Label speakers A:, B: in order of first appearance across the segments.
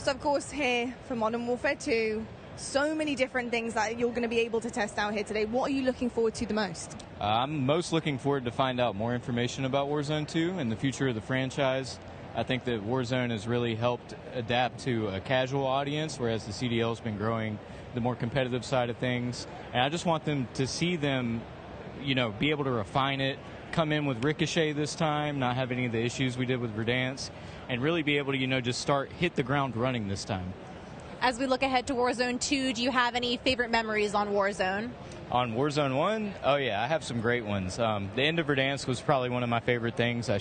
A: So, of course, here for Modern Warfare 2, so many different things that you're going to be able to test out here today. What are you looking forward to the most?
B: I'm most looking forward to find out more information about Warzone 2 and the future of the franchise. I think that Warzone has really helped adapt to a casual audience, whereas the CDL has been growing the more competitive side of things. And I just want them to see them, be able to refine it, come in with Ricochet this time, not have any of the issues we did with Verdansk, and really be able to, just hit the ground running this time.
C: As we look ahead to Warzone 2, do you have any favorite memories on Warzone?
B: On Warzone 1, oh yeah, I have some great ones. The end of Verdansk was probably one of my favorite things. I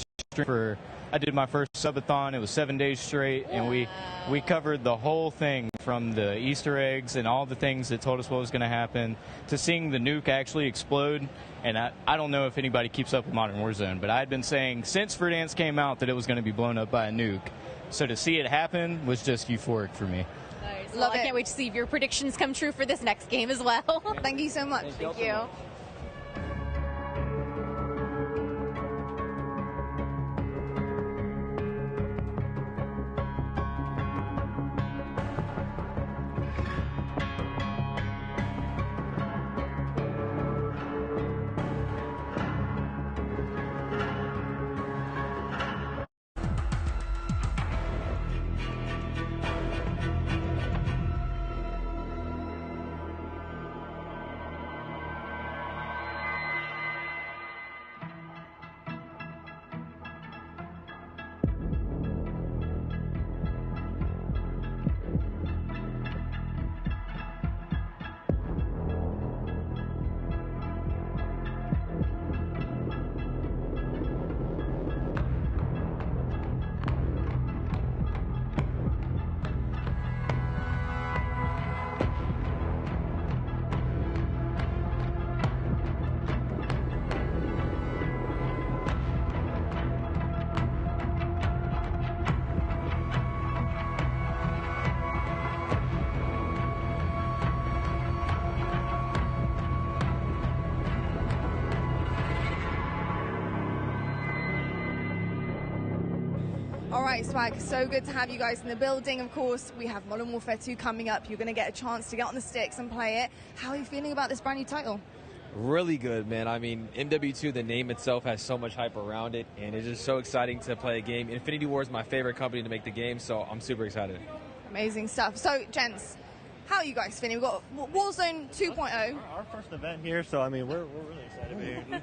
B: did my first subathon. It was 7 days straight, and we covered the whole thing from the Easter eggs and all the things that told us what was going to happen to seeing the nuke actually explode. And I don't know if anybody keeps up with Modern Warzone, but I had been saying since Verdansk came out that it was going to be blown up by a nuke. So to see it happen was just euphoric for me.
C: Nice. Well, I can't wait to see if your predictions come true for this next game as well.
A: Thank you so much.
C: Thank you.
A: All right, Swag, so good to have you guys in the building. Of course, we have Modern Warfare 2 coming up. You're going to get a chance to get on the sticks and play it. How are you feeling about this brand new title?
D: Really good, man. I mean, MW2, the name itself has so much hype around it, and it's just so exciting to play a game. Infinity Ward is my favorite company to make the game, so I'm super excited.
A: Amazing stuff. So, gents, how are you guys feeling? We've got Warzone 2.0.
E: Our first event here, so I mean, we're really excited to be here.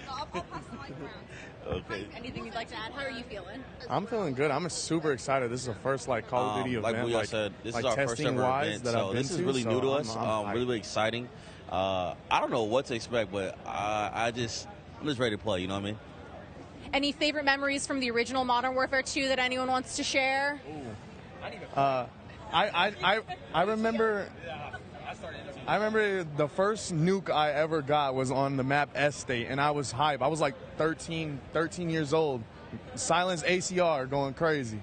A: I'll pass the mic around.
F: Okay.
C: Anything you'd like to add? How are you feeling?
F: I'm feeling good. I'm super excited. This is the first Call of Duty event.
G: Like we said, this is our first ever event, so this is really new to us. Really exciting. I don't know what to expect, but I'm just ready to play. You know what I mean?
C: Any favorite memories from the original Modern Warfare 2 that anyone wants to share?
F: I remember. I remember the first nuke I ever got was on the map Estate, and I was hype. I was like 13 years old. Silence ACR going crazy.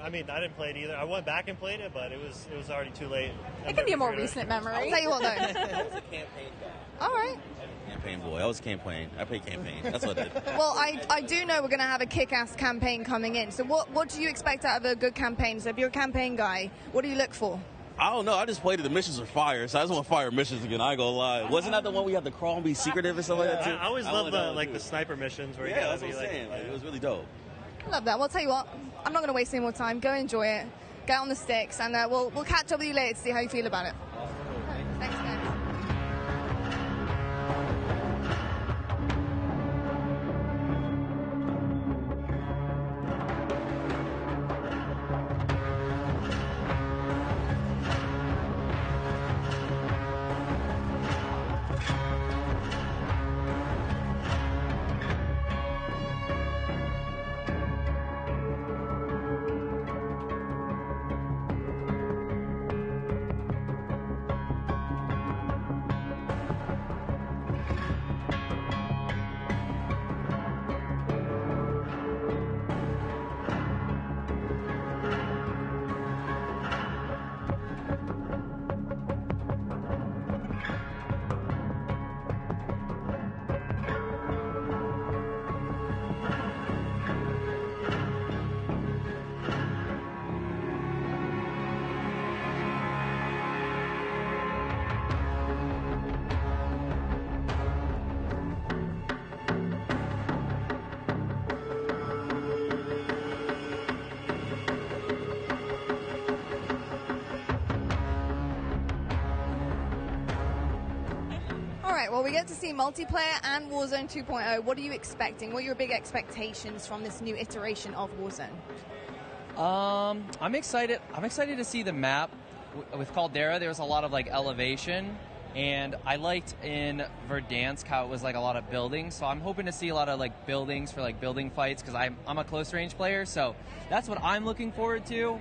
E: I mean, I didn't play it either. I went back and played it, but it was already too late.
C: It can be a more recent memory.
A: I'll tell you what, though.
G: I was a campaign guy.
A: All right.
G: Campaign boy. I was campaign. I played campaign. That's what I did.
A: Well, I do know we're going to have a kick-ass campaign coming in. So what do you expect out of a good campaign? So if you're a campaign guy, what do you look for?
G: I don't know. I just played it. The missions were fire, so I just want fire missions again. I ain't gonna lie. Wasn't that the one we had to crawl and be secretive or something like that too?
E: I always love the sniper missions where you
G: that's what I'm saying. It was really dope.
A: I love that. Well, I'll tell you what. I'm not going to waste any more time. Go enjoy it. Get on the sticks, and we'll catch up with you later to see how you feel about it. Thanks, guys. All right, well, we get to see multiplayer and Warzone 2.0. What are you expecting? What are your big expectations from this new iteration of Warzone?
H: I'm excited. I'm excited to see the map. With Caldera, there was a lot of like elevation, and I liked in Verdansk how it was like a lot of buildings. So I'm hoping to see a lot of like buildings for like building fights, because I'm a close range player. So that's what I'm looking forward to.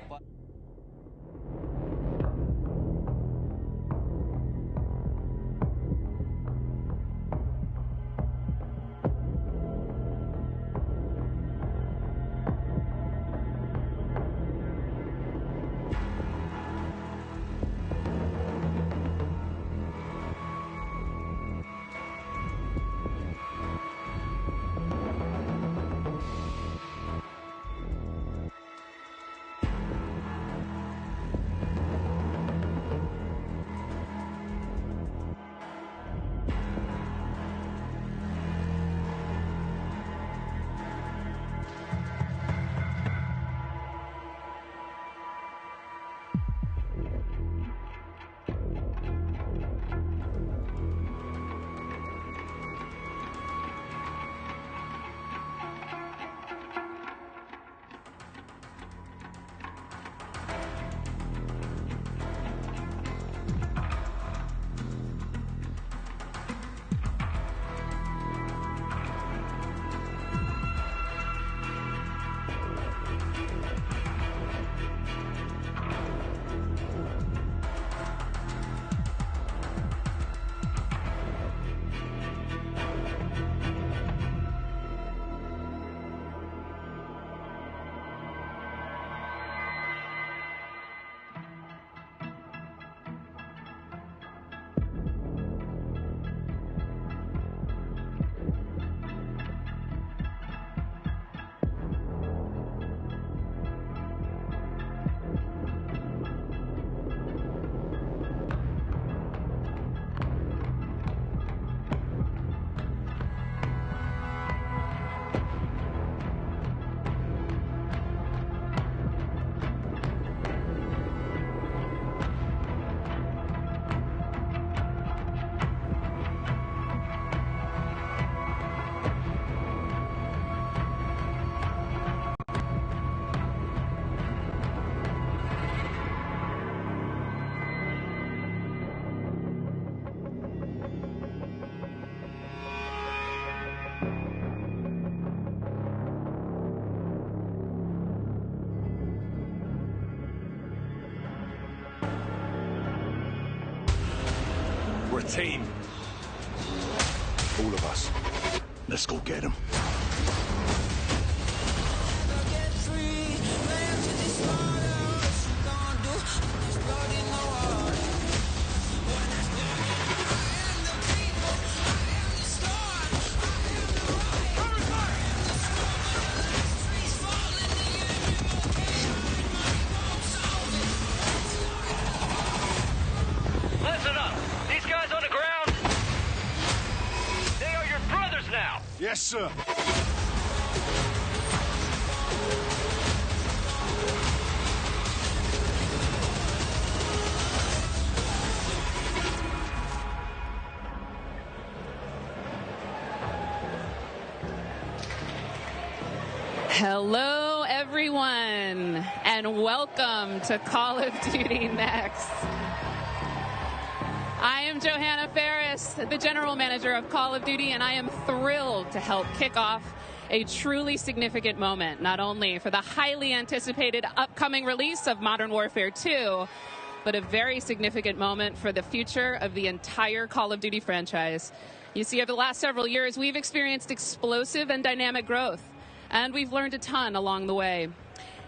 I: We're a team. All of us. Let's go get them.
J: Listen up. These guys on the ground, they are your brothers now.
I: Yes, sir.
C: Hello, everyone, and welcome to Call of Duty Next. I am Johanna Ferris, the General Manager of Call of Duty, and I am thrilled to help kick off a truly significant moment, not only for the highly anticipated upcoming release of Modern Warfare 2, but a very significant moment for the future of the entire Call of Duty franchise. You see, over the last several years, we've experienced explosive and dynamic growth, and we've learned a ton along the way.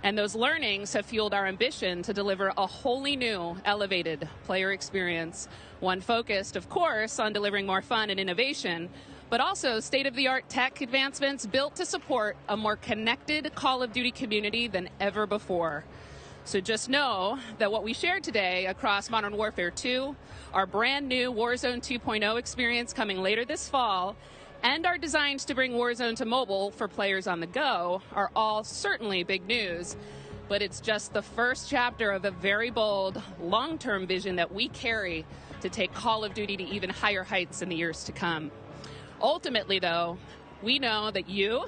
C: And those learnings have fueled our ambition to deliver a wholly new, elevated player experience. One focused, of course, on delivering more fun and innovation, but also state-of-the-art tech advancements built to support a more connected Call of Duty community than ever before. So just know that what we shared today across Modern Warfare 2, our brand new Warzone 2.0 experience coming later this fall, and our designs to bring Warzone to mobile for players on the go are all certainly big news. But it's just the first chapter of a very bold, long-term vision that we carry to take Call of Duty to even higher heights in the years to come. Ultimately, though, we know that you,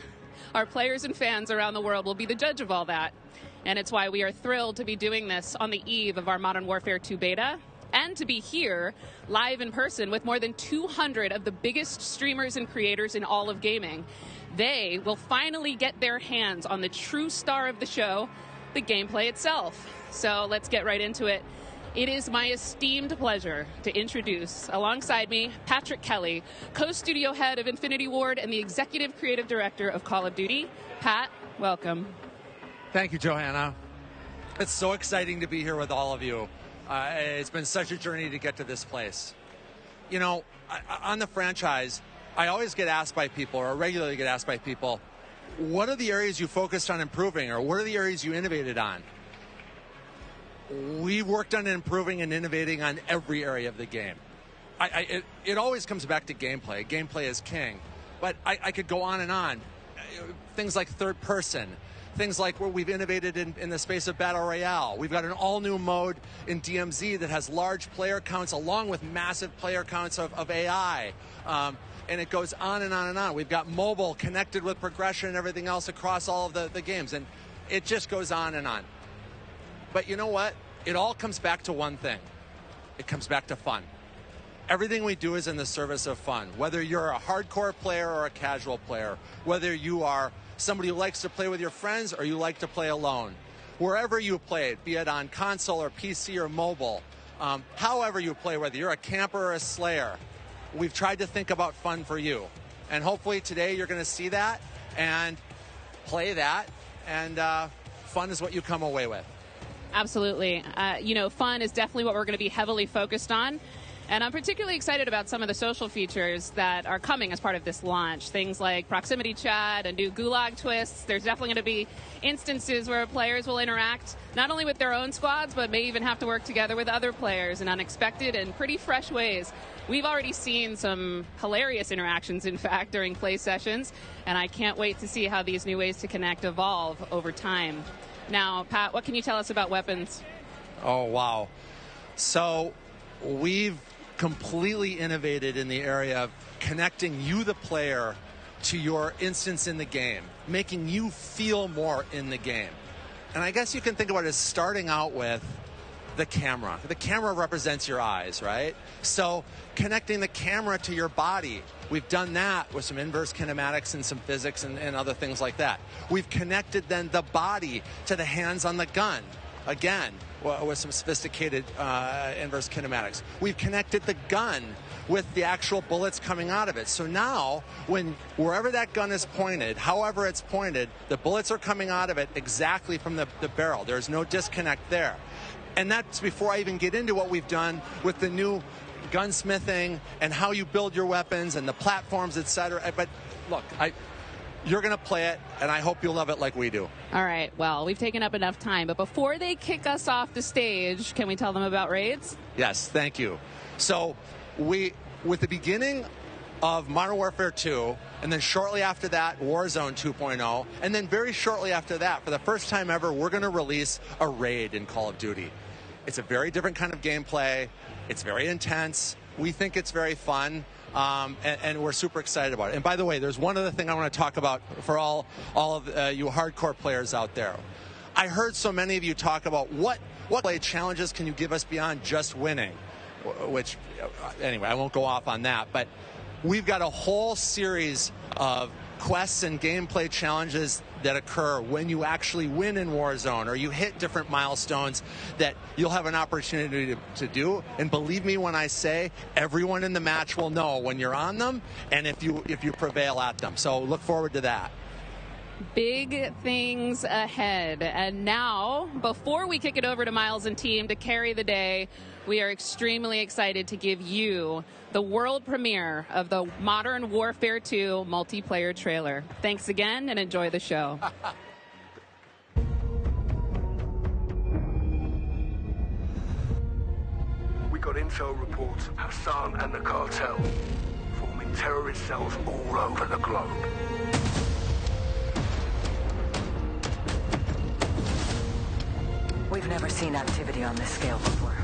C: our players and fans around the world, will be the judge of all that. And it's why we are thrilled to be doing this on the eve of our Modern Warfare 2 beta, and to be here live in person with more than 200 of the biggest streamers and creators in all of gaming. They will finally get their hands on the true star of the show, the gameplay itself. So let's get right into it. It is my esteemed pleasure to introduce, alongside me, Patrick Kelly, co-studio head of Infinity Ward and the executive creative director of Call of Duty. Pat, welcome.
K: Thank you, Johanna. It's so exciting to be here with all of you. It's been such a journey to get to this place. You know, on the franchise, I always get asked by people, or regularly get asked by people, what are the areas you focused on improving, or what are the areas you innovated on? We've worked on improving and innovating on every area of the game. It always comes back to gameplay. Gameplay is king. But I could go on and on. Things like third person. Things like where we've innovated in the space of Battle Royale. We've got an all-new mode in DMZ that has large player counts along with massive player counts of AI. And it goes on and on and on. We've got mobile connected with progression and everything else across all of the games. And it just goes on and on. But you know what? It all comes back to one thing. It comes back to fun. Everything we do is in the service of fun. Whether you're a hardcore player or a casual player, whether you are somebody who likes to play with your friends or you like to play alone, wherever you play it, be it on console or PC or mobile, however you play, whether you're a camper or a slayer, we've tried to think about fun for you. And hopefully today you're going to see that and play that, and fun is what you come away with.
C: Absolutely. You know, fun is definitely what we're going to be heavily focused on. And I'm particularly excited about some of the social features that are coming as part of this launch. Things like proximity chat and new gulag twists. There's definitely going to be instances where players will interact not only with their own squads, but may even have to work together with other players in unexpected and pretty fresh ways. We've already seen some hilarious interactions, in fact, during play sessions, and I can't wait to see how these new ways to connect evolve over time. Now, Pat, what can you tell us about weapons?
K: Oh, wow. So we've completely innovated in the area of connecting you, the player, to your instance in the game, making you feel more in the game. And I guess you can think about it as starting out with the camera. The camera represents your eyes, right? So connecting the camera to your body. We've done that with some inverse kinematics and some physics and other things like that. We've connected then the body to the hands on the gun. Again, with some sophisticated inverse kinematics. We've connected the gun with the actual bullets coming out of it. So now, wherever that gun is pointed, however it's pointed, the bullets are coming out of it exactly from the barrel. There's no disconnect there. And that's before I even get into what we've done with the new gunsmithing and how you build your weapons and the platforms, etc. But look, you're going to play it, and I hope you'll love it like we do.
C: All right. Well, we've taken up enough time, but before they kick us off the stage, can we tell them about raids?
K: Yes, thank you. So with the beginning of Modern Warfare 2, and then shortly after that, Warzone 2.0, and then very shortly after that, for the first time ever, we're going to release a raid in Call of Duty. It's a very different kind of gameplay. It's very intense. We think it's very fun. And we're super excited about it. And by the way, there's one other thing I want to talk about for all of you hardcore players out there. I heard so many of you talk about what play challenges can you give us beyond just winning, which, anyway, I won't go off on that. But we've got a whole series of quests and gameplay challenges that occur when you actually win in Warzone or you hit different milestones that you'll have an opportunity to do. And believe me when I say everyone in the match will know when you're on them and if you prevail at them. So look forward to that.
C: Big things ahead. And now, before we kick it over to Miles and team to carry the day, we are extremely excited to give you the world premiere of the Modern Warfare 2 multiplayer trailer. Thanks again and enjoy the show.
I: We got intel reports of Hassan and the cartel forming terrorist cells all over the globe.
L: We've never seen activity on this scale before.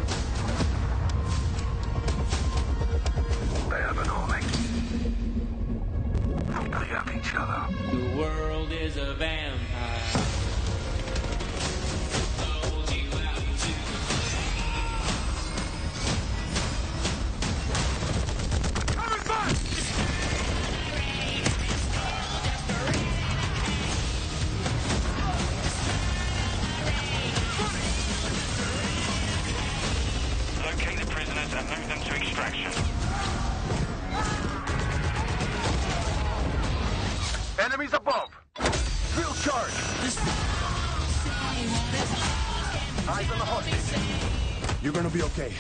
L: is a vampire.
J: Locate the prisoners and move them to extraction.
I: Enemies above. Field charge. Eyes on the hostage.
M: You're gonna be okay.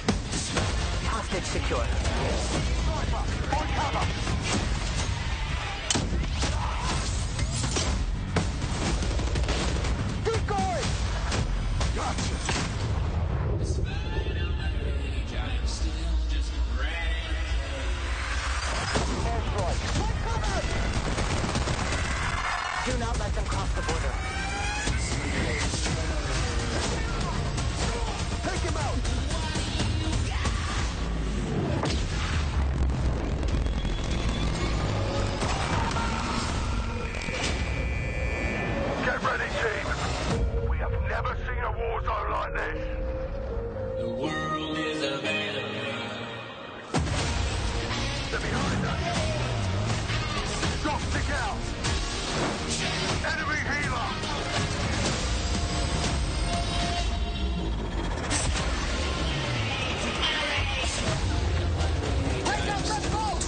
I: Hostage secure. On cover. Keep going.
M: Gotcha.
I: Do not let them cross the border. Take him out! Get ready, team. We have never seen a war zone like this.
L: The world is a vampire.
I: They're behind us. Drop stick out. Enemy healer! Take out that boat!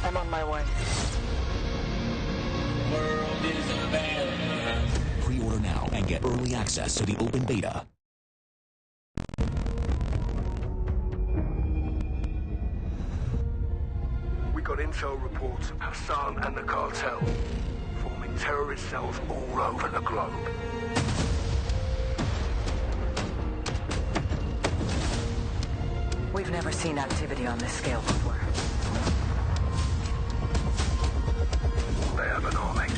I: I'm on my way.
L: World is a vampire.
M: Pre-order now and get early access to the open beta.
I: We got intel reports of Hassan and the cartel forming terrorist cells all over the globe.
N: We've never seen activity on this scale before.
I: They have an army.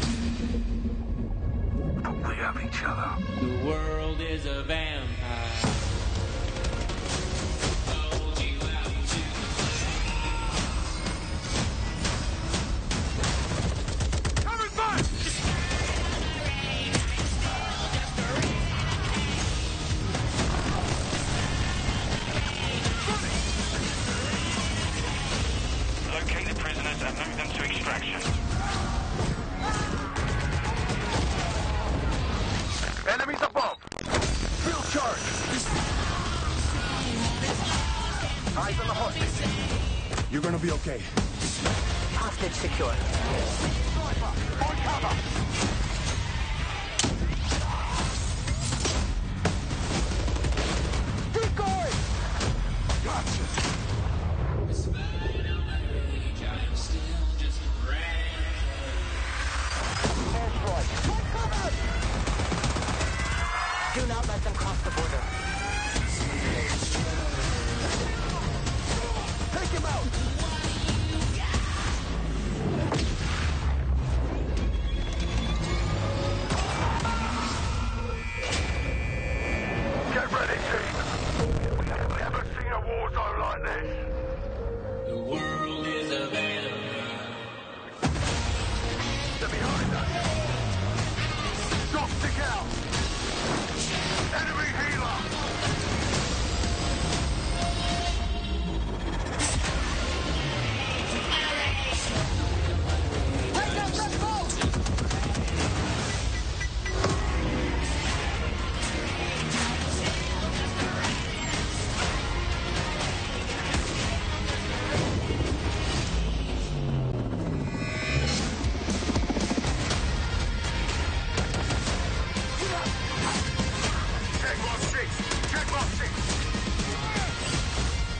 I: But we have each other.
L: The world is a vampire.
I: Coming back!
J: Locate the prisoners and move them to extraction.
I: Enemies above! Field charge! Eyes on the hostage.
M: You're gonna be okay.
N: Hostage secure.
I: On cover! Keep going!
M: Gotcha.
I: Airstrike! On cover!
N: Do not let them cross the border.
I: Take him out! Get ready, team. We have never seen a war zone like this.
L: The world is a vampire.
I: They're behind us. Drop stick out. Enemy healer. Take out that boat!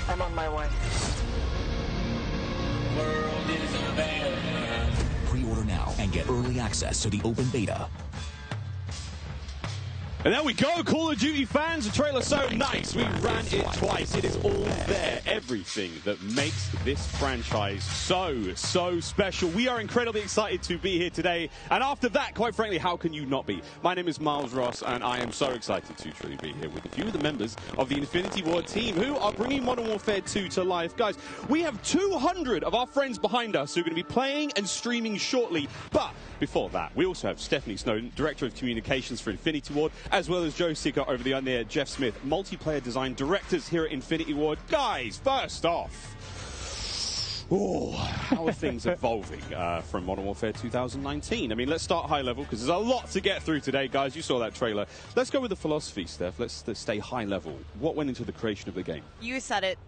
N: I'm on my way.
L: World is a vampire.
M: Pre-order now and get early access to the open beta.
O: And there we go, Call of Duty fans. The trailer's so nice. We ran it twice. It is all there. Everything that makes this franchise so special. We are incredibly excited to be here today. And after that, quite frankly, how can you not be? My name is Miles Ross, and I am so excited to truly be here with a few of the members of the Infinity Ward team who are bringing Modern Warfare 2 to life. Guys, we have 200 of our friends behind us who are going to be playing and streaming shortly. But before that, we also have Stephanie Snowden, Director of Communications for Infinity Ward, as well as Joe Seeker over the there, Jeff Smith, Multiplayer Design Directors here at Infinity Ward. Guys, first off, how are things evolving from Modern Warfare 2019? I mean, let's start high level, because there's a lot to get through today, guys. You saw that trailer. Let's go with the philosophy, Steph. Let's stay high level. What went into the creation of the game?
P: You said it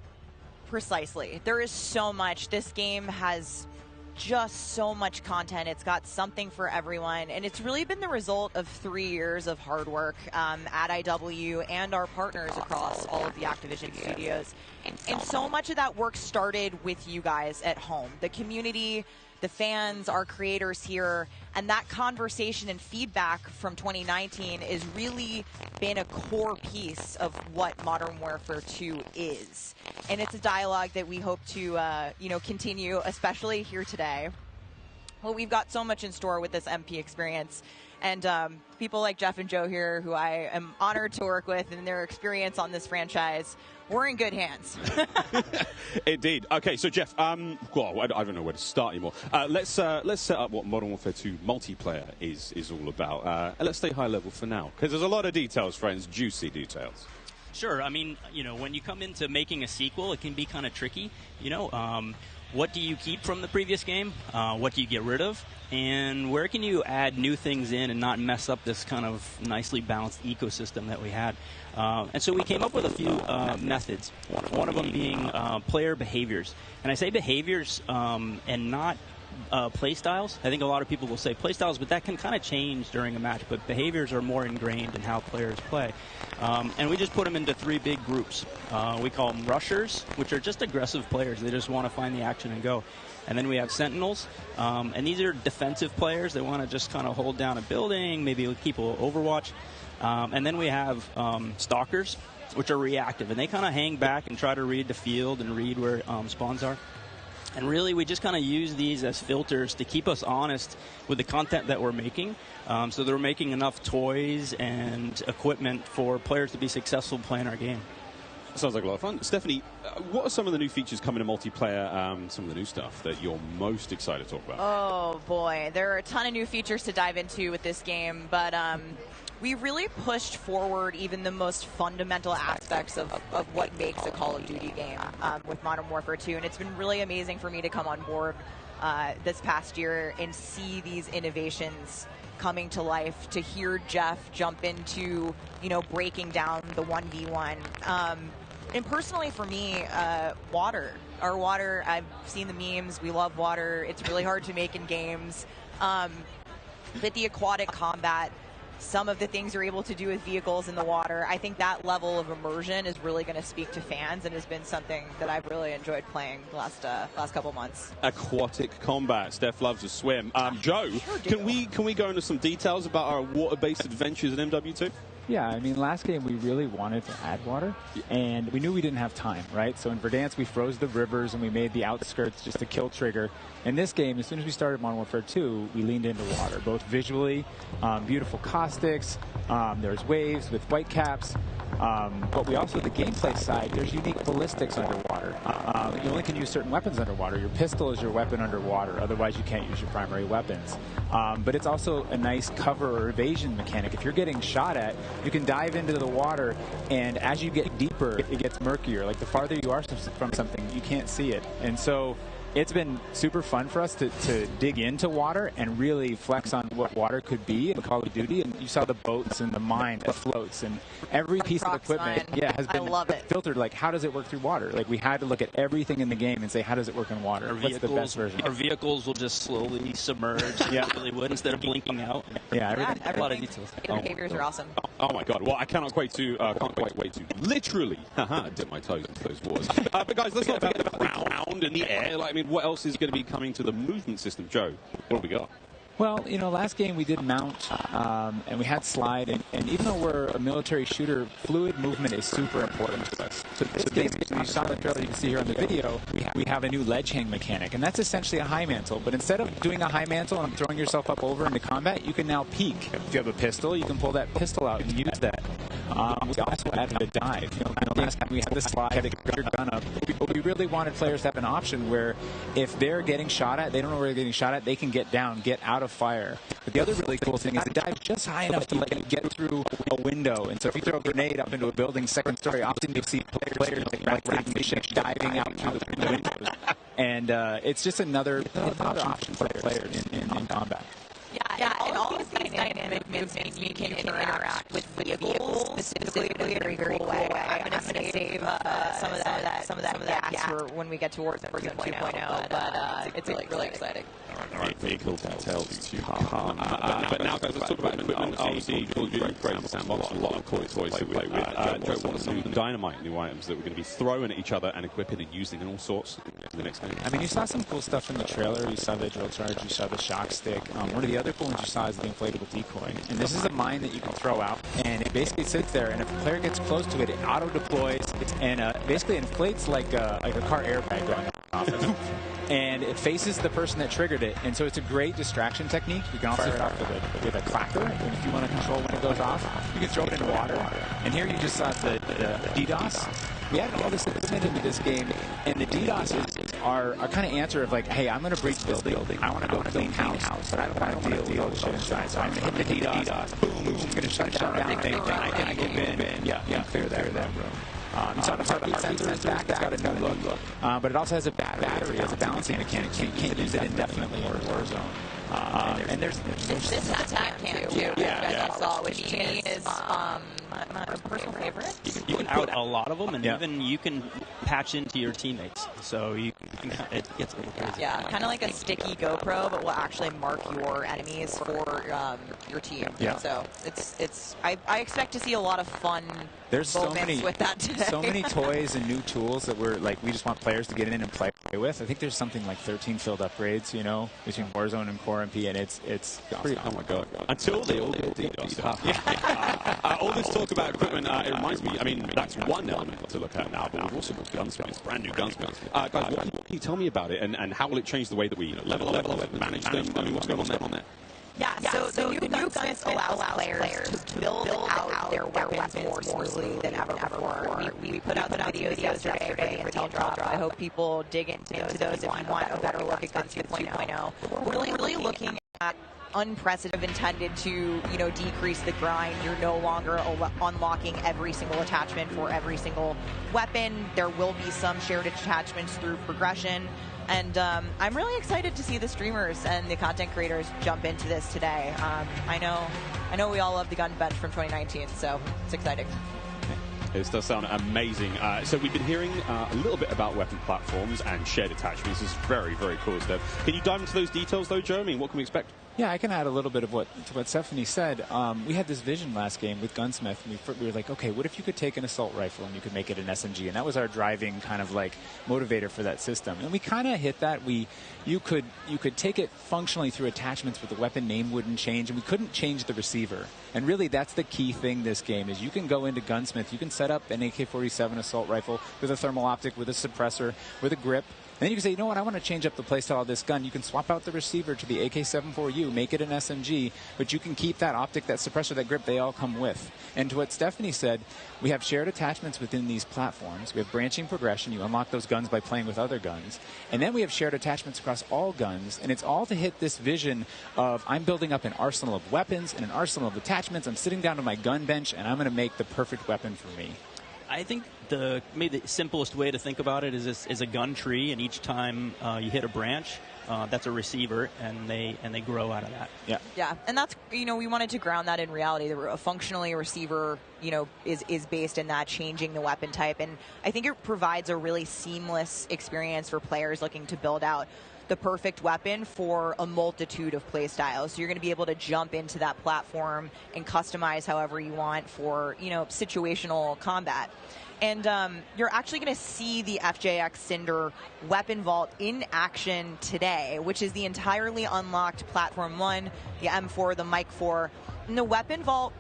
P: precisely. There is so much. This game has just so much content. It's got something for everyone, and it's really been the result of 3 years of hard work at IW and our partners across all of the Activision studios. And so much of that work started with you guys at home, the community, the fans, our creators here, and that conversation and feedback from 2019 has really been a core piece of what Modern Warfare 2 is. And it's a dialogue that we hope to continue, especially here today. Well, we've got so much in store with this MP experience. And people like Jeff and Joe here, who I am honored to work with, and their experience on this franchise, we're in good hands.
O: Indeed. Okay, so Jeff, well, I don't know where to start anymore. Let's set up what Modern Warfare 2 multiplayer is all about. Let's stay high level for now, because there's a lot of details, friends, juicy details.
Q: Sure. I mean, when you come into making a sequel, it can be kind of tricky. What do you keep from the previous game? What do you get rid of? And where can you add new things in and not mess up this kind of nicely balanced ecosystem that we had? And so we came up with a few methods, one of them being player behaviors. And I say behaviors and not play styles. I think a lot of people will say play styles, but that can kind of change during a match. But behaviors are more ingrained in how players play. And we just put them into 3 big groups. We call them rushers, which are just aggressive players. They just want to find the action and go. And then we have sentinels, and these are defensive players. They want to just kind of hold down a building, maybe keep a overwatch. And then we have stalkers, which are reactive, and they kind of hang back and try to read the field and read where spawns are. And really, we just kind of use these as filters to keep us honest with the content that we're making. So they're making enough toys and equipment for players to be successful playing our game.
O: Sounds like a lot of fun. Stephanie, what are some of the new features coming to multiplayer, some of the new stuff that you're most excited to talk about?
P: Oh, boy. There are a ton of new features to dive into with this game, but we really pushed forward even the most fundamental aspects of what makes a Call of Duty game with Modern Warfare 2, and it's been really amazing for me to come on board this past year and see these innovations coming to life, to hear Jeff jump into, breaking down the 1v1. And personally for me, water. Our water, I've seen the memes, we love water. It's really hard to make in games. But the aquatic combat, some of the things you're able to do with vehicles in the water, I think that level of immersion is really going to speak to fans and has been something that I've really enjoyed playing the last couple months.
O: Aquatic combat. Steph loves to swim. Joe,
P: Sure
O: can we go into some details about our water-based adventures in MW2?
R: Yeah, I mean, last game we really wanted to add water, and we knew we didn't have time, right? So in Verdansk, we froze the rivers and we made the outskirts just a kill trigger. In this game, as soon as we started Modern Warfare 2, we leaned into water, both visually, beautiful caustics, there's waves with white caps, but we also, the gameplay side, there's unique ballistics underwater. You only can use certain weapons underwater. Your pistol is your weapon underwater, otherwise you can't use your primary weapons. But it's also a nice cover or evasion mechanic. If you're getting shot at, you can dive into the water, and as you get deeper, it gets murkier. Like the farther you are from something, you can't see it. And so it's been super fun for us to dig into water and really flex on what water could be in Call of Duty. And you saw the boats and the mine that floats, and every piece of equipment has been filtered. Like, how does it work through water? Like, we had to look at everything in the game and say, how does it work in water? What's the best version?
Q: Our vehicles will just slowly submerge.
R: Yeah,
Q: really would, instead of blinking out.
R: Yeah, everything.
P: A lot of details. Behaviors are awesome.
O: Oh my God! Well, I cannot wait to literally dip my toes into those waters. But guys, let's not forget about ground and the air. Like, I mean, what else is going to be coming to the movement system, Joe? What have we got?
R: Well, last game we did mount, and we had slide, and even though we're a military shooter, fluid movement is super important to us. So this game, you saw the trailer, you can see here on the video, we have a new ledge hang mechanic, and that's essentially a high mantle. But instead of doing a high mantle and throwing yourself up over into combat, you can now peek. If you have a pistol, you can pull that pistol out and use that. We also added a dive. Last time we had the slide, to get your gun up. But we really wanted players to have an option where if they're getting shot at, they don't know where they're getting shot at, they can get down, get out of fire. But the other really cool thing is the dive just high enough to let you get through a window. And so if you throw a grenade up into a building second story, often you'll see players like diving out through the windows. And it's just another option for players in combat.
P: Yeah, and all of these dynamic movements you can interact with vehicles specifically in a very, very cool way. I'm going to save some of that gas for when we get towards Warzone 2.0, but it's really exciting.
O: All right, vehicle details to come. But now, guys, let's talk about equipment. Obviously, Call of Duty, great sandbox, a lot of cool toys to play with. Joe, what are some dynamite new items that we're going to be throwing at each other and equipping and using in all sorts in the next game?
R: I mean, you saw some cool stuff in the trailer. You saw the drill charge, you saw the shock stick. One of the other cool ones you saw is the inflatable decoy. And this is a mine that you can throw out, and it basically sits there, and if a player gets close to it, it auto-deploys and basically inflates like a car airbag going off. And it faces the person that triggered it, and so it's a great distraction technique. You can also fire it off with a clacker, and if you want to control when it goes off, you can throw it in water. And here you just saw the DDoS. We added all this equipment into this game, and the DDoS are kind of answer of like, hey, I'm going to breach this building. I want to go clean house, but I don't want to deal with all the shit inside. So I'm going to hit the DDoS. Boom, I'm going to shut down everything. I can get in. Yeah, clear that room. You saw the heartbeat sensor in back. It's got a new look. But it also has a battery. It has a balancing mechanic. You can't use it indefinitely or Warzone. And there's
P: this attack cam too. Yeah. I saw, which to me is my personal favorite.
Q: You can out a lot of them, and even you can patch into your teammates. So it gets a little crazy.
P: Yeah, kind of like a sticky GoPro, but will actually mark your enemies for your team. Yeah. So I expect to see a lot of fun.
R: There's so many
P: with that today.
R: So many toys and new tools that we just want players to get in and play with. I think there's something like 13 field upgrades, between Warzone and Core MP, and it's pretty.
O: Oh my god! Until they all get DDoS. All this talk about equipment, it reminds me. I mean, that's one element to look at now, but we've also got gunsmiths, brand new gunsmiths. Guys, what can you tell me about it, and how will it change the way that we level up, manage them? I mean, what's going on there?
P: Yeah, so the new gunsmith allows players to build out their weapons more smoothly than ever before. We put out the videos yesterday for the Intel drop. I hope people dig into those if you want a better look at Gunsmith 2.0. We're really looking at unprecedented, intended to decrease the grind. You're no longer unlocking every single attachment for every single weapon. There will be some shared attachments through progression. And I'm really excited to see the streamers and the content creators jump into this today. I know we all love the gun bench from 2019, so it's exciting.
O: This does sound amazing. So we've been hearing a little bit about weapon platforms and shared attachments. This is very, very cool stuff. Can you dive into those details, though, Joe? I mean, what can we expect?
R: Yeah, I can add a little bit of what Stephanie said. We had this vision last game with Gunsmith, and we were like, okay, what if you could take an assault rifle and you could make it an SMG? And that was our driving kind of like motivator for that system. And we kind of hit that. You could take it functionally through attachments, but the weapon name wouldn't change, and we couldn't change the receiver. And really, that's the key thing this game is you can go into Gunsmith, you can set up an AK-47 assault rifle with a thermal optic, with a suppressor, with a grip. And then you can say, you know what, I want to change up the playstyle of this gun. You can swap out the receiver to the AK-74U, make it an SMG, but you can keep that optic, that suppressor, that grip, they all come with. And to what Stephanie said, we have shared attachments within these platforms. We have branching progression. You unlock those guns by playing with other guns. And then we have shared attachments across all guns, and it's all to hit this vision of I'm building up an arsenal of weapons and an arsenal of attachments. I'm sitting down to my gun bench, and I'm going to make the perfect weapon for me.
Q: I think maybe the simplest way to think about it is a gun tree, and each time you hit a branch, that's a receiver, and they grow out of that.
P: Yeah, and that's we wanted to ground that in reality. Functionally, a receiver is based in that changing the weapon type, and I think it provides a really seamless experience for players looking to build out the perfect weapon for a multitude of play styles. So you're going to be able to jump into that platform and customize however you want for, situational combat. And you're actually going to see the FJX Cinder weapon vault in action today, which is the entirely unlocked Platform 1, the M4, the Mic 4. And the weapon vault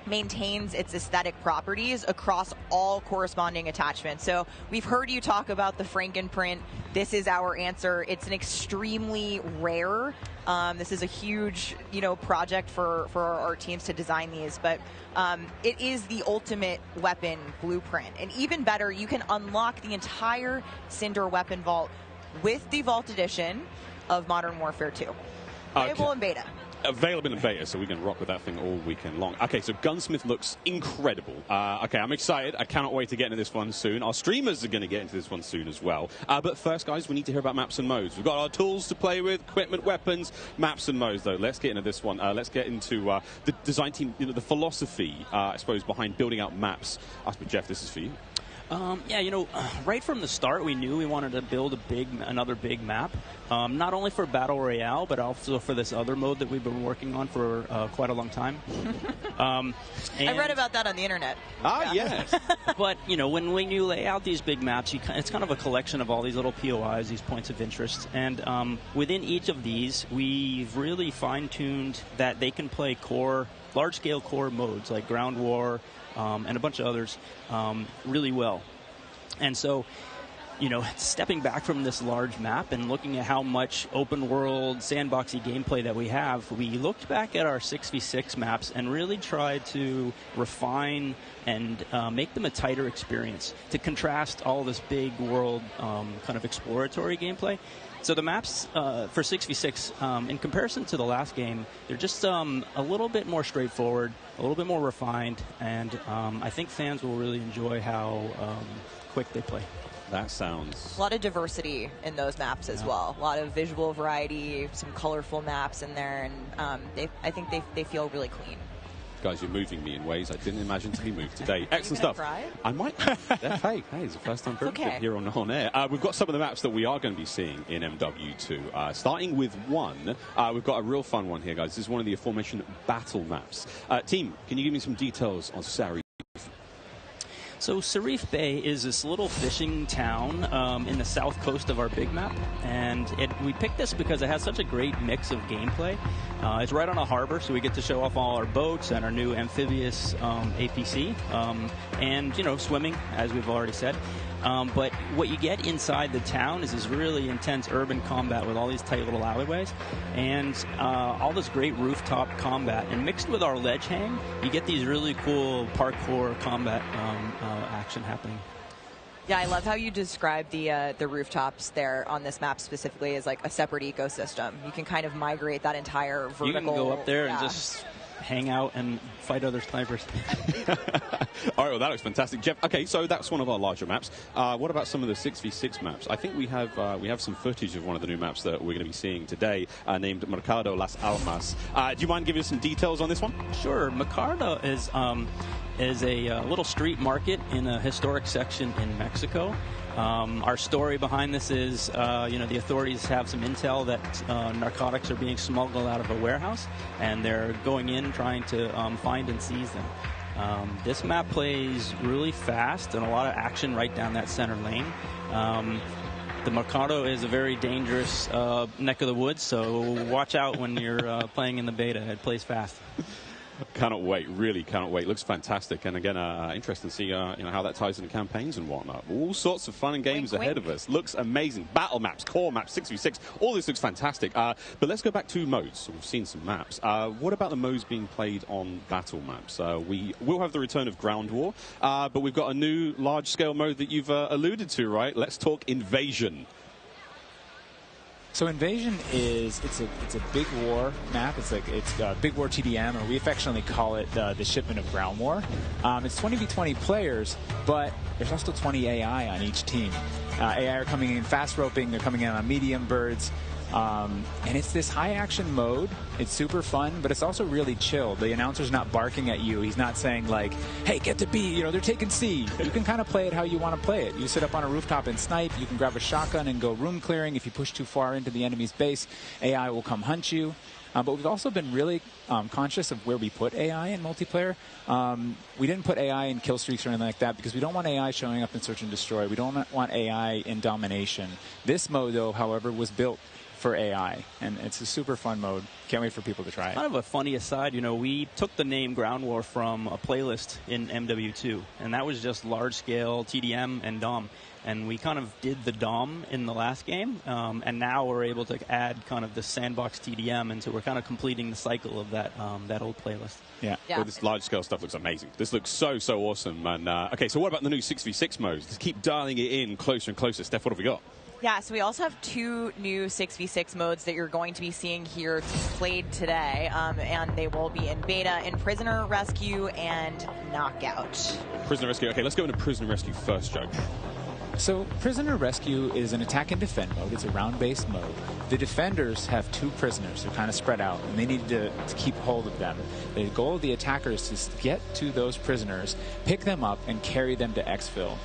P: maintains its aesthetic properties across all corresponding attachments. So we've heard you talk about the Frankenprint. This is our answer. It's an extremely rare. This is a huge, project for our teams to design these, but it is the ultimate weapon blueprint. And even better, you can unlock the entire Cinder weapon vault with the Vault Edition of Modern Warfare 2. Playable in beta.
O: Available in beta, so we can rock with that thing all weekend long. Okay, so Gunsmith looks incredible. Okay, I'm excited. I cannot wait to get into this one soon. Our streamers are going to get into this one soon as well. But first, guys, we need to hear about maps and modes. We've got our tools to play with, equipment, weapons, maps and modes, though. Let's get into this one. Let's get into the design team, the philosophy, I suppose, behind building out maps. Jeff, this is for you.
Q: Right from the start, we knew we wanted to build another big map, not only for Battle Royale, but also for this other mode that we've been working on for quite a long time.
P: I read about that on the internet.
O: Yes.
Q: But, when you lay out these big maps, it's kind of a collection of all these little POIs, these points of interest. And within each of these, we've really fine-tuned that they can play large-scale core modes like Ground War, and a bunch of others really well. And so, stepping back from this large map and looking at how much open world sandboxy gameplay that we have, we looked back at our 6v6 maps and really tried to refine and make them a tighter experience to contrast all this big world kind of exploratory gameplay. So the maps for 6v6, in comparison to the last game, they're just a little bit more straightforward, a little bit more refined, and I think fans will really enjoy how quick they play.
O: That sounds...
P: A lot of diversity in those maps as well. A lot of visual variety, some colorful maps in there, and I think they feel really clean.
O: Guys, you're moving me in ways I didn't imagine to be moved today. Excellent stuff.
P: Cry?
O: I might. Hey, it's the first time for everything here on air. We've got some of the maps that we are going to be seeing in MW2. Starting with one, we've got a real fun one here, guys. This is one of the aforementioned battle maps. Team, can you give me some details on Sarif?
Q: So Sarif Bay is this little fishing town in the south coast of our big map, and we picked this because it has such a great mix of gameplay. It's right on a harbor, so we get to show off all our boats and our new amphibious APC, and swimming, as we've already said. But what you get inside the town is this really intense urban combat with all these tight little alleyways and all this great rooftop combat. And mixed with our ledge hang, you get these really cool parkour combat action happening.
P: Yeah, I love how you describe the rooftops there on this map specifically as like a separate ecosystem. You can kind of migrate that entire vertical.
Q: You can go up there and just hang out and fight other snipers.
O: All right, well, that looks fantastic. Jeff, okay, so that's one of our larger maps. What about some of the 6v6 maps? I think we have some footage of one of the new maps that we're going to be seeing today, named Mercado Las Almas. Do you mind giving us some details on this one? Sure.
Q: Mercado is a little street market in a historic section in Mexico. Our story behind this is, the authorities have some intel that narcotics are being smuggled out of a warehouse, and they're going in trying to find and seize them. This map plays really fast and a lot of action right down that center lane. The Mercado is a very dangerous neck of the woods, so watch out when you're playing in the beta. It plays fast.
O: Cannot wait, really cannot wait. Looks fantastic, and again, interesting to see how that ties into campaigns and whatnot. All sorts of fun and games ahead of us. Looks amazing. Battle maps, core maps, 6v6, all this looks fantastic. But let's go back to modes. We've seen some maps. What about the modes being played on battle maps? We will have the return of Ground War, but we've got a new large-scale mode that you've alluded to, right? Let's talk Invasion.
R: So Invasion is it's a big war map. It's Big War TDM, or we affectionately call it the shipment of Ground War. It's 20v20 players, but there's also 20 AI on each team. AI are coming in fast roping. They're coming in on medium birds. And it's this high action mode. It's super fun, but it's also really chill. The announcer's not barking at you. He's not saying like, hey, get to B, they're taking C. You can kind of play it how you want to play it. You sit up on a rooftop and snipe. You can grab a shotgun and go room clearing. If you push too far into the enemy's base, AI will come hunt you. But we've also been really conscious of where we put AI in multiplayer. We didn't put AI in kill streaks or anything like that because we don't want AI showing up in search and destroy. We don't want AI in domination. This mode, though, however, was built for AI, and it's a super fun mode. Can't wait for people to try it.
Q: Kind of a funny aside, we took the name Ground War from a playlist in MW2, and that was just large-scale TDM and DOM. And we kind of did the DOM in the last game, and now we're able to add kind of the sandbox TDM, and so we're kind of completing the cycle of that old playlist.
R: Yeah.
O: Well, this large-scale stuff looks amazing. This looks so awesome. And okay, so what about the new 6v6 modes? Just keep dialing it in closer and closer. Steph, what have we got?
P: Yeah, so we also have 2 new 6v6 modes that you're going to be seeing here played today, and they will be in beta in Prisoner Rescue and Knockout.
O: Prisoner Rescue. Okay, let's go into Prisoner Rescue first, Joe.
R: So Prisoner Rescue is an attack and defend mode. It's a round-based mode. The defenders have 2 prisoners. They're kind of spread out, and they need to keep hold of them. The goal of the attackers is to get to those prisoners, pick them up, and carry them to exfil.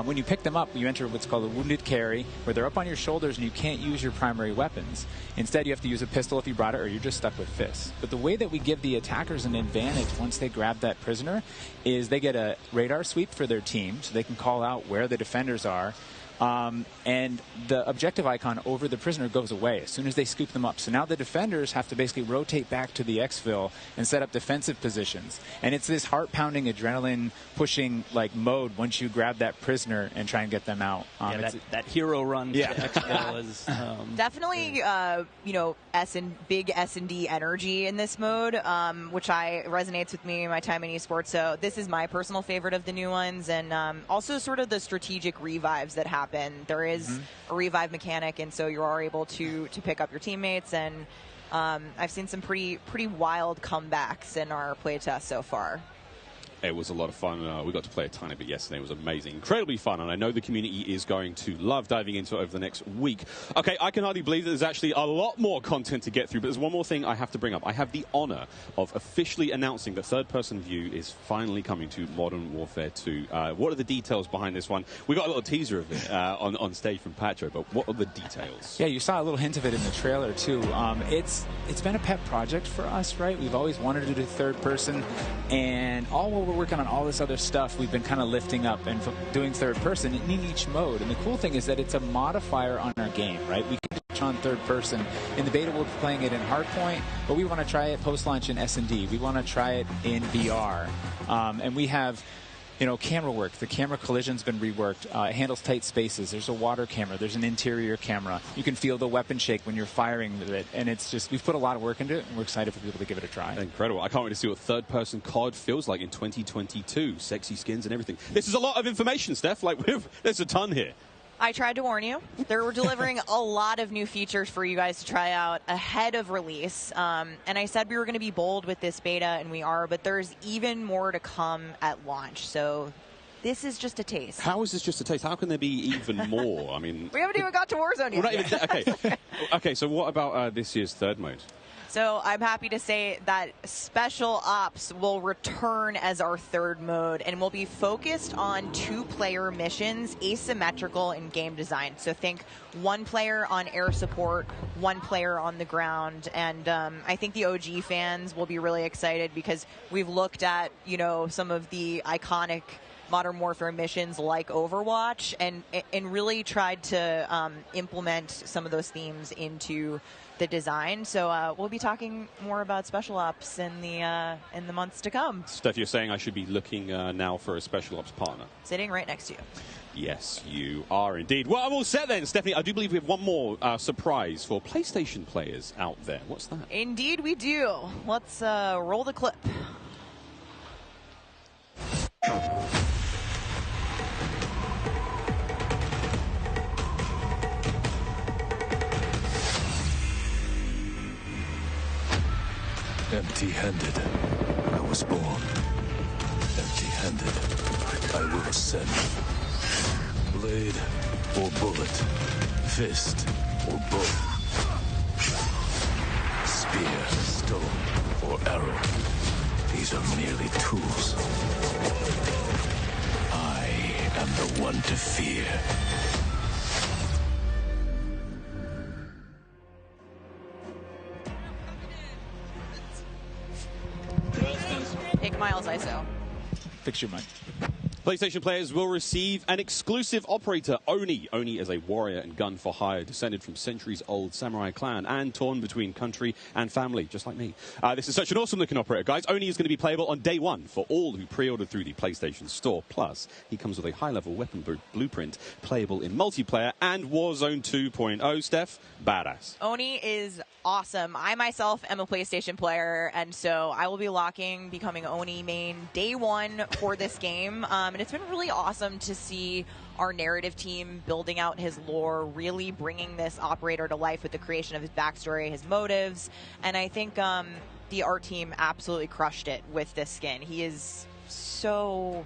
R: When you pick them up, you enter what's called a wounded carry, where they're up on your shoulders and you can't use your primary weapons. Instead, you have to use a pistol if you brought it, or you're just stuck with fists. But the way that we give the attackers an advantage once they grab that prisoner is they get a radar sweep for their team, so they can call out where the defenders are. And the objective icon over the prisoner goes away as soon as they scoop them up. So now the defenders have to basically rotate back to the exfil and set up defensive positions. And it's this heart-pounding, adrenaline-pushing like mode once you grab that prisoner and try and get them out.
Q: That hero run to exfil is
P: definitely big S&D energy in this mode, which resonates with me in my time in esports. So this is my personal favorite of the new ones, and also sort of the strategic revives that happen. There is a revive mechanic, and so you are able to pick up your teammates, and I've seen some pretty wild comebacks in our playtest so far.
O: It was a lot of fun. We got to play a tiny bit yesterday. It was amazing. Incredibly fun, and I know the community is going to love diving into it over the next week. Okay, I can hardly believe that there's actually a lot more content to get through, but there's one more thing I have to bring up. I have the honor of officially announcing that third-person view is finally coming to Modern Warfare 2. What are the details behind this one? We got a little teaser of it on stage from Patro, but what are the details?
R: Yeah, you saw a little hint of it in the trailer, too. It's been a pet project for us, right? We've always wanted to do third-person, and we're working on all this other stuff, we've been kind of lifting up and doing third person in each mode. And the cool thing is that it's a modifier on our game, right? We can touch on third person. In the beta, we're playing it in Hardpoint, but we want to try it post-launch in S&D. We want to try it in VR. And we have camera work. The camera collision's been reworked. It handles tight spaces. There's a water camera. There's an interior camera. You can feel the weapon shake when you're firing with it. And it's just, we've put a lot of work into it, and we're excited for people to give it a try.
O: Incredible. I can't wait to see what third-person COD feels like in 2022. Sexy skins and everything. This is a lot of information, Steph. There's a ton here.
P: I tried to warn you. We're delivering a lot of new features for you guys to try out ahead of release. And I said we were going to be bold with this beta, and we are, but there's even more to come at launch. So this is just a taste.
O: How is this just a taste? How can there be even more? I mean,
P: we haven't even got to Warzone yet.
O: Okay, so what about this year's third mode?
P: So I'm happy to say that Special Ops will return as our third mode, and will be focused on 2-player missions, asymmetrical in game design. So think 1 player on air support, 1 player on the ground. And I think the OG fans will be really excited because we've looked at, some of the iconic Modern Warfare missions like Overwatch, and really tried to implement some of those themes into the design. So we'll be talking more about Special Ops in the months to come.
O: Steph, you're saying I should be looking now for a Special Ops partner?
P: Sitting right next to you.
O: Yes, you are indeed. Well, I'm all set then, Stephanie. I do believe we have one more surprise for PlayStation players out there. What's that?
P: Indeed we do. Let's roll the clip.
I: Empty-handed, I was born. Empty-handed, I will ascend. Blade or bullet, fist or bow. spear, stone, or arrow. These are merely tools. I am the one to fear.
P: Take Miles ISO.
R: Fix your mic.
O: PlayStation players will receive an exclusive operator, Oni. Oni is a warrior and gun for hire, descended from centuries-old samurai clan and torn between country and family, just like me. This is such an awesome-looking operator, guys. Oni is going to be playable on day one for all who pre-ordered through the PlayStation Store. Plus, he comes with a high-level weapon blueprint, playable in multiplayer and Warzone 2.0. Steph, badass.
P: Oni is awesome. I myself am a PlayStation player, and so I will be becoming Oni main day one for this game. And it's been really awesome to see our narrative team building out his lore, really bringing this operator to life with the creation of his backstory, his motives. And I think the art team absolutely crushed it with this skin. He is so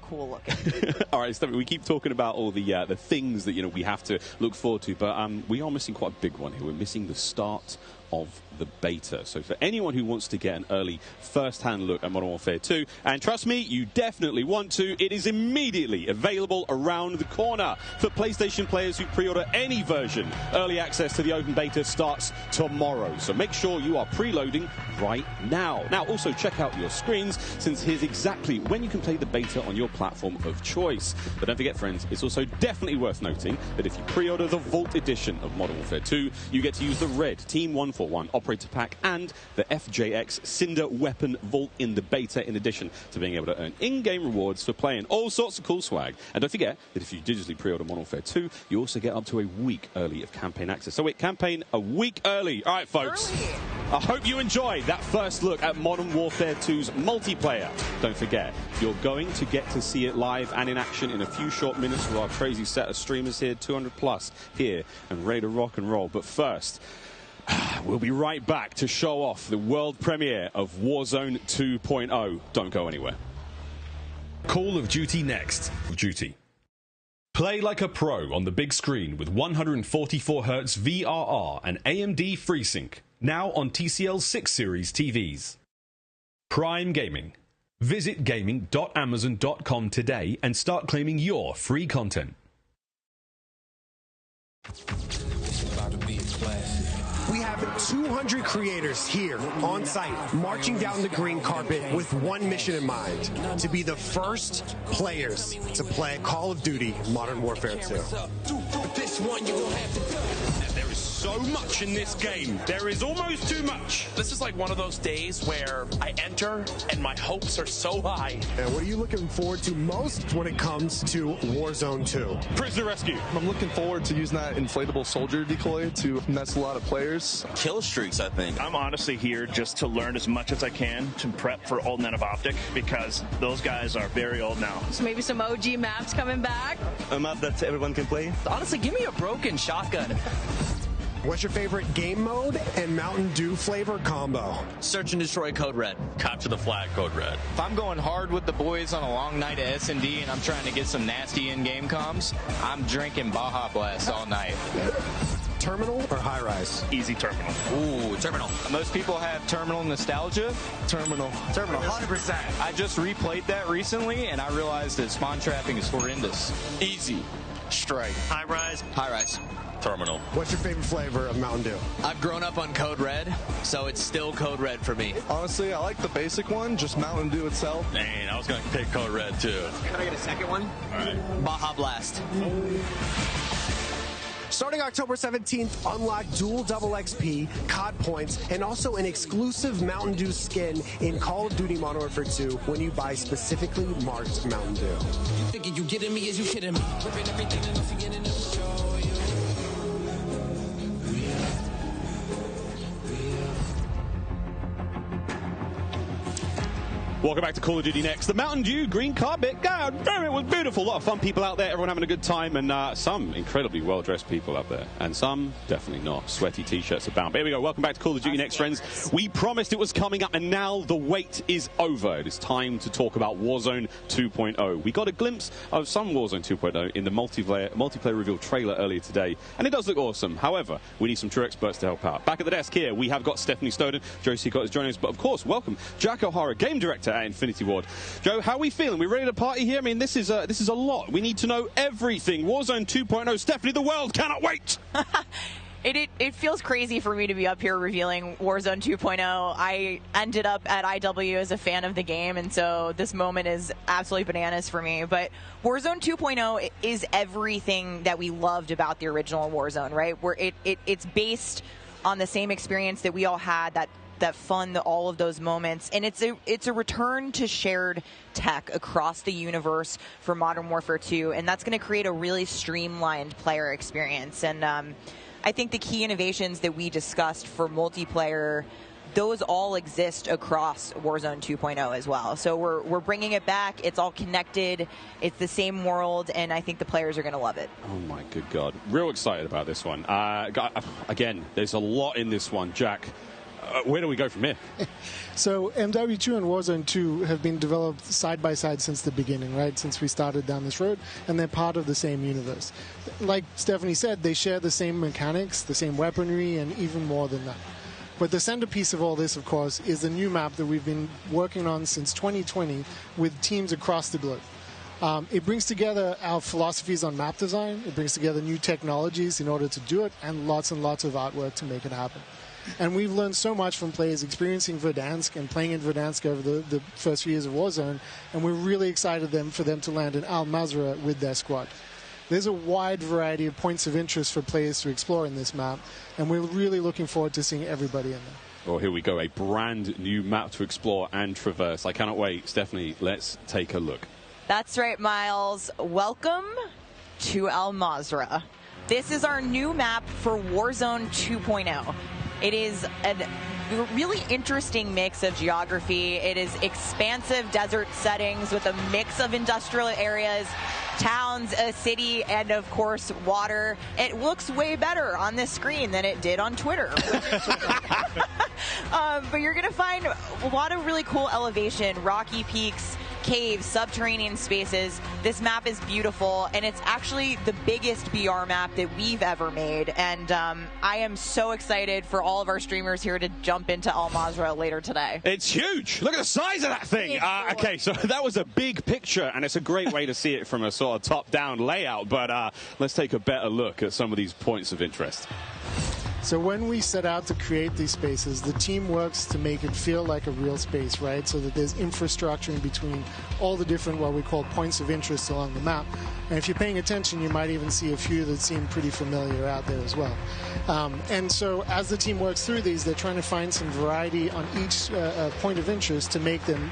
P: cool looking.
O: All right, Stephanie, we keep talking about all the things that we have to look forward to, but we are missing quite a big one here. We're missing the start of the beta. So for anyone who wants to get an early first-hand look at Modern Warfare 2, and trust me, you definitely want to, it is immediately available around the corner for PlayStation players who pre-order any version. Early access to the open beta starts tomorrow, so make sure you are preloading right now. Now, also check out your screens, since here's exactly when you can play the beta on your platform of choice. But don't forget, friends, it's also definitely worth noting that if you pre-order the Vault edition of Modern Warfare 2, you get to use the red Team 141 Operator Pack and the FJX Cinder Weapon Vault in the beta, in addition to being able to earn in-game rewards for playing all sorts of cool swag. And don't forget that if you digitally pre-order Modern Warfare 2, you also get up to a week early of campaign access. So wait, campaign a week early. All right, folks. I hope you enjoyed that first look at Modern Warfare 2's multiplayer. Don't forget, you're going to get to see it live and in action in a few short minutes with our crazy set of streamers here, 200 plus here, and ready to rock and roll. But first, we'll be right back to show off the world premiere of Warzone 2.0. Don't go anywhere.
S: Call of Duty next. Duty. Play like a pro on the big screen with 144Hz VRR and AMD FreeSync. Now on TCL 6 Series TVs. Prime Gaming. Visit gaming.amazon.com today and start claiming your free content.
T: We have 200 creators here on site marching down the green carpet with one mission in mind: to be the first players to play Call of Duty Modern Warfare 2.
U: There is so much in this game. There is almost too much. This is like one of those days where I enter and my hopes are so high.
T: And what are you looking forward to most when it comes to Warzone 2?
U: Prisoner rescue.
F: I'm looking forward to using that inflatable soldier decoy to mess a lot of players.
G: Kill streaks, I think.
U: I'm honestly here just to learn as much as I can to prep for Old Men of Optic, because those guys are very old now.
V: So maybe some OG maps coming back.
U: A map that everyone can play.
V: Honestly, give me a broken shotgun.
T: What's your favorite game mode and Mountain Dew flavor combo?
W: Search and destroy Code Red.
G: Capture the flag, Code Red.
B: If I'm going hard with the boys on a long night at S&D and I'm trying to get some nasty in-game comms, I'm drinking Baja Blast all night.
T: Terminal or high rise?
U: Easy terminal.
B: Ooh, terminal. Most people have terminal nostalgia.
F: Terminal.
W: Terminal, 100%.
B: I just replayed that recently and I realized that spawn trapping is horrendous.
G: Easy. Strike.
W: High rise. High rise.
G: Terminal.
T: What's your favorite flavor of Mountain Dew?
W: I've grown up on Code Red, so it's still Code Red for me.
F: Honestly, I like the basic one, just Mountain Dew itself.
G: Dang, I was going to pick Code Red too.
W: Can I get a second one?
G: All right.
W: Baja Blast.
T: Starting October 17th, unlock dual double XP, COD points, and also an exclusive Mountain Dew skin in Call of Duty Modern Warfare 2 when you buy specifically marked Mountain Dew.
L: You thinking you getting me as you shitting me. Ripping everything and nothing in it.
O: Welcome back to Call of Duty Next. The Mountain Dew green carpet. God damn, it was beautiful. A lot of fun people out there. Everyone having a good time. And some incredibly well-dressed people out there. And some definitely not. Sweaty T-shirts abound. But here we go. Welcome back to Call of Duty Next, friends. We promised it was coming up, and now the wait is over. It is time to talk about Warzone 2.0. We got a glimpse of some Warzone 2.0 in the multiplayer reveal trailer earlier today. And it does look awesome. However, we need some true experts to help out. Back at the desk here, we have got Stephanie Snowden. Joe Seacott is joining us. But, of course, welcome Jack O'Hara, Game Director at Infinity Ward. Joe, how are we feeling? We ready to party here? I mean, this is a lot. We need to know everything. Warzone 2.0. Stephanie, the world cannot wait.
P: It feels crazy for me to be up here revealing Warzone 2.0. I ended up at IW as a fan of the game, and so this moment is absolutely bananas for me. But Warzone 2.0 is everything that we loved about the original Warzone, right? Where it's based on the same experience that we all had, that fun, all of those moments, and it's a return to shared tech across the universe for Modern Warfare 2, and that's going to create a really streamlined player experience. And I think the key innovations that we discussed for multiplayer, those all exist across Warzone 2.0 as well. So we're bringing it back. It's all connected. It's the same world, and I think the players are going to love it.
O: Oh, my good God. Real excited about this one. Again, there's a lot in this one. Jack, where do we go from here?
A: So MW2 and Warzone 2 have been developed side by side since the beginning, right? Since we started down this road, and they're part of the same universe. Like Stephanie said, they share the same mechanics, the same weaponry, and even more than that. But the centerpiece of all this, of course, is the new map that we've been working on since 2020 with teams across the globe. It brings together our philosophies on map design. It brings together new technologies in order to do it, and lots of artwork to make it happen. And we've learned so much from players experiencing Verdansk and playing in Verdansk over the first few years of Warzone, and we're really excited for them to land in Al Mazrah with their squad. There's a wide variety of points of interest for players to explore in this map, and we're really looking forward to seeing everybody in there.
O: Well, here we go, a brand new map to explore and traverse. I cannot wait. Stephanie, let's take a look.
P: That's right, Miles. Welcome to Al Mazrah. This is our new map for Warzone 2.0. It is a really interesting mix of geography. It is expansive desert settings with a mix of industrial areas, towns, a city, and of course water. It looks way better on this screen than it did on Twitter. But you're going to find a lot of really cool elevation, rocky peaks, caves, subterranean spaces. This map is beautiful, and it's actually the biggest BR map that we've ever made. And I am so excited for all of our streamers here to jump into Al Mazrah later today.
O: It's huge. Look at the size of that thing. Okay, so that was a big picture, and it's a great way to see it from a sort of top-down layout. But let's take a better look at some of these points of interest.
A: So when we set out to create these spaces, the team works to make it feel like a real space, right? So that there's infrastructure in between all the different, what we call points of interest along the map. And if you're paying attention, you might even see a few that seem pretty familiar out there as well. And so as the team works through these, they're trying to find some variety on each point of interest to make them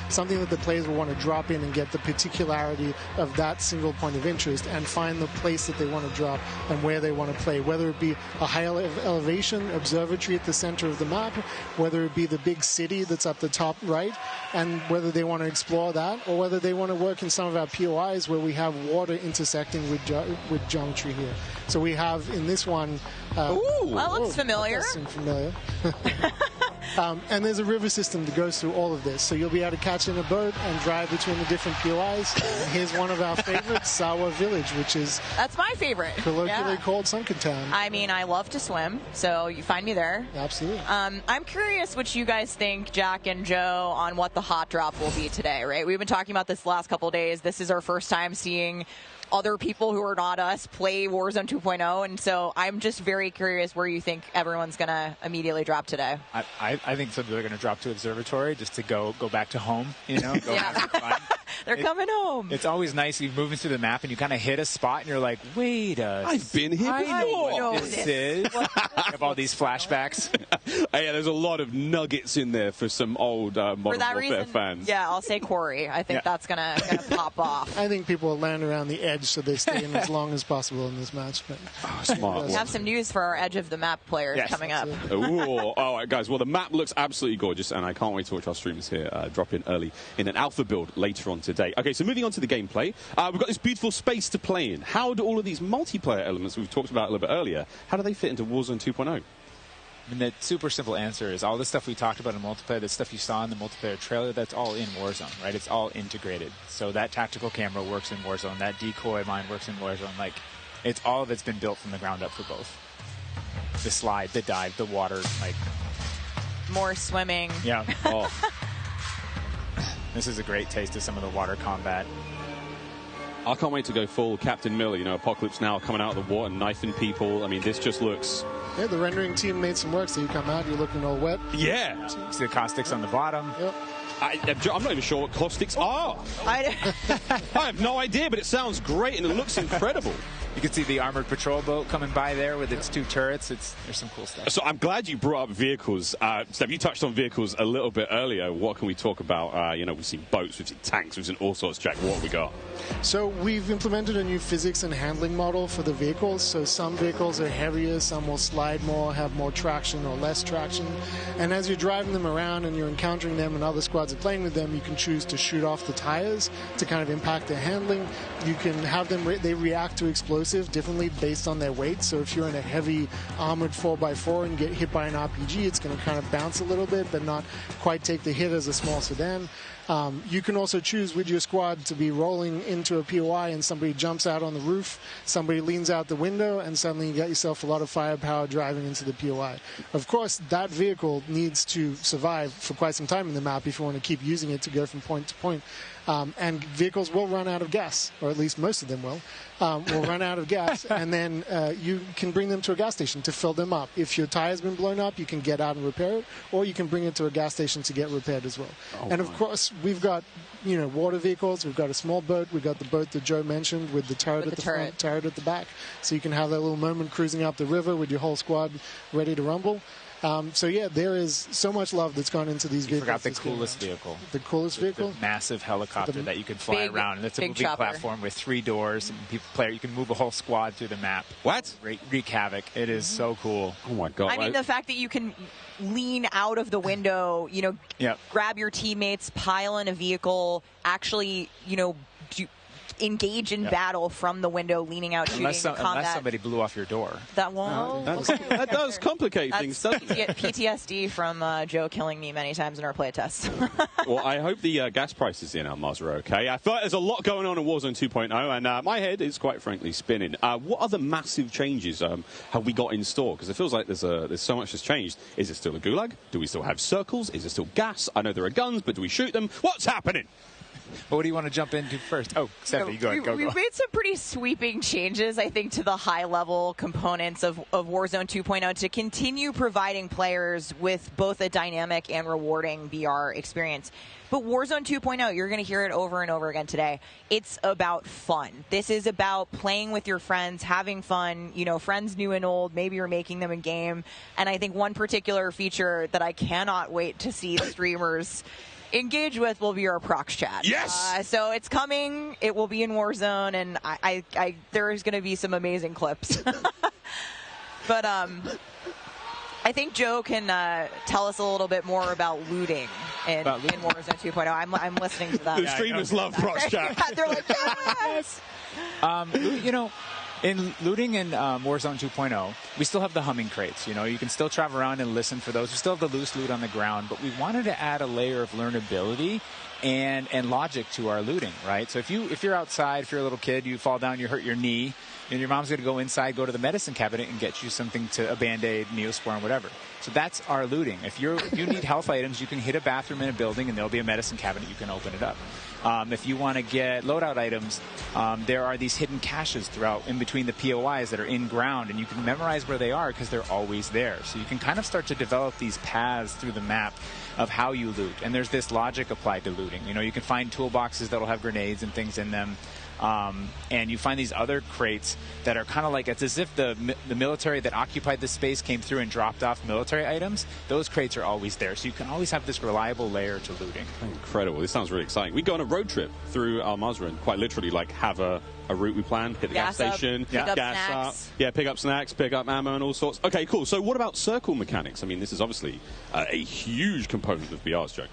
A: something that the players will want to drop in and get the particularity of that single point of interest and find the place that they want to drop and where they want to play, whether it be a high elevation observatory at the center of the map, whether it be the big city that's up the top right, and whether they want to explore that, or whether they want to work in some of our POIs where we have water intersecting with geometry here. So we have in this one...
P: Ooh, that looks familiar.
A: Familiar. And there's a river system that goes through all of this. So you'll be able to catch in a boat and drive between the different POIs. And here's one of our favorites, Sawa Village, which is...
P: That's my favorite.
A: Colloquially called Sunken Town.
P: I mean, I love to swim, so you find me there.
A: Absolutely.
P: I'm curious what you guys think, Jack and Joe, on what the hot drop will be today, right? We've been talking about this the last couple of days. This is our first time seeing other people who are not us play Warzone 2.0, and so I'm just very curious where you think everyone's going to immediately drop today.
R: I think some they're going to drop to Observatory just to go back to home, you know, go have some fun.
P: They're coming home.
R: It's always nice. You're moving through the map and you kind of hit a spot and you're like, wait
O: I've been here before.
R: I know what this is. You have all these flashbacks.
O: Yeah, there's a lot of nuggets in there for some old Modern Warfare fans.
P: Yeah, I'll say Corey. I think that's gonna pop off.
A: I think people will land around the edge so they stay in as long as possible in this match. But
O: smart.
P: We have some news for our edge of the map players coming up.
O: Ooh, all right, guys. Well, the map looks absolutely gorgeous, and I can't wait to watch our streamers here drop in early in an alpha build later on today. Okay, so moving on to the gameplay. We've got this beautiful space to play in. How do all of these multiplayer elements we've talked about a little bit earlier, how do they fit into Warzone 2.0?
R: I mean, the super simple answer is all the stuff we talked about in multiplayer, the stuff you saw in the multiplayer trailer, that's all in Warzone, right? It's all integrated. So that tactical camera works in Warzone, that decoy mine works in Warzone. Like, it's all of it's been built from the ground up for both. The slide, the dive, the water, like...
P: More swimming.
R: Yeah. Oh. This is a great taste of some of the water combat.
O: I can't wait to go full Captain Miller, you know, Apocalypse Now coming out of the water, knifing people. I mean, this just looks...
A: Yeah, the rendering team made some work, so you come out, you're looking all wet.
O: Yeah.
R: See the caustics on the bottom.
A: Yep.
O: I'm not even sure what caustics are. I have no idea, but it sounds great and it looks incredible.
R: You can see the armored patrol boat coming by there with its 2 turrets. There's some cool stuff.
O: So I'm glad you brought up vehicles. Steph, you touched on vehicles a little bit earlier. What can we talk about? You know, we've seen boats, we've seen tanks, we've seen all sorts. Jack, what have we got?
A: So we've implemented a new physics and handling model for the vehicles. So some vehicles are heavier, some will slide more, have more traction or less traction. And as you're driving them around and you're encountering them and other squads are playing with them, you can choose to shoot off the tires to kind of impact their handling. You can have them, they react to explosives differently based on their weight. So if you're in a heavy armored 4x4 and get hit by an RPG, it's going to kind of bounce a little bit, but not quite take the hit as a small sedan. You can also choose with your squad to be rolling into a POI and somebody jumps out on the roof, somebody leans out the window, and suddenly you get yourself a lot of firepower driving into the POI. Of course, that vehicle needs to survive for quite some time in the map if you want to keep using it to go from point to point. And vehicles will run out of gas, or at least most of them will run out of gas, and then you can bring them to a gas station to fill them up. If your tire's been blown up, you can get out and repair it, or you can bring it to a gas station to get repaired as well. And of course, we've got water vehicles, we've got a small boat, we've got the boat that Joe mentioned with the turret at the front, turret at the back, so you can have that little moment cruising up the river with your whole squad ready to rumble. So yeah, there is so much love that's gone into these vehicles.
R: Forgot the coolest vehicle.
A: The coolest vehicle?
R: The massive helicopter that you can fly around. And it's a moving platform with 3 doors. And you can move a whole squad through the map.
O: What?
R: Wreak havoc. It is so cool.
O: Oh my God.
P: I mean, the fact that you can lean out of the window, grab your teammates, pile in a vehicle, actually, engage in battle from the window, leaning out, shooting, combat.
R: Unless somebody blew off your door.
P: That won't.
O: That does complicate things, doesn't it?
P: PTSD from Joe killing me many times in our playtest.
O: Well, I hope the gas prices in Almaz are okay. I feel like there's a lot going on in Warzone 2.0, and my head is quite frankly spinning. What other massive changes have we got in store? Because it feels like there's so much that's changed. Is it still a gulag? Do we still have circles? Is it still gas? I know there are guns, but do we shoot them? What's happening?
R: But what do you want to jump into first? Oh, Stephanie, go.
P: We've made some pretty sweeping changes, I think, to the high-level components of Warzone 2.0 to continue providing players with both a dynamic and rewarding VR experience. But Warzone 2.0, you're going to hear it over and over again today. It's about fun. This is about playing with your friends, having fun, friends new and old. Maybe you're making them in game. And I think one particular feature that I cannot wait to see the streamers engage with will be our prox chat.
O: Yes.
P: So it's coming. It will be in Warzone, and I there's going to be some amazing clips. But I think Joe can tell us a little bit more about looting in Warzone 2.0. I'm listening to that.
O: The streamers love prox chat.
P: They're like, yes.
R: In looting in Warzone 2.0, we still have the humming crates. You can still travel around and listen for those. We still have the loose loot on the ground, but we wanted to add a layer of learnability and logic to our looting, right? So if you're outside, if you're a little kid, you fall down, you hurt your knee, and your mom's going to go inside, go to the medicine cabinet and get you something, a Band-Aid, Neosporin, whatever. So that's our looting. If you need health items, you can hit a bathroom in a building and there'll be a medicine cabinet. You can open it up. If you want to get loadout items, there are these hidden caches throughout in between the POIs that are in ground, and you can memorize where they are because they're always there. So you can kind of start to develop these paths through the map of how you loot. And there's this logic applied to looting. looting. You know, you can find toolboxes that'll have grenades and things in them. And you find these other crates that are kind of like, it's as if the military that occupied this space came through and dropped off military items. Those crates are always there, so you can always have this reliable layer to looting.
O: Incredible. This sounds really exciting. We go on a road trip through Al Mazrah and quite literally like have a route we plan, hit the gas station,
P: pick up
O: gas
P: snacks.
O: up, pick up snacks, pick up ammo and all sorts. Okay, cool. So what about circle mechanics? I mean, this is obviously a huge component of BR's, Joe.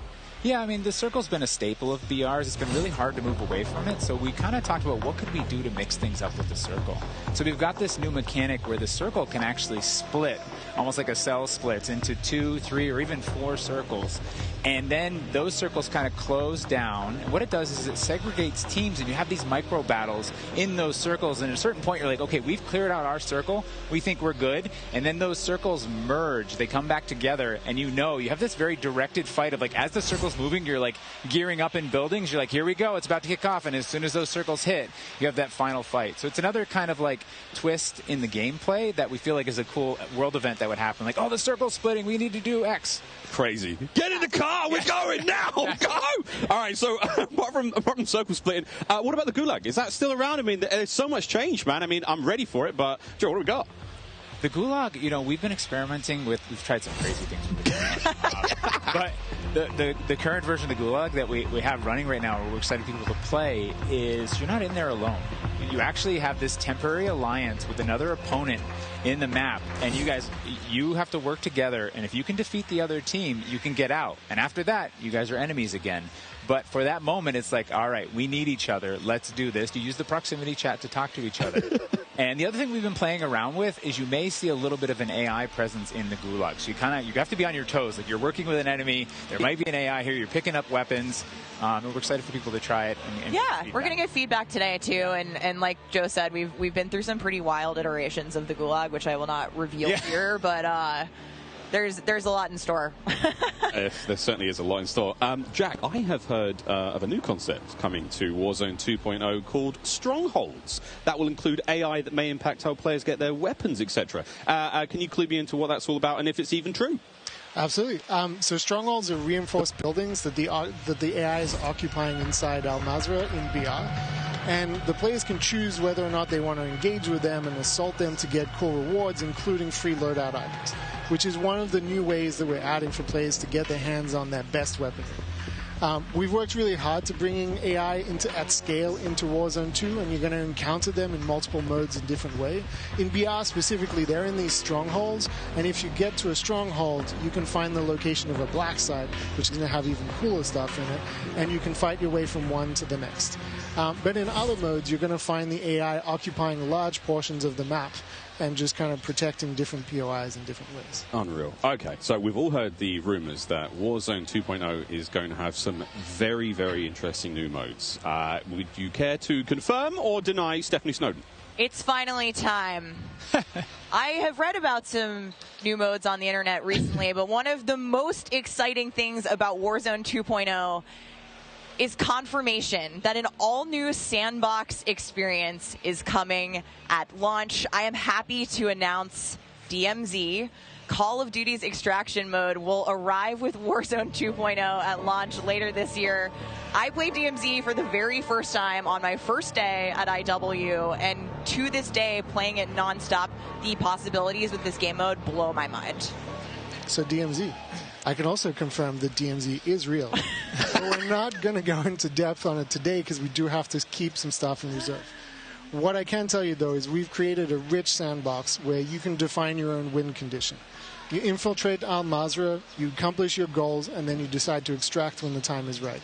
R: Yeah, I mean, the circle's been a staple of BRs. It's been really hard to move away from it, so we kind of talked about what could we do to mix things up with the circle. So we've got this new mechanic where the circle can actually split, almost like a cell splits, into 2, 3, or even 4 circles. And then those circles kind of close down. And what it does is it segregates teams, and you have these micro battles in those circles. And at a certain point, you're like, okay, we've cleared out our circle. We think we're good. And then those circles merge. They come back together, and you have this very directed fight of, like, as the circle's moving, you're, like, gearing up in buildings. You're like, here we go. It's about to kick off. And as soon as those circles hit, you have that final fight. So it's another kind of, like, twist in the gameplay that we feel like is a cool world event that would happen. Like, oh, the circle's splitting. We need to do X.
O: Crazy. Get in the car. We're going now. Go. All right. So apart from circle splitting, what about the Gulag? Is that still around? I mean, there's so much change, man. I mean, I'm ready for it, but Joe, what do we got?
R: The Gulag, we've been experimenting with. We've tried some crazy things with the Gulag, but the current version of the Gulag that we have running right now, we're excited people to play, is you're not in there alone. You actually have this temporary alliance with another opponent in the map, and you have to work together, and if you can defeat the other team, you can get out. And after that, you guys are enemies again. But for that moment, it's like, all right, we need each other. Let's do this. You use the proximity chat to talk to each other. And the other thing we've been playing around with is you may see a little bit of an AI presence in the Gulag. So you have to be on your toes. Like, you're working with an enemy. There might be an AI here. You're picking up weapons. And we're excited for people to try it. And
P: we're going to get feedback today, too. And like Joe said, we've been through some pretty wild iterations of the Gulag, which I will not reveal here. But there's a lot in store.
O: There certainly is a lot in store. Jack, I have heard of a new concept coming to Warzone 2.0 called Strongholds. That will include AI that may impact how players get their weapons, etc. Can you clue me into what that's all about and if it's even true?
A: Absolutely. So strongholds are reinforced buildings that the AI is occupying inside Al Mazrah in BR. And the players can choose whether or not they want to engage with them and assault them to get cool rewards, including free loadout items, which is one of the new ways that we're adding for players to get their hands on their best weapon. We've worked really hard to bringing AI at scale into Warzone 2, and you're going to encounter them in multiple modes in different ways. In BR specifically, they're in these strongholds, and if you get to a stronghold, you can find the location of a black site, which is going to have even cooler stuff in it, and you can fight your way from one to the next. But in other modes, you're going to find the AI occupying large portions of the map and just kind of protecting different POIs in different ways.
O: Unreal. Okay, so we've all heard the rumors that Warzone 2.0 is going to have some very, very interesting new modes. Would you care to confirm or deny Stephanie Snowden?
P: It's finally time. I have read about some new modes on the internet recently, but one of the most exciting things about Warzone 2.0 is confirmation that an all-new sandbox experience is coming at launch. I am happy to announce DMZ, Call of Duty's extraction mode, will arrive with Warzone 2.0 at launch later this year. I played DMZ for the very first time on my first day at IW, and to this day, playing it nonstop, the possibilities with this game mode blow my mind.
A: So DMZ. I can also confirm that DMZ is real. We're not going to go into depth on it today because we do have to keep some stuff in reserve. What I can tell you, though, is we've created a rich sandbox where you can define your own win condition. You infiltrate Al Mazrah, you accomplish your goals, and then you decide to extract when the time is right.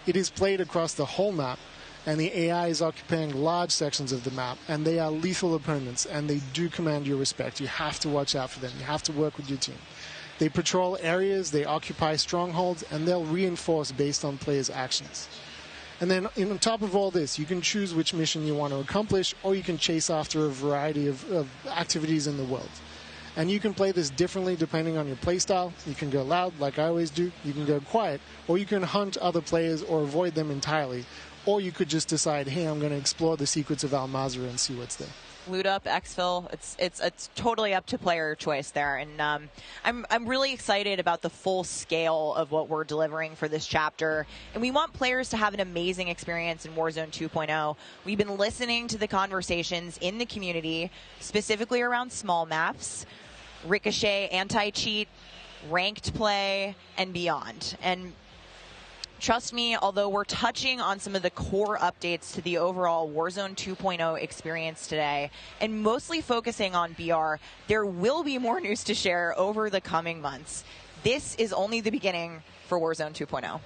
A: It is played across the whole map, and the AI is occupying large sections of the map, and they are lethal opponents, and they do command your respect. You have to watch out for them. You have to work with your team. They patrol areas, they occupy strongholds, and they'll reinforce based on players' actions. And then on top of all this, you can choose which mission you want to accomplish, or you can chase after a variety of activities in the world. And you can play this differently depending on your playstyle. You can go loud, like I always do. You can go quiet, or you can hunt other players or avoid them entirely. Or you could just decide, hey, I'm going to explore the secrets of Al Mazrah and see what's there.
P: loot up, exfil. It's totally up to player choice there, and I'm really excited about the full scale of what we're delivering for this chapter. And we want players to have an amazing experience in Warzone 2.0. We've been listening to the conversations in the community, specifically around small maps, Ricochet, anti-cheat, ranked play, and beyond. And trust me, although we're touching on some of the core updates to the overall Warzone 2.0 experience today, and mostly focusing on BR, there will be more news to share over the coming months. This is only the beginning for Warzone 2.0.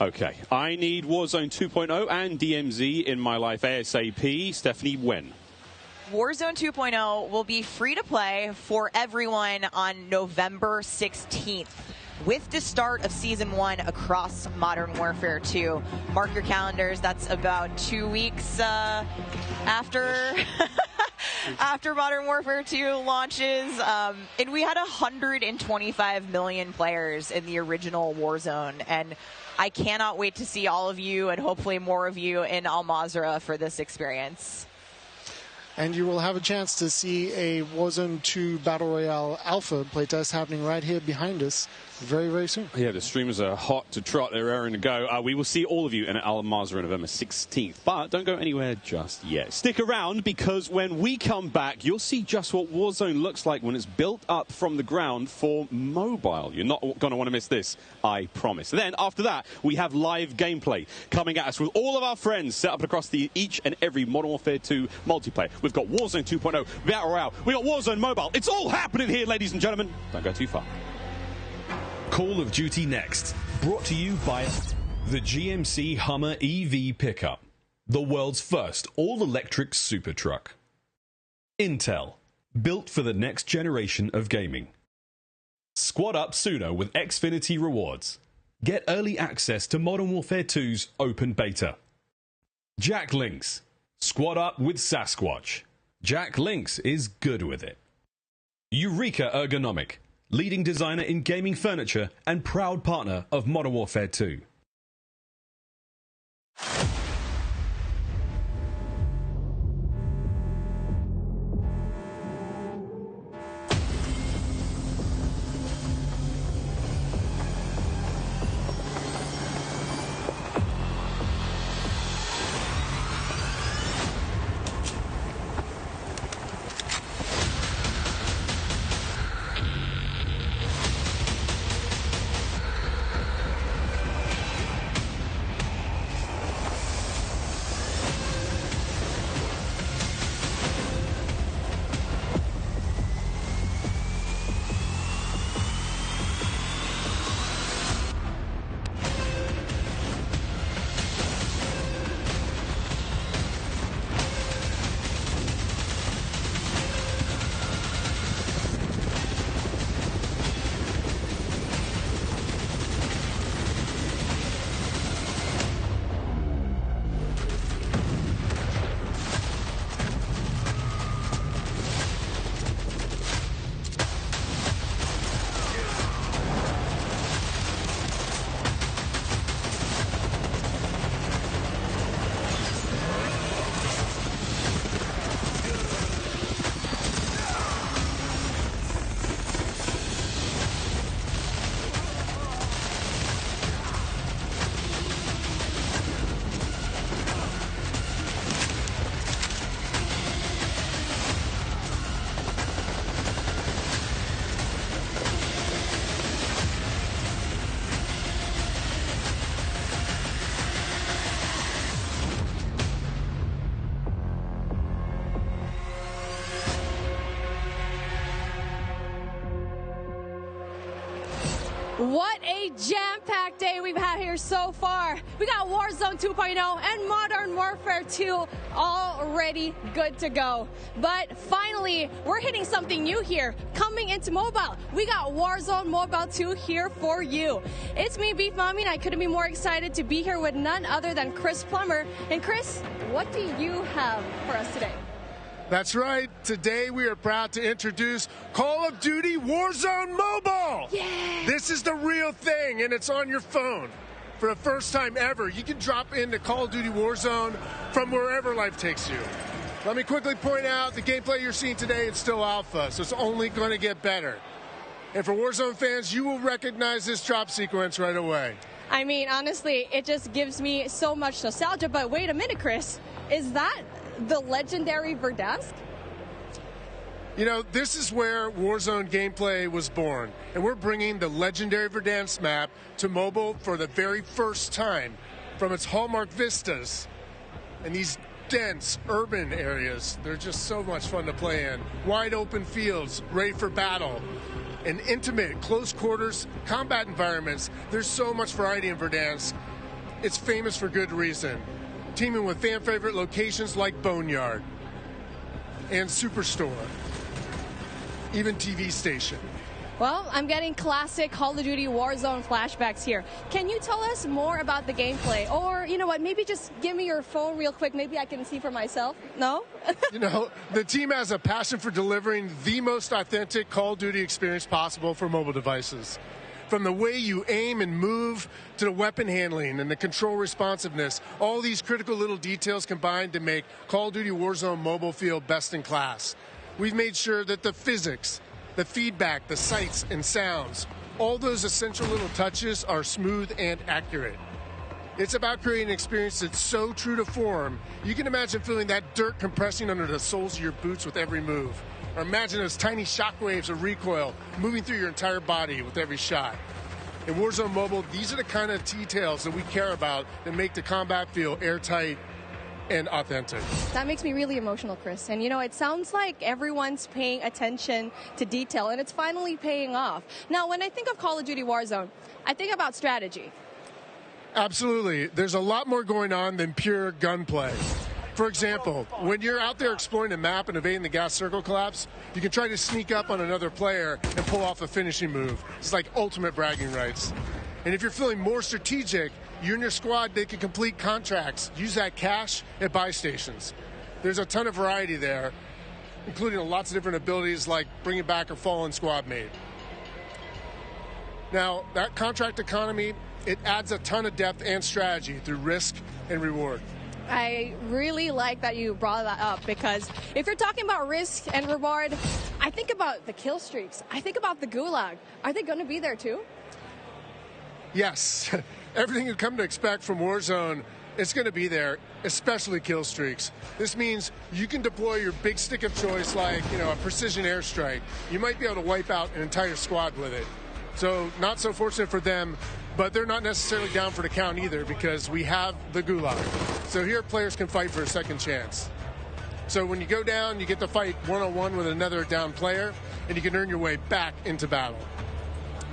O: Okay, I need Warzone 2.0 and DMZ in my life ASAP. Stephanie, when?
P: Warzone 2.0 will be free to play for everyone on November 16th. With the start of Season 1 across Modern Warfare 2. Mark your calendars, that's about 2 weeks after Modern Warfare 2 launches. And we had 125 million players in the original Warzone, and I cannot wait to see all of you and hopefully more of you in Al Mazrah for this experience.
A: And you will have a chance to see a Warzone 2 Battle Royale Alpha playtest happening right here behind us very, very soon.
O: Yeah, the streamers are hot to trot. They're raring to go. We will see all of you in Al Mazrah on November 16th. But don't go anywhere just yet. Stick around, because when we come back, you'll see just what Warzone looks like when it's built up from the ground for mobile. You're not going to want to miss this, I promise. Then, after that, we have live gameplay coming at us with all of our friends set up across each and every Modern Warfare 2 multiplayer. We've got Warzone 2.0, Battle Royale. We've got Warzone Mobile. It's all happening here, ladies and gentlemen. Don't go too far.
S: Call of Duty Next, brought to you by the GMC Hummer EV pickup, the world's first all-electric super truck. Intel, built for the next generation of gaming. Squad up sooner with Xfinity rewards. Get early access to Modern Warfare 2's open beta. Jack Links, squad up with Sasquatch. Jack Links is good with it. Eureka Ergonomic, leading designer in gaming furniture and proud partner of Modern Warfare 2.
D: What a jam-packed day we've had here so far. We got Warzone 2.0 and Modern Warfare 2 already good to go. But finally, we're hitting something new here. Coming into mobile, we got Warzone Mobile 2 here for you. It's me, Beef Mommy, and I couldn't be more excited to be here with none other than Chris Plummer. And Chris, what do you have for us today?
E: That's right. Today we are proud to introduce Call of Duty Warzone Mobile.
D: Yeah.
E: This is the real thing, and it's on your phone. For the first time ever, you can drop into Call of Duty Warzone from wherever life takes you. Let me quickly point out the gameplay you're seeing today is still alpha, so it's only going to get better. And for Warzone fans, you will recognize this drop sequence right away.
D: I mean, honestly, it just gives me so much nostalgia. But wait a minute, Chris. Is that the legendary Verdansk?
E: You know, this is where Warzone gameplay was born. And we're bringing the legendary Verdansk map to mobile for the very first time. From its hallmark vistas and these dense urban areas, they're just so much fun to play in. Wide open fields, ready for battle. And intimate, close quarters, combat environments. There's so much variety in Verdansk. It's famous for good reason. Teaming with fan favorite locations like Boneyard and Superstore, even TV station.
D: Well, I'm getting classic Call of Duty Warzone flashbacks here. Can you tell us more about the gameplay? Or, you know what, maybe just give me your phone real quick. Maybe I can see for myself. No?
E: You know, the team has a passion for delivering the most authentic Call of Duty experience possible for mobile devices. From the way you aim and move to the weapon handling and the control responsiveness, all these critical little details combine to make Call of Duty Warzone mobile feel best in class. We've made sure that the physics, the feedback, the sights and sounds, all those essential little touches are smooth and accurate. It's about creating an experience that's so true to form, you can imagine feeling that dirt compressing under the soles of your boots with every move. Or imagine those tiny shockwaves of recoil moving through your entire body with every shot. In Warzone Mobile, these are the kind of details that we care about that make the combat feel airtight and authentic.
D: That makes me really emotional, Chris. And you know, it sounds like everyone's paying attention to detail, and it's finally paying off. Now, when I think of Call of Duty Warzone, I think about strategy.
E: Absolutely. There's a lot more going on than pure gunplay. For example, when you're out there exploring the map and evading the gas circle collapse, you can try to sneak up on another player and pull off a finishing move. It's like ultimate bragging rights. And if you're feeling more strategic, you and your squad, they can complete contracts, use that cash at buy stations. There's a ton of variety there, including lots of different abilities like bringing back a fallen squad mate. Now, that contract economy, it adds a ton of depth and strategy through risk and reward.
D: I really like that you brought that up, because if you're talking about risk and reward, I think about the kill streaks. I think about the gulag. Are they going to be there too?
E: Yes. Everything you've come to expect from Warzone, it's going to be there, especially kill streaks. This means you can deploy your big stick of choice like, you know, a precision airstrike. You might be able to wipe out an entire squad with it. So not so fortunate for them, but they're not necessarily down for the count either, because we have the gulag. So here players can fight for a second chance. So when you go down, you get to fight one-on-one with another down player, and you can earn your way back into battle.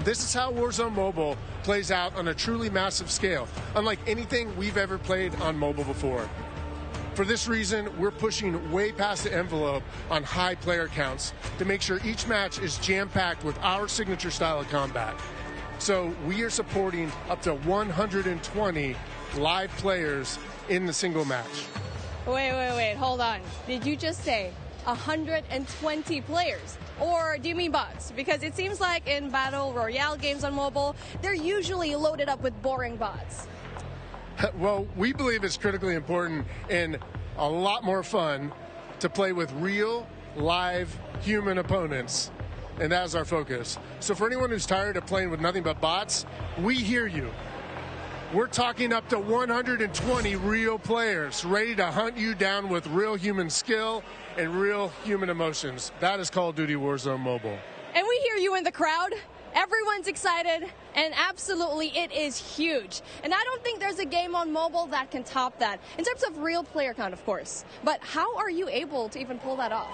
E: This is how Warzone Mobile plays out on a truly massive scale, unlike anything we've ever played on mobile before. For this reason, we're pushing way past the envelope on high player counts to make sure each match is jam-packed with our signature style of combat. So we are supporting up to 120 live players in the single match.
D: Wait, hold on. Did you just say 120 players? Or do you mean bots? Because it seems like in Battle Royale games on mobile, they're usually loaded up with boring bots.
E: Well, we believe it's critically important and a lot more fun to play with real, live, human opponents. And that's our focus. So for anyone who's tired of playing with nothing but bots, we hear you. We're talking up to 120 real players ready to hunt you down with real human skill and real human emotions. That is Call of Duty Warzone Mobile.
D: And we hear you in the crowd. Everyone's excited, and absolutely it is huge. And I don't think there's a game on mobile that can top that, in terms of real player count, of course. But how are you able to even pull that off?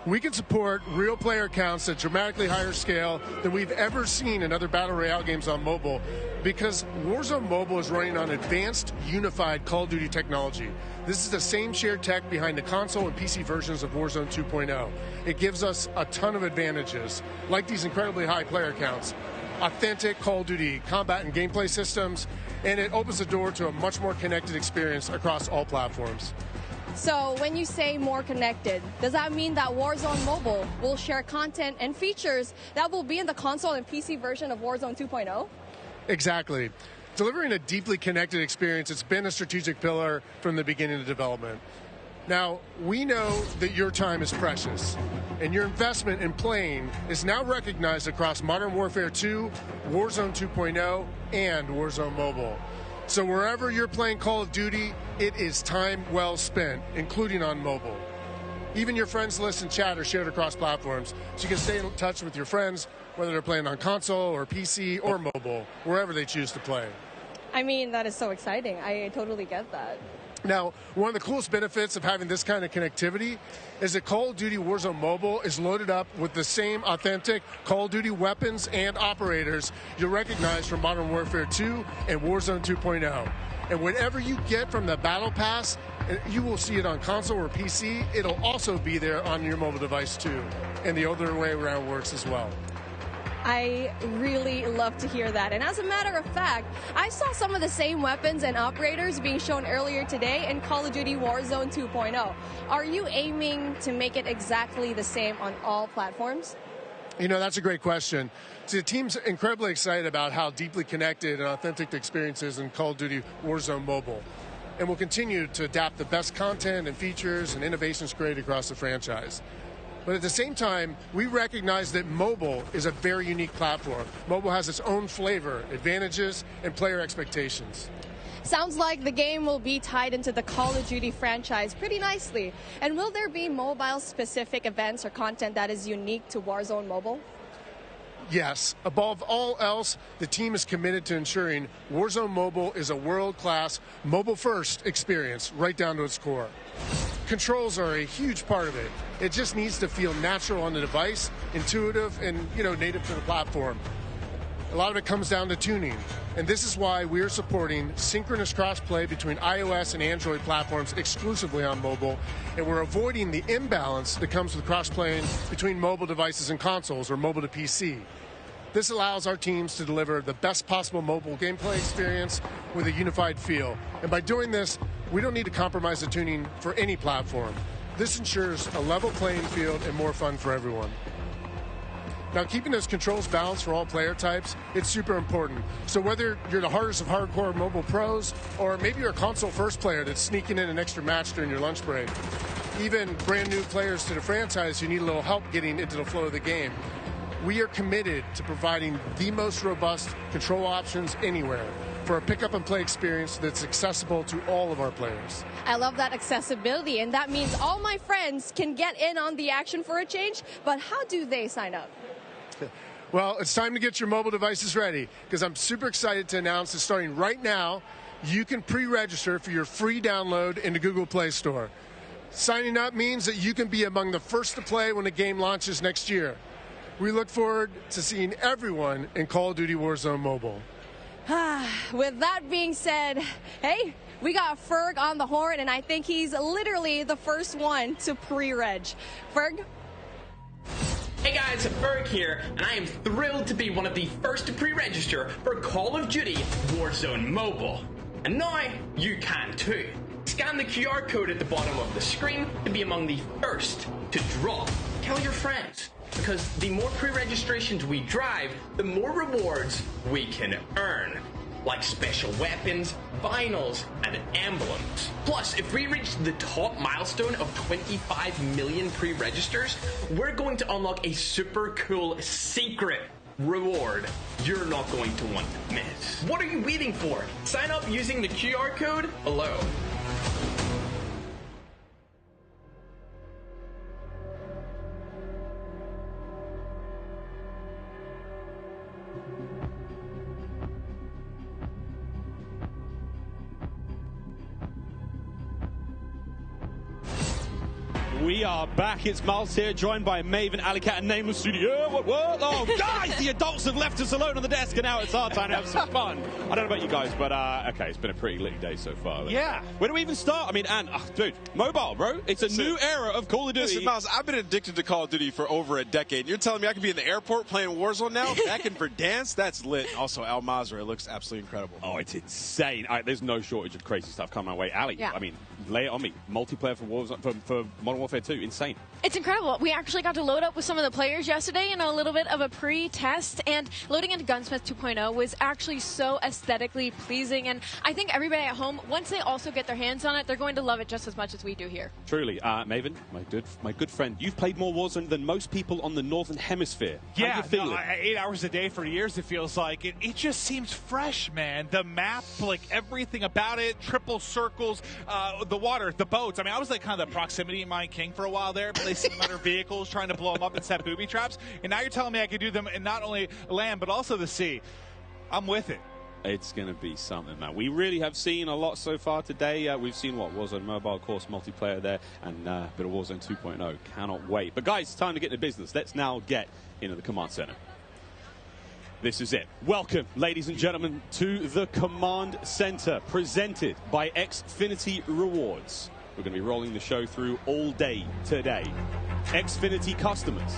E: We can support real player counts at dramatically higher scale than we've ever seen in other Battle Royale games on mobile, because Warzone Mobile is running on advanced, unified Call of Duty technology. This is the same shared tech behind the console and PC versions of Warzone 2.0. It gives us a ton of advantages, like these incredibly high player counts, authentic Call of Duty combat and gameplay systems, and it opens the door to a much more connected experience across all platforms.
D: So when you say more connected, does that mean that Warzone Mobile will share content and features that will be in the console and PC version of Warzone 2.0?
E: Exactly. Delivering a deeply connected experience, it's been a strategic pillar from the beginning of development. Now, we know that your time is precious, and your investment in playing is now recognized across Modern Warfare 2, Warzone 2.0, and Warzone Mobile. So wherever you're playing Call of Duty, it is time well spent, including on mobile. Even your friends list and chat are shared across platforms, so you can stay in touch with your friends, whether they're playing on console or PC or mobile, wherever they choose to play.
D: I mean, that is so exciting. I totally get that.
E: Now, one of the coolest benefits of having this kind of connectivity is that Call of Duty Warzone Mobile is loaded up with the same authentic Call of Duty weapons and operators you'll recognize from Modern Warfare 2 and Warzone 2.0. And whatever you get from the Battle Pass, you will see it on console or PC. It'll also be there on your mobile device too. And the other way around works as well.
D: I really love to hear that. And as a matter of fact, I saw some of the same weapons and operators being shown earlier today in Call of Duty Warzone 2.0. Are you aiming to make it exactly the same on all platforms?
E: You know, that's a great question. See, the team's incredibly excited about how deeply connected and authentic the experience is in Call of Duty Warzone Mobile. And we'll continue to adapt the best content and features and innovations created across the franchise. But at the same time, we recognize that mobile is a very unique platform. Mobile has its own flavor, advantages, and player expectations.
D: Sounds like the game will be tied into the Call of Duty franchise pretty nicely. And will there be mobile-specific events or content that is unique to Warzone Mobile?
E: Yes. Above all else, the team is committed to ensuring Warzone Mobile is a world-class, mobile-first experience right down to its core. Controls are a huge part of it. It just needs to feel natural on the device, intuitive, and, native to the platform. A lot of it comes down to tuning, and this is why we're supporting synchronous crossplay between iOS and Android platforms exclusively on mobile, and we're avoiding the imbalance that comes with crossplaying between mobile devices and consoles or mobile to PC. This allows our teams to deliver the best possible mobile gameplay experience with a unified feel. And by doing this, we don't need to compromise the tuning for any platform. This ensures a level playing field and more fun for everyone. Now, keeping those controls balanced for all player types, it's super important. So whether you're the hardest of hardcore mobile pros, or maybe you're a console-first player that's sneaking in an extra match during your lunch break, even brand new players to the franchise who need a little help getting into the flow of the game, we are committed to providing the most robust control options anywhere for a pick-up-and-play experience that's accessible to all of our players.
D: I love that accessibility, and that means all my friends can get in on the action for a change, but how do they sign up?
E: Well, it's time to get your mobile devices ready, because I'm super excited to announce that starting right now, you can pre-register for your free download in the Google Play Store. Signing up means that you can be among the first to play when the game launches next year. We look forward to seeing everyone in Call of Duty Warzone Mobile.
D: With that being said, hey, we got Ferg on the horn, and I think he's literally the first one to pre-reg. Ferg?
C: Hey guys, Ferg here, and I am thrilled to be one of the first to pre-register for Call of Duty Warzone Mobile. And now, you can too. Scan the QR code at the bottom of the screen to be among the first to drop. Tell your friends, because the more pre-registrations we drive, the more rewards we can earn. Like special weapons, vinyls, and emblems. Plus, if we reach the top milestone of 25 million pre-registers, we're going to unlock a super cool secret reward you're not going to want to miss. What are you waiting for? Sign up using the QR code below.
O: We are back. It's Miles here, joined by Maven, Alicat, and Nameless Studio. What? Oh, guys, the adults have left us alone on the desk, and now it's our time to have some fun. I don't know about you guys, but okay, it's been a pretty litty day so far.
H: Yeah.
O: Where do we even start? I mean, dude, mobile, bro. It's a new era of Call of Duty.
H: Listen, Miles, I've been addicted to Call of Duty for over a decade. You're telling me I can be in the airport playing Warzone now? Back in Verdansk? That's lit. Also, Al Mazrah looks absolutely incredible.
O: Oh, it's insane. There's no shortage of crazy stuff coming my way. Ali,
D: Yeah.
O: I mean, lay it on me. Multiplayer for Warzone, for Modern Warfare 2, insane.
D: It's incredible. We actually got to load up with some of the players yesterday in a little bit of a pre-test, and loading into Gunsmith 2.0 was actually so aesthetically pleasing, and I think everybody at home, once they also get their hands on it, they're going to love it just as much as we do here.
O: Truly. Maven, my good friend, you've played more Warzone than most people on the Northern Hemisphere. How do you feel?
J: 8 hours a day for years, it feels like. It just seems fresh, man. The map, like everything about it, triple circles, the water, the boats. I mean, I was like kind of the proximity mine king for a while there, placing them under vehicles, trying to blow them up and set booby traps. And now you're telling me I could do them in not only land, but also the sea. I'm with it.
O: It's going to be something, man. We really have seen a lot so far today. We've seen what? Warzone Mobile, of course, multiplayer there, and a bit of Warzone 2.0. Cannot wait. But guys, it's time to get into business. Let's now get into the command center. This is it. Welcome, ladies and gentlemen, to the command center, presented by Xfinity Rewards. We're going to be rolling the show through all day today. Xfinity customers,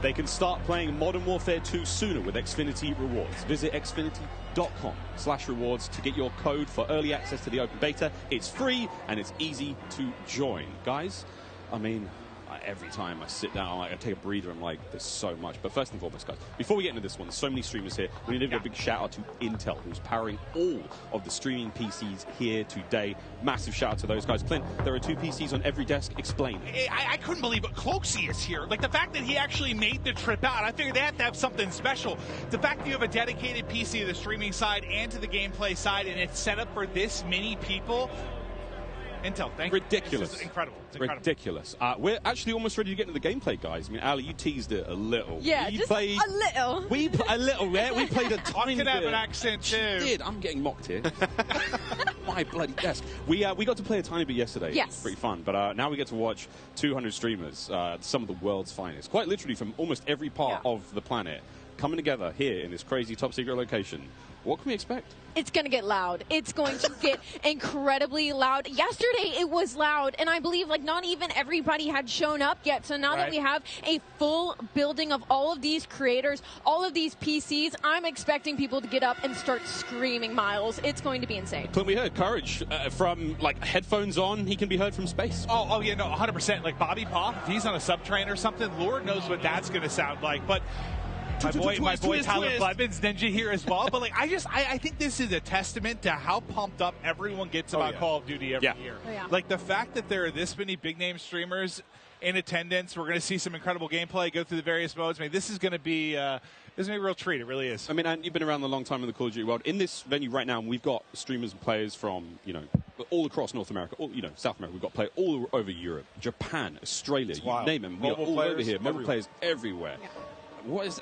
O: they can start playing Modern Warfare 2 sooner with Xfinity Rewards. Visit xfinity.com/rewards to get your code for early access to the open beta. It's free and it's easy to join. Guys, I mean, every time I sit down, I take a breather, I'm like, there's so much. But first and foremost, guys, before we get into this one, there's so many streamers here. We need to give a big shout out to Intel, who's powering all of the streaming PCs here today. Massive shout out to those guys. Clint, there are 2 PCs on every desk. Explain.
J: I couldn't believe it. Cloaksy is here. Like, the fact that he actually made the trip out, I figured they have to have something special. The fact that you have a dedicated PC to the streaming side and to the gameplay side, and it's set up for this many people. Intel, thank you.
O: Ridiculous.
J: This is incredible. It's incredible.
O: Ridiculous. We're actually almost ready to get into the gameplay, guys. I mean, Ali, you teased it a little.
D: Yeah,
O: you
D: just
O: played,
D: a little.
O: A little, yeah? We played a tiny bit.
J: I could have an accent, too.
O: You did. I'm getting mocked here. My bloody desk. We got to play a tiny bit yesterday.
D: Yes.
O: Pretty fun. But now we get to watch 200 streamers, some of the world's finest, quite literally from almost every part of the planet, coming together here in this crazy top-secret location. What can we expect?
D: It's going to get loud. It's going to get incredibly loud. Yesterday, it was loud, and I believe like not even everybody had shown up yet. So now that we have a full building of all of these creators, all of these PCs, I'm expecting people to get up and start screaming, Miles. It's going to be insane.
O: Clint, we heard Courage from like headphones on. He can be heard from space.
J: Oh yeah, no, 100%. Like Bobby Pop, if he's on a subtrain or something, Lord knows what that's going to sound like. But my boy Tyler Blevins Ninja here as well. But like, I think this is a testament to how pumped up everyone gets about Call of Duty every year. Like the fact that there are this many big name streamers in attendance, we're going to see some incredible gameplay, go through the various modes. I mean, this is going to be a real treat. It really is.
O: I mean, and you've been around a long time in the Call of Duty world. In this venue right now, we've got streamers and players from, all across North America, South America. We've got players all over Europe, Japan, Australia, you name them. We are all over here. Mobile players everywhere.
H: Yeah.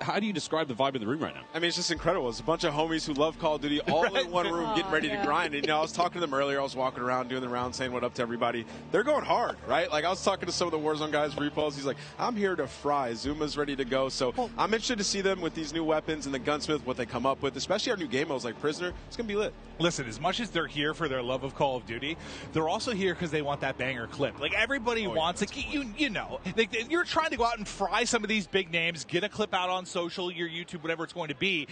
O: How do you describe the vibe in the room right now?
H: I mean, it's just incredible. It's a bunch of homies who love Call of Duty all in one room getting ready to grind. And, I was talking to them earlier. I was walking around doing the round saying what up to everybody. They're going hard, right? Like, I was talking to some of the Warzone guys, Repos. He's like, I'm here to fry. Zuma's ready to go. So I'm interested to see them with these new weapons and the gunsmith, what they come up with, especially our new game modes like Prisoner. It's going to be lit.
J: Listen, as much as they're here for their love of Call of Duty, they're also here because they want that banger clip. Like, everybody wants, you're trying to go out and fry some of these big names, get a clip out on social, your YouTube, whatever it's going to be.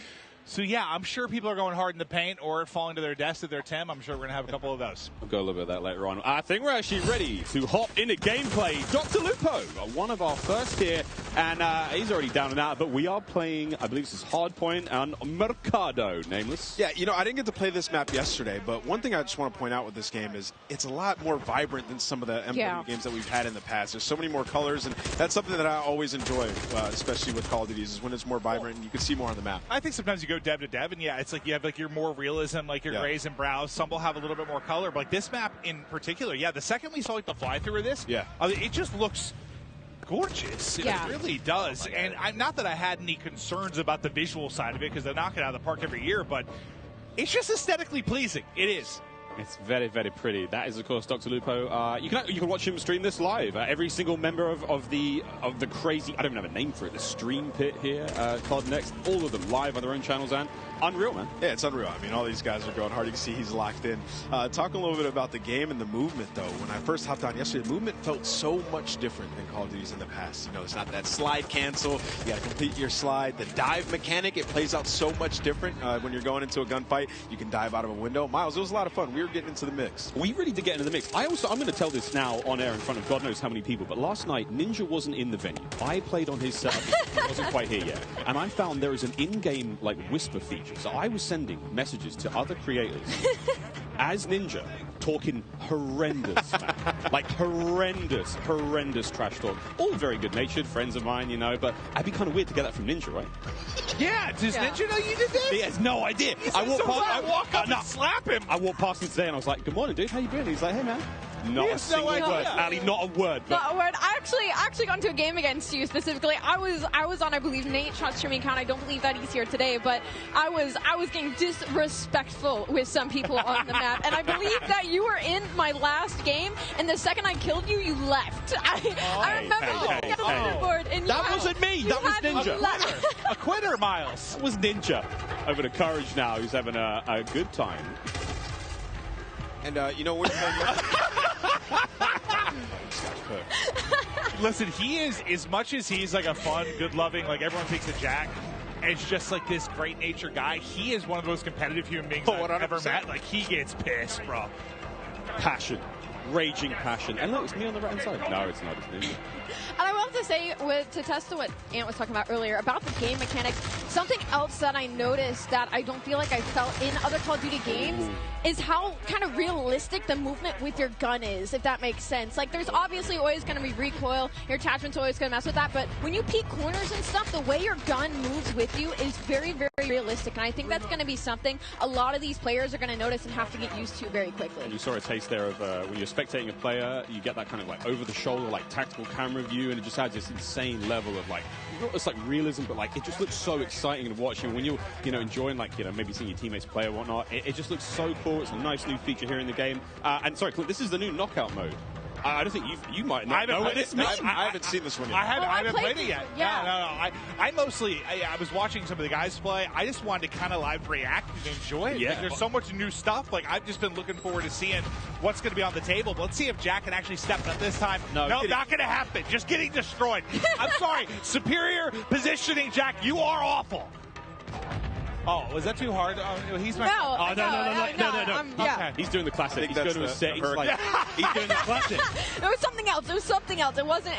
J: So, yeah, I'm sure people are going hard in the paint or falling to their desk at their Tim. I'm sure we're going to have a couple of those.
O: We'll go a little bit of that later on. I think we're actually ready to hop into gameplay. Dr. Lupo, one of our first here, and he's already down and out, but we are playing, I believe this is Hardpoint and Mercado, Nameless.
H: Yeah, I didn't get to play this map yesterday, but one thing I just want to point out with this game is it's a lot more vibrant than some of the MW games that we've had in the past. There's so many more colors, and that's something that I always enjoy, especially with Call of Duty, is when it's more vibrant and you can see more on the map.
J: I think sometimes you go dev to dev, and it's like you have like your more realism, like your grays and browns. Some will have a little bit more color, but like this map in particular, the second we saw like the fly through of this, it just looks gorgeous. It really does. And not that I had any concerns about the visual side of it because they knock it out of the park every year, but it's just aesthetically pleasing. It is.
O: It's very, very pretty. That is, of course, Dr. Lupo. You can watch him stream this live. Every single member of the crazy, I don't even have a name for it, the stream pit here, Cloud Next, all of them live on their own channels, and unreal, man.
H: Yeah, it's unreal. I mean, all these guys are going hard. You can see he's locked in. Talking a little bit about the game and the movement, though. When I first hopped on yesterday, the movement felt so much different than Call of Duty's in the past. It's not that slide cancel. You got to complete your slide. The dive mechanic, it plays out so much different when you're going into a gunfight. You can dive out of a window. Miles, it was a lot of fun. We were getting into the mix.
O: We really did get into the mix. I'm going to tell this now on air in front of God knows how many people, but last night, Ninja wasn't in the venue. I played on his setup. He wasn't quite here yet. And I found there is an in-game, like, whisper feature. So I was sending messages to other creators as Ninja, talking horrendous, man. Like, horrendous trash talk. All very good-natured, friends of mine, you know, but it'd be kind of weird to get that from Ninja, right?
J: Yeah, does Ninja know you did this?
O: He has no idea.
J: I walk up and slap him.
O: I walked past him today and I was like, "Good morning, dude. How you doing?" He's like, "Hey, man." Not a single word, Ali. Not a word.
D: Not a word. I actually got into a game against you specifically. I was on, I believe, Nate Shot's streaming account. I don't believe that he's here today, but I was getting disrespectful with some people on the map, and I believe that you were in my last game, and the second I killed you, you left. I remember looking at the leaderboard, and
O: that wasn't me. That was Ninja.
J: A quitter, Miles.
O: That was Ninja. Over to Courage now, who's having a good time.
H: And, you know, when
J: listen, he is, as much as he's like a fun, good-loving, like everyone thinks of Jack, it's just like this great-natured guy. He is one of the most competitive human beings I've ever met. Like, he gets pissed, bro.
O: Passion. Raging passion. And look, it's me on the right-hand side. No, it's not. It's Ninja.
D: And I will have to say, to test what Ant was talking about earlier, about the game mechanics, something else that I noticed that I don't feel like I felt in other Call of Duty games is how kind of realistic the movement with your gun is, if that makes sense. Like, there's obviously always going to be recoil, your attachment's always going to mess with that, but when you peek corners and stuff, the way your gun moves with you is very, very realistic, and I think that's going to be something a lot of these players are going to notice and have to get used to very quickly.
O: And you saw a taste there of when you're spectating a player, you get that kind of like over-the-shoulder, like tactical camera view, and it just adds this insane level of like, it's like realism, but like it just looks so exciting to watch. And when you're, enjoying like, maybe seeing your teammates play or whatnot, it just looks so cool. It's a nice new feature here in the game. And sorry, Clint, this is the new knockout mode. I don't think you might not know what this means.
H: I haven't seen this one yet.
J: I haven't played it yet.
D: Yeah.
J: No. I mostly, I was watching some of the guys play. I just wanted to kind of live react and enjoy it.
O: Yeah.
J: Like, there's so much new stuff. Like, I've just been looking forward to seeing what's going to be on the table. But let's see if Jack can actually step up this time. No, not going to happen. Just getting destroyed. I'm sorry. Superior positioning, Jack. You are awful. Oh, was that too hard? He's my.
O: No.
J: Okay.
O: He's doing the classic. He's going to a set. He's doing the classic.
D: It was something else. It was something else. It wasn't.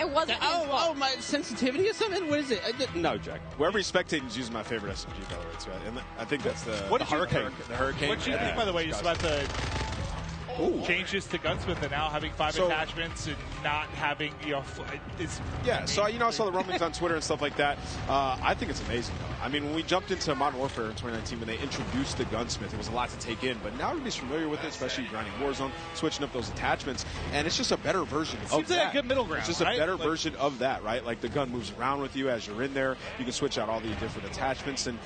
K: My sensitivity or something. What is it?
O: No, Jack.
H: Wherever he's spectating, he's using my favorite SMG, by the way. Too. And I think that's the Hurricane. The Hurricane.
J: What do you think, by the way, just about the changes to Gunsmith and now having 5 attachments and not having,
H: So, I saw the rumblings on Twitter and stuff like that. I think it's amazing, though. I mean, when we jumped into Modern Warfare in 2019, when they introduced the Gunsmith, it was a lot to take in. But now everybody's familiar with it, especially grinding Warzone, switching up those attachments. And it's just a better version of that.
J: Seems like a good middle ground,
H: It's just a better version of that, right? Like, the gun moves around with you as you're in there. You can switch out all the different attachments. And,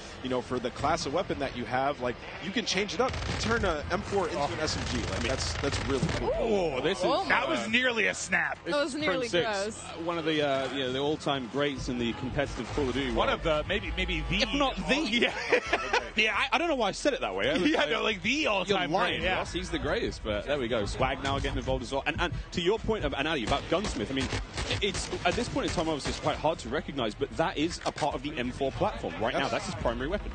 H: for the class of weapon that you have, like, you can change it up. You turn an M4 into an SMG. Like, that's really cool.
J: Oh, that was nearly a snap.
D: That was nearly gross.
O: One of the all-time greats in the competitive Call of Duty.
J: One of the maybe the,
O: if not the. Yeah. I don't know why I said it that way.
J: Like the all-time
O: great.
J: Yeah.
O: Ross, he's the greatest. But there we go. Swag now getting involved as well. And to your point of Ali about Gunsmith, I mean, it's at this point in time obviously it's quite hard to recognize, but that is a part of the M4 platform right now. That's his primary weapon.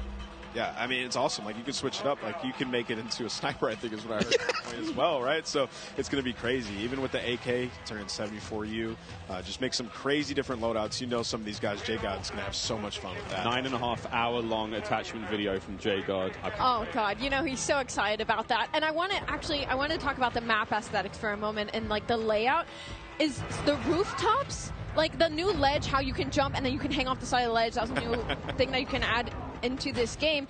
H: Yeah, I mean, it's awesome. Like, you can switch it up. Like, you can make it into a sniper, I think is what I heard as well, right? So it's going to be crazy. Even with the AK, turning 74U, just make some crazy different loadouts. Some of these guys, J-God's going to have so much fun with that.
O: 9.5-hour long attachment video from J-God.
D: Oh, God. He's so excited about that. And I want to talk about the map aesthetics for a moment and, like, the layout. Is the rooftops, like the new ledge, how you can jump and then you can hang off the side of the ledge. That was a new thing that you can add into this game.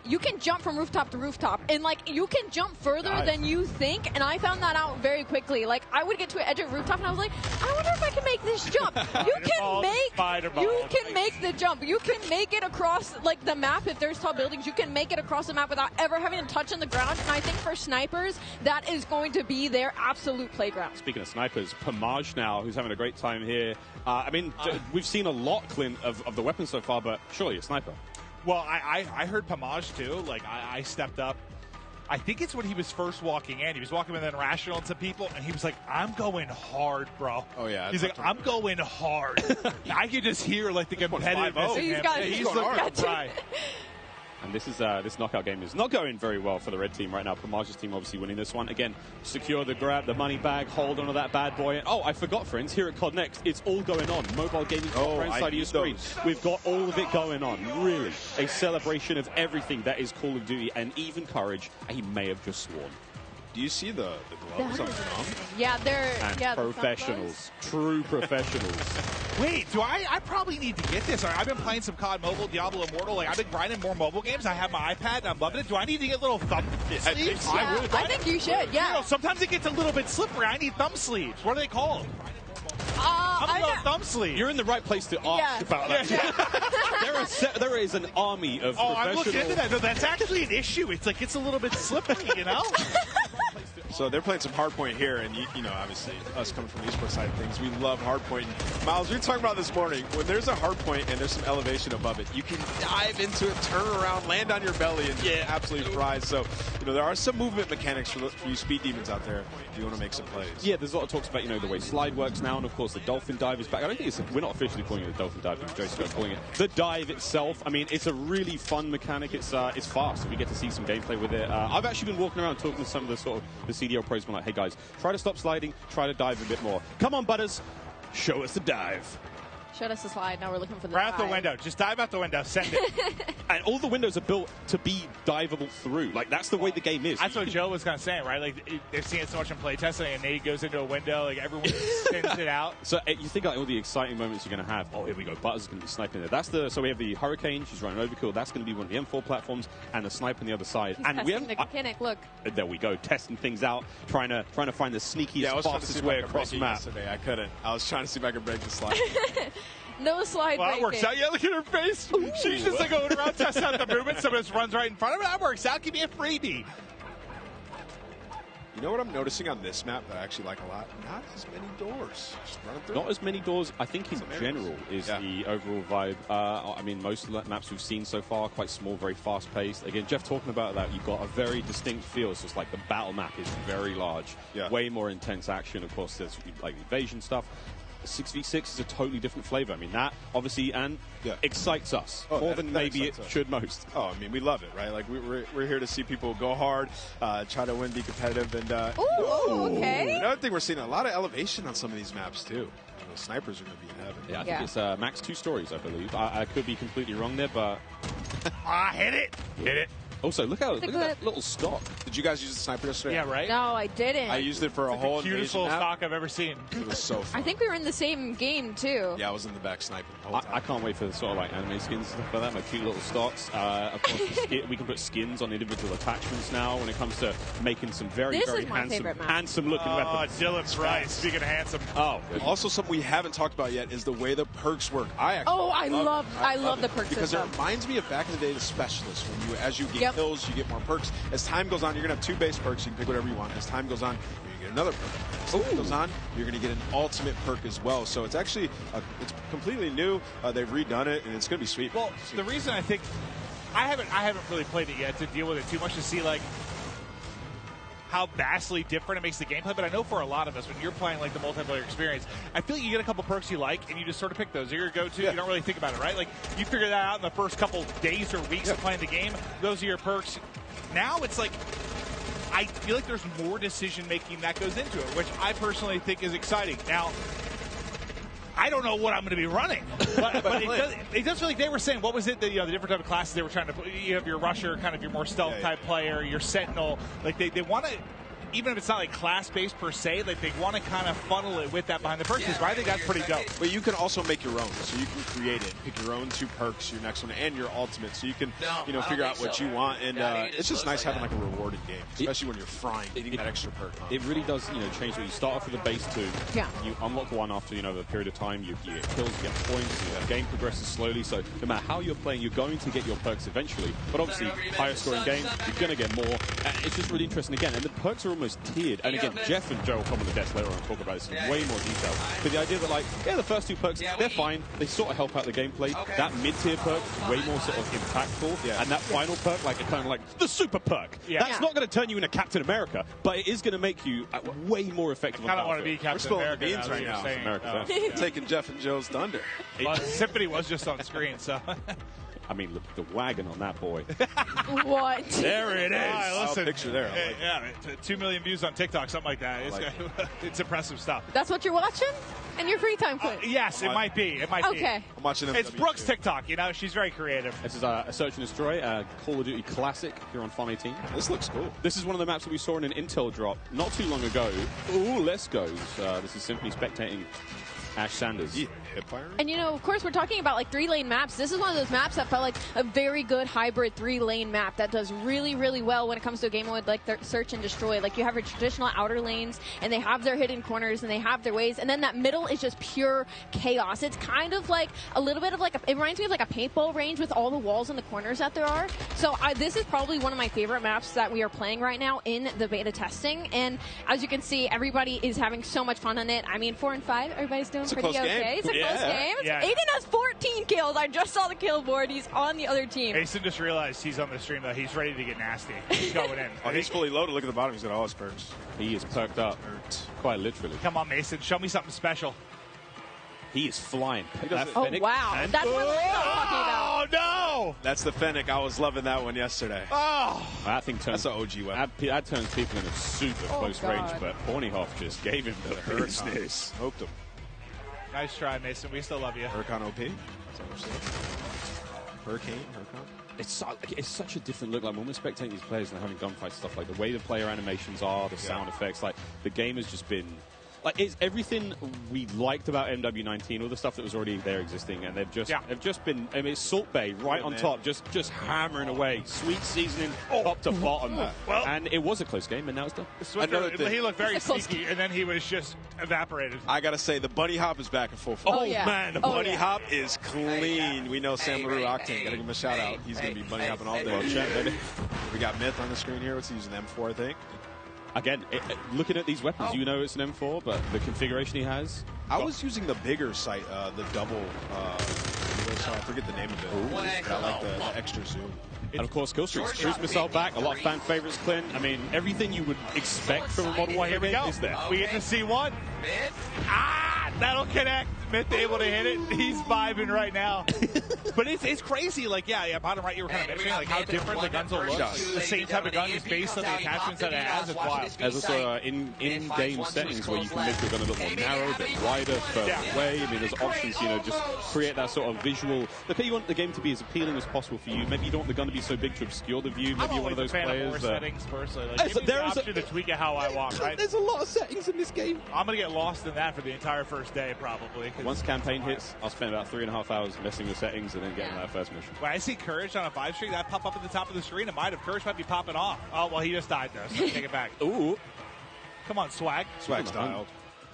D: You can jump from rooftop to rooftop, and like you can jump further than you think. And I found that out very quickly. Like I would get to an edge of a rooftop, and I was like, I wonder if I can make this jump. You can make the jump. You can make it across like the map if there's tall buildings. You can make it across the map without ever having to touch on the ground. And I think for snipers, that is going to be their absolute playground.
O: Speaking of snipers, Pomage now, who's having a great time here. We've seen a lot, Clint, of the weapons so far, but surely a sniper.
J: Well, I heard Pomage too. Like I stepped up. I think it's when he was first walking in. He was walking with an Irrational and some people, and he was like, I'm going hard, bro.
H: Oh, yeah.
J: He's like, I'm going hard. I could just hear, like, the competitiveness in him.
D: He's
J: looking
D: hard.
J: right.
O: And this knockout game is not going very well for the red team right now. Pamaja's team obviously winning this one. Again, secure the grab, the money bag, hold on to that bad boy. And, oh, I forgot, friends, here at COD Next, it's all going on. Mobile gaming right side of your screen. We've got all of it going on. Really, a celebration of everything that is Call of Duty, and even Courage, he may have just sworn.
H: Do you see the gloves on the thumb?
D: Yeah, they're
O: professionals, true professionals.
J: Wait, I probably need to get this. I've been playing some COD Mobile, Diablo Immortal. Like, I've been grinding more mobile games. I have my iPad, and I'm loving it. Do I need to get little thumb sleeves?
D: I think you should, yeah.
J: You know, sometimes it gets a little bit slippery. I need thumb sleeves. What are they called? I'm going thumb sleeve.
O: You're in the right place to ask about that. There is an army of professional...
J: I'm looking into that. No, that's actually an issue. It's like, it's a little bit slippery, you know?
H: So they're playing some hardpoint here, and you know, obviously, us coming from the esports side of things, we love hardpoint. Miles, we were talking about this morning, when there's a hardpoint and there's some elevation above it, you can dive into it, turn around, land on your belly, and get absolutely fried. So, you know, there are some movement mechanics for you speed demons out there if you want to make some plays.
O: Yeah, there's a lot of talks about, you know, the way slide works now, and of course the dolphin dive is back. I don't think we're not officially calling it the dolphin dive, but Joe's calling it the dive itself. I mean, it's a really fun mechanic. It's fast. We get to see some gameplay with it. I've actually been walking around talking to some of the sort of the CDL pros, been like, hey guys, try to stop sliding, try to dive a bit more. Come on, Butters, show us the dive.
D: Showed us the slide. Now we're looking for the
J: dive. Right out the window. Just dive out the window. Send it.
O: And all the windows are built to be diveable through. Like, that's the way the game is.
J: That's what Joe was kind of saying, right? Like, they're seeing it so much in playtesting, and Nate goes into a window. Like, everyone spins it out.
O: So you think like all the exciting moments you're going to have. Oh, here we go. Butters is going to be sniping there. So we have the Hurricane. She's running overkill. That's going to be one of the M4 platforms, and the snipe on the other side.
D: He's
O: and
D: testing the mechanic. Look.
O: There we go. Testing things out. Trying to find the sneakiest, fastest way across the map.
H: Yesterday. I couldn't. I was trying to see if I could break the slide.
D: No slide breaking.
J: That works out. Yeah, look at her face. Ooh. She's just like going around testing out the movement. Someone just runs right in front of her. That works out. Give me a freebie.
H: You know what I'm noticing on this map that I actually like a lot? Not as many doors. Just running through.
O: Not as many doors, I think, in general, is the overall vibe. I mean, most of the maps we've seen so far, quite small, very fast-paced. Again, Jeff talking about that, you've got a very distinct feel. So it's like the battle map is very large. Yeah. Way more intense action. Of course, there's like evasion stuff. 6v6 is a totally different flavor. I mean, that obviously excites us more than maybe it should most.
H: Oh, I mean, we love it, right? Like, we're here to see people go hard, try to win, be competitive, and
D: okay.
H: Another thing, we're seeing a lot of elevation on some of these maps too. The snipers are going to be in heaven.
O: Yeah, I think it's max 2 stories, I believe. I could be completely wrong there, but
J: hit it.
O: Also, look at that little stock.
H: Did you guys use the sniper yesterday?
J: Yeah, right?
D: No, I didn't.
H: I used it for a whole
J: the cutest little stock I've ever seen.
H: It was so fun.
D: I think we were in the same game, too.
H: Yeah, I was in the back sniping the whole time.
O: I can't wait for the sort of like anime skins and stuff like that, my cute little stocks. Of course, we can put skins on individual attachments now when it comes to making some very handsome looking weapons.
J: Oh, Dylan's right. Speaking of handsome.
O: Oh,
H: also something we haven't talked about yet is the way the perks work. I
D: love the perks
H: because
D: system.
H: It reminds me of back in the day the specialists. When as you get kills, you get more perks. As time goes on, you're going to have 2 base perks. You can pick whatever you want. As time goes on, you're going to get another perk. As time goes on, you're going to get an ultimate perk as well. So it's actually it's completely new. They've redone it, and it's going to be sweet.
J: Well, the reason I think I haven't really played it yet to deal with it too much to see like how vastly different it makes the gameplay, but I know for a lot of us, when you're playing like the multiplayer experience, I feel like you get a couple perks you like, and you just sort of pick those. They're your go-to. You don't really think about it, right? Like, you figure that out in the first couple days or weeks of playing the game. Those are your perks. Now it's like, I feel like there's more decision-making that goes into it, which I personally think is exciting. Now, I don't know what I'm going to be running, but it does feel like they were saying, what was it, the different type of classes they were trying to put? You have your rusher, kind of your more stealth type player, your sentinel. Like they want to, even if it's not like class-based per se, like they want to kind of funnel it with that behind the perks. But I think that's pretty dope.
H: But you can also make your own, so you can create it, pick your own 2 perks, your next one, and your ultimate, so you can figure out what you want. And it's just nice having like a rewarded game, especially when you're frying, getting that extra perk.
O: It really does, change what you start off with a base 2.
D: Yeah.
O: You unlock one after a period of time. You get kills, you get points. The game progresses slowly. So no matter how you're playing, you're going to get your perks eventually. But obviously, higher scoring game, you're going to get more. It's just really interesting again. And the perks are almost tiered. And again, Jeff and Joe will come on the desk later on and talk about this in way more detail. But the idea that, the first 2 perks, they're fine. They sort of help out the gameplay. That mid-tier perk, way more sort of impactful. Yeah. And that final perk, kind of like the super perk. Yeah. That's not going to turn you into Captain America, but it is going to make you way more effective.
J: I kind of want to be Captain America
H: right now. Taking Jeff and Joe's thunder.
J: Well, Symphony was just on screen, so...
O: I mean, the wagon on that boy.
D: What?
O: There it is.
J: All right, listen.
H: Picture there. I like
J: yeah, 2 million views on TikTok, something like that. It's impressive stuff.
D: That's what you're watching? In your free time, Clint?
J: Yes, it might be. It might be.
D: Okay.
H: I'm watching
J: It's Brooke's TikTok. You know, she's very creative.
O: This is a Search and Destroy, Call of Duty Classic here on Farm 18.
H: This looks cool.
O: This is one of the maps that we saw in an Intel drop not too long ago. Ooh, let's go. This is simply spectating Ash Sanders.
H: Yeah, hipfire.
D: And, you know, of course, we're talking about, like, 3-lane maps. This is one of those maps that felt like a very good hybrid 3-lane map that does really, really well when it comes to a game with, like, their Search and Destroy. Like, you have your traditional outer lanes, and they have their hidden corners, and they have their ways, and then that middle is just pure chaos. It's kind of like a little bit of, like, it reminds me of, like, a paintball range with all the walls and the corners that there are. So this is probably one of my favorite maps that we are playing right now in the beta testing. And as you can see, everybody is having so much fun on it. I mean, 4 and 5, everybody's doing pretty okay. It's a close game.
J: Yeah.
D: Aiden has 14 kills. I just saw the kill board. He's on the other team.
J: Mason just realized he's on the stream, though. He's ready to get nasty. He's going in.
H: Oh, he's fully loaded. Look at the bottom. He's got all his perks.
O: He is perked up, quite literally.
J: Come on, Mason. Show me something special.
O: He is flying.
D: Oh, wow. That's what I'm talking about.
J: Oh, no!
H: That's the Fennec. I was loving that one yesterday.
J: Oh!
O: That thing turns.
H: That's an OG weapon.
O: That turns people into super close range, but Hornyhoff just gave him the business.
H: Smoked him.
J: Nice try, Mason. We still love you.
H: Huracan OP. Hurricane.
O: It's such a different look. Like when we're spectating these players and they're having gunfights, stuff like the way the player animations are, the sound effects. Like the game has just been. Like it's everything we liked about MW19, all the stuff that was already there existing, and they've just been. I mean, it's Salt Bay right on top, just hammering away, sweet seasoning top to bottom.
J: Well,
O: and it was a close game, and now it's done.
J: He looked very sneaky, and then he was just evaporated.
H: I gotta say, the bunny hop is back in full force.
J: Oh, yeah.
H: Man, the bunny hop is clean. We know Sam LaRue Octane. Gotta give him a shout out. He's gonna be bunny hopping all day.
O: Well, check, baby.
H: We got Myth on the screen here. What's he using? M4, I think.
O: Again, looking at these weapons, you know it's an M4, but the configuration he has.
H: I was using the bigger sight, the double. I forget the name of it. But I like the extra zoom.
O: And of course, kill streaks. Cruise missile back. A lot of fan favorites, Clint. I mean, everything you would expect from a Modern Warfare game is there.
J: We get to see one. That'll connect. Myth able to hit it. He's vibing right now. But it's crazy. Like, yeah, bottom right, you were kind of mentioning like how different the guns will look. The same type of gun is based on the attachments that it has. It's wild.
O: There's also in-game settings where you can make your gun a little more narrow, a bit wider, further away. I mean, there's options, just create that sort of visual. Look, you want the game to be as appealing as possible for you. Maybe you don't want the gun to be so big to obscure the view. Maybe you're one of those players.
J: Of settings personally. Like, give me the option to tweak it how I want, right?
O: There's a lot of settings in this game.
J: I'm going to get lost in that for the entire first day, probably.
O: Once campaign hits, I'll spend about 3.5 hours messing with settings and then getting that first mission.
J: When I see Courage on a 5 streak, that pop up at the top of the screen, Courage might be popping off. Oh, well, he just died there, so take it back.
O: Ooh.
J: Come on, Swag.
H: Swag style.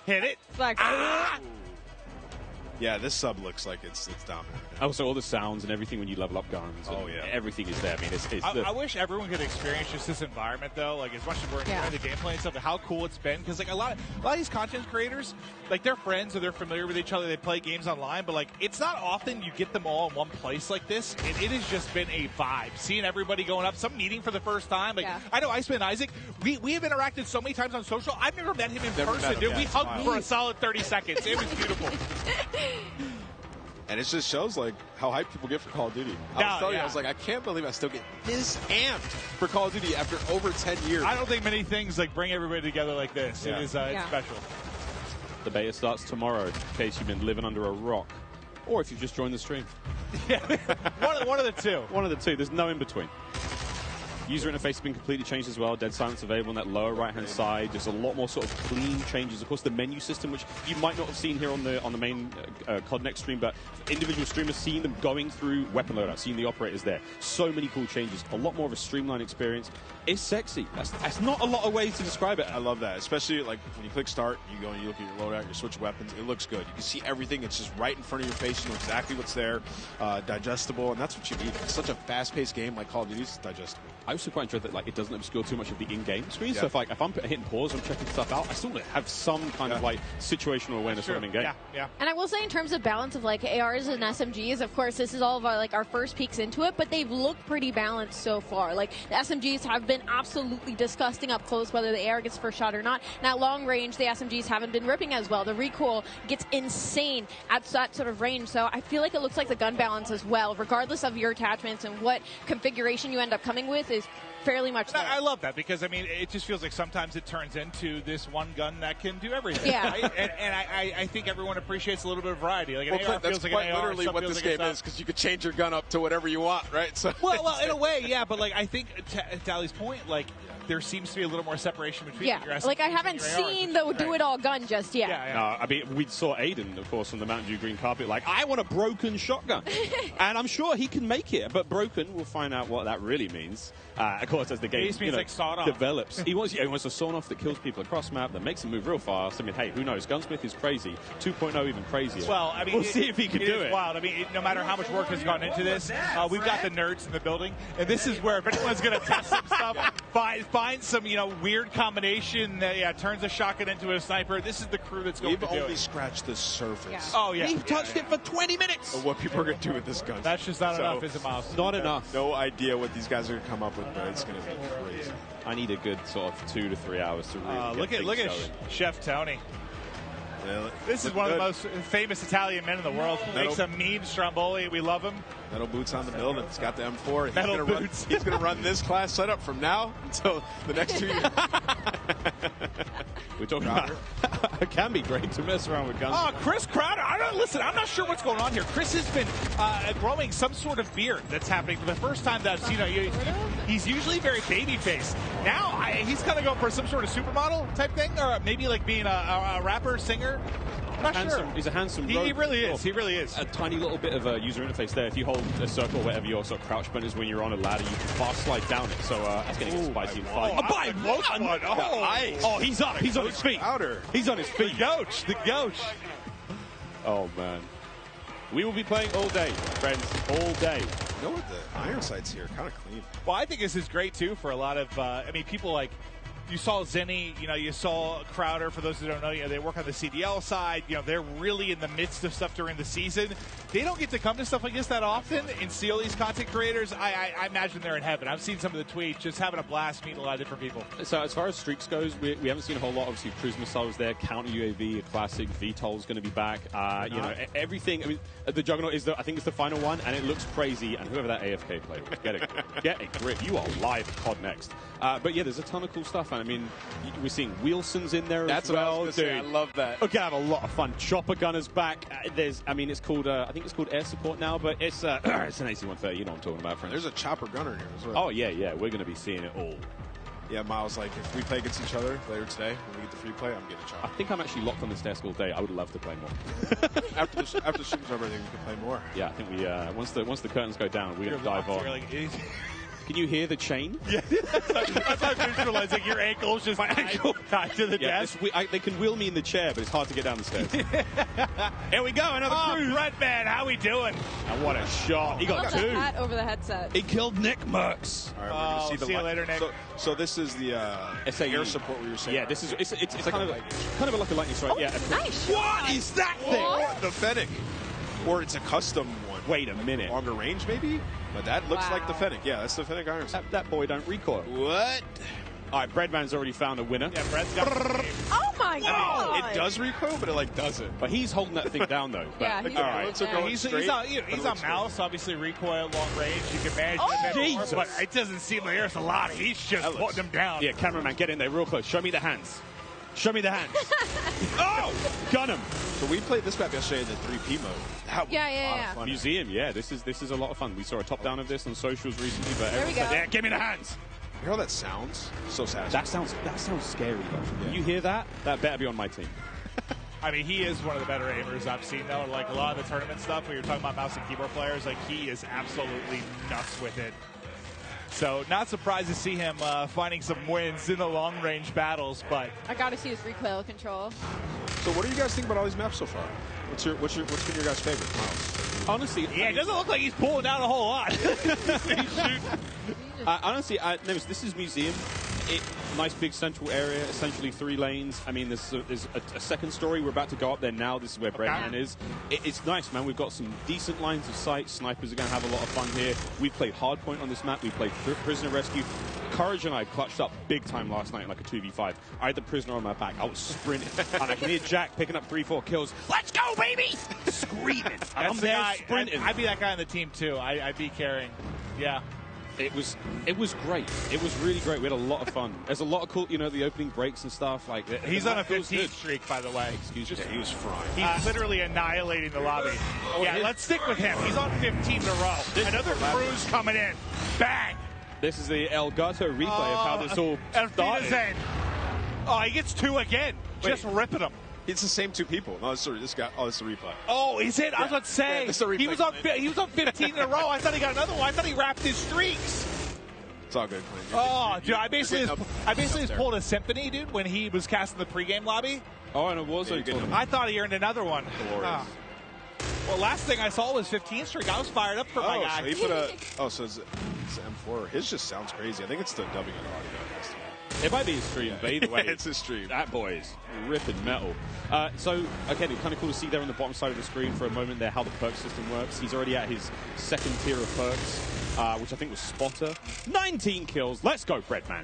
J: Hit it.
D: Swag.
H: Yeah, this sub looks like it's dominant.
O: Also, all the sounds and everything when you level up guns.
H: Oh, yeah.
O: Everything is there. I mean,
J: I wish everyone could experience just this environment, though. Like, as much as we're enjoying the gameplay and stuff, how cool it's been. Because, like, a lot of these content creators, like, they're friends or they're familiar with each other. They play games online. But, like, it's not often you get them all in one place like this. And it has just been a vibe. Seeing everybody going up, some meeting for the first time. Like, I know Iceman and Isaac, we have interacted so many times on social. I've never met him in person, dude. We hugged for a solid 30 seconds. It was beautiful.
H: And it just shows like how hyped people get for Call of Duty. I was telling you, I was like, I can't believe I still get this amped for Call of Duty after over 10 years.
J: I don't think many things like bring everybody together like this. It is it's special.
O: The beta starts tomorrow, in case you've been living under a rock, or if you've just joined the stream.
J: one of the two.
O: One of the two. There's no in between. User interface has been completely changed as well. Dead silence available on that lower right-hand side. There's a lot more sort of clean changes. Of course, the menu system, which you might not have seen here on the main COD Next stream, but individual streamers seeing them going through weapon loadout, seeing the operators there. So many cool changes. A lot more of a streamlined experience. It's sexy. That's not a lot of ways to describe it.
H: I love that, especially like when you click start, you go and you look at your loadout, you switch weapons. It looks good. You can see everything. It's just right in front of your face. You know exactly what's there, digestible, and that's what you need. It's such a fast-paced game like Call of Duty. It's digestible.
O: I also quite enjoy that like it doesn't obscure too much of the in-game screen.
H: Yeah.
O: So if I'm hitting pause, I'm checking stuff out, I still have some kind of like situational awareness when I'm in-game.
J: Yeah.
D: And I will say, in terms of balance of like ARs and SMGs, of course, this is all of our first peeks into it, but they've looked pretty balanced so far. Like the SMGs have been absolutely disgusting up close, whether the AR gets first shot or not. Now, long range, the SMGs haven't been ripping as well. The recoil gets insane at that sort of range. So I feel like it looks like the gun balance as well, regardless of your attachments and what configuration you end up coming with, is fairly much there.
J: I love that because, I mean, it just feels like sometimes it turns into this one gun that can do everything.
D: Yeah.
J: Right? And I think everyone appreciates a little bit of variety. Like an AR
H: that's
J: feels like
H: quite
J: an AR,
H: literally
J: some
H: what
J: feels
H: this
J: like
H: game is, because you could change your gun up to whatever you want, right? So
J: well, in a way, yeah. But like, I think to Ali's point, like, there seems to be a little more separation between your SMGs
D: like I
J: and
D: haven't
J: your
D: seen
J: ARs.
D: the do-it-all gun just yet.
J: Yeah.
O: No, I mean, we saw Aiden, of course, on the Mountain Dew green carpet, like, I want a broken shotgun. And I'm sure he can make it, but broken, we'll find out what that really means. Of course, as the game
J: like sawed off.
O: develops. He wants a sawn off that kills people across map, that makes him move real fast. I mean, hey, who knows? Gunsmith is crazy. 2.0 even crazier.
J: Well, I mean,
O: we'll see if he can do
J: it.
O: it.
J: Wild. I mean, no matter how much work has gone into this, we've got the nerds in the building, and this is where if anyone's going to test some stuff, find some weird combination that turns a shotgun into a sniper. This is the crew that's going to do it.
H: We've only scratched the surface.
J: Yeah. Oh yeah,
O: we've touched it for 20 minutes.
H: Of what people are going to do with this gun.
J: That's just not enough, is it, Miles?
O: Not enough.
H: No idea what these guys are going to come up with, but it's going to be crazy.
O: I need a good sort of 2 to 3 hours to really
J: look at Chef Tony.
H: Yeah,
J: this is one of the most famous Italian men in the world. Makes a mean stromboli. We love him.
H: Metal boots on the building. He's got the M4.
J: Metal boots.
H: He's going to run this class setup from now until the next 2 years.
O: We're talking about it can be great to mess around with guns.
J: Oh, Chris Crowder. I'm not sure what's going on here. Chris has been growing some sort of beard that's happening for the first time. That's he's usually very baby faced. Now he's kind of going for some sort of supermodel type thing, or maybe like being a rapper, singer. Not
O: handsome,
J: sure.
O: He's a handsome.
J: He really is. He really is.
O: A tiny little bit of a user interface there. If you hold a circle, whatever your sort of crouch button is when you're on a ladder, you can fast slide down it. So that's going to get spicy and fun. He's up. He's on his feet. He's on his feet.
J: The coach.
O: Oh man. We will be playing all day, friends. All day.
H: You know what? The iron sights here kind of clean.
J: Well, I think this is great too for a lot of. People like. You saw Zenny, you saw Crowder. For those who don't know, they work on the CDL side. They're really in the midst of stuff during the season. They don't get to come to stuff like this that often and see all these content creators. I imagine they're in heaven. I've seen some of the tweets, just having a blast, meeting a lot of different people.
O: So as far as streaks goes, we haven't seen a whole lot. Obviously, cruise missiles there, counter UAV, a classic. VTOL's going to be back. Everything. I mean, the Juggernaut is I think it's the final one, and it looks crazy. And whoever that AFK player was, get a grip. You are live COD next. But yeah, there's a ton of cool stuff. And I mean, we're seeing Wilson's in there as well.
H: That's what I was going to say. I love that.
O: We're gonna have a lot of fun. Chopper Gunner's back. It's called I think it's called Air Support now, but it's it's an AC-130. You know what I'm talking about, friends.
H: There's a Chopper Gunner here as well.
O: Oh yeah. We're gonna be seeing it all.
H: Yeah, Miles, like, if we play against each other later today, when we get the free play, I'm getting a Chopper.
O: I think I'm actually locked on this desk all day. I would love to play more.
H: after the stream's over, I think we can play more.
O: Yeah, I think we once the curtains go down, we're gonna dive on. Can you hear the chain?
J: Yeah, that's how I visualize it. Your ankle's just tied to the desk.
O: They can wheel me in the chair, but it's hard to get down the stairs. Here we go, another cruise.
J: Redman, how we doing?
O: And what a shot. He got 2.
D: Hat over the headset.
O: He killed Nick Merckx.
H: All right, we're going to
J: see you later, Nick.
H: So this is the air support we were saying.
O: Yeah, this is it's kind of like a lightning strike.
D: Oh,
O: yeah.
D: Nice.
O: What is that thing?
H: The Fennec. Or it's a custom one.
O: Wait a minute.
H: Longer range, maybe? But that looks like the Fennec. Yeah, that's the Fennec iron sight.
O: That boy don't recoil.
H: What?
O: All right, Breadman's already found a winner.
J: Yeah, Bread's got
D: Oh my god!
H: It does recoil, but it doesn't.
O: But he's holding that thing down though. But,
D: Yeah,
O: all right.
J: He's a mouse, obviously recoil, long range. You can manage it more, but it doesn't seem like there's a lot. He's just putting them down.
O: Yeah, cameraman, get in there real close. Show me the hands. Show me the hands. Oh! Gun him.
H: So we played this map yesterday in the 3P mode. That was a lot of fun.
O: Museum, yeah. This is a lot of fun. We saw a top down of this on socials recently, but
D: there we go.
O: Yeah, give me the hands.
H: You know how that sounds? So satisfying.
O: That sounds scary though. Yeah. You hear that? That better be on my team.
J: I mean, he is one of the better aimers I've seen, though. Like a lot of the tournament stuff, when you're talking about mouse and keyboard players, like he is absolutely nuts with it. So not surprised to see him finding some wins in the long-range battles, but...
D: I got to see his recoil control.
H: So what do you guys think about all these maps so far? What's been your guys' favorite, Miles?
O: Honestly,
J: yeah, it doesn't look like he's pulling down a whole lot.
O: Honestly, this is Museum. Nice big central area, essentially 3 lanes. I mean, there's a second story. We're about to go up there now. This is where Breadman is. It's nice, man. We've got some decent lines of sight. Snipers are going to have a lot of fun here. We played Hardpoint on this map. We played Prisoner Rescue. Courage and I clutched up big time last night in like a 2v5. I had the Prisoner on my back. I was sprinting. And I can hear Jack picking up 3-4 kills. Let's go, baby! Screaming. I'm there sprinting.
J: I'd be that guy on the team, too. I'd be carrying. Yeah.
O: It was great. It was really great. We had a lot of fun. There's a lot of cool, the opening breaks and stuff. Like
J: he's on a 15 streak, by the way.
O: Excuse me.
H: He was frying.
J: He's literally annihilating the lobby. Yeah, let's stick with him. He's on 15 in a row. Another cruise coming in. Bang!
O: This is the Elgato replay of how this all started.
J: Oh, he gets 2 again. Just ripping them.
H: It's the same 2 people. No, sorry, this guy. Oh, it's a replay.
J: Oh, is it? Yeah. I was about to say.
H: Yeah,
J: he was on 15 in a row. I thought he got another one. I thought he wrapped his streaks.
H: It's all good, Clint.
J: Oh, dude, I basically just pulled a symphony, dude, when he was casting the pregame lobby.
O: Oh, and it was.
J: I thought he earned another one. Well, last thing I saw was 15 streak. I was fired up for my guy.
H: So he put so it's M4. His just sounds crazy. I think it's the dubbing of the audio.
O: It might be his stream, but either way,
H: it's his stream.
O: That boy is ripping metal. So, again, it's kind of cool to see there on the bottom side of the screen for a moment there how the perk system works. He's already at his second tier of perks, which I think was Spotter. 19 kills. Let's go, Breadman.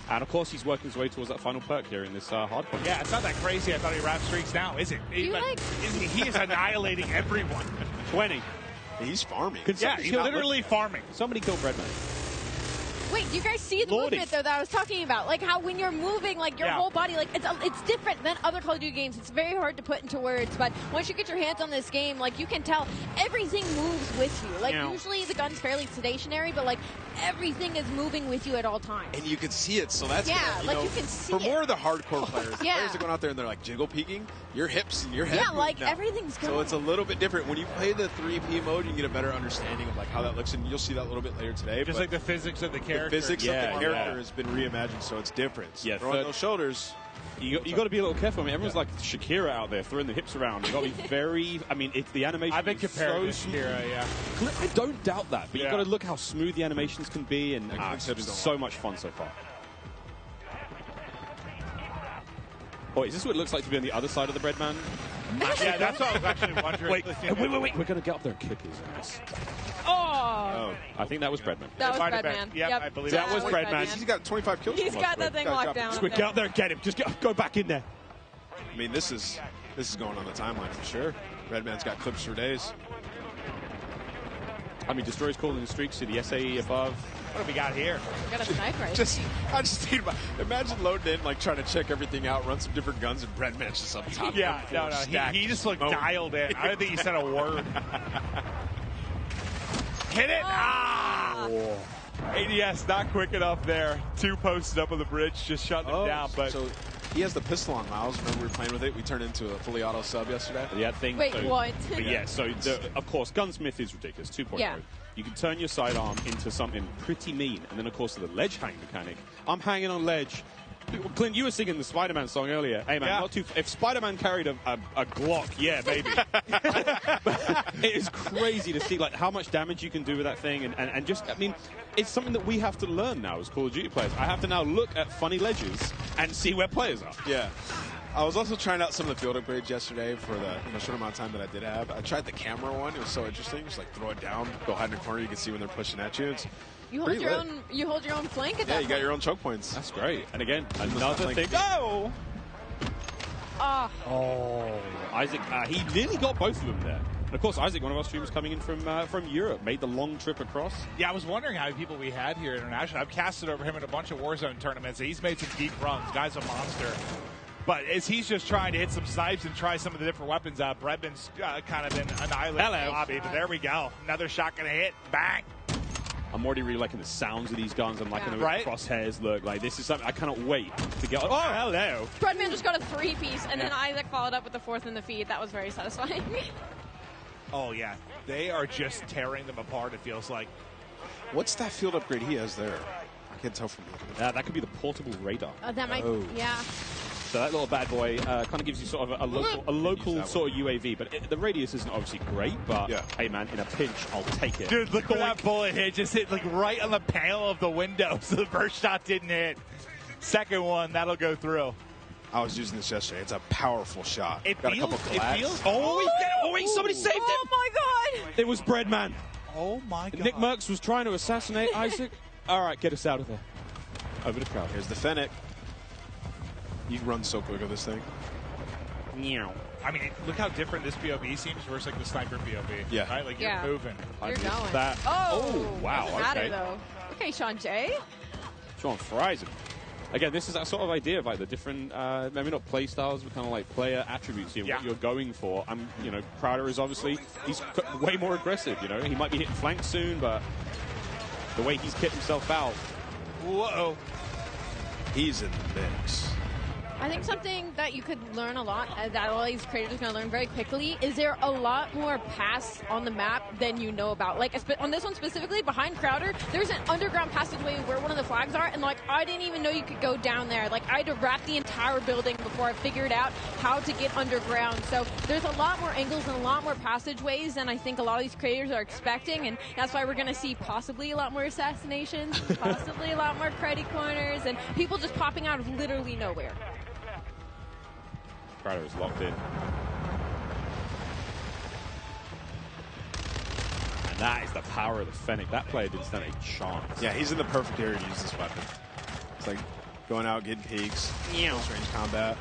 O: And, of course, he's working his way towards that final perk here in this hardpoint.
J: Yeah, it's not that crazy. I thought he wrapped streaks now, is it? He is annihilating everyone.
O: 20.
H: He's farming.
J: Yeah, he's literally farming.
O: Somebody killed Breadman.
D: Wait, do you guys see the movement, though, that I was talking about? Like, how when you're moving, like, your whole body, like, it's different than other Call of Duty games. It's very hard to put into words, but once you get your hands on this game, like, you can tell everything moves with you. Like, usually the gun's fairly stationary, but, like, everything is moving with you at all times.
H: And you can see it, so that's
D: you can see
H: for more of the hardcore players,
D: yeah.
H: players that go out there and they're, like, jiggle peeking, your hips and your head
D: like,
H: now.
D: everything's going.
H: So it's a little bit different. When you play the 3P mode, you can get a better understanding of, like, how that looks, and you'll see that a little bit later today.
J: Just like the physics of the character.
H: The physics of the character has been reimagined, so it's different.
O: Yeah,
H: throwing those shoulders.
O: You got to be a little careful. I mean, everyone's like Shakira out there throwing the hips around. You got to be very. I mean, the animation.
J: I've been comparing to Shakira, yeah.
O: I don't doubt that, but you got to look how smooth the animations can be, and it's been so much fun so far. Oh, is this what it looks like to be on the other side of the Breadman?
J: Yeah, that's what I was actually wondering.
O: Wait. We're going to get up there and kick his ass.
D: Oh!
O: I think that was Breadman.
D: That was Breadman.
J: Yep, I believe
O: that was Breadman.
H: He's got 25 kills.
D: He's got that thing locked down.
O: Get out there and get him. Just go back in there.
H: I mean, this is going on the timeline for sure. Breadman's got clips for days.
O: I mean, Destroyer's calling the streaks to the SAE above.
J: What have we got here?
D: We got a sniper.
H: I just think about imagine loading in, like trying to check everything out, run some different guns, and Breadman's just up top.
J: Yeah, no. He just looked dialed in. I don't think he said a word. Hit it! Oh. ADS not quick enough there. 2 posted up on the bridge, just shutting him down. But
H: so he has the pistol on Miles. Remember we were playing with it? We turned into a fully auto sub yesterday.
O: Yeah, thing.
D: Wait, what?
O: So of course, Gunsmith is ridiculous. 2.0.
D: Yeah.
O: You can turn your sidearm into something pretty mean, and then of course the ledge hang mechanic. I'm hanging on ledge. Clint, you were singing the Spider-Man song earlier. Hey man, not too. If Spider-Man carried a Glock, yeah, maybe. It is crazy to see like how much damage you can do with that thing, and just I mean, it's something that we have to learn now as Call of Duty players. I have to now look at funny ledges and see where players are.
H: Yeah. I was also trying out some of the field upgrades yesterday for the short amount of time that I did have. I tried the camera one. It was so interesting. Just like throw it down, go hide in the corner. You can see when they're pushing at you. It's
D: You hold your own. You hold your own flank at that.
H: Yeah, you got your own choke points.
O: That's great. And again, another thing.
D: Oh!
O: Isaac, he nearly got both of them there. And of course, Isaac, one of our streamers coming in from Europe, made the long trip across.
J: Yeah, I was wondering how many people we had here internationally. I've casted over him in a bunch of Warzone tournaments. He's made some deep runs. Guy's a monster. But as he's just trying to hit some snipes and try some of the different weapons, Breadman's kind of been annihilating the lobby. But there we go. Another shot gonna hit. Bang!
O: I'm already really liking the sounds of these guns. I'm liking the way the crosshairs look. Like, this is something I cannot wait to get. Oh, hello.
D: Breadman just got a 3-piece, and then Isaac followed up with the 4th in the feed. That was very satisfying.
J: Oh, yeah. They are just tearing them apart, it feels like.
H: What's that field upgrade he has there? I can't tell from looking at
O: that could be the portable radar.
D: That might, yeah.
O: So that little bad boy kind of gives you sort of a local sort of UAV. But the radius isn't obviously great, but hey, man, in a pinch, I'll take it.
J: Dude, look at that bullet hit. Just hit like right on the panel of the window, so the first shot didn't hit. Second one, that'll go through.
H: I was using this yesterday. It's a powerful shot.
J: It
H: got
J: feels,
H: a couple collabs.
O: Oh, wait, somebody saved it.
P: Oh, my God.
O: It was Breadman.
J: Oh, my God.
O: Nick Merckx was trying to assassinate Isaac. All right, get us out of there. Over the crowd.
H: Here's the Fennec. You can run so quick with this thing.
J: Meow. I mean, look how different this POV seems versus like the sniper POV.
H: Yeah.
J: Right? Like you're moving.
D: You're going.
O: That.
D: Oh,
O: wow.
D: doesn't matter,
O: Okay.
D: though. Okay, Sean J.
O: Sean fries him. Again, this is that sort of idea of like the different, maybe not play styles, but kind of like player attributes here, what you're going for. You know, Crowder is obviously, he's way more aggressive, you know. He might be hitting flank soon, but the way he's kicked himself out.
J: Whoa.
H: He's in the mix.
D: I think something that you could learn a lot, that all these creators are going to learn very quickly, is there a lot more paths on the map than you know about. Like, on this one specifically, behind Crowder, there's an underground passageway where one of the flags are, and, like, I didn't even know you could go down there. Like, I had to wrap the entire building before I figured out how to get underground. So there's a lot more angles and a lot more passageways than I think a lot of these creators are expecting, and that's why we're going to see possibly a lot more assassinations, possibly a lot more cruddy corners, and people just popping out of literally nowhere.
O: Crowder is locked in. And that is the power of the Fennec. That player didn't stand a chance.
H: Yeah, he's in the perfect area to use this weapon. It's like going out, getting peeks, close range combat.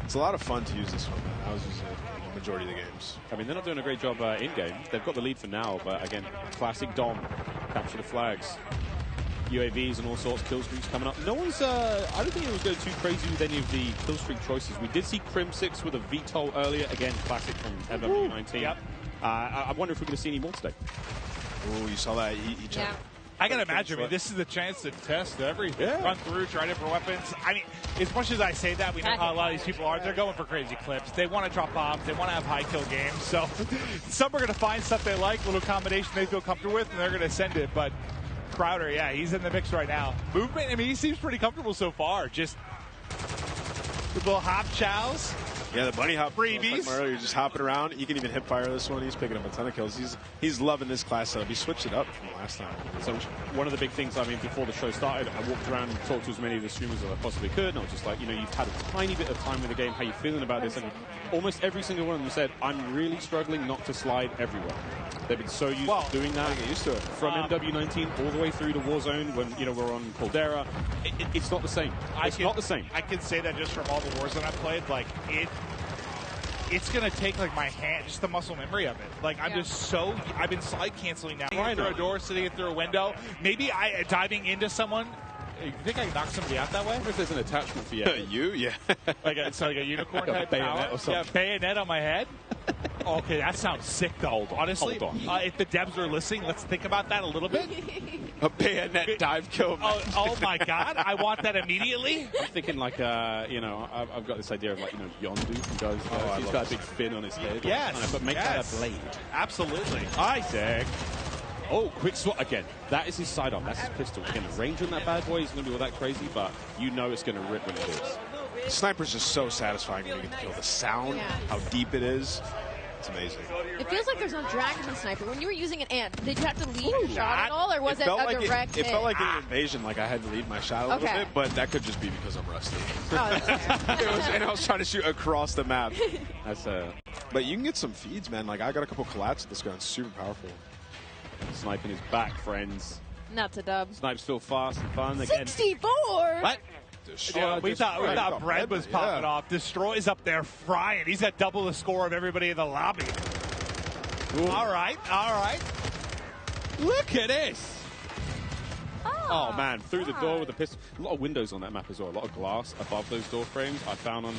H: It's a lot of fun to use this one, man. I was using it in the majority of the games.
O: I mean, they're not doing a great job in-game. They've got the lead for now, but again, classic Dom. Capture the flags. UAVs and all sorts, kill streaks coming up. No one's, I don't think anyone's going too crazy with any of the kill streak choices. We did see Crim6 with a VTOL earlier. Again, classic from MW19. Yep. I wonder if we're going to see any more today.
H: Oh, you saw that? He jumped.
J: I can imagine. I mean, this is the chance to test everything. Run through, try different weapons. I mean, as much as I say that, we know how a lot of these people are. They're going for crazy clips. They want to drop bombs. They want to have high kill games. So some are going to find stuff they like, little combination they feel comfortable with, and they're going to send it. But Crowder, yeah, he's in the mix right now. Movement, I mean, he seems pretty comfortable so far. Just the little hop chows.
H: Yeah, the bunny hop
J: freebies.
H: Earlier, just hopping around. You can even hip fire this one. He's picking up a ton of kills. He's loving this class setup. He switched it up from last time.
O: So one of the big things, I mean, before the show started, I walked around and talked to as many of the streamers as I possibly could, and I was just like, you know, you've had a tiny bit of time with the game. How you feeling about this? And almost every single one of them said, I'm really struggling not to slide everywhere. They've been so used to doing that.
H: Get used to it.
O: From MW19 all the way through to Warzone when, you know, we're on Caldera. It's not the same. It's not the same.
J: I can say that just from all the Warzone I've played, like, it's going to take, like, my hand, just the muscle memory of it. Like, I'm just so, I've been slide canceling now. Sitting through a door, sitting through a window. Maybe diving into someone. You think I can knock somebody out that way?
O: I wonder if there's an attachment for you.
H: You? Yeah.
J: It's like a unicorn
O: like a
J: head
O: bayonet
J: power.
O: or something.
J: Yeah, bayonet on my head. Okay, that sounds sick, though. Honestly,
O: Hold on.
J: If the devs are listening, let's think about that a little bit.
H: A bayonet dive kill.
J: Oh my God, I want that immediately.
O: I'm thinking like, you know, I've got this idea of like, you know, Yondu who does, he's got a big fin on his head.
J: Yes.
O: But make that a blade.
J: Absolutely.
O: Isaac. Oh, quick swat again. That is his sidearm. That's his pistol. Again, the range on that bad boy isn't going to be all that crazy, but you know it's going to rip when it hits.
H: The sniper's just so satisfying when you get to kill. The sound, how deep it is. It's amazing.
D: It feels like there's no dragons in Sniper. When you were using an ant, did you have to lead your shot at all, or was it a direct hit?
H: It felt like an invasion, like I had to lead my shot a little bit, but that could just be because I'm rusty. And I was trying to shoot across the map. But you can get some feeds, man. Like, I got a couple collabs with this gun. It's super powerful.
O: Sniping is back, friends.
D: Not to dub.
O: Snipe's still fast and fun again.
D: 64!
O: What?
J: We thought Bread was popping off. Destroy's up there frying. He's got double the score of everybody in the lobby. Ooh. All right.
O: Look at this. Oh, man, through the door with the pistol. A lot of windows on that map as well. A lot of glass above those door frames. I found on,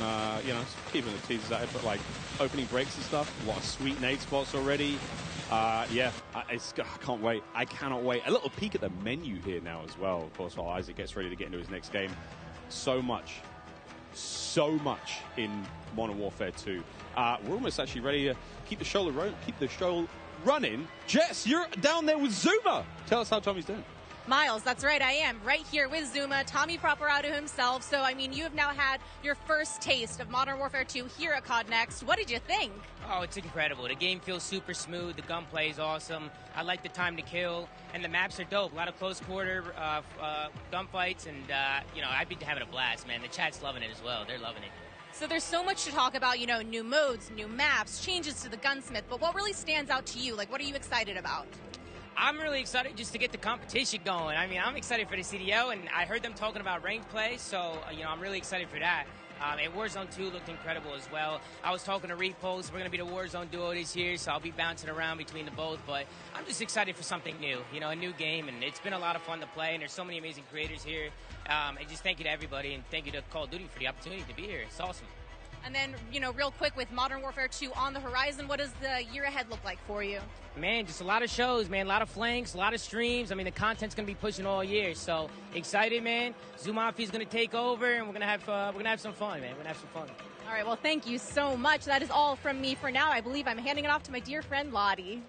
O: you know, keeping the teasers at it, but like opening breaks and stuff. A lot of sweet nade spots already. I can't wait. I cannot wait. A little peek at the menu here now as well, of course, while Isaac gets ready to get into his next game. So much in Modern Warfare 2. We're almost actually ready to keep the show running. Jess, you're down there with Zuma. Tell us how Tommy's doing.
M: Miles, that's right, I am. Right here with Zuma, Tommy Properado himself. So, I mean, you have now had your first taste of Modern Warfare 2 here at COD Next. What did you think?
N: Oh, it's incredible. The game feels super smooth. The gunplay is awesome. I like the time to kill. And the maps are dope. A lot of close quarter gunfights. And, I've been having a blast, man. The chat's loving it as well. They're loving it.
M: So there's so much to talk about, new modes, new maps, changes to the gunsmith. But what really stands out to you? Like, what are you excited about?
N: I'm really excited just to get the competition going. I mean, I'm excited for the CDO, and I heard them talking about ranked play, so, I'm really excited for that. And Warzone 2 looked incredible as well. I was talking to Repulse. We're going to be the Warzone duo this year, so I'll be bouncing around between the both. But I'm just excited for something new, a new game. And it's been a lot of fun to play, and there's so many amazing creators here. And just thank you to everybody, and thank you to Call of Duty for the opportunity to be here. It's awesome.
M: And then, real quick, with Modern Warfare 2 on the horizon, what does the year ahead look like for you?
N: Man, just a lot of shows, man. A lot of flanks, a lot of streams. I mean, the content's going to be pushing all year. So excited, man. Zoo Mafia's going to take over, and we're going to have some fun, man. We're going to have some fun.
M: All right, well, thank you so much. That is all from me for now. I believe I'm handing it off to my dear friend, Lottie.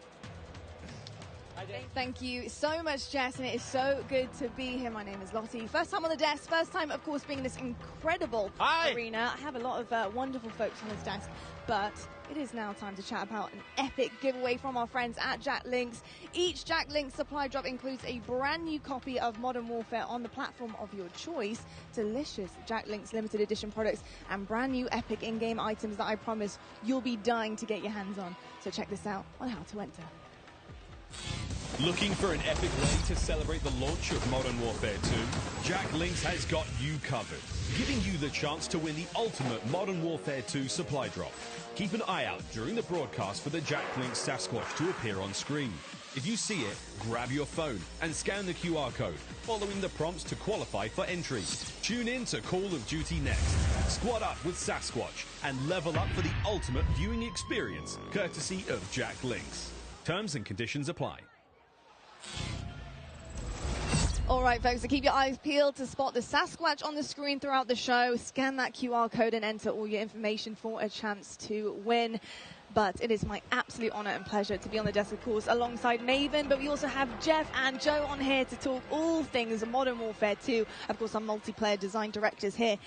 Q: Thank you so much, Jess, and it is so good to be here. My name is Lottie. First time on the desk, first time, of course, being in this incredible arena. I have a lot of wonderful folks on this desk, but it is now time to chat about an epic giveaway from our friends at Jack Links. Each Jack Links supply drop includes a brand new copy of Modern Warfare on the platform of your choice, delicious Jack Links limited edition products, and brand new epic in-game items that I promise you'll be dying to get your hands on. So check this out on how to enter.
S: Looking for an epic way to celebrate the launch of Modern Warfare 2? Jack Links has got you covered, giving you the chance to win the ultimate Modern Warfare 2 supply drop. Keep an eye out during the broadcast for the Jack Links Sasquatch to appear on screen. If you see it, grab your phone and scan the QR code, following the prompts to qualify for entry. Tune in to Call of Duty Next. Squad up with Sasquatch and level up for the ultimate viewing experience, courtesy of Jack Links. Terms and conditions apply.
Q: All right, folks, so keep your eyes peeled to spot the Sasquatch on the screen throughout the show. Scan that QR code and enter all your information for a chance to win. But it is my absolute honor and pleasure to be on the desk, of course, alongside Maven. But we also have Jeff and Joe on here to talk all things Modern Warfare 2. Of course, our multiplayer design directors here.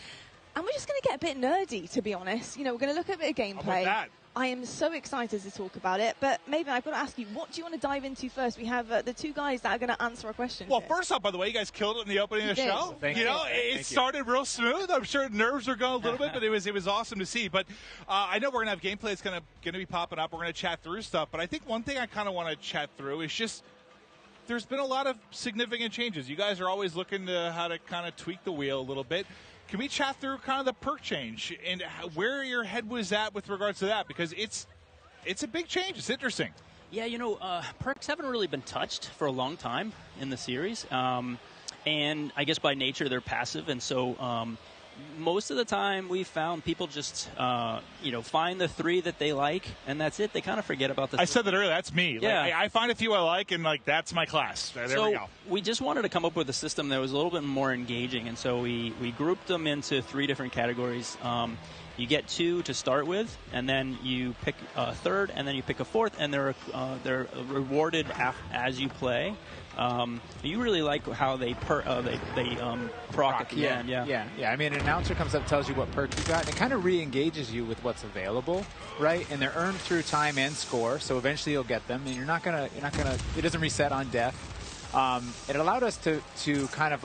Q: And we're just going to get a bit nerdy, to be honest. We're going to look at a bit of gameplay.
J: How about that?
Q: I am so excited to talk about it, but maybe I've got to ask you, what do you want to dive into first? We have the two guys that are going to answer our questions.
J: Well, first off, by the way, you guys killed it in the opening of the show.
Q: Thank you.
J: It started real smooth. I'm sure nerves are going a little bit, but it was awesome to see. But I know we're going to have gameplay that's going to be popping up. We're going to chat through stuff, but I think one thing I kind of want to chat through is just there's been a lot of significant changes. You guys are always looking to how to kind of tweak the wheel a little bit. Can we chat through kind of the perk change and where your head was at with regards to that? Because it's a big change. It's interesting.
X: Yeah, perks haven't really been touched for a long time in the series. And I guess by nature they're passive. And so most of the time we found people just, find the three that they like, and that's it. They kind of forget about the
J: I said that earlier. That's me.
X: Yeah.
J: Like, I find a few I like, and, that's my class. There we go.
X: We just wanted to come up with a system that was a little bit more engaging. And so we grouped them into three different categories. You get two to start with, and then you pick a third, and then you pick a fourth, and they're rewarded as you play. You really like how they proc at the end.
R: Yeah. I mean, an announcer comes up, tells you what perk you got, and it kind of re-engages you with what's available, right? And they're earned through time and score, so eventually you'll get them, and you're not gonna. It doesn't reset on death. It allowed us to kind of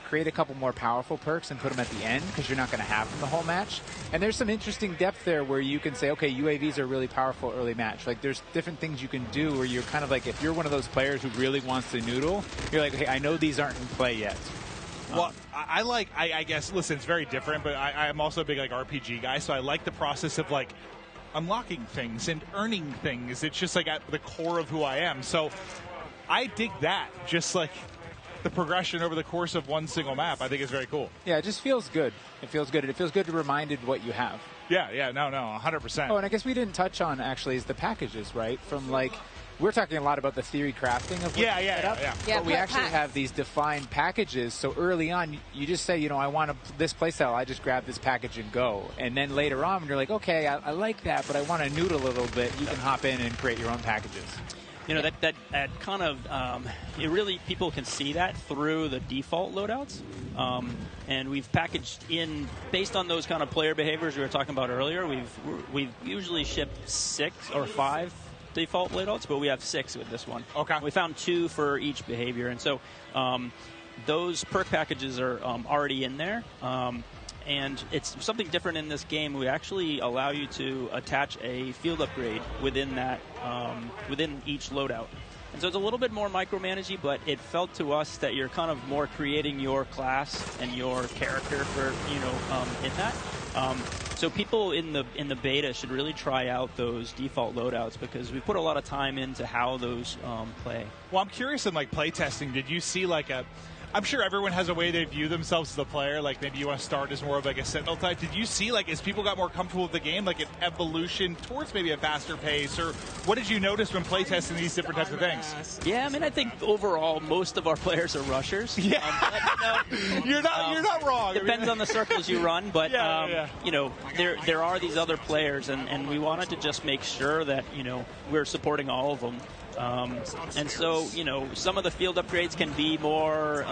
R: create a couple more powerful perks and put them at the end because you're not going to have them the whole match. And there's some interesting depth there where you can say, okay, UAVs are really powerful early match. There's different things you can do where you're kind of if you're one of those players who really wants to noodle, you're like, hey, I know these aren't in play yet.
J: Well, I guess, listen, it's very different, but I'm also a big RPG guy, so I like the process of unlocking things and earning things. It's just at the core of who I am. So I dig that. Just the progression over the course of one single map, I think is very cool.
R: Yeah, it just feels good. It feels good. It feels good to be reminded what you have.
J: Yeah, no, 100%.
R: Oh, and I guess we didn't touch on, actually, is the packages, right? From, we're talking a lot about the theory crafting of what's set up.
Q: Yeah,
R: but we actually have these defined packages. So early on, you just say, I want this playstyle. I just grab this package and go. And then later on, when you're like, okay, I like that, but I want to noodle a little bit, you can hop in and create your own packages.
X: You know, that kind of, it really, people can see that through the default loadouts. And we've packaged in, based on those kind of player behaviors we were talking about earlier, we've usually shipped 6 or 5 default loadouts, but we have 6 with this one.
J: Okay.
X: We found 2 for each behavior. And so those perk packages are already in there. And it's something different in this game. We actually allow you to attach a field upgrade within that, within each loadout. And so it's a little bit more micromanagey, but it felt to us that you're kind of more creating your class and your character for, in that. So people in the beta should really try out those default loadouts because we put a lot of time into how those play.
J: Well, I'm curious in play testing, did you see I'm sure everyone has a way they view themselves as a player. Like maybe you want to start as more of a Sentinel type. Did you see as people got more comfortable with the game, an evolution towards maybe a faster pace, or what did you notice when playtesting these different types of things?
X: Yeah, I mean, I think overall most of our players are rushers.
J: Yeah, you're not wrong.
X: Depends on the circles you run, but there are these other players, and we wanted to just make sure that we're supporting all of them. And so, some of the field upgrades can be more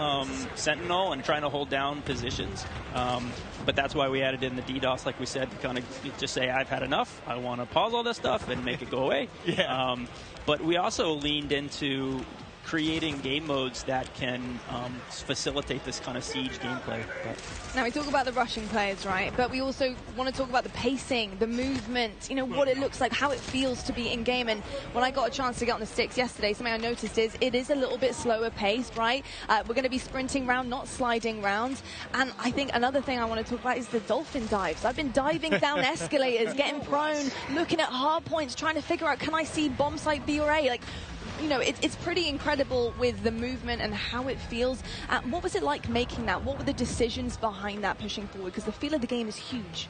X: Sentinel and trying to hold down positions. But that's why we added in the DDoS, like we said, to kind of just say, I've had enough. I want to pause all this stuff and make it go away.
J: Yeah.
X: But we also leaned into creating game modes that can facilitate this kind of siege gameplay.
Q: Now, we talk about the rushing players, right? But we also want to talk about the pacing, the movement, what it looks like, how it feels to be in-game. And when I got a chance to get on the sticks yesterday, something I noticed is it is a little bit slower paced, right? We're going to be sprinting round, not sliding round. And I think another thing I want to talk about is the dolphin dives. I've been diving down escalators, getting prone, looking at hard points, trying to figure out, can I see bomb site B or A? It's pretty incredible with the movement and how it feels. What was it like making that? What were the decisions behind that pushing forward? Because the feel of the game is huge.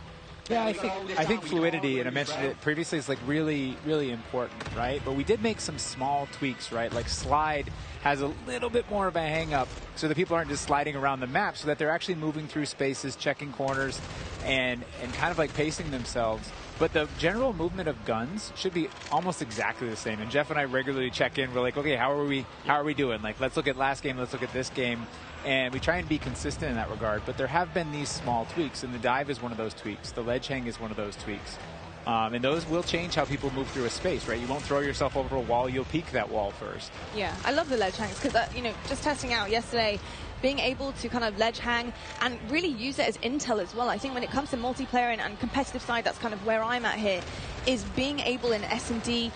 R: Yeah, I think fluidity, and I mentioned it previously, is really, really important, right? But we did make some small tweaks, right? Like slide has a little bit more of a hang-up so that people aren't just sliding around the map, so that they're actually moving through spaces, checking corners, and kind of pacing themselves. But the general movement of guns should be almost exactly the same. And Jeff and I regularly check in. We're like, okay, how are we doing? Let's look at last game, let's look at this game. And we try and be consistent in that regard. But there have been these small tweaks, and the dive is one of those tweaks. The ledge hang is one of those tweaks. And those will change how people move through a space, right? You won't throw yourself over a wall, you'll peek that wall first.
Q: Yeah, I love the ledge hangs because, just testing out yesterday, being able to kind of ledge hang and really use it as intel as well. I think when it comes to multiplayer and competitive side, that's kind of where I'm at here, is being able in S&D,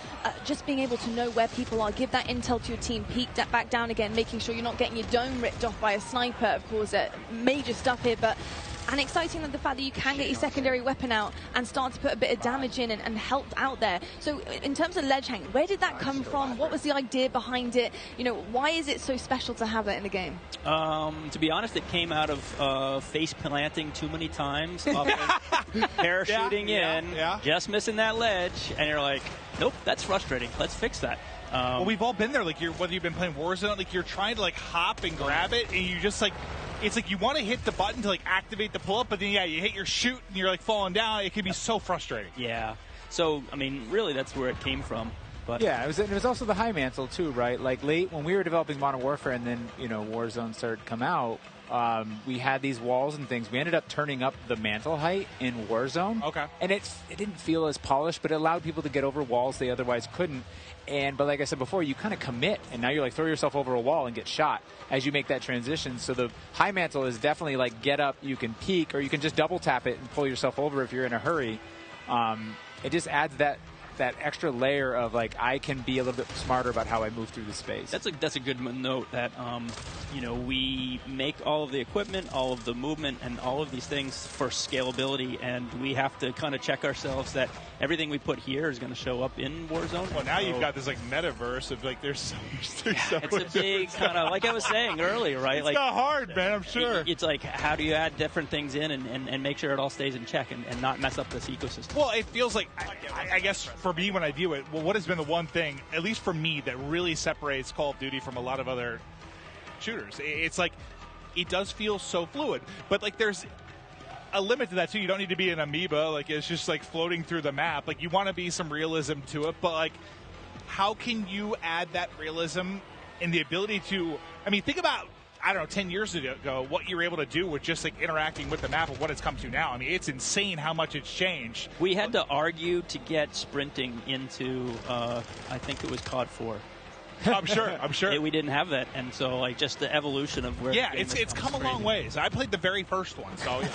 Q: just being able to know where people are, give that intel to your team, peek that back down again, making sure you're not getting your dome ripped off by a sniper. Of course, major stuff here, but and exciting that the fact that you can get your secondary weapon out and start to put a bit of damage in and help out there. So in terms of ledge hang, where did that come from? What was the idea behind it? Why is it so special to have that in the game?
X: To be honest, it came out of face planting too many times, parachuting in, just missing that ledge, and you're like, nope, that's frustrating. Let's fix that.
J: Well, we've all been there. Whether you've been playing Warzone, you're trying to hop and grab it, and you just it's you want to hit the button to activate the pull-up, but then you hit your shoot and you're falling down. It can be so frustrating.
X: Yeah. So I mean, really, that's where it came from. But
R: yeah, it was also the high mantle too, right? Late when we were developing Modern Warfare, and then Warzone started to come out. We had these walls and things. We ended up turning up the mantle height in Warzone.
J: Okay.
R: And it didn't feel as polished, but it allowed people to get over walls they otherwise couldn't. But like I said before, you kind of commit, and now you're throw yourself over a wall and get shot as you make that transition. So the high mantle is definitely get up, you can peek, or you can just double tap it and pull yourself over if you're in a hurry. It just adds that extra layer of I can be a little bit smarter about how I move through the space.
X: That's a good note that we make all of the equipment, all of the movement, and all of these things for scalability, and we have to kind of check ourselves that everything we put here is going to show up in Warzone.
J: Well, now you've got this metaverse of there's so much.
X: It's a big kind of like I was saying earlier, right?
J: It's not hard, man. I'm sure.
X: It's how do you add different things in and make sure it all stays in check and not mess up this ecosystem?
J: Well, it feels like I guess. For me, when I view it, what has been the one thing, at least for me, that really separates Call of Duty from a lot of other shooters? It's it does feel so fluid, but there's a limit to that too. You don't need to be an amoeba, it's just floating through the map. You want to be some realism to it, but how can you add that realism and the ability to, I mean, think about, I don't know, 10 years ago, what you were able to do with just like interacting with the map and what it's come to now. I mean, it's insane how much it's changed.
X: We had to argue to get sprinting into, I think it was COD 4.
J: I'm sure.
X: We didn't have that, and so like just the evolution of where.
J: Yeah, it's come a long ways. I played the very first one, so yeah.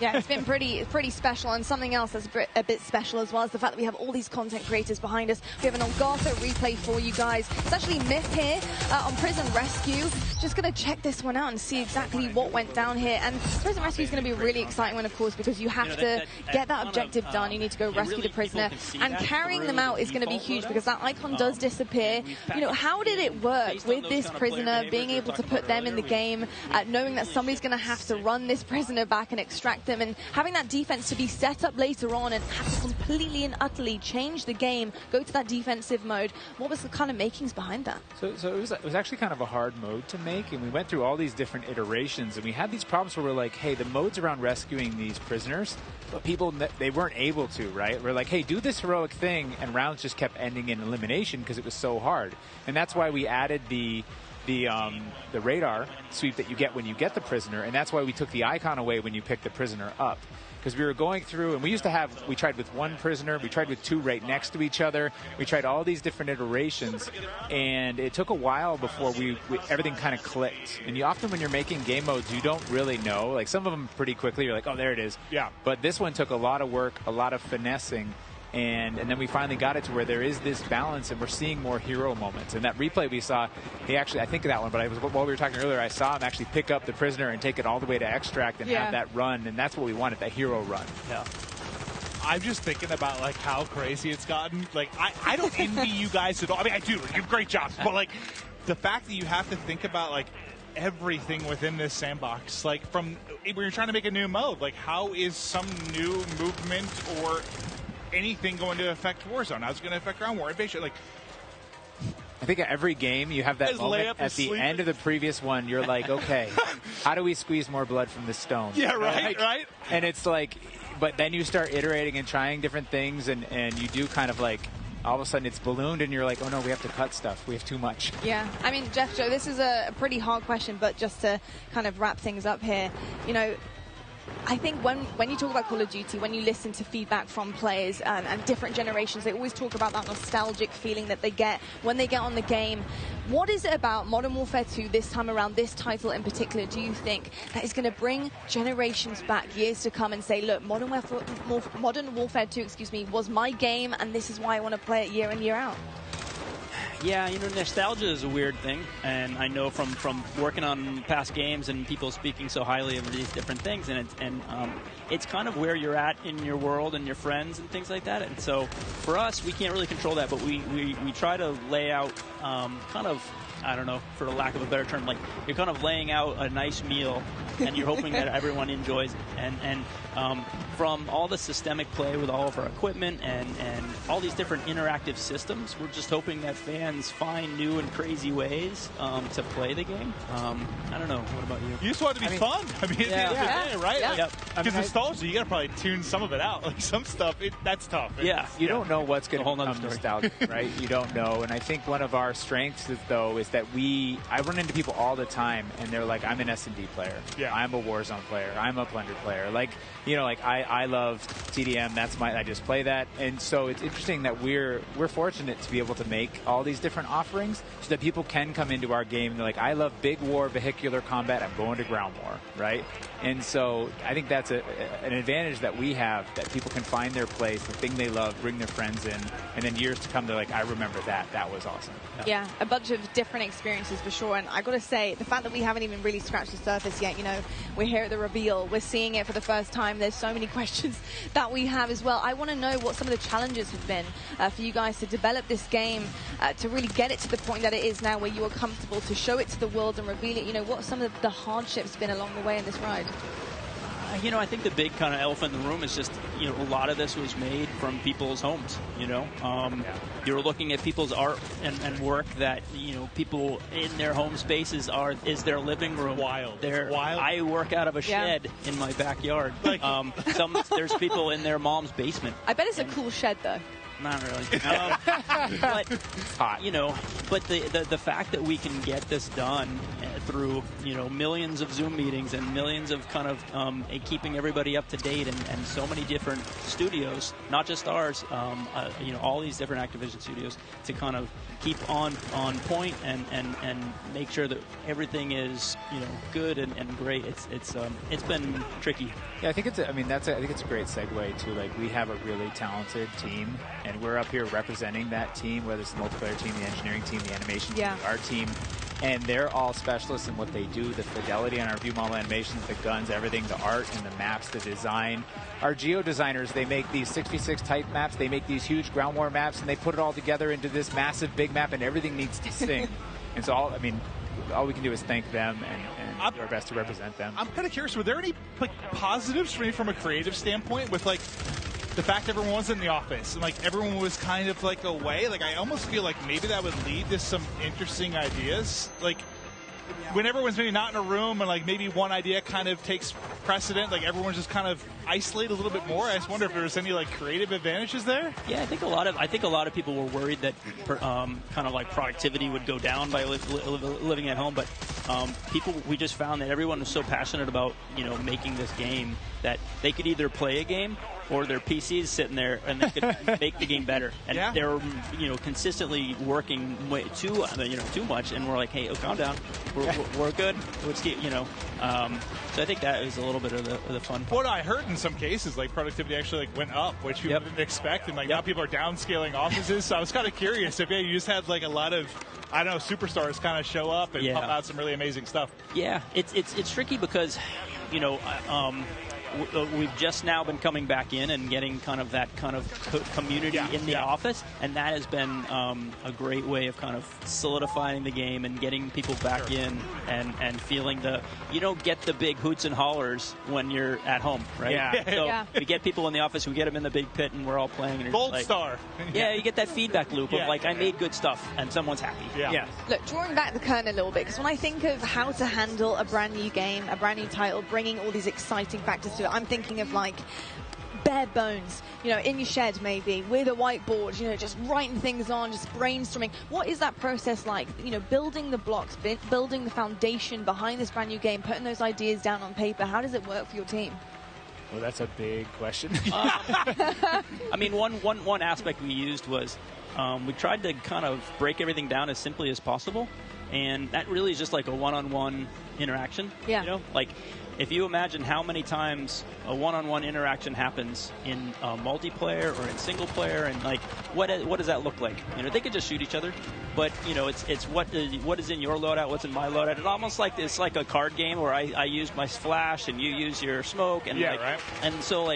Q: Yeah, it's been pretty special, and something else that's a bit special as well is the fact that we have all these content creators behind us. We have an Elgato replay for you guys. It's actually Myth here on Prison Rescue. Just going to check this one out and see exactly what went down here. And Prison Rescue is going to be a really exciting one, of course, because you have to get that objective done. You need to go rescue the prisoner, and carrying them out is going to be huge because that icon does disappear. You know, how did it work with this prisoner, being able to put them in the game, knowing that somebody's going to have to run this prisoner back and extract them, and having that defense to be set up later on and have to completely and utterly change the game, go to that defensive mode? What was the kind of makings behind that?
R: So it was actually kind of a hard mode to make, and we went through all these different iterations, and we had these problems where we're like, hey, the modes around rescuing these prisoners, but people, they weren't able to, right? We're like, hey, do this heroic thing, and rounds just kept ending in elimination because it was so hard. And that's why we added the radar sweep that you get when you get the prisoner, and that's why we took the icon away when you pick the prisoner up. Because we were going through, and we tried with one prisoner, we tried with two right next to each other, we tried all these different iterations, and it took a while before everything kind of clicked. And you often, when you're making game modes, you don't really know. Like, some of them pretty quickly, you're like, oh, there it is.
J: Yeah.
R: But this one took a lot of work, a lot of finessing, and then we finally got it to where there is this balance, and we're seeing more hero moments. And that replay we saw, I think of that one, but while we were talking earlier, I saw him actually pick up the prisoner and take it all the way to extract and have that run, and that's what we wanted, that hero run.
J: Yeah. I'm just thinking about like how crazy it's gotten. Like, I don't envy you guys at all. I mean, I do. You do great jobs, but like the fact that you have to think about like everything within this sandbox, like from when you're trying to make a new mode, like how is some new movement or anything going to affect Warzone? How's it going to affect Ground War Invasion? Like,
R: I think at every game you have that moment at the end of the previous one. You're like, okay, how do we squeeze more blood from this stone?
J: Yeah, right.
R: And it's like, but then you start iterating and trying different things, and you do kind of like, all of a sudden it's ballooned, and you're like, oh no, we have to cut stuff. We have too much.
Q: Yeah, I mean, Jeff, Joe, this is a pretty hard question, but just to kind of wrap things up here, you know, I think when you talk about Call of Duty, when you listen to feedback from players and different generations, they always talk about that nostalgic feeling that they get when they get on the game. What is it about Modern Warfare 2 this time around, this title in particular, do you think that is going to bring generations back, years to come, and say, look, Modern Warfare 2, was my game, and this is why I want to play it year in, year out?
X: Yeah, you know, nostalgia is a weird thing, and I know from working on past games and people speaking so highly of these different things, and it's kind of where you're at in your world and your friends and things like that. And so for us, we can't really control that, but we try to lay out kind of, I don't know, for the lack of a better term, like you're kind of laying out a nice meal, and you're hoping that everyone enjoys it. And from all the systemic play with all of our equipment and all these different interactive systems, we're just hoping that fans find new and crazy ways to play the game. I don't know. What about you?
J: You just want it to be fun. I mean, at the end of the day, right?
X: Yeah.
J: Because nostalgia, you got to probably tune some of it out. Like some stuff, that's tough.
R: You don't know what's going to become nostalgic, right? You don't know. And I think one of our strengths is that I run into people all the time, and they're like, I'm an S&D player.
J: Yeah.
R: I'm a Warzone player. I'm a Plunder player. Like, you know, like I love TDM. I just play that. And so it's interesting that we're fortunate to be able to make all these different offerings so that people can come into our game and they're like, I love big war, vehicular combat. I'm going to ground war, right? And so I think that's an advantage that we have, that people can find their place, the thing they love, bring their friends in, and then years to come, they're like, I remember that. That was awesome.
Q: Yeah, a bunch of different experiences for sure. And I got to say, the fact that we haven't even really scratched the surface yet, you know, we're here at the reveal, we're seeing it for the first time. There's so many questions that we have as well. I want to know what some of the challenges have been for you guys to develop this game, to really get it to the point that it is now, where you are comfortable to show it to the world and reveal it. You know, what some of the hardships been along the way in this ride?
X: You know, I think the big kind of elephant in the room is just, you know, a lot of this was made from people's homes, you know. You're looking at people's art and work that, you know, people in their home spaces is their living room.
J: Wild.
X: I work out of a shed in my backyard. There's people in their mom's basement.
Q: I bet it's a cool shed, though.
X: not really. But you know, but the fact that we can get this done through millions of Zoom meetings and millions of kind of keeping everybody up to date and so many different studios, not just ours, all these different Activision studios, to kind of keep on point and make sure that everything is good and great. It's been tricky.
R: Yeah, I think I think it's a great segue to, like, we have a really talented team, and we're up here representing that team, whether it's the multiplayer team, the engineering team, the animation team, our team, and they're all specialists in what they do. The fidelity on our view model animations, the guns, everything, the art and the maps, the design. Our geo designers, they make these 6v6 type maps, they make these huge ground war maps, and they put it all together into this massive big map, and everything needs to sing. And so all we can do is thank them and do our best to represent them.
J: I'm kind of curious, were there any positives for me from a creative standpoint with the fact everyone was in the office and everyone was kind of away? I almost feel like maybe that would lead to some interesting ideas. When everyone's maybe not in a room and maybe one idea kind of takes precedent, everyone's just kind of isolated a little bit more. I just wonder if there's any creative advantages there.
X: Yeah, I think a lot of people were worried that kind of productivity would go down by living at home, but we just found that everyone was so passionate about making this game that they could either play a game or their PCs sitting there and they could make the game better. And they were consistently working way too much, and we're like, hey, calm down, we're good. Let's keep so I think that is a little bit of the fun part.
J: What I heard in some cases, productivity actually went up, which you didn't expect, and now people are downscaling offices. So I was kind of curious if you just had a lot of, I don't know, superstars kind of show up and pump out some really amazing stuff.
X: Yeah, it's tricky because we've just now been coming back in and getting kind of that kind of community in the office, and that has been a great way of kind of solidifying the game and getting people back in and feeling you don't get the big hoots and hollers when you're at home, right?
J: Yeah.
X: So we get people in the office, we get them in the big pit, and we're all playing. And
J: Gold star.
X: Yeah, you get that feedback loop of I made good stuff and someone's happy.
J: Yeah.
Q: Look, drawing back the curtain a little bit, because when I think of how to handle a brand new game, a brand new title, bringing all these exciting factors to it, I'm thinking of bare bones, in your shed maybe, with a whiteboard, just writing things on, just brainstorming. What is that process like? Building the blocks, building the foundation behind this brand new game, putting those ideas down on paper. How does it work for your team?
R: Well, that's a big question.
X: One aspect we used was we tried to kind of break everything down as simply as possible, and that really is just a one-on-one interaction.
Q: Yeah.
X: If you imagine how many times a one-on-one interaction happens in multiplayer or in single player, and what does that look like? They could just shoot each other, but it's what is in your loadout, what's in my loadout. It's almost it's like a card game where I use my flash and you use your smoke, and
J: right.
X: And so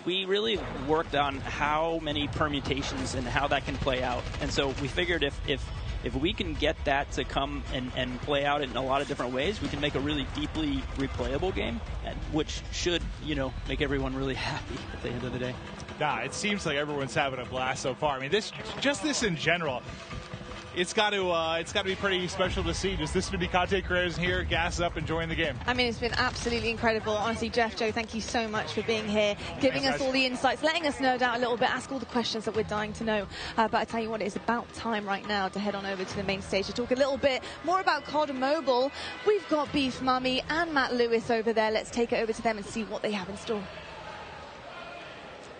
X: we really worked on how many permutations and how that can play out, and so we figured if we can get that to come and play out in a lot of different ways, we can make a really deeply replayable game, which should, make everyone really happy at the end of the day.
J: Nah, it seems like everyone's having a blast so far. This in general, it's got to be pretty special to see just this many content creators here, gas up, enjoying the game.
Q: It's been absolutely incredible. Honestly, Jeff, Joe, thank you so much for being here, giving us all the insights, letting us nerd out a little bit, ask all the questions that we're dying to know. But I tell you what, it's about time right now to head on over to the main stage to talk a little bit more about COD Mobile. We've got Beef Mummy and Matt Lewis over there. Let's take it over to them and see what they have in store.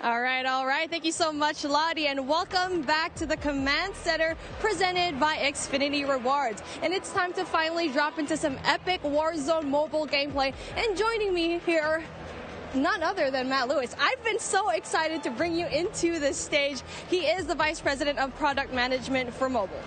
D: All right. Thank you so much, Lottie, and welcome back to the Command Center presented by Xfinity Rewards. And it's time to finally drop into some epic Warzone mobile gameplay. And joining me here, none other than Matt Lewis. I've been so excited to bring you into this stage. He is the Vice President of Product Management for mobile.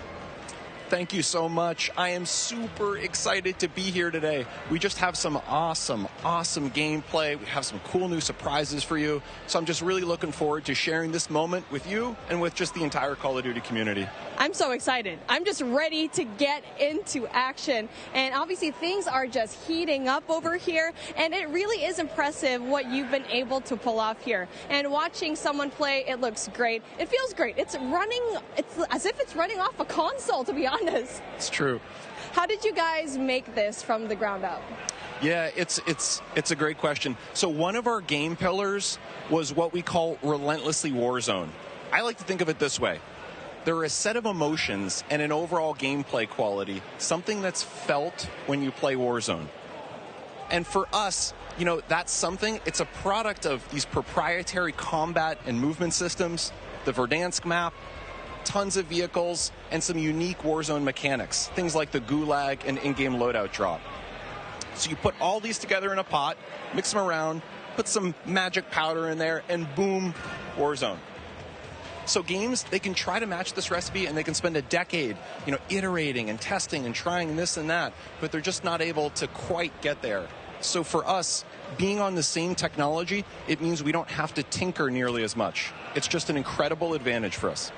B: Thank you so much. I am super excited to be here today. We just have some awesome gameplay. We have some cool new surprises for you. So I'm just really looking forward to sharing this moment with you and with just the entire Call of Duty community.
D: I'm so excited. I'm just ready to get into action. And obviously things are just heating up over here. And it really is impressive what you've been able to pull off here. And watching someone play, it looks great. It feels great. It's as if it's running off a console, to be honest.
B: It's true.
D: How did you guys make this from the ground up?
B: Yeah, it's a great question. So one of our game pillars was what we call relentlessly Warzone. I like to think of it this way. There are a set of emotions and an overall gameplay quality, something that's felt when you play Warzone. And for us, you know, that's something, it's a product of these proprietary combat and movement systems, the Verdansk map, tons of vehicles, and some unique Warzone mechanics, things like the gulag and in-game loadout drop. So you put all these together in a pot, mix them around, put some magic powder in there, and boom, Warzone. So games, they can try to match this recipe, and they can spend a decade, you know, iterating and testing and trying this and that, but they're just not able to quite get there. So for us, being on the same technology, it means we don't have to tinker nearly as much. It's just an incredible advantage for us.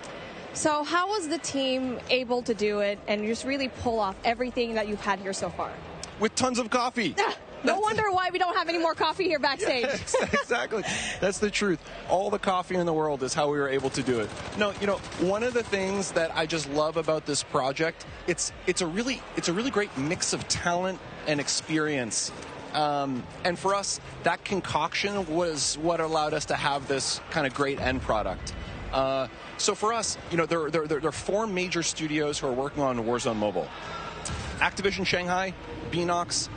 D: So how was the team able to do it and just really pull off everything that you've had here so far?
B: With tons of coffee.
D: No wonder why we don't have any more coffee here backstage.
B: Yeah, exactly. That's the truth. All the coffee in the world is how we were able to do it. No, you know, one of the things that I just love about this project, it's a really great mix of talent and experience. And for us, that concoction was what allowed us to have this kind of great end product. So for us, you know, there are 4 major studios who are working on Warzone Mobile. Activision Shanghai, Beanox,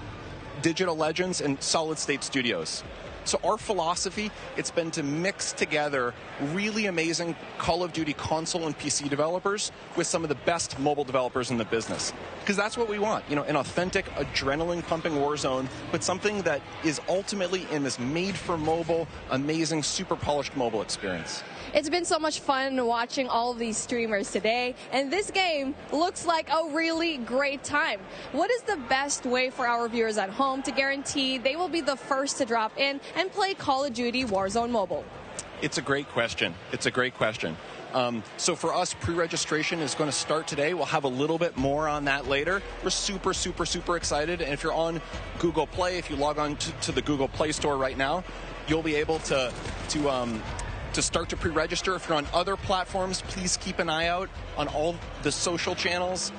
B: Digital Legends, and Solid State Studios. So our philosophy, it's been to mix together really amazing Call of Duty console and PC developers with some of the best mobile developers in the business. Because that's what we want, you know, an authentic, adrenaline-pumping Warzone, but something that is ultimately in this made-for-mobile, amazing, super polished mobile experience.
D: It's been so much fun watching all of these streamers today, and this game looks like a really great time. What is the best way for our viewers at home to guarantee they will be the first to drop in and play Call of Duty Warzone Mobile?
B: It's a great question. It's a great question. So for us, pre-registration is going to start today. We'll have a little bit more on that later. We're super, super, super excited. And if you're on Google Play, if you log on to the Google Play Store right now, you'll be able to start to pre-register. If you're on other platforms, please keep an eye out on all the social channels.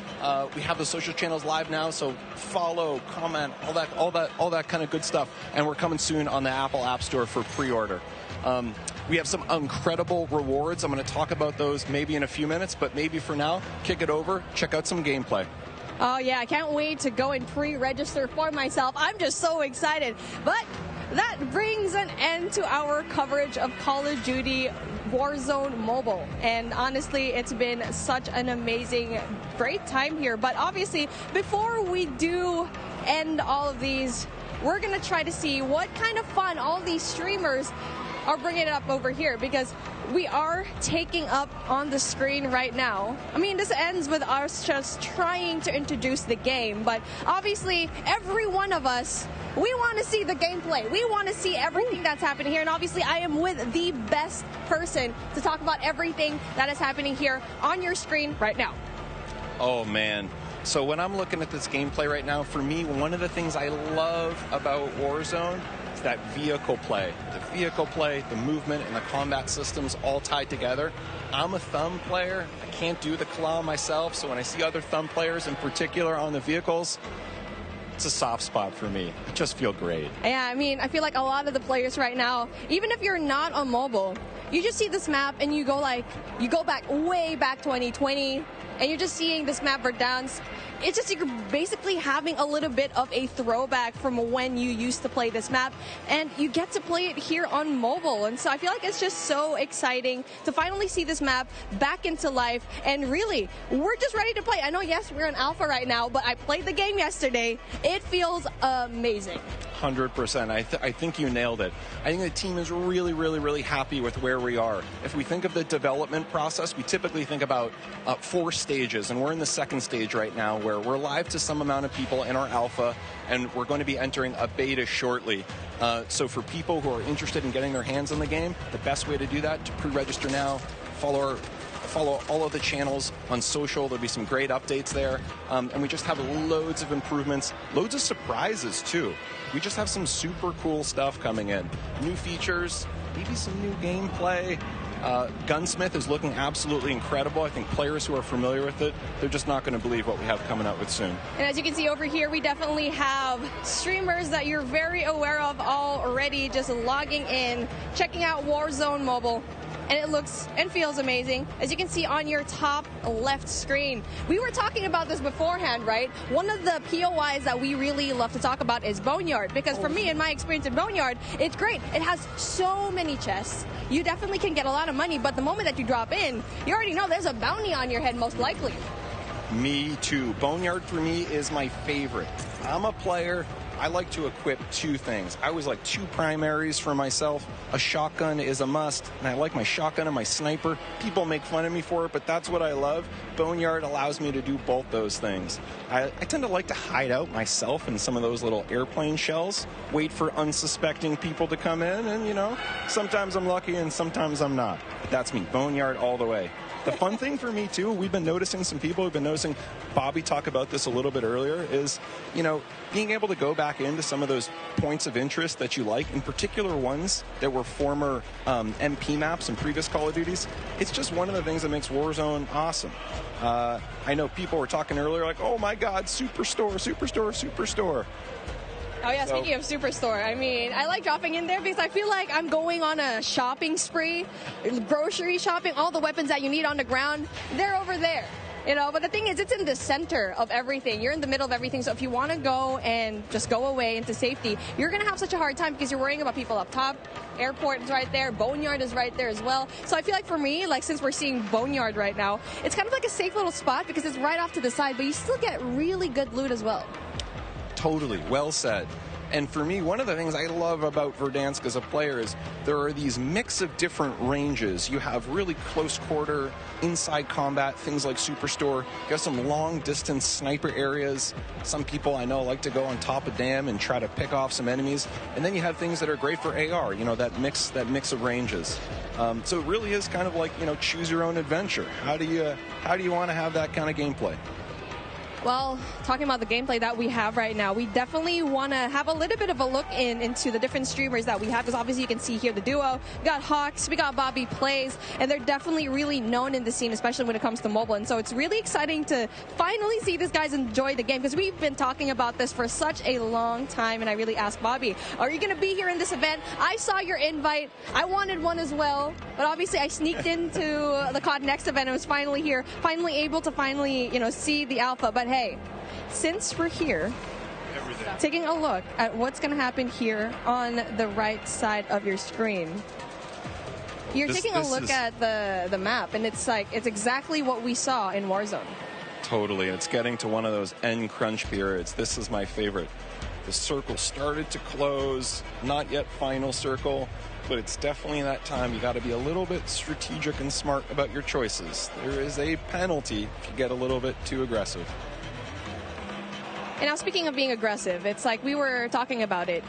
B: We have the social channels live now, so follow, comment, all that kind of good stuff. And we're coming soon on the Apple App Store for pre-order. We have some incredible rewards. I'm going to talk about those maybe in a few minutes, but maybe for now, kick it over, check out some gameplay.
D: Oh yeah, I can't wait to go and pre-register for myself. I'm just so excited. But that brings an end to our coverage of Call of Duty Warzone Mobile. And honestly, it's been such an amazing, great time here. But obviously, before we do end all of these, we're going to try to see what kind of fun all these streamers are bringing it up over here, because we are taking up on the screen right now. I mean, this ends with us just trying to introduce the game, but obviously every one of us, we want to see the gameplay. We want to see everything that's happening here, and obviously I am with the best person to talk about everything that is happening here on your screen right now.
B: Oh man. So when I'm looking at this gameplay right now, for me, one of the things I love about Warzone is that vehicle play. The vehicle play, the movement, and the combat systems all tied together. I'm a thumb player. I can't do the claw myself, so when I see other thumb players in particular on the vehicles, it's a soft spot for me. I just feel great.
D: Yeah, I mean, I feel like a lot of the players right now, even if you're not on mobile, you just see this map and you go back way back 2020, and you're just seeing this map Verdansk. It's just you're basically having a little bit of a throwback from when you used to play this map, and you get to play it here on mobile. And so I feel like it's just so exciting to finally see this map back into life. And really, we're just ready to play. I know, yes, we're in alpha right now, but I played the game yesterday. It feels amazing.
B: 100%. I think you nailed it. I think the team is really, really, really happy with where we are. If we think of the development process, we typically think about 4 stages, and we're in the 2nd stage right now, where we're live to some amount of people in our alpha, and we're going to be entering a beta shortly. So for people who are interested in getting their hands on the game, the best way to do that, to pre-register now, follow all of the channels on social. There'll be some great updates there. And we just have loads of improvements, loads of surprises too. We just have some super cool stuff coming in. New features, maybe some new gameplay. Gunsmith is looking absolutely incredible. I think players who are familiar with it, they're just not going to believe what we have coming out with soon.
D: And as you can see over here, we definitely have streamers that you're very aware of already just logging in, checking out Warzone Mobile. and it looks and feels amazing, as you can see on your top left screen. We were talking about this beforehand, right? One of the POIs that we really love to talk about is Boneyard, because for me, in my experience in Boneyard, it's great. It has so many chests. You definitely can get a lot of money, but the moment that you drop in, you already know there's a bounty on your head, most likely.
B: Me too. Boneyard for me is my favorite. I'm a player. I like to equip two things. I always like two primaries for myself. A shotgun is a must, and I like my shotgun and my sniper. People make fun of me for it, but that's what I love. Boneyard allows me to do both those things. I tend to like to hide out myself in some of those little airplane shells, wait for unsuspecting people to come in, and, you know, sometimes I'm lucky and sometimes I'm not. But that's me, Boneyard all the way. The fun thing for me, too, we've been noticing some people, we've been noticing Bobby talk about this a little bit earlier, is, you know, being able to go back into some of those points of interest that you like, in particular ones that were former MP maps and previous Call of Duties. It's just one of the things that makes Warzone awesome. I know people were talking earlier like, oh my God, Superstore, Superstore, Superstore.
D: Oh yeah, speaking of Superstore, I mean, I like dropping in there because I feel like I'm going on a shopping spree, grocery shopping, all the weapons that you need on the ground, they're over there. You know, but the thing is, it's in the center of everything. You're in the middle of everything, so if you want to go and just go away into safety, you're going to have such a hard time because you're worrying about people up top. Airport is right there. Boneyard is right there as well. So I feel like for me, like since we're seeing Boneyard right now, it's kind of like a safe little spot because it's right off to the side, but you still get really good loot as well.
B: Totally, well said. And for me, one of the things I love about Verdansk as a player is there are these mix of different ranges. You have really close quarter, inside combat, things like Superstore. You have some long distance sniper areas. Some people I know like to go on top of dam and try to pick off some enemies. And then you have things that are great for AR, you know, that mix of ranges. So it really is kind of like, you know, choose your own adventure. How do you want to have that kind of gameplay?
D: Well, talking about the gameplay that we have right now, we definitely want to have a little bit of a look into the different streamers that we have, because obviously you can see here the duo. We got Hawks, we got Bobby Plays, and they're definitely really known in the scene, especially when it comes to mobile. And so it's really exciting to finally see these guys enjoy the game, because we've been talking about this for such a long time. And I really asked Bobby, are you going to be here in this event? I saw your invite. I wanted one as well, but obviously I sneaked into the COD Next event and was finally here, finally able to you know, see the alpha. But hey, since we're here, taking a look at what's going to happen here on the right side of your screen, you're taking a look at the map, and it's like it's exactly what we saw in Warzone.
B: Totally. It's getting to one of those end crunch periods. This is my favorite. The circle started to close, not yet final circle, but it's definitely that time. You got to be a little bit strategic and smart about your choices. There is a penalty if you get a little bit too aggressive.
D: And now, speaking of being aggressive, it's like we were talking about it.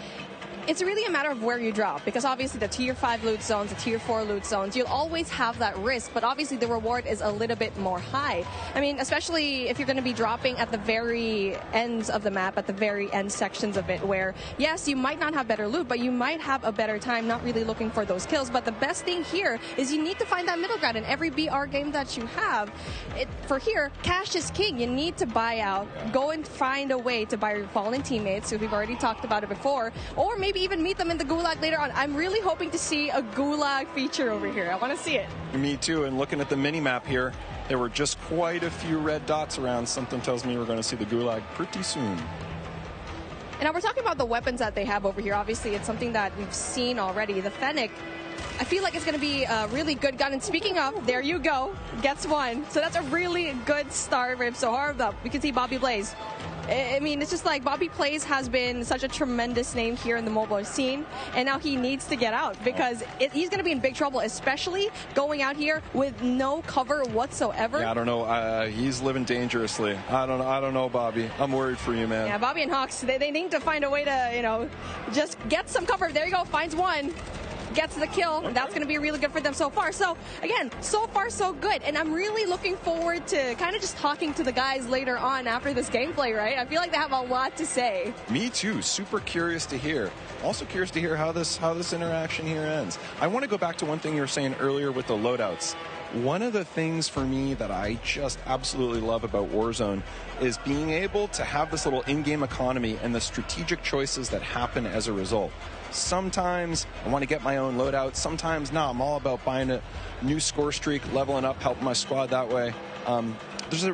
D: It's really a matter of where you drop, because obviously the tier 5 loot zones, the tier 4 loot zones, you'll always have that risk, but obviously the reward is a little bit more high. I mean, especially if you're going to be dropping at the very ends of the map, at the very end sections of it, where, yes, you might not have better loot, but you might have a better time not really looking for those kills. But the best thing here is you need to find that middle ground in every BR game that you have. For here, cash is king. You need to buy out, go and find a way to buy your fallen teammates, so we've already talked about it before, or maybe even meet them in the gulag later on. I'm really hoping to see a gulag feature over here. I want to see it.
B: Me too. And looking at the mini map here, there were just quite a few red dots around. Something tells me we're going to see the gulag pretty soon.
D: And now we're talking about the weapons that they have over here. Obviously, it's something that we've seen already. The Fennec, I feel like it's going to be a really good gun. And speaking of, there you go, gets one. So that's a really good start. So hard up. We can see Bobby Blaze. I mean, it's just like Bobby Plays has been such a tremendous name here in the mobile scene, and now he needs to get out, because he's going to be in big trouble, especially going out here with no cover whatsoever.
B: Yeah, I don't know. He's living dangerously. I don't know, Bobby. I'm worried for you, man.
D: Yeah, Bobby and Hawks, they need to find a way to, you know, just get some cover. There you go, finds one. Gets the kill. That's going to be really good for them so far. So, again, so far so good. And I'm really looking forward to kind of just talking to the guys later on after this gameplay, right? I feel like they have a lot to say.
B: Me too. Super curious to hear. Also curious to hear how this interaction here ends. I want to go back to one thing you were saying earlier with the loadouts. One of the things for me that I just absolutely love about Warzone is being able to have this little in-game economy and the strategic choices that happen as a result. Sometimes I want to get my own loadout. Sometimes, no, I'm all about buying a new score streak, leveling up, helping my squad that way. There's a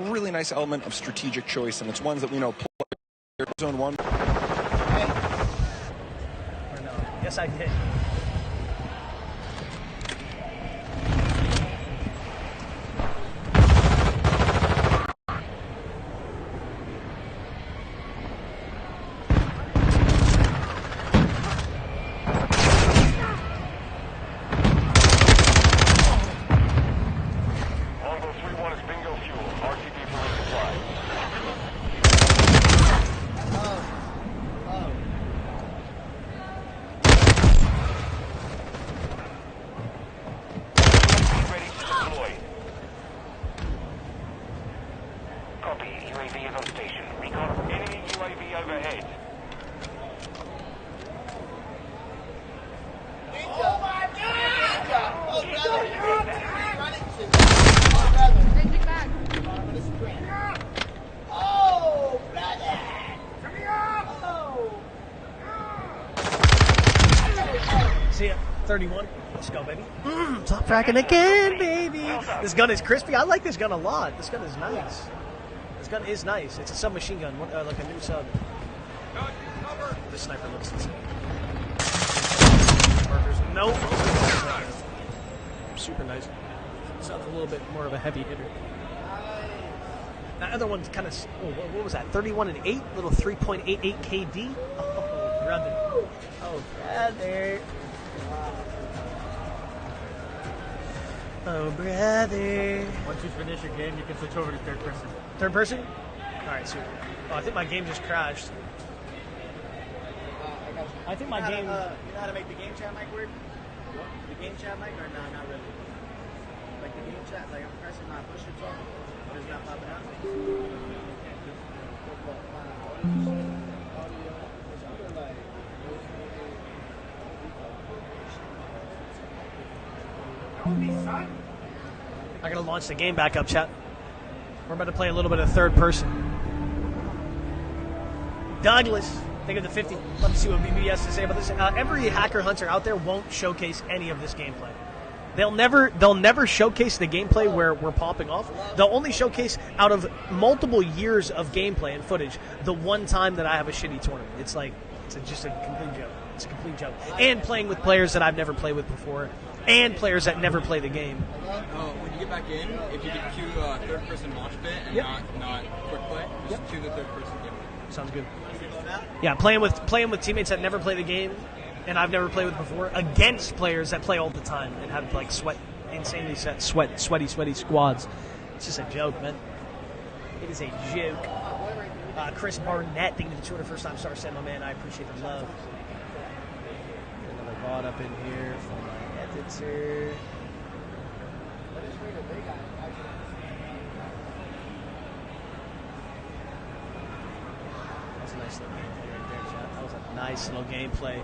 B: really nice element of strategic choice, and it's ones that we know play Warzone 1.
F: Yes, I did. See ya. 31. Let's go, baby. Stop fracking again, baby. This gun is crispy. I like this gun a lot. This gun is nice. This gun is nice. It's a submachine gun, like a new sub. This sniper looks insane. Markers. Nope. Super nice. Sounds a little bit more of a heavy hitter. That other one's kind of, what was that? 31 and 8, little 3.88 KD. Oh, brother. Oh, brother. Oh, brother.
I: Once you finish your game, you can switch over to third person.
F: Third person? All right, super. Oh, I think my game just crashed. I think my game.
I: You know how to make the game chat mic work? What? The game chat mic, or no, not really? Like the game chat, like I'm pressing my push or something, but it's not popping out.
F: I gotta launch the game back up, chat. We're about to play a little bit of third person. Douglas, think of the 50. Love to see what BB has to say about this. Every hacker hunter out there won't showcase any of this gameplay. They'll never showcase the gameplay where we're popping off. They'll only showcase out of multiple years of gameplay and footage the one time that I have a shitty tournament. It's like just a complete joke. It's a complete joke. And playing with players that I've never played with before, and players that never play the game.
I: When you get back in, if you can cue third-person launch bit and not quick play, just cue the third-person game.
F: Sounds good. Yeah, playing with teammates that never play the game, and I've never played with before, against players that play all the time and have like insanely sweaty squads. It's just a joke, man. It is a joke. Chris Barnett, thank you for the 200 first time star send, my man. I appreciate the love. Another bot up in here from my editor. That was a nice little gameplay right there, chat. That was a nice little gameplay.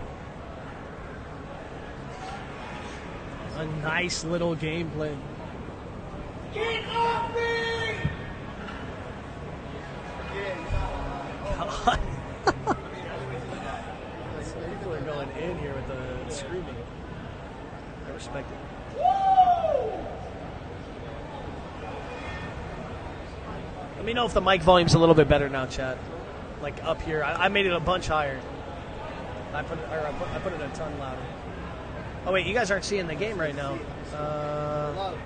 F: A nice little gameplay.
I: Get off me!
F: God. People are going in here with the screaming. I respect it. Let me know if the mic volume's a little bit better now, chat. Like up here, I made it a bunch higher. I put it a ton louder. Oh wait, you guys aren't seeing the game right now.
I: Hello.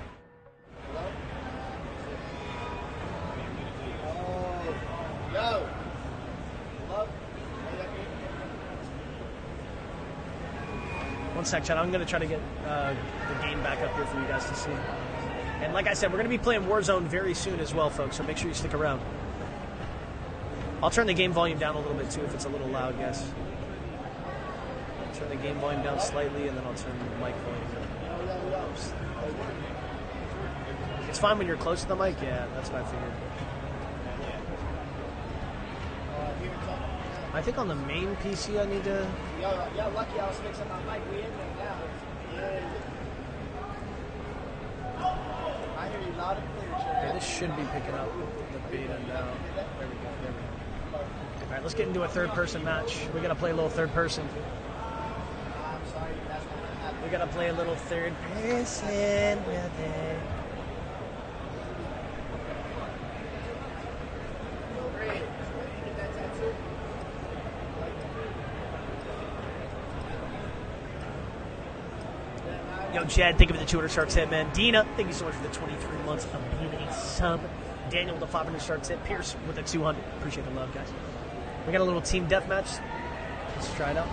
I: Yo.
F: One sec, chat. I'm going to try to get the game back up here for you guys to see. And like I said, we're going to be playing Warzone very soon as well, folks, so make sure you stick around. I'll turn the game volume down a little bit, too, if it's a little loud, guys. I'll turn the game volume down slightly, and then I'll turn the mic volume down. Oops. It's fine when you're close to the mic? Yeah, that's what I figured. I think on the main PC I need to...
I: Yo, lucky I was fixing my mic. We in there now. Yeah.
F: Okay, this should be picking up the beta now. There we go. All right, let's get into a third-person match. We got to play a little third-person. We got to play a little third-person with it. Yo, Chad, thank you for the 200 Sharks hit, man. Dina, thank you so much for the 23 months of being a sub. Daniel with the 500 Sharks hit. Pierce with the 200. Appreciate the love, guys. We got a little team deathmatch. Let's try it out.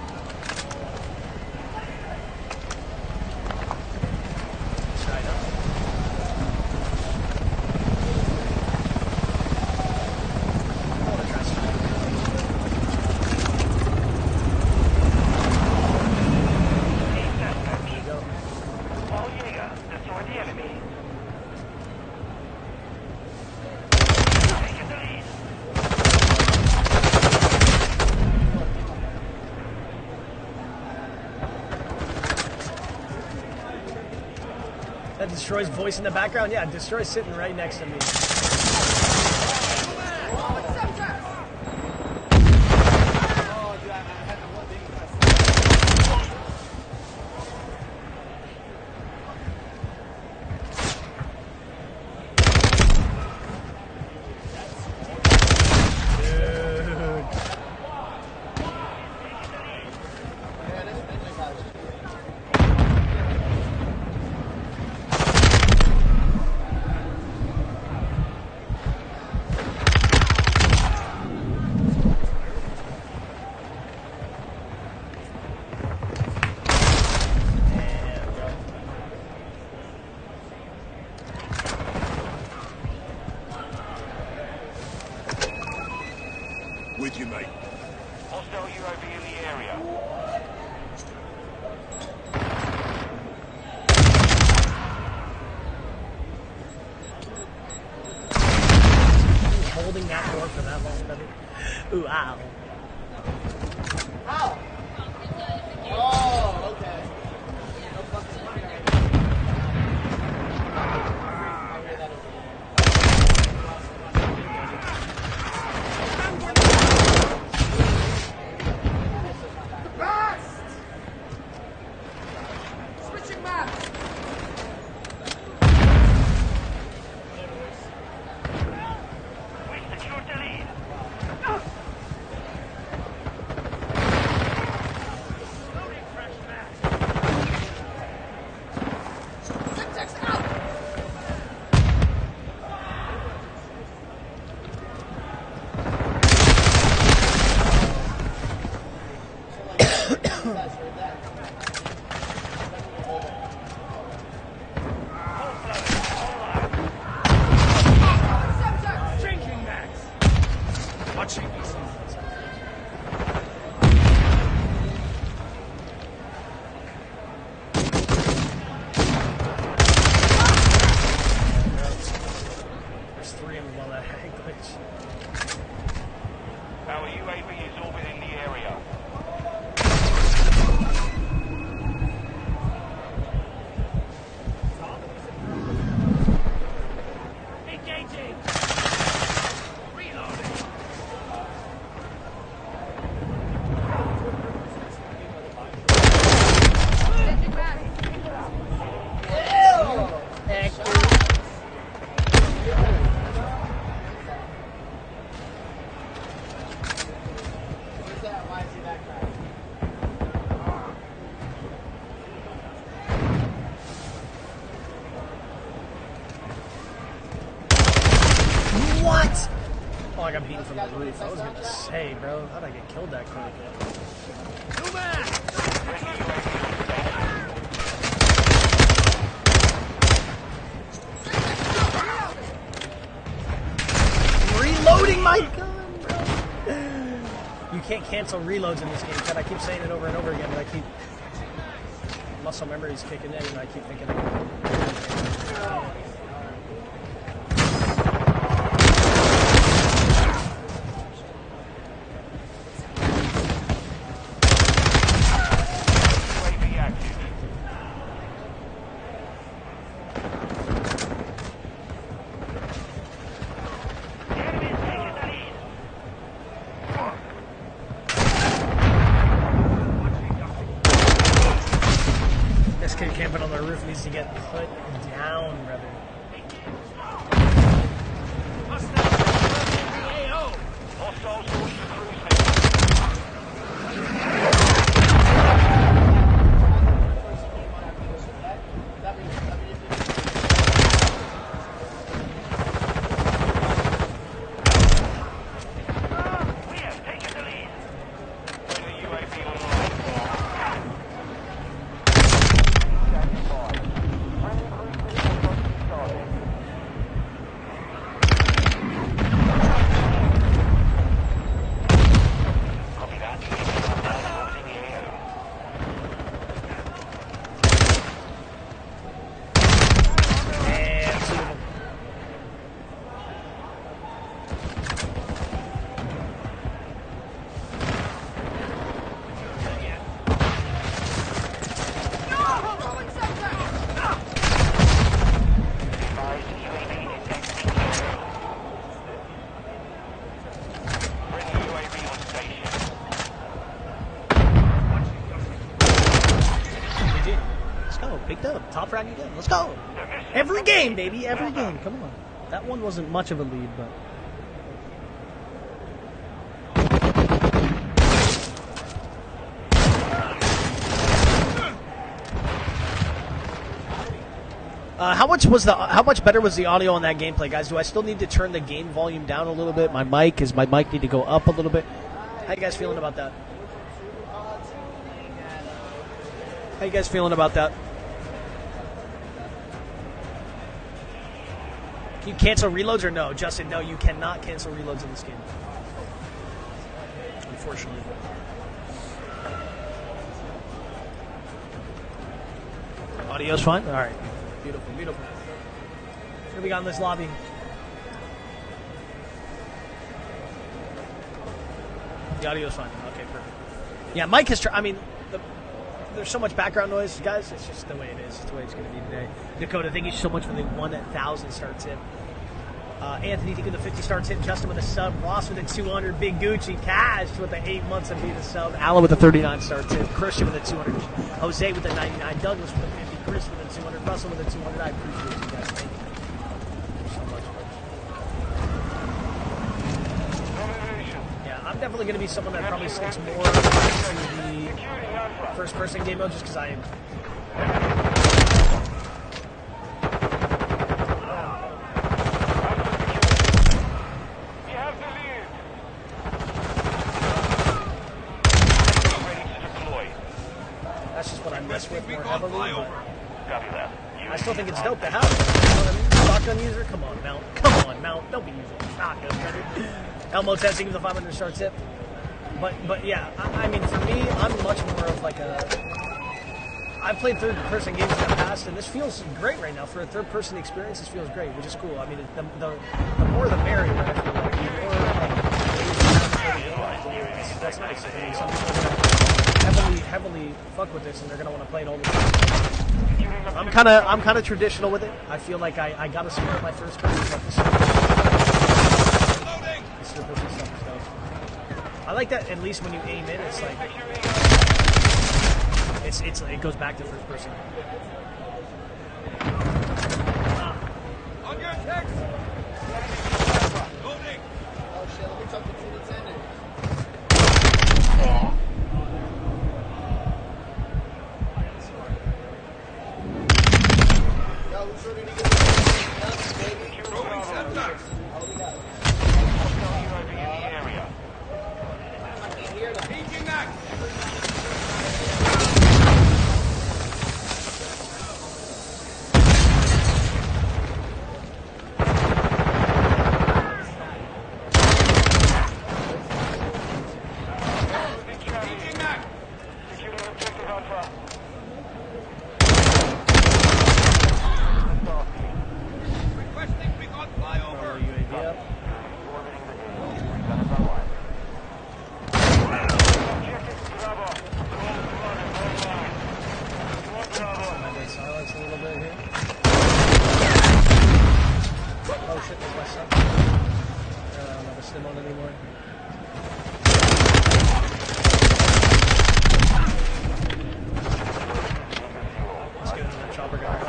F: Let's try it out. I want to try something. That Destroy's voice in the background? Yeah, Destroy's sitting right next to me.
G: With you, mate.
L: Hostile UAV in the area.
F: Holding that door for that long, buddy. Ooh, ow.
I: Ow! Oh, okay.
L: Switching maps. We secured the lead. Changing max.
F: Watching these. There's three of them while that hang glitch.
L: Our UAV is orbiting the area. Engaging. Reloading.
F: What? Oh, I got beaten from the roof. I was going to say, bro, how'd I get killed that quick? Reloading my gun, bro. You can't cancel reloads in this game, Chad. I keep saying it over and over again, but I keep... Muscle memory's kicking in, and I keep thinking... needs to get put down, brother. Top frag again. Let's go. Every game, baby. Every game. Come on. That one wasn't much of a lead, but. How much better was the audio on that gameplay, guys? Do I still need to turn the game volume down a little bit? Does my mic need to go up a little bit? How you guys feeling about that? How you guys feeling about that? Can you cancel reloads or no? Justin, no, you cannot cancel reloads in this game. Unfortunately. Audio's fine? Alright. Beautiful, beautiful. What do we got in this lobby? The audio's fine. Okay, perfect. Yeah, Mike has there's so much background noise, guys. It's just the way it is. It's the way it's going to be today. Dakota, thank you so much for the 1,000 star tip. Anthony, thank you for the 50 star tip. Justin with a sub. Ross with a 200. Big Gucci. Cash with the 8 months of being a sub. Alan with a 39 star tip. Christian with a 200. Jose with a 99. Douglas with a 50. Chris with a 200. Russell with a 200. I appreciate you guys. Thank you so much. Yeah, I'm definitely going to be someone that probably sticks more to the first person game mode just because I am. That's just what I mess with more heavily. I still think it's dope to have it. You know what I mean? Shotgun user? Come on, Mount. Come on, Mount. Don't be using shotgun, brother. Elmo testing with the 500 star tip. But yeah, I mean, for me, I'm much more of like I've played third-person games in the past, and this feels great right now. For a third-person experience, this feels great, which is cool. I mean, the more the merrier, I feel like. The more, that's nice. I mean, some people heavily fuck with this, and they're going to want to play it all the time. I'm kind of traditional with it. I feel like I got to support my first person. I like that. At least when you aim in, it's like it goes back to first person.
L: On your text. Loading. Oh shit! Let me talk to the lieutenant. Yo, who's ready to get nuts, baby? Throwing scepter. Oh, we got it. UAV in the area. I can't hear them. Peeking back.
F: Let's get into the chopper guy.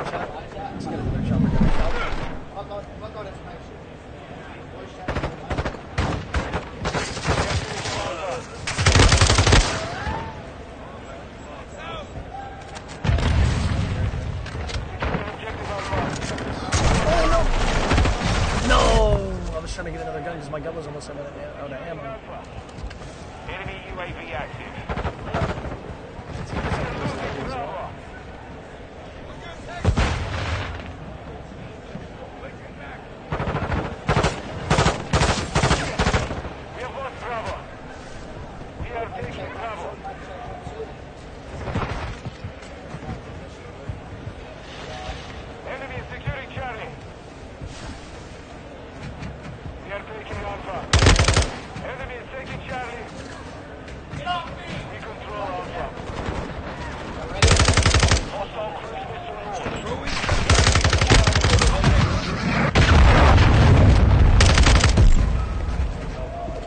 F: No! I was trying to get another gun because my gun was almost out of ammo.
L: Enemy UAV active. We have lost Bravo. We are taking Bravo. Enemy is securing Charlie. We are taking Alpha. Enemy is taking Charlie. We control Alpha. Hostile cruise missile launched.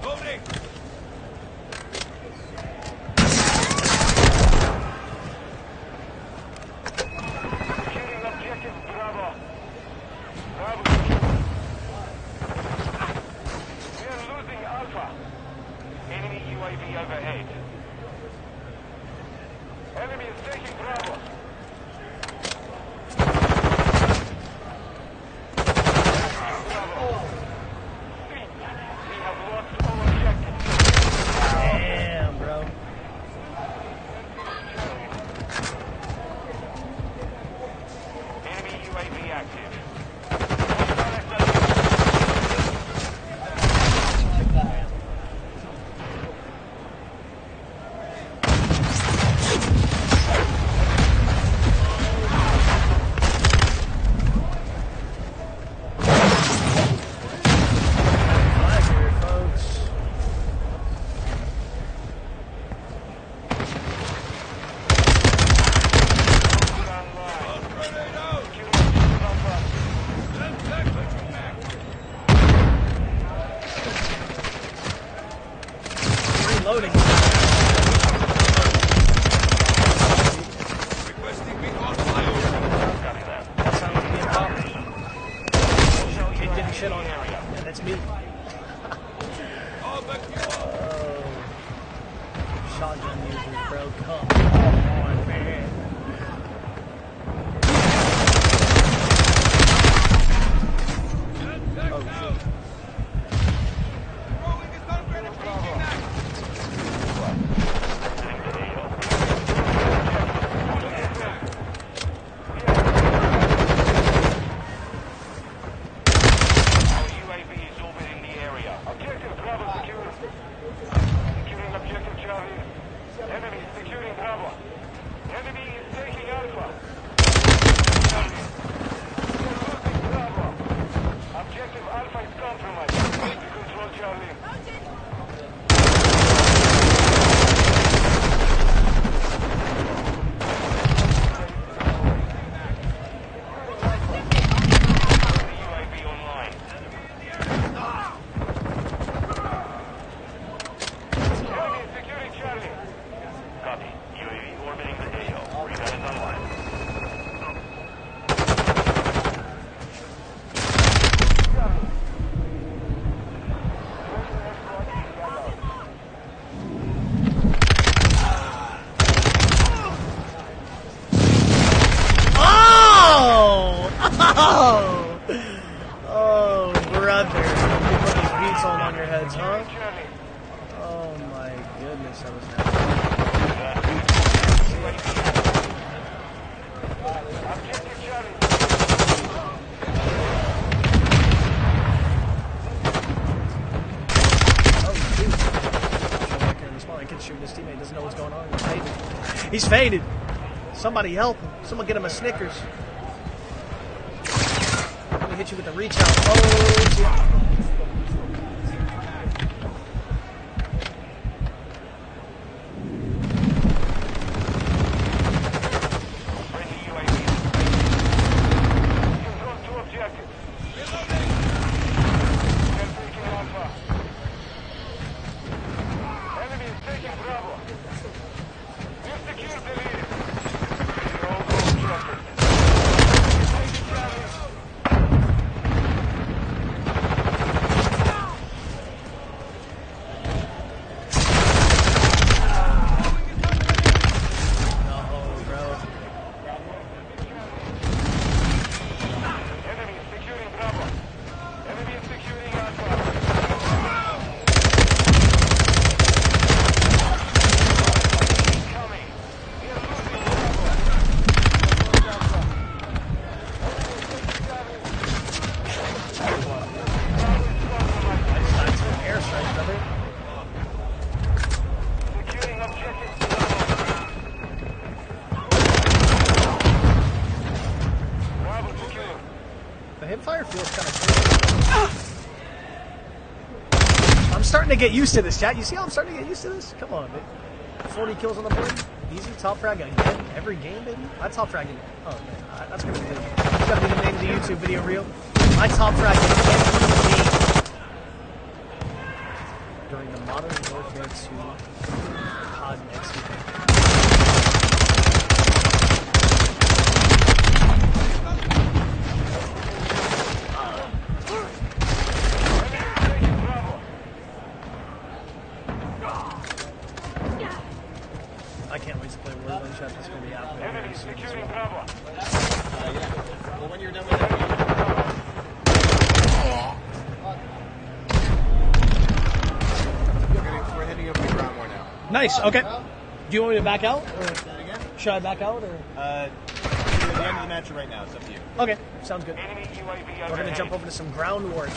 L: Loading. Securing objective Bravo. Bravo secured. We are losing Alpha. Enemy UAV overhead. Enemy is taking Bravo. Bravo. We have lost all objectives.
F: Damn, bro.
L: Enemy UAV active.
F: Reloading. That sounds like being popped. Kid getting shit on. And that's me. Shotgun users, bro. Come on, man. Oh, shit.
L: Our UAV is orbiting the area. Objective Bravo secured. Securing objective Charlie. Enemy is securing Bravo. Enemy is taking Alpha. Charlie. We are losing Bravo. Objective Alpha is compromised. We control Charlie. UAV online. Enemy is securing Charlie. Copy. UAV orbiting the AO. Recon is online.
F: Oh! Oh! Oh, brother. You put these beats on your heads, huh? Oh my goodness, that was I can shoot. His teammate doesn't know what's going on. He's faded. He's faded. Somebody help him. Someone get him a Snickers. Let me hit you with the reach out. Oh, yeah. starting to get used to this, chat. You see how I'm starting to get used to this? Come on, baby. 40 kills on the board. Easy top frag again. Every game, baby. I top frag in. Oh, man. That's going to be that's gotta be the name of the YouTube video reel. I top frag in every game during the Modern Warfare 2 COD next week. I can't wait to play Warzone, chat. It's going to be out very soon as well.
I: Yeah. Well, when you're done with that, we're heading over to ground war now.
F: Nice. Okay. Do you want me to back out? Or should I back out? Or?
I: You're at the end of the match right now. It's up to you.
F: Okay. Sounds good. We're going to jump over to some ground war.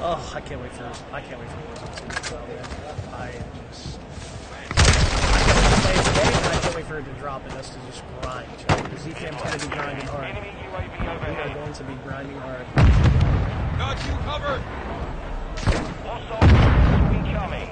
F: Oh, I can't wait for Warzone 2. I can't wait for it to drop and us to just grind. Because ZFam's going to be grinding hard. We are going to be grinding hard.
L: Got you covered. Hostile incoming.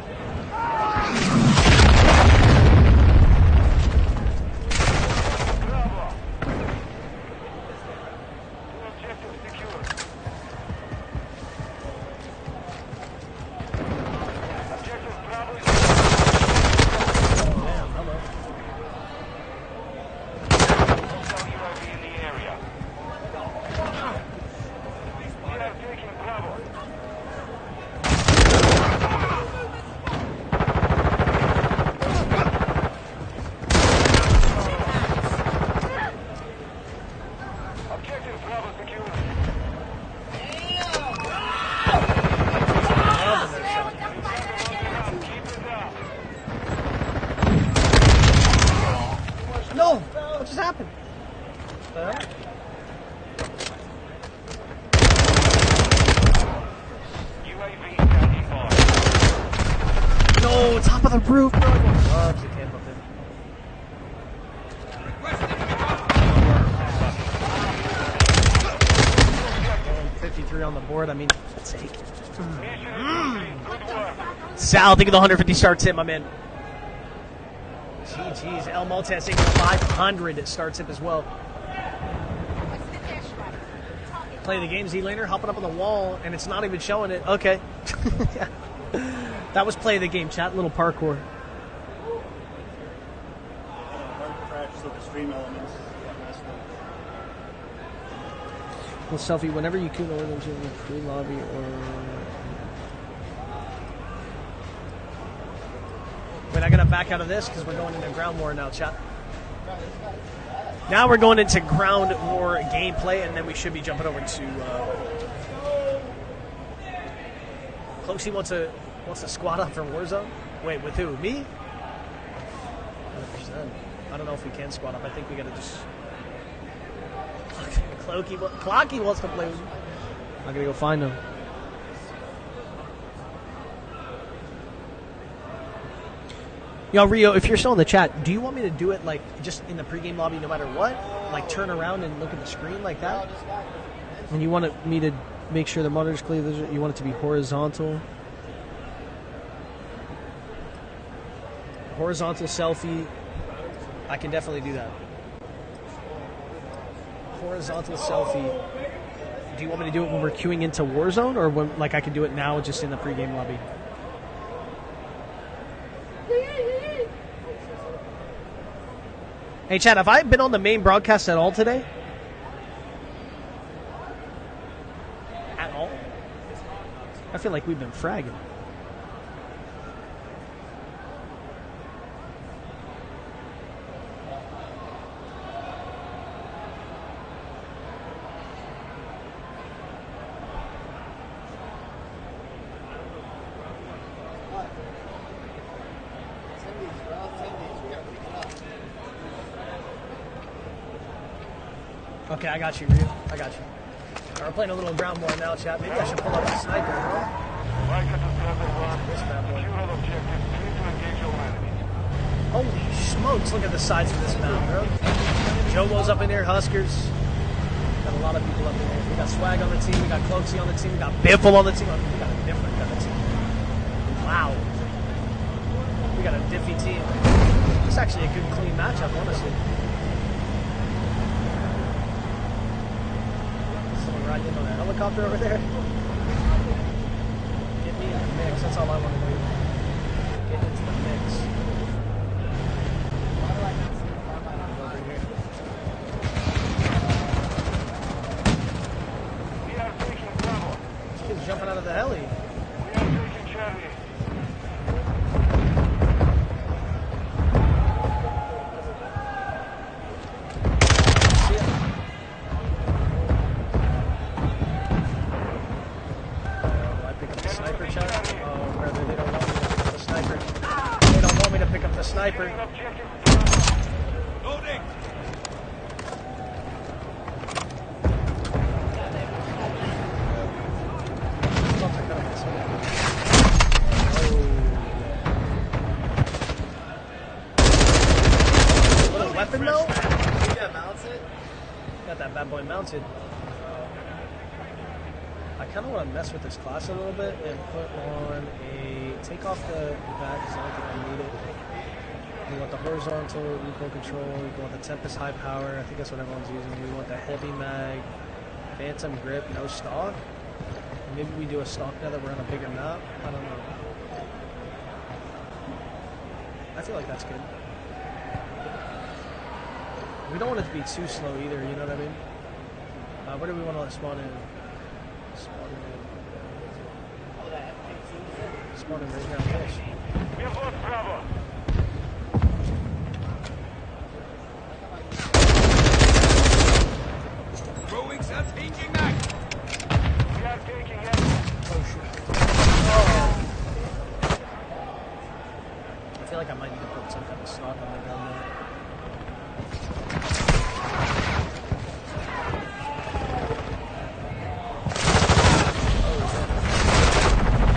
F: No! What just happened? No, top of the roof, bro. Oh, you can't bump it. 53 on the board. I mean, let's take. Sal, think of the 150 star tip, my man. GG's. El Maltese taking 500 star tip as well. Play the game, Z-Laner, hopping up on the wall, and it's not even showing it. Okay. Yeah. That was play the game, chat. Little parkour. Well, Selfie, whenever you can order into the free lobby or... Wait, I gotta back out of this because we're going into ground war now, chat. Now we're going into ground war gameplay, and then we should be jumping over to... Cloaksy wants to squad up from Warzone? Wait, with who? Me? 100%. I don't know if we can squad up. I think we gotta just... Clocky wants to play with me. I'm gonna go find him. Yo, Rio, if you're still in the chat, do you want me to do it like just in the pregame lobby no matter what? Like turn around and look at the screen like that? And you want me to make sure the monitor's clear? You want it to be horizontal? Horizontal selfie. I can definitely do that. Horizontal selfie. Do you want me to do it when we're queuing into Warzone, or when like I can do it now just in the pregame lobby? Hey, Chad, have I been on the main broadcast at all today? At all? I feel like we've been fragging. Okay, I got you, Ryu. I got you. We're playing a little ground war now, chat. Maybe I should pull up the sniper, bro. This bad boy. Holy smokes, look at the size of this map, bro. Jomo's up in here, Huskers. Got a lot of people up in here. We got Swag on the team, we got Cloaksy on the team, we got Biffle on the team. We got a different kind of team. Wow. We got a diffy team. It's actually a good, clean matchup, honestly. Someone riding in on a helicopter over there. Get me in the mix, that's all I want to do. Get into the mix. Jumping out of the heli. We are taking Charlie. I pick up the sniper, chat? Oh, brother, they don't want me to pick up the sniper. They don't want me to pick up the sniper. Loading. Weapon though? Yeah, mounted. Got that bad boy mounted. I kind of want to mess with this class a little bit and put on a take off the back because I don't think I need it. We want the horizontal recoil control. We want the Tempest high power. I think that's what everyone's using. We want the heavy mag, phantom grip, no stock. And maybe we do a stock now that we're on a bigger map. I don't know. I feel like that's good. We don't want it to be too slow either, you know what I mean? Where do we want to spawn in? Spawn in right now, fish. We have lost Bravo. Throwing set, changing back. We are taking it. Oh shit. Oh. I feel like I might need to put some kind of stock on the gun there.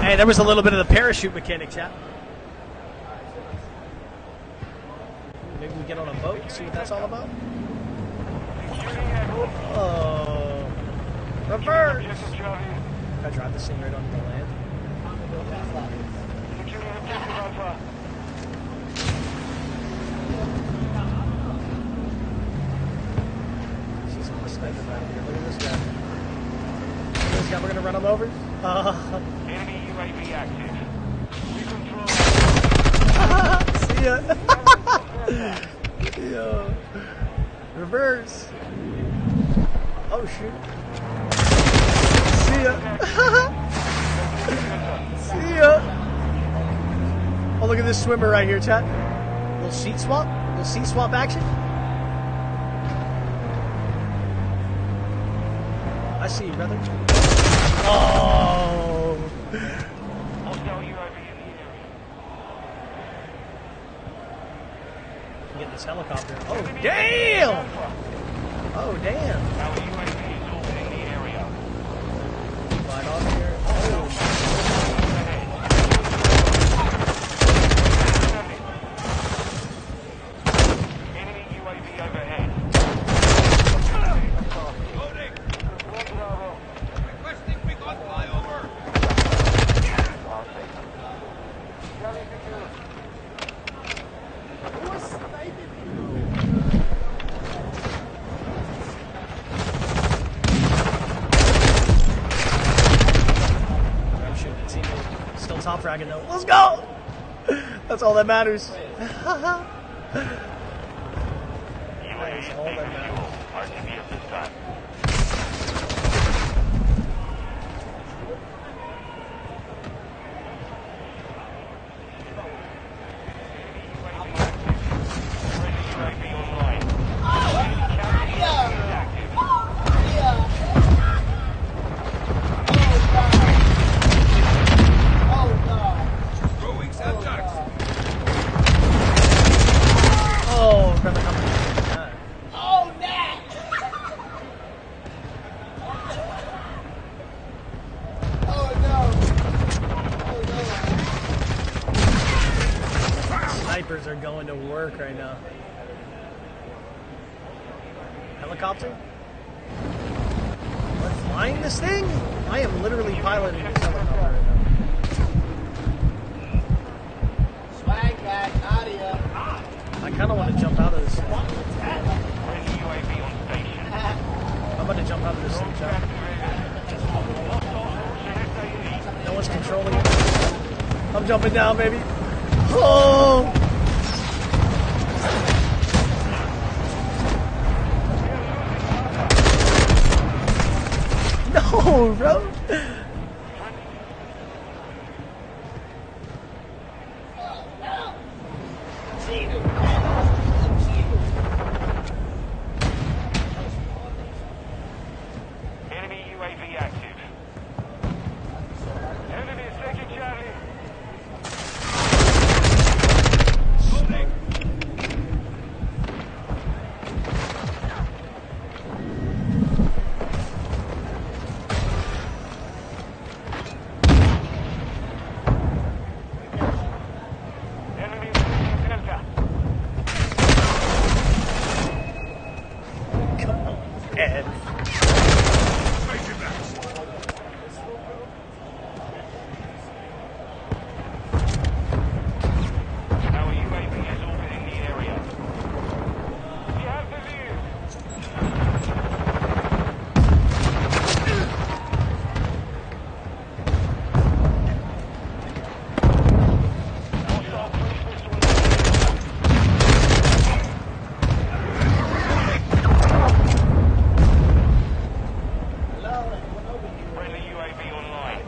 F: Hey, there was a little bit of the parachute mechanic, chat. Maybe we get on a boat and see what that's all about. Oh, reverse! I drive this thing right onto the land. She's on the sniper right here. Look at this guy. Look at this guy. We're gonna run him over. Enemy UAV active. We control. See ya. Yo. Reverse. Oh shoot. See ya. See ya. Oh, look at this swimmer right here, chat. Little seat swap. Little seat swap action. I see you, brother. Oh. Get this helicopter. Oh, damn! Oh, damn. Flying off here. Oh. Enemy UAV overhead. Loading. Requesting recon flyover. Still top fragging though. Let's go! That's all that matters. That is all that matters. RTV at this time. snipers are going to work right now. Helicopter? We're flying this thing? I am literally piloting this helicopter right now.
I: Swag back, Nadia.
F: I kind of want to jump out of this thing. I'm about to jump out of this thing, Chuck. No one's controlling it. I'm jumping down, baby. Oh! No, bro.
L: Enemy UAV active. Enemy is taking Charlie. Enemy is taking Delta.
F: Ed.
L: Our UAV is orbiting the area. We have the view. Friendly UAV online.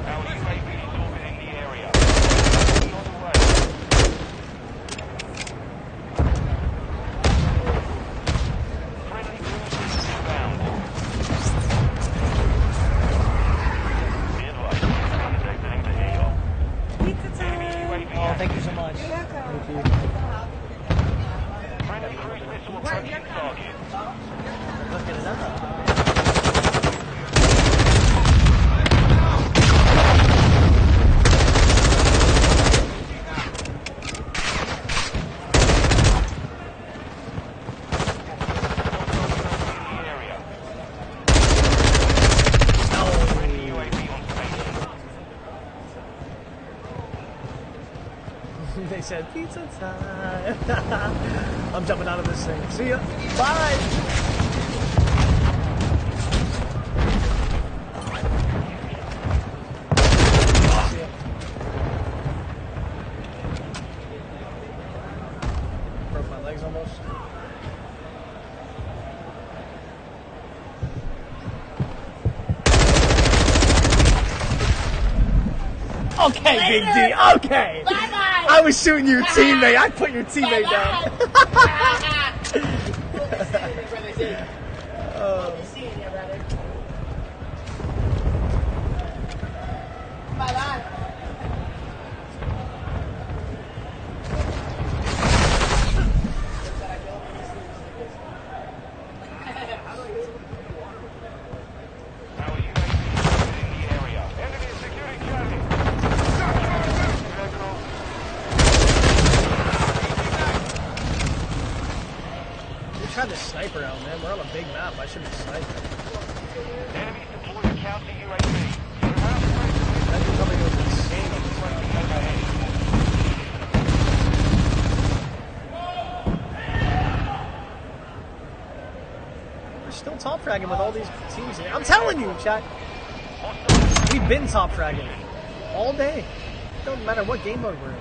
L: Our UAV is orbiting the area. On the way. Friendly cruise missile inbound. Be advised, enemy is exiting the AO. Enemy UAV
F: Oh, thank you so much. Thank you.
L: Friendly cruise missile approaching target.
F: Look at that. They said pizza time. I'm jumping out of this thing. See ya. Bye. See ya. Broke my legs almost. Okay, Big D. Okay.
I: Bye-bye.
F: I was shooting your teammate. I put your teammate down.
I: Bye-bye.
F: You're trying to sniper out, man. We're on a big map. I should be sniping.
L: Enemies deployed a counter UAV.
F: That dude coming was insane on this We're still top fragging with all these teams. I'm telling you, chat. We've been top fragging all day. Doesn't matter what game mode we're in.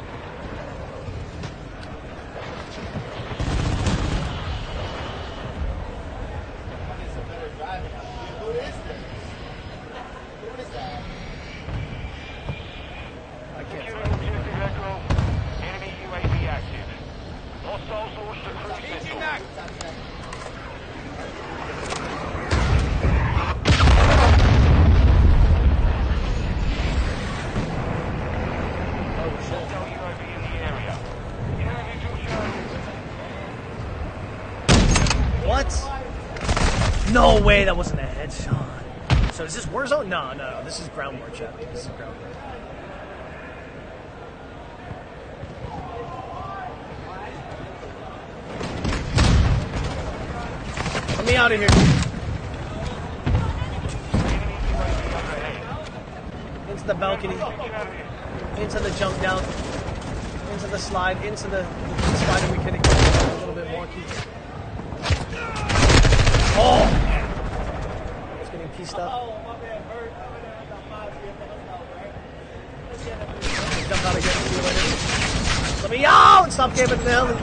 F: I can't
L: Securing objective echo. Enemy UAV active. Hostiles launched a cruise missile.
F: No way, that wasn't a headshot. So is this Warzone? No, this is ground war, chat. This is ground war. Let me out of here. Into the balcony. Into the jump down. Into the slide. Into the spider we could have a little bit wonky. Oh! It's getting pieced up. Jump out again. See you later. Let me out! Stop giving the hell.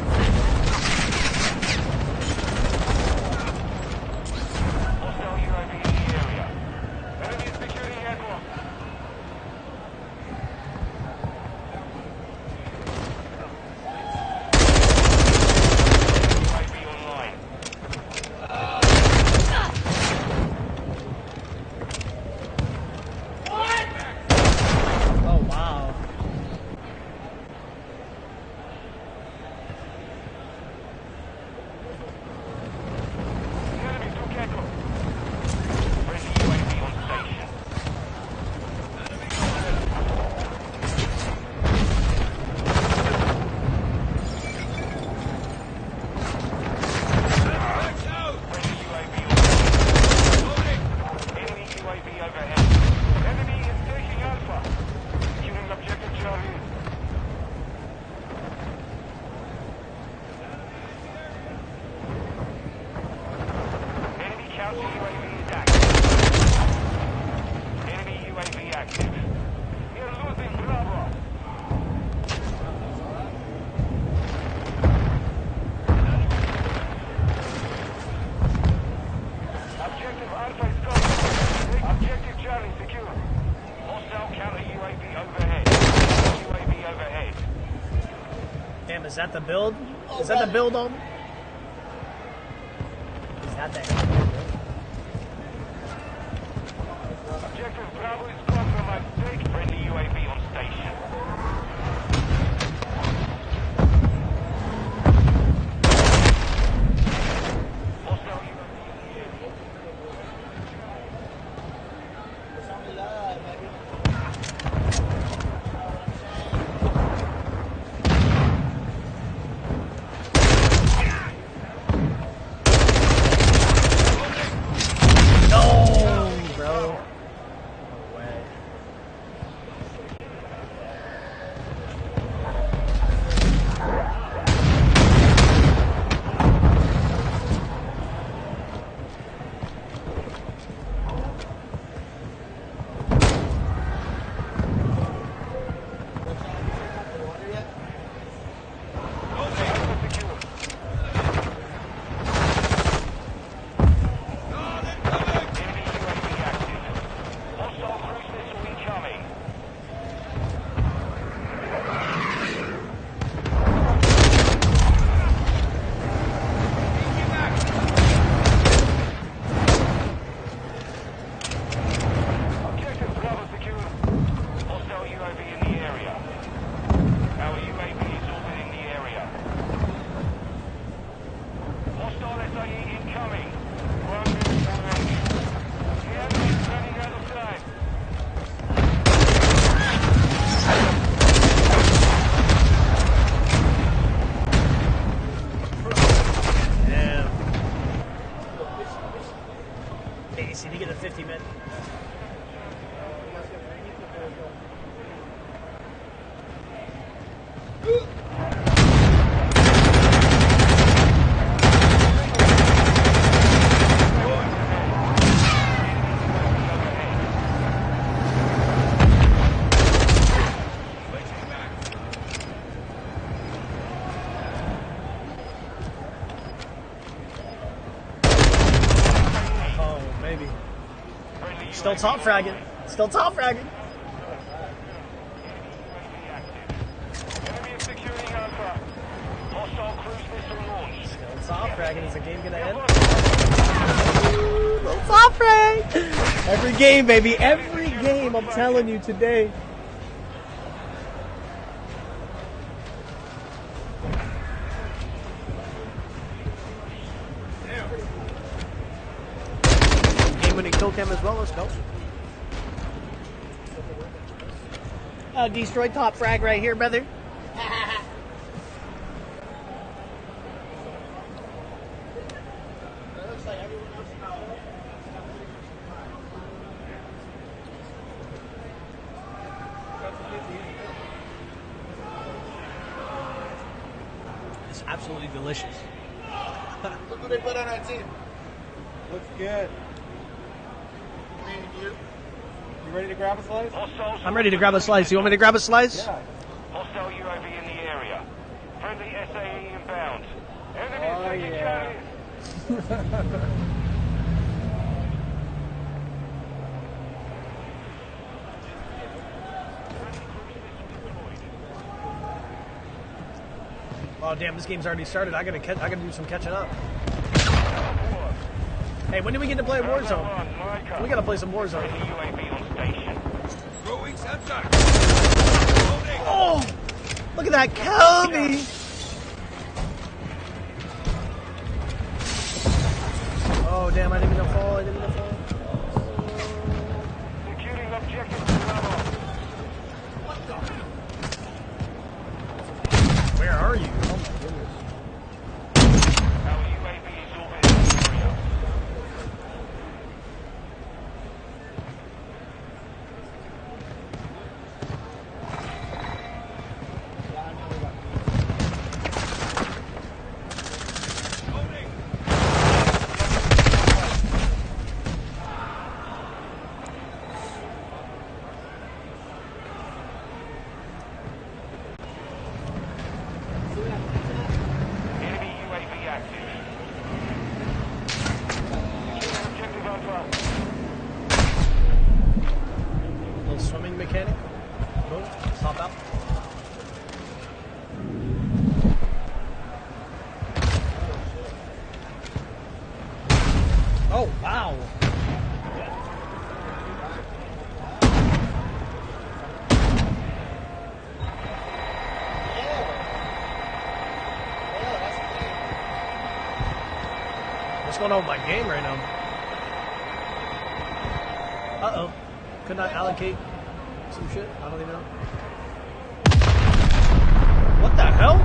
F: Is that the build? Is that the build on? Is that the
L: Objective Bravo is compromised. Take friendly UAV on station.
F: Easy to get a 50 minute. Still top fragging. Still top fragging. Still top fragging. Is the game gonna end? Still top frag. Every game, baby. Every game. I'm telling you today. moving in kill cam as well. Let's go. Destroy top frag right here, brother. It's absolutely delicious.
I: Look what they put on our team.
T: Looks good. You ready to grab a slice?
F: I'm ready to grab a slice. You want me to grab a slice?
T: Yeah.
L: Hostile UAV in the area. Friendly SAE inbound. Enemies
T: Oh,
L: taking
T: yeah.
L: Charlie.
F: Oh damn! This game's already started. I gotta do some catching up. Hey, when do we get to play Warzone? We gotta play some Warzone. Oh, look at that Kobe! Oh damn! I didn't mean to fall. I didn't mean to fall.
L: Securing objective Bravo.
F: Where are you? Oh my goodness.
L: Our UAV is orbiting the area. Enemy UAV active. Objective Alpha.
F: Little swimming mechanic. Boom. Hop out. Oh wow. What's going on with my game right now? Uh-oh. Could not allocate some shit? I don't even know. What the hell?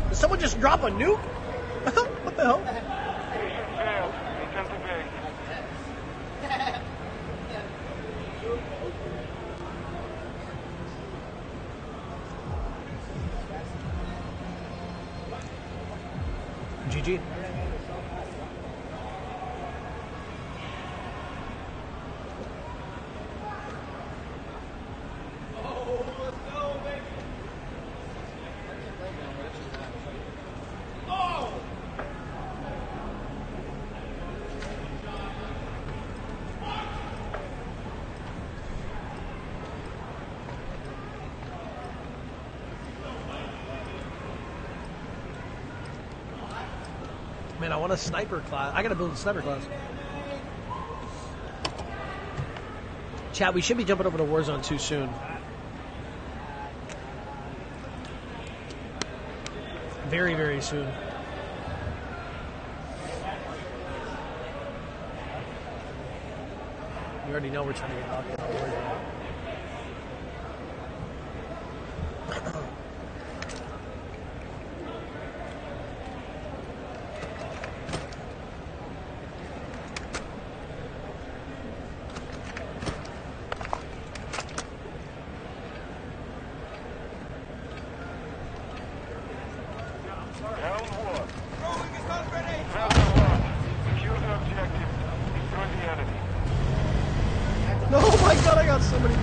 F: Did someone just drop a nuke? What the hell?
L: Mission failed. Return to base.
F: GG. Man, I want a sniper class. I gotta build a sniper class. Chat, we should be jumping over to Warzone 2 soon. Very, very soon. You already know we're trying to get knocked out of Warzone.
L: Round one. Round one. Secure the objective. Destroy the enemy.
F: Oh my god, I got so many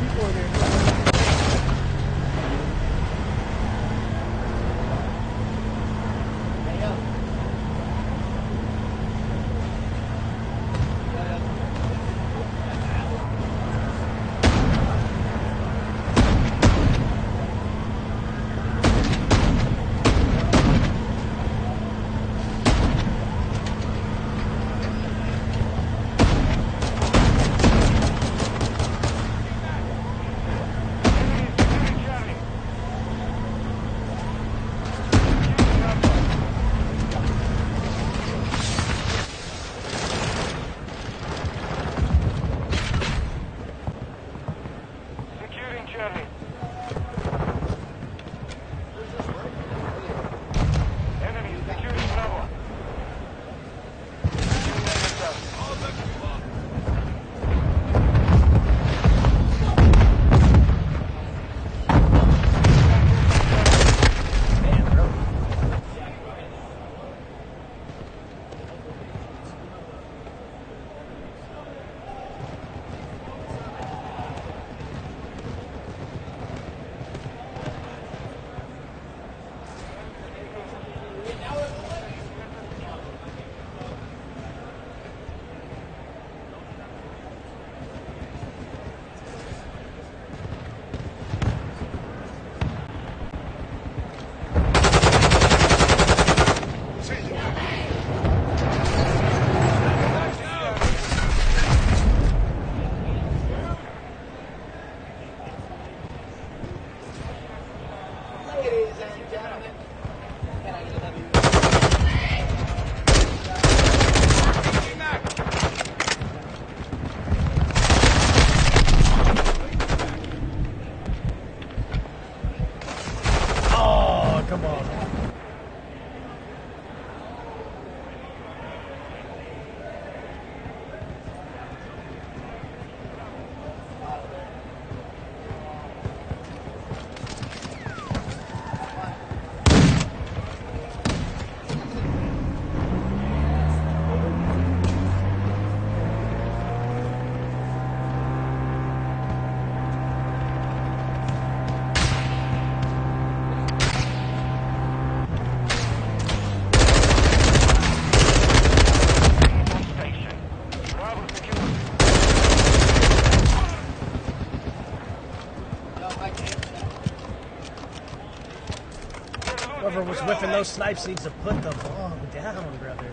F: Griffin, those snipes needs to put the bomb down, brother.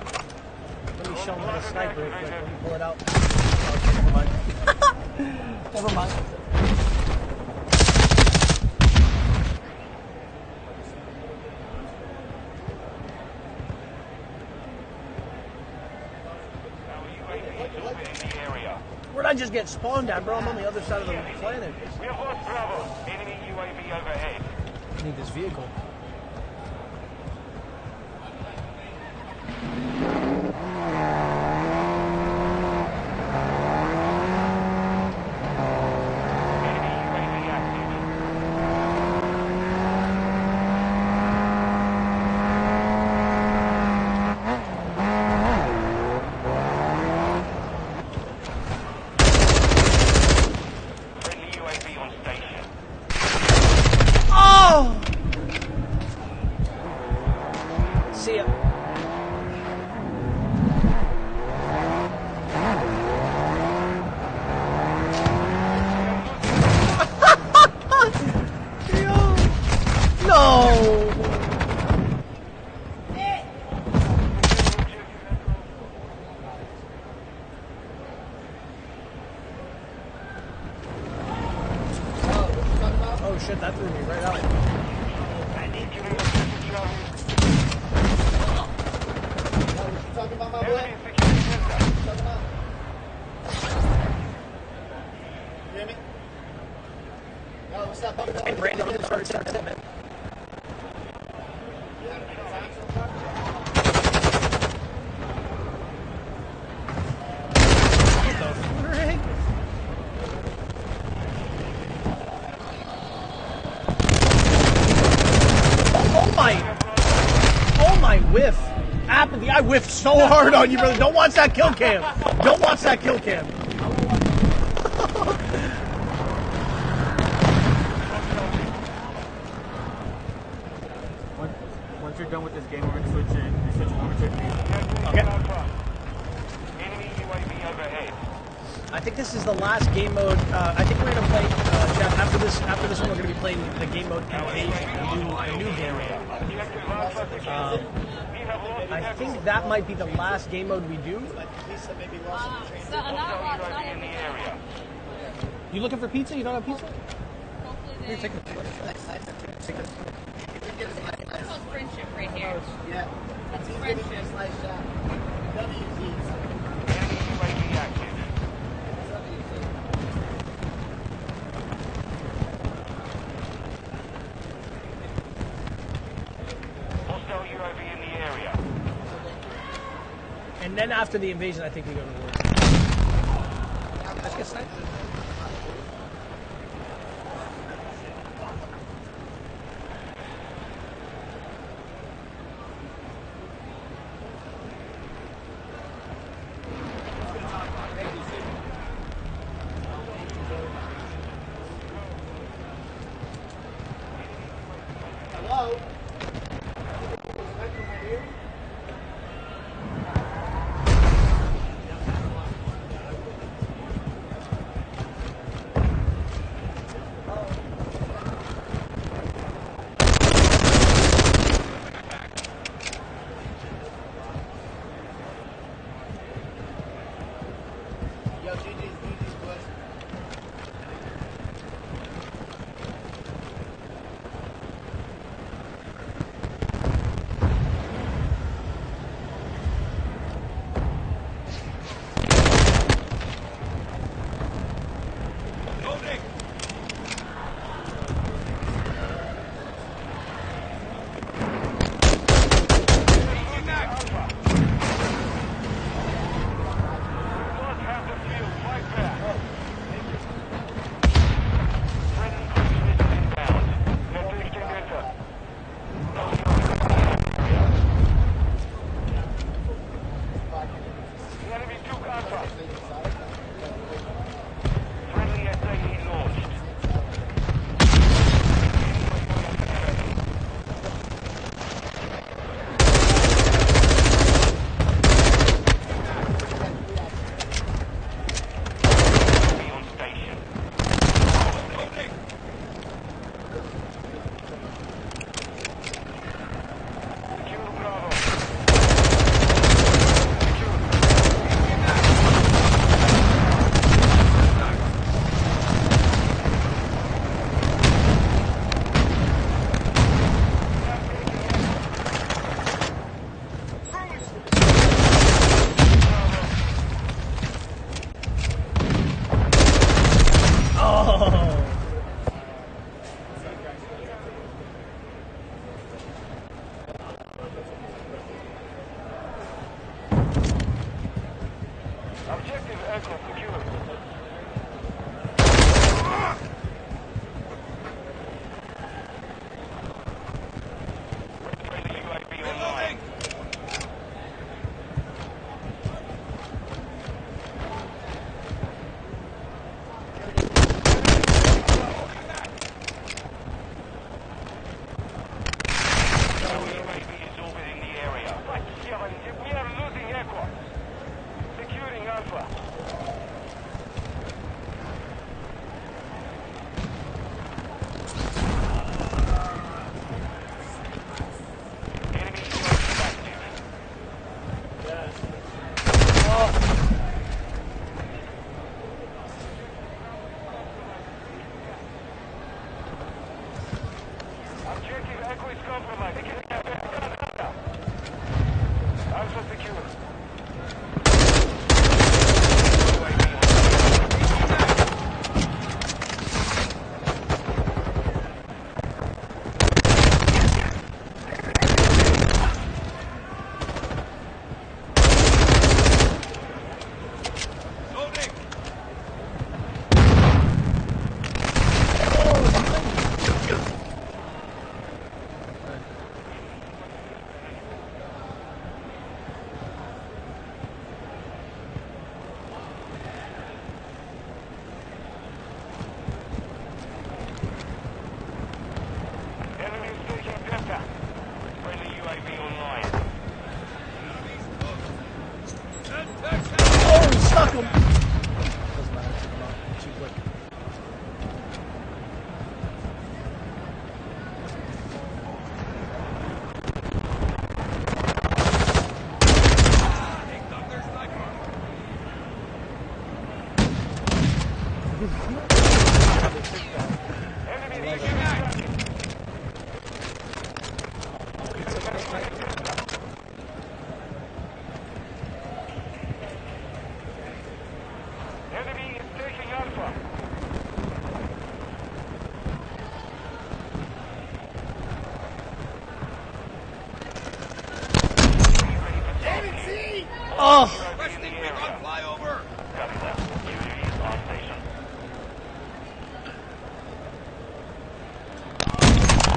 F: Let me show him the sniper real quick. Let me pull it out. Okay, never mind. Never mind. Where'd I just get spawned at, bro? I'm on the other side of the planet.
L: We have lost Bravo. Enemy UAV overhead.
F: I need this vehicle. Oh! See ya. No! Oh shit, that threw me right out. Hey, Brandon, you started sending it, man. What the frick? Oh my whiff. Apathy, I whiffed so hard on you, brother. Don't watch that kill cam. Don't watch that kill cam.
T: Once you're done with this game, we're going to switch over to
F: Okay.
L: Enemy UAV overhead.
F: I think this is the last game mode. I think we're gonna play, Jeff. After this one, we're gonna be playing the game mode Invasion, the new game mode. I think that might be the last game mode we do. You looking for pizza? You don't have pizza? Here, take it. Take it.
M: That's called friendship right here.
I: Yeah.
M: That's friendship.
L: Hostile UAV in the area.
F: And then after the invasion, I think we go to war. Let's get sniped.
I: Hello?
L: aircraft secured.
F: Oh!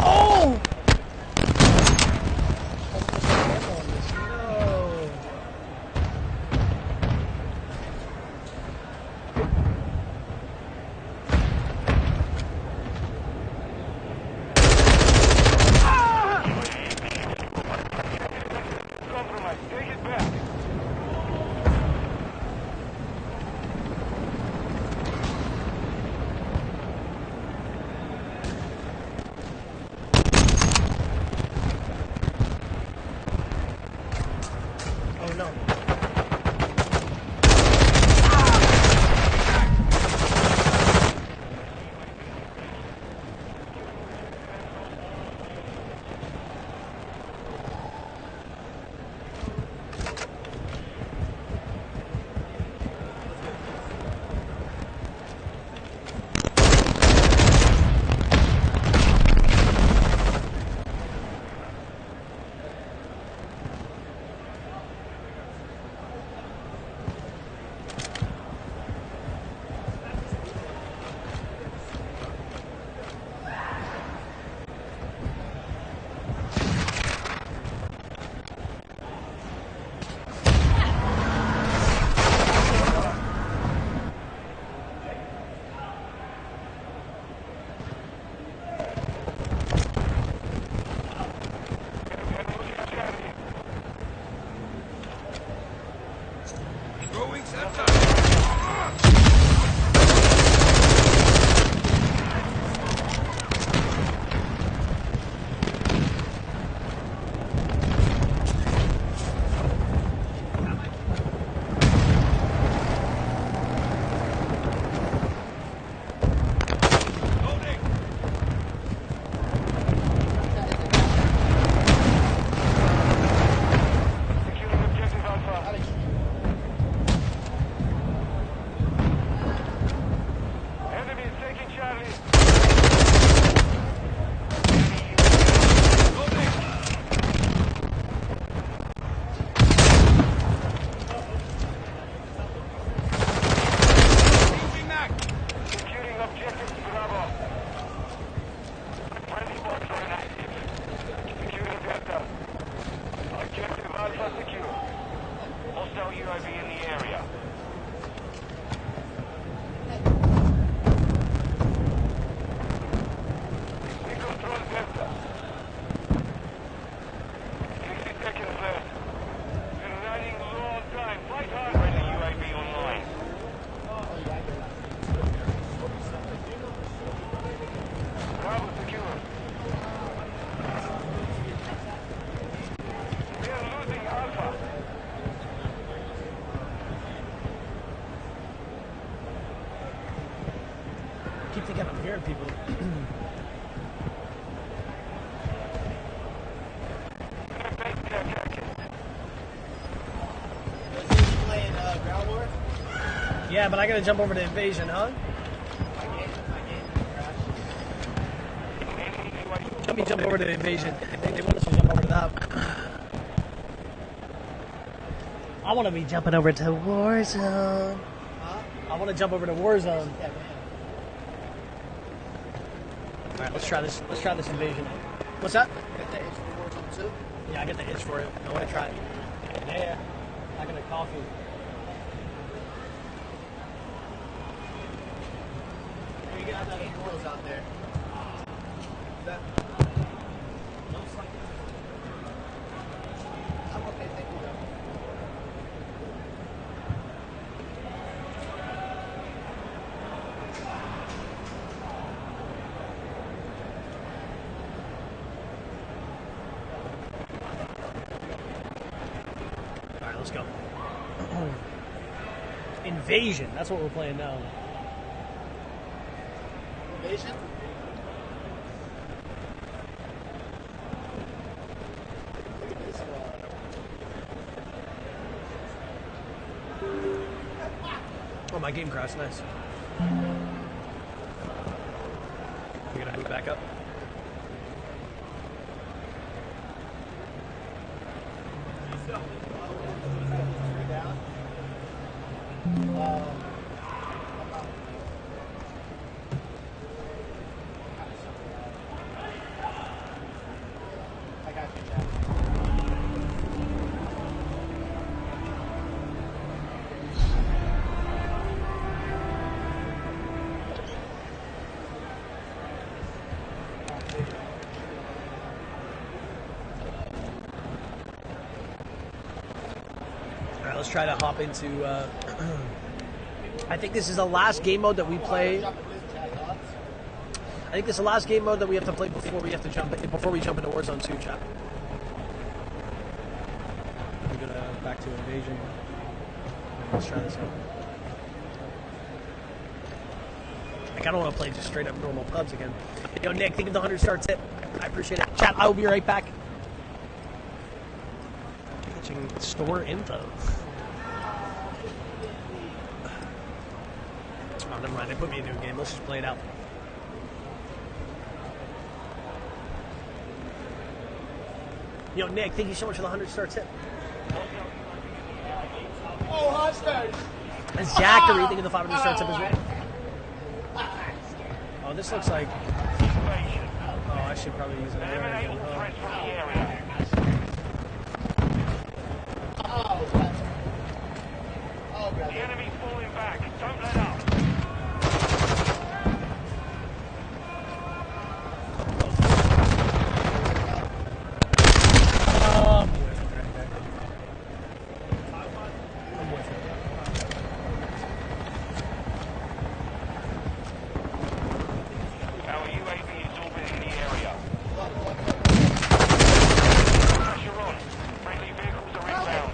F: Oh! Oh no.
L: Our UAV in the area. We control Delta. 60 seconds left. We're running low on time. Fight hard when the UAV online. Bravo secure. We are losing Alpha.
F: Keep thinking I'm hearing people.
I: Playing Ground War?
F: Yeah, but I gotta jump over to Invasion, huh? Let me jump over to Invasion. They want us to jump over to that. I want to be jumping over to Warzone. I want to jump over to Warzone. All right, let's try this. Let's try this Invasion. What's that?
I: Get the itch for Warzone 2?
F: Yeah, I get the itch for it. I want to try it. Yeah, I got a coffee.
I: You can have that 8 girls out there. Is that? I'm okay, thank you, though.
F: All right, let's go. Invasion. That's what we're playing now.
I: Invasion?
F: Oh, my game crashed. Nice. We're gonna boot back up.
I: I got you, Jack.
F: All right, let's try to hop into. I think this is the last game mode that we play. I think this is the last game mode that we have to play before we have to jump into Warzone 2, chat. We're gonna back to Invasion. Let's try this out. I kind of want to play just straight up normal pubs again. Yo, Nick, think of the 100-star tip. I appreciate it. Chat, I will be right back. Catching store info. Oh, never mind. They put me into a game. Let's just play it out. Yo, Nick, thank you so much for the 100-star tip.
I: Oh, hostage!
F: And Zachary, thank you for the 500-star tip as well. Oh, this looks like... Oh, I should probably use an air again.
L: The enemy's falling back. Don't let up. Our UAV is orbiting the area. Pressure on. Friendly vehicles are inbound.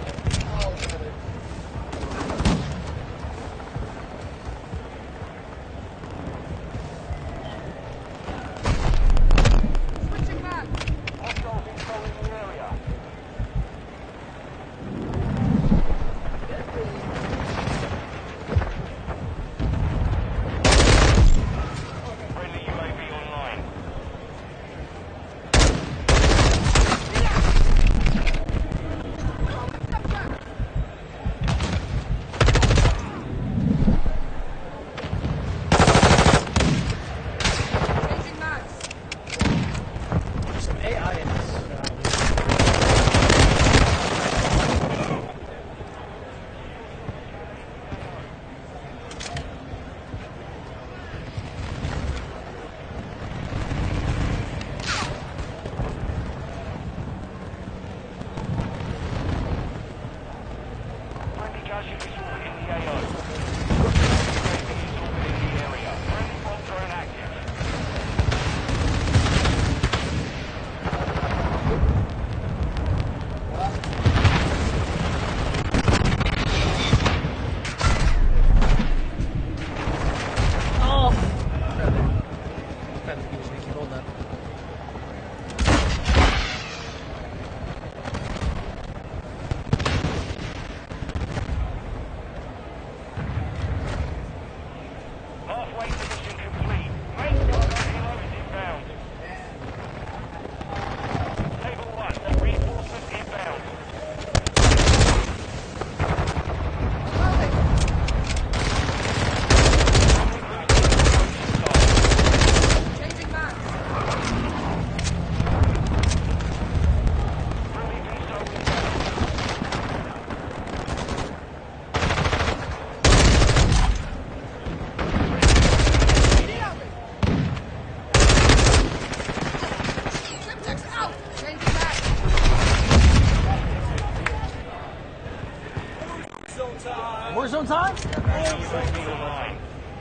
F: Warzone time?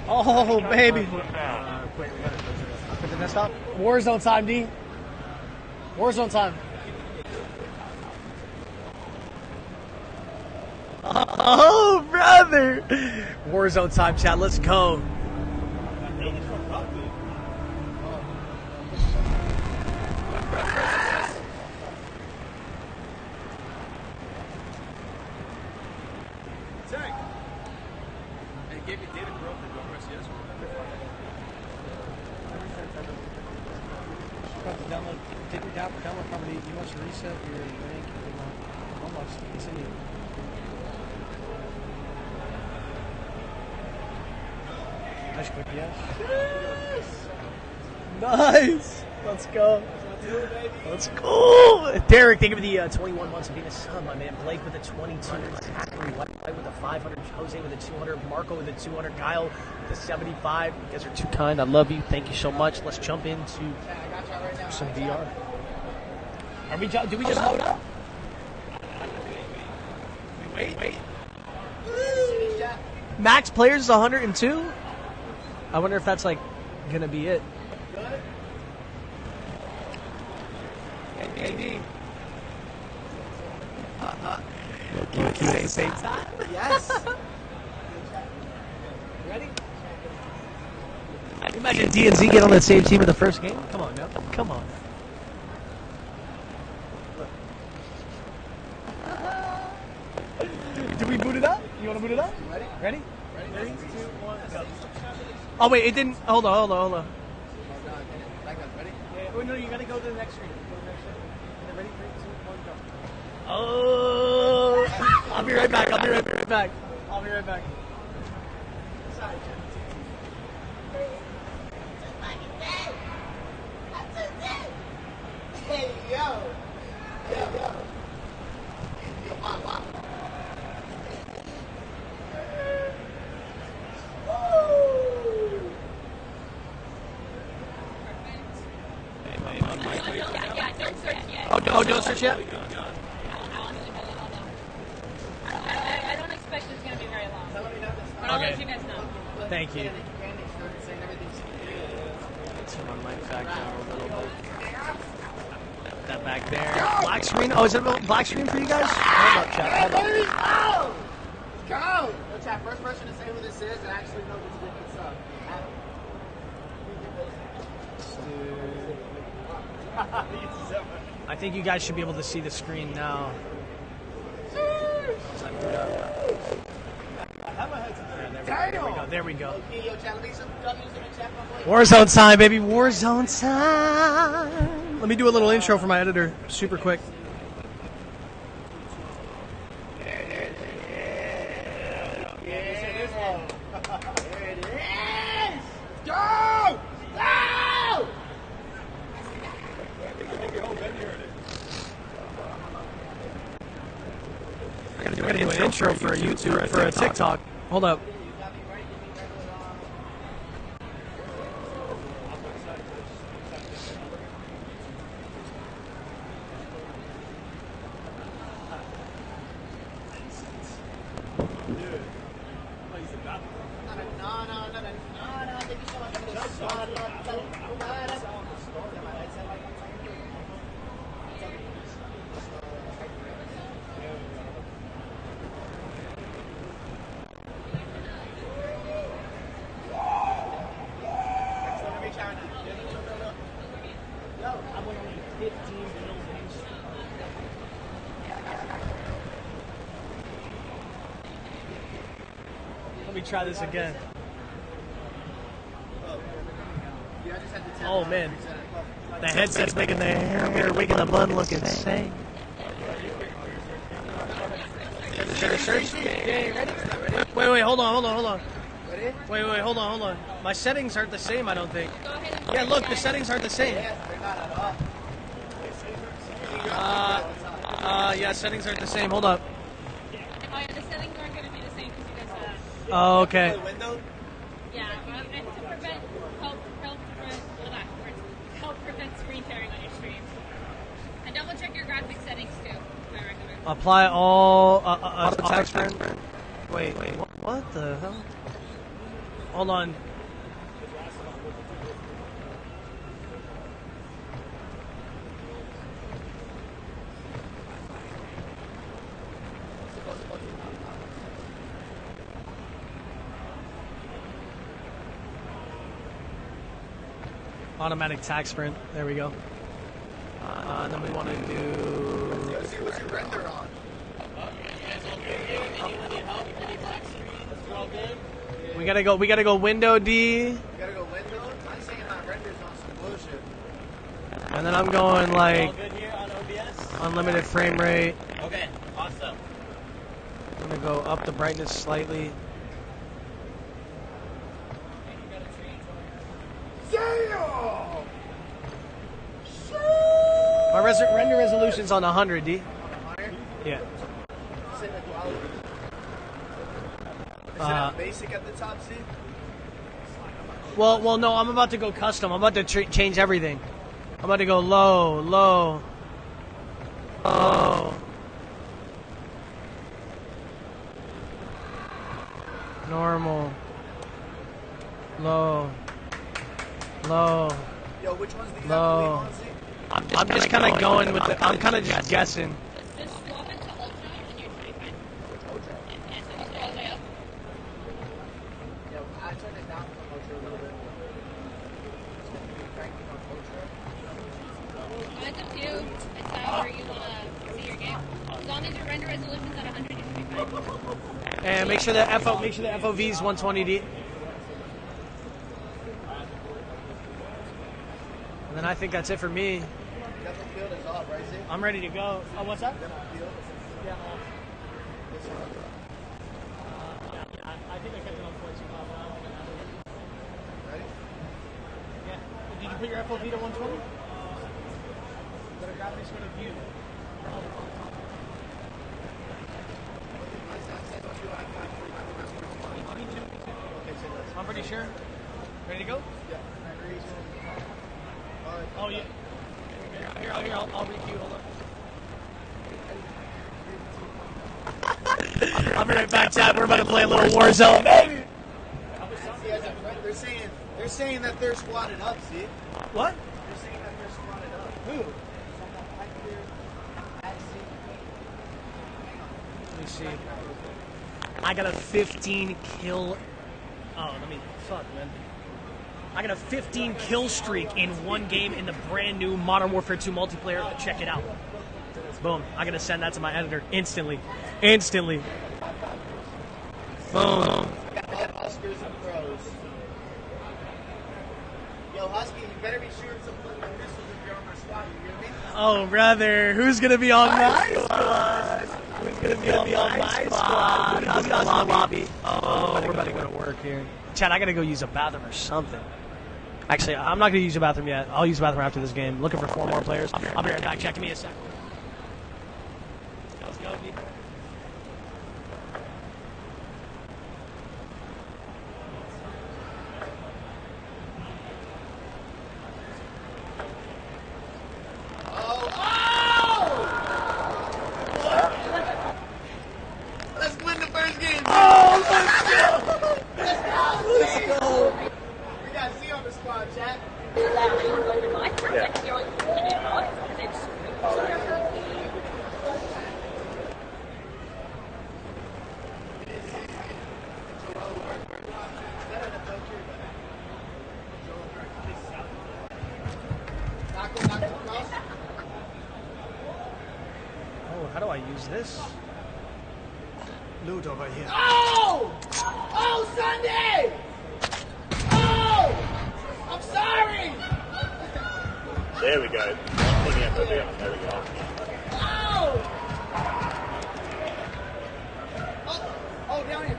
F: Oh, baby. Put the desktop. Warzone time, D. Warzone time. Oh, brother. Warzone time, chat. Let's go. Download probably. You want to reset your link? Almost. Continue. Nice quick yes. Nice. Let's go. Let's go. Derek, thank you for the 21 months of being a sub, my man. Blake with the 22. Zachary White with the 500. Jose with the 200. Marco with the 200. Kyle with the 75. You guys are too kind. I love you. Thank you so much. Let's jump into some VR. Do we just load up? Wait. Max players is 102? I wonder if that's like gonna be it. Hey, same time? Yes. Ready? Imagine D and Z get on that same team in the first game. Come on, now. Come on. Do we boot it up? You want to boot it up? Ready? 3, 2, 1, go. Oh wait, it didn't. Hold on.
I: Ready?
F: Yeah, no, you gotta go to the next screen. Ready? 3, 2, 1, go. Oh! I'll be right back.
I: Hey, yo.
F: Oh, don't search yet?
D: I don't expect it's going to be very long. But I'll let you guys know.
F: Thank you. Let's run my back down a little bit. That back there. Black screen? Oh, is it a black screen for you guys? Hold up, chat.
I: Go! Go! No, chat, first person to say who this is and actually know what's good and stuff.
F: I think you guys should be able to see the screen now. There we go. Warzone time, baby. Warzone time. Let me do a little intro for my editor, super quick.
I: Go!
F: I gotta do an intro for a YouTube, for a TikTok. Hold up. Let me try this again. Oh man, the headset's making the hair, making the bun look insane. Wait, hold on. Wait, hold on. My settings aren't the same, I don't think. Yeah, look, the settings aren't the same. Yeah, settings aren't the same. Hold up.
D: Oh, yeah, the settings aren't going to be the same because you guys
F: Oh, okay.
D: Yeah, and to help prevent screen tearing on your stream. And double check your graphic settings too, I recommend.
F: Apply all auto text friend. Wait, what the hell? Hold on. Automatic tack sprint. There we go. And then we want to do.
I: Let's see what's your render on.
F: We gotta go. We gotta go window D.
I: You gotta go window. I'm saying my render's on some bullshit.
F: And then I'm going like
I: All good here on OBS?
F: unlimited frame rate.
I: Okay, awesome.
F: I'm gonna go up the brightness slightly. My render resolution's on 100, D.
I: 100?
F: Yeah.
I: Set the quality. Is it on basic at the top, see?
F: Well, no. I'm about to go custom. I'm about to change everything. I'm about to go low, low, low, normal, low, low.
I: Yo, which one's the
F: low. I'm just kind of going with the. I'm kind of just guessing.
I: Yo, I turned it down from Ultra a little bit.
D: Mine's up to you. It's however you want to see your game. As long as your render resolution's at 100, you should be fine.
F: And make sure the FOV is 120D. And then I think that's it for me.
I: Depth of field is off, right, Z?
F: I'm ready to go. Oh, what's that?
I: Depth of field?
F: Yeah.
I: I think I kept it on 45. Ready?
F: Yeah. Did you put your FOV to 120? Better grab this sort of view. I'm pretty sure. Ready to go?
I: Yeah.
F: Oh, yeah. Here, I'll read you. Hold on. I'll be right back, chat. We're about to play a little Warzone, baby.
I: They're saying that they're squatted up, see?
F: What?
I: They're saying that they're squatted up.
F: Who? Let me see. I got a 15 kill. Oh, let me. Fuck, man. I got a 15 kill streak in one game in the brand new Modern Warfare 2 multiplayer. Check it out. Boom. I gotta send that to my editor instantly. Instantly. Boom.
I: Oscars and pros. Yo, Husky, you better be shooting some fucking missiles if you're on my squad. You hear me?
F: Oh, brother. Who's gonna be on my squad? Who's gonna be on my squad? Who's in the lobby? Oh, we're about to go to work here. Chad, I gotta go use a bathroom or something. Actually, I'm not gonna use a bathroom yet. I'll use the bathroom after this game. Looking for 4 more players. I'll be right back. Check me a sec. Let's go, D.
I: Let's win the first game.
F: Oh, let's go.
I: Let's go. We got Z on the squad, chat.
F: Oh, how do I use this? Loot over here.
I: Oh! Oh, Sunday! Oh! I'm sorry!
A: There we go. There we go.
I: Oh! Oh, down here.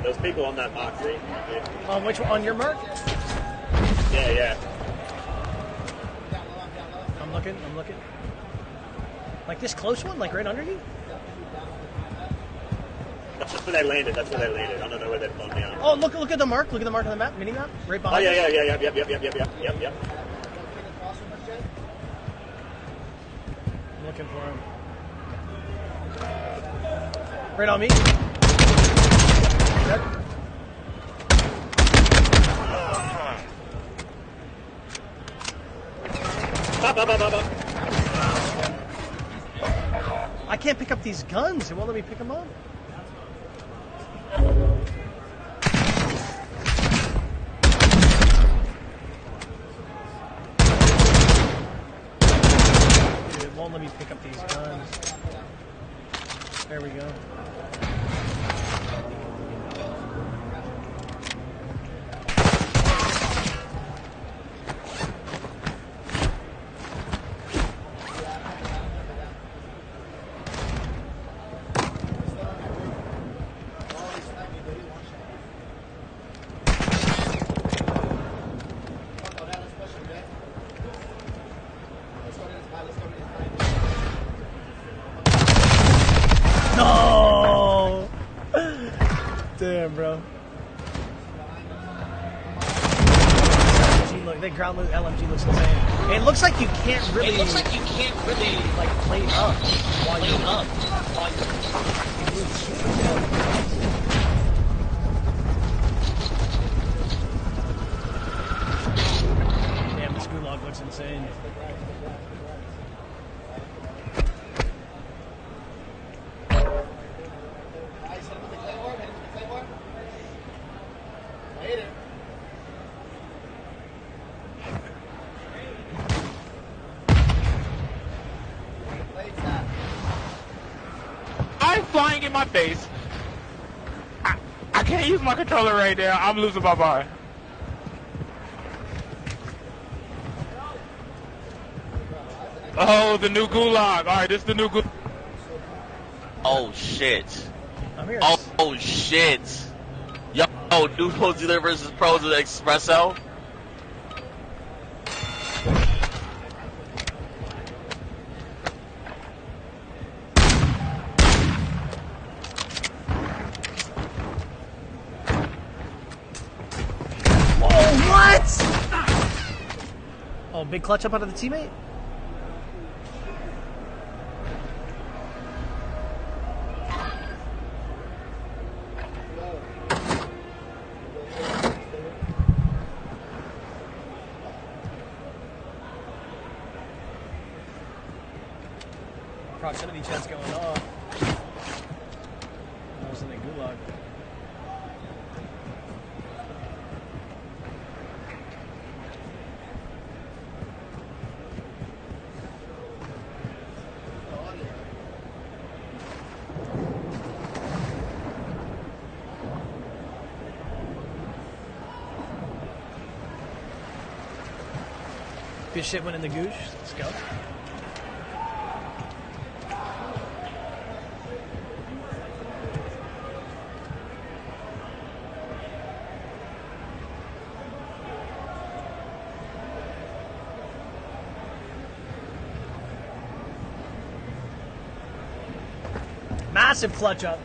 A: There's people on that mark, see?
F: On which one? On your mark?
A: Yeah.
F: I'm looking. Like this close one? Like right under you?
A: That's where they landed. I don't know where they've gone now.
F: Oh, look at the mark. Look at the mark on the map, mini map, right behind.
A: Oh,
F: us.
A: Yep.
F: I'm looking for him. Right on me. Dead. I can't pick up these guns. It won't let me pick them up. Dude, it won't let me pick up these guns. There we go. No! Damn, bro. LMG look, that ground loot LMG looks insane. It looks like you can't really. Like play up while you're up. Damn, this gulag looks insane.
E: I'm flying in my face. I can't use my controller right now. I'm losing my mind. Oh, the new gulag. All right, this is the new gulag.
U: Oh shit.
F: I'm here.
U: Oh shit. Yo, new Pro Dealer versus Pros with Espresso.
F: Whoa, what? Oh, big clutch up out of the teammate? Proximity chest going off. I was in the gulag. Good shit went in the goosh. Let's go. Massive clutch up.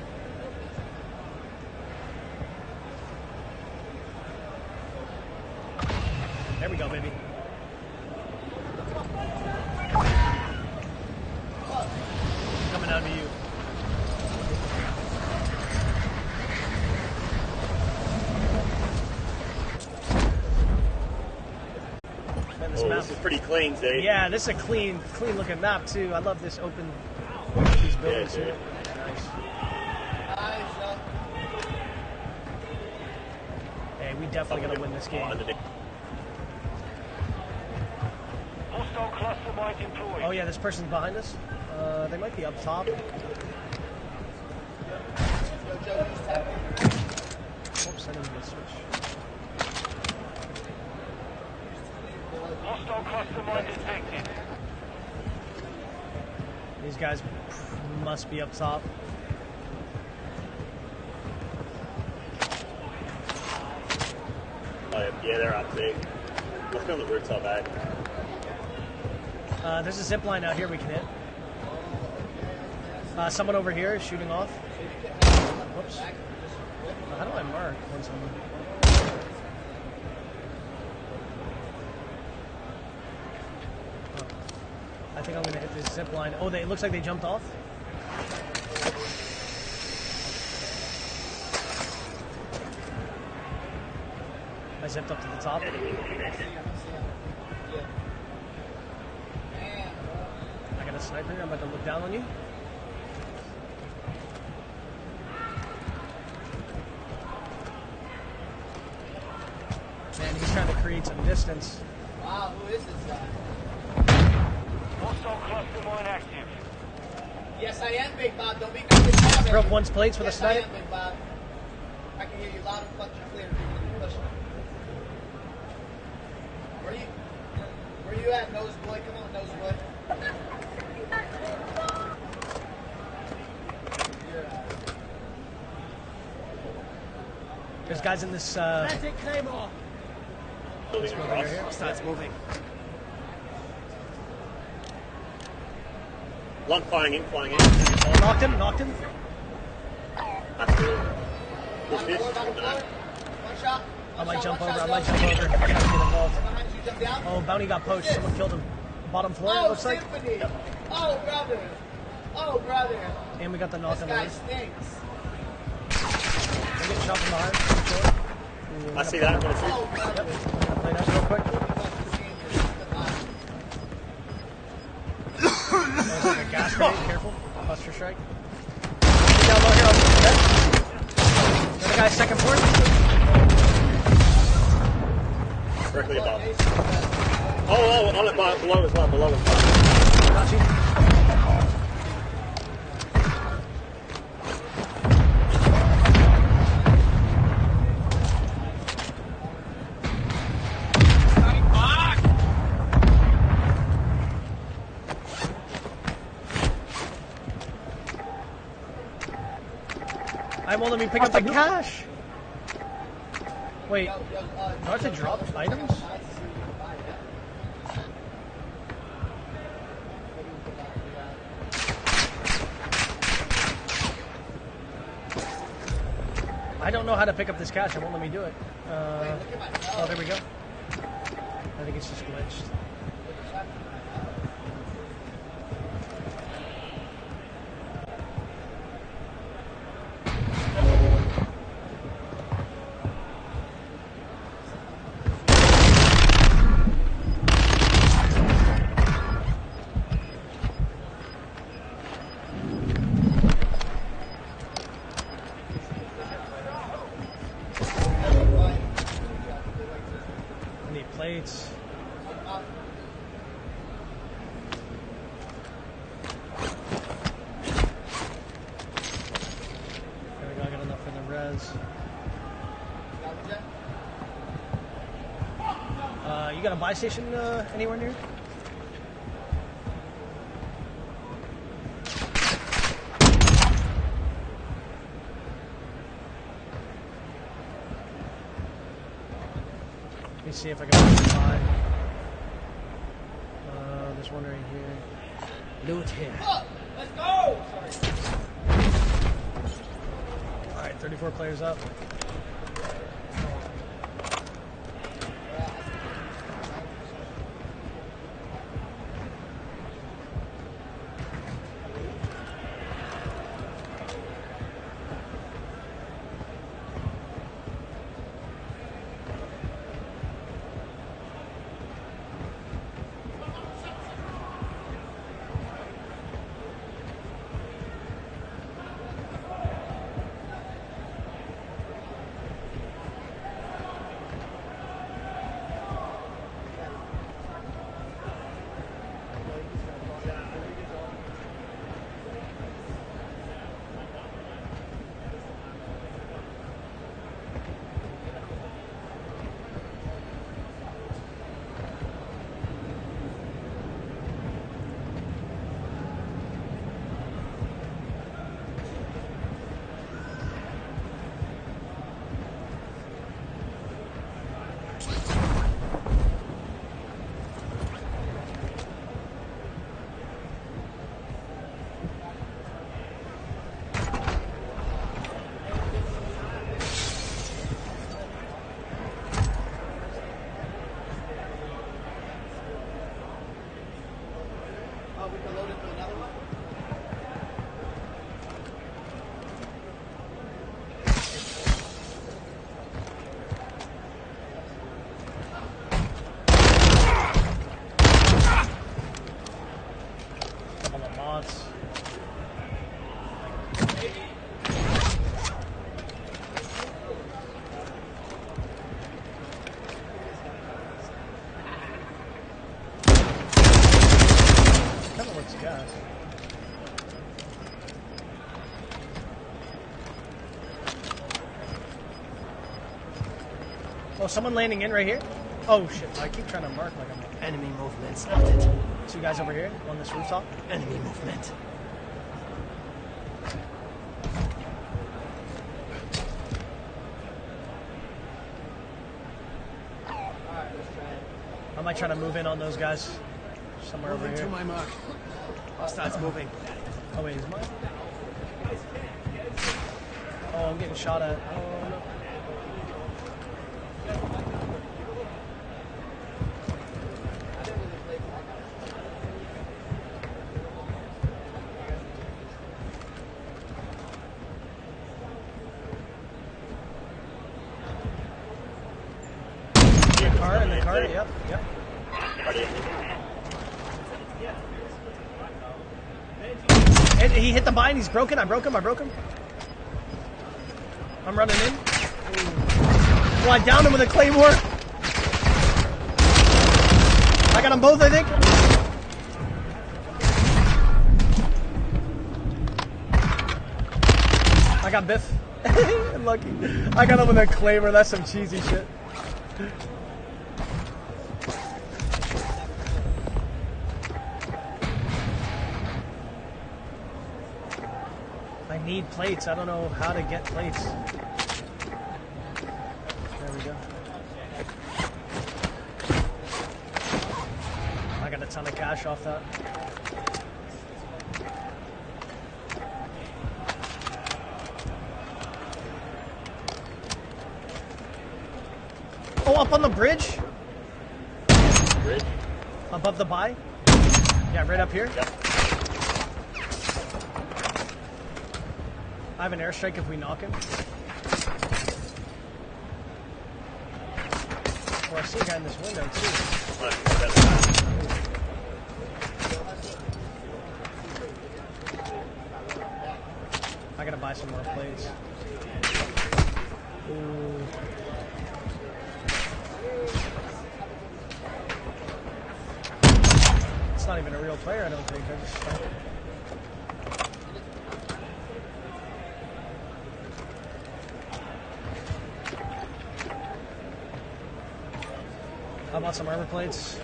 F: There we go, baby. Coming out to you. Man, this map
A: This is pretty clean, Z.
F: Yeah, this is a clean looking map too. I love this open these buildings here. Nice. Hey, we definitely gonna win this game. Oh yeah, this person's behind us. They might be up top. Oops, I didn't get switch. These guys must be up top.
A: Oh, yeah, they're up there. Let's go on the rooftop, eh?
F: There's a zip line out here we can hit. Someone over here is shooting off. Whoops. How do I mark when someone... I think I'm going to hit this zip line. Oh, it looks like they jumped off. I zipped up to the top. I got a sniper. I'm about to look down on you. Man, he's trying to create some distance.
I: Wow, who is this guy?
L: Hostile cluster mine active.
I: Yes, I am, Big Bob. Don't be Big Bob.
F: Broke one's plates with a
I: Yes, I
F: snipe.
I: am, Big Bob. I can hear you loud and fucking clear. Pushing. Where you at, nose boy? Come on, nose boy.
F: There's guys in this.
I: Magic Claymore.
F: This one right here starts moving.
A: One flying in, flying in.
F: Knocked him, knocked him.
A: That's good. Who's this?
F: I might jump over, I might jump over. I gotta get involved. Oh, Bounty got poached. Someone killed him. Bottom floor, it looks like.
I: Symphony. Oh, brother. Oh, brother.
F: And we got the knock
I: This
F: on
I: guy
F: the
I: stinks.
F: I'm getting shot from behind.
A: I see that. I'm going to shoot.
F: Yep. I'm gonna play that real quick. There's like a gas grenade, careful. Buster strike. Get down low here, I'll dead. Another guy, second floor.
A: Directly above. Oh, on it below as well, below as well.
F: Got you. I won't let me pick up the cash. Wait, do I have to drop items? I don't know how to pick up this cash. It won't let me do it. Oh, there we go. I think it's just glitched. I need plates. There we go, I got enough for the res. You got a buy station anywhere near? Let me see if I can buy. There's one right here. Loot here.
I: Let's go!
F: Alright, 34 players up. Oh, someone landing in right here? Oh, shit. I keep trying to mark like I'm enemy movement. Stop it. See you guys over here on this rooftop? Enemy movement. I might try to move in on those guys. Somewhere over here.
C: To my mark.
F: Hostiles moving. Oh, wait, is mine? Oh, I'm getting shot at. Oh, no. In the car, yep. And he hit the bind, he's broken, I broke him. I'm running in. Oh, I downed him with a claymore. I got them both, I think. I got Biff. I'm lucky. I got him with a claymore, that's some cheesy shit. I need plates. I don't know how to get plates. There we go. I got a ton of cash off that. Oh, up on the bridge?
A: Bridge?
F: Above the buy? Yeah, right up here?
A: Yep.
F: I have an airstrike if we knock him. Oh, I see a guy in this window too. I gotta buy some more plates. Ooh. It's not even a real player, I don't think. I just found it. How about some armor plates?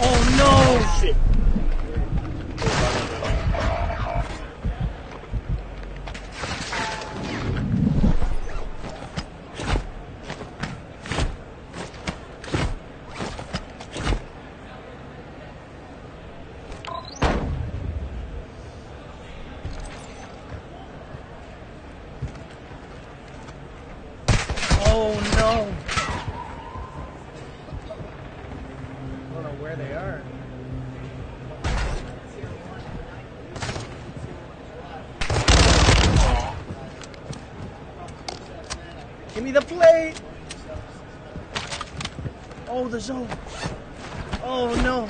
F: Oh no! Oh, shit. Give me the plate! Oh, the zone. Oh, no.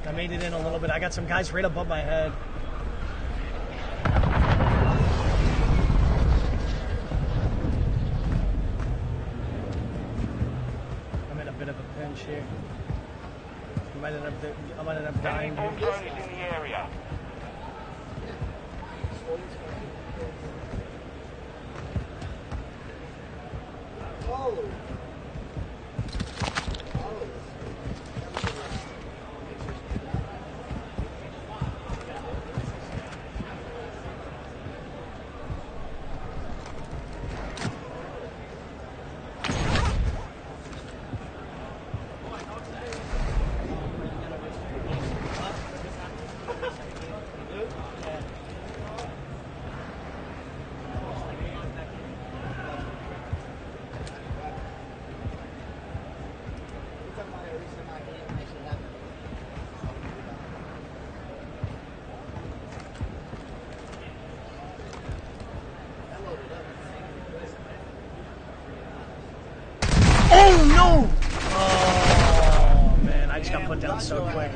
F: I made it in a little bit. I got some guys right above my head. I'm in a bit of a pinch here. I might end up dying here.
L: in the area.
F: down so quick.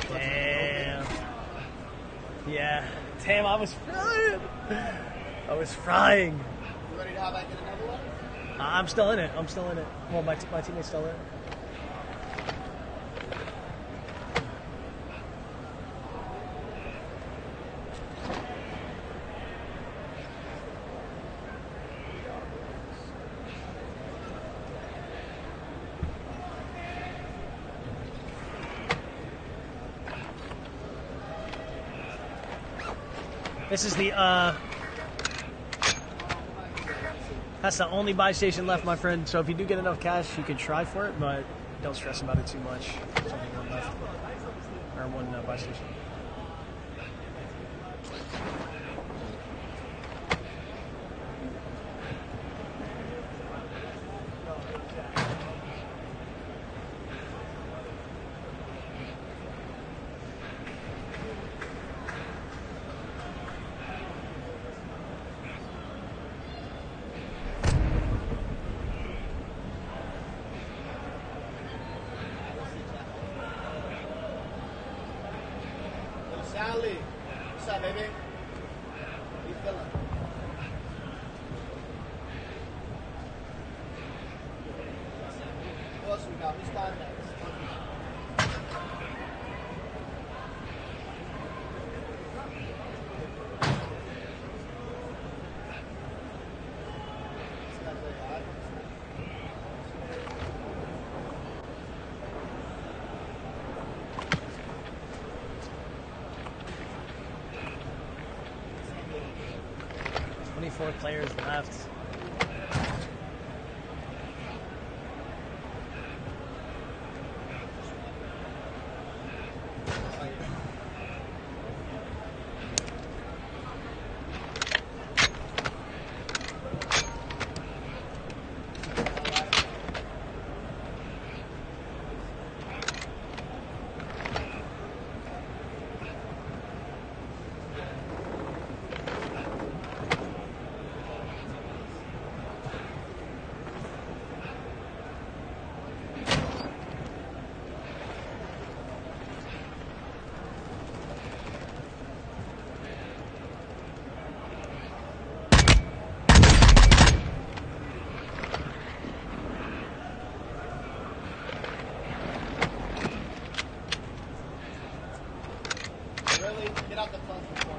F: Damn. Yeah. Damn, I was frying. I was frying.
I: You ready to have I get another one?
F: I'm still in it. I'm still in it. Well, my teammate's still in it. This is the, that's the only buy station left, my friend. So if you do get enough cash, you can try for it, but don't stress about it too much. There's only one left. Or one buy station.
I: Sally, what's up, baby? How you feeling? What else we got? Who's time next?
F: Four players left.
I: Really? Get out the phone before.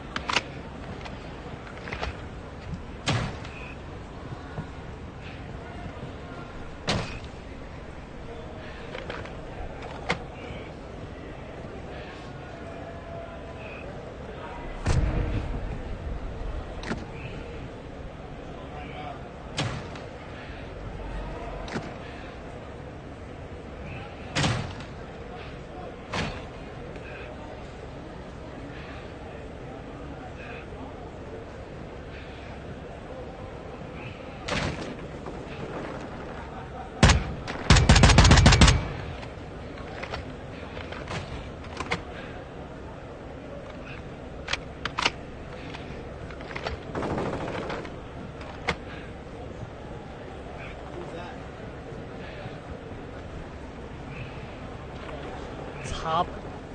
F: Top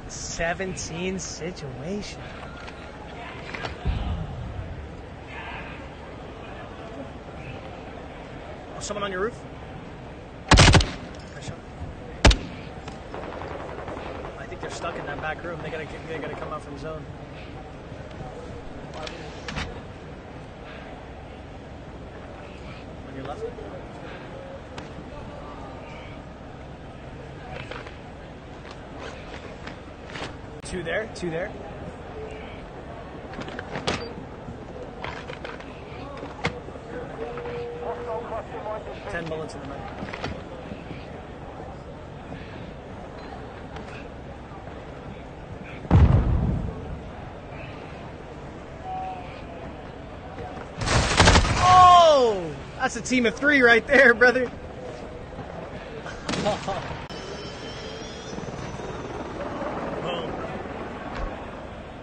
F: 17 situation. Oh, someone on your roof? Nice shot. I think they're stuck in that back room. They gotta come out from zone. On your left. Two there, two there. Ten bullets in the middle. Oh! That's a team of three right there, brother.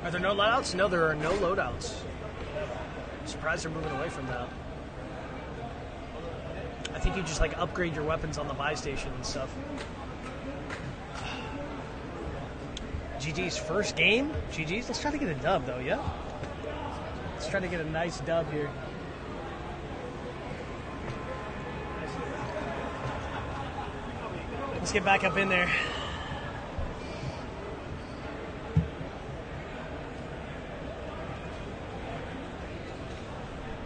F: Are there no loadouts? No, there are no loadouts. I'm surprised they're moving away from that. think you just like upgrade your weapons on the buy station and stuff. GG's first game. GG's. Let's try to get a dub though. Yeah. Let's try to get a nice dub here. Let's get back up in there.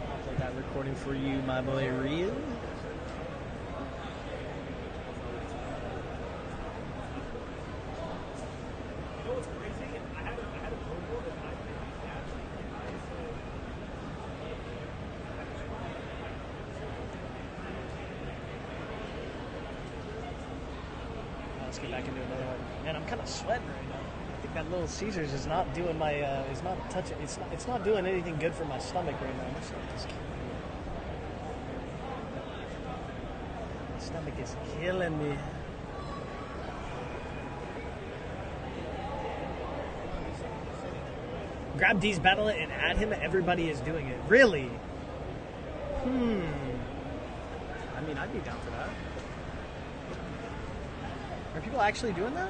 F: I'll play that recording for you, my boy Ryu. Let's get back into another one. Man, I'm kind of sweating right now. I think that little Caesars is not doing my, is not touching, it's not doing anything good for my stomach right now. My stomach is killing me. Grab D's battle it and add him. Everybody is doing it. Really? I mean, I'd be down for that. Are people actually doing that?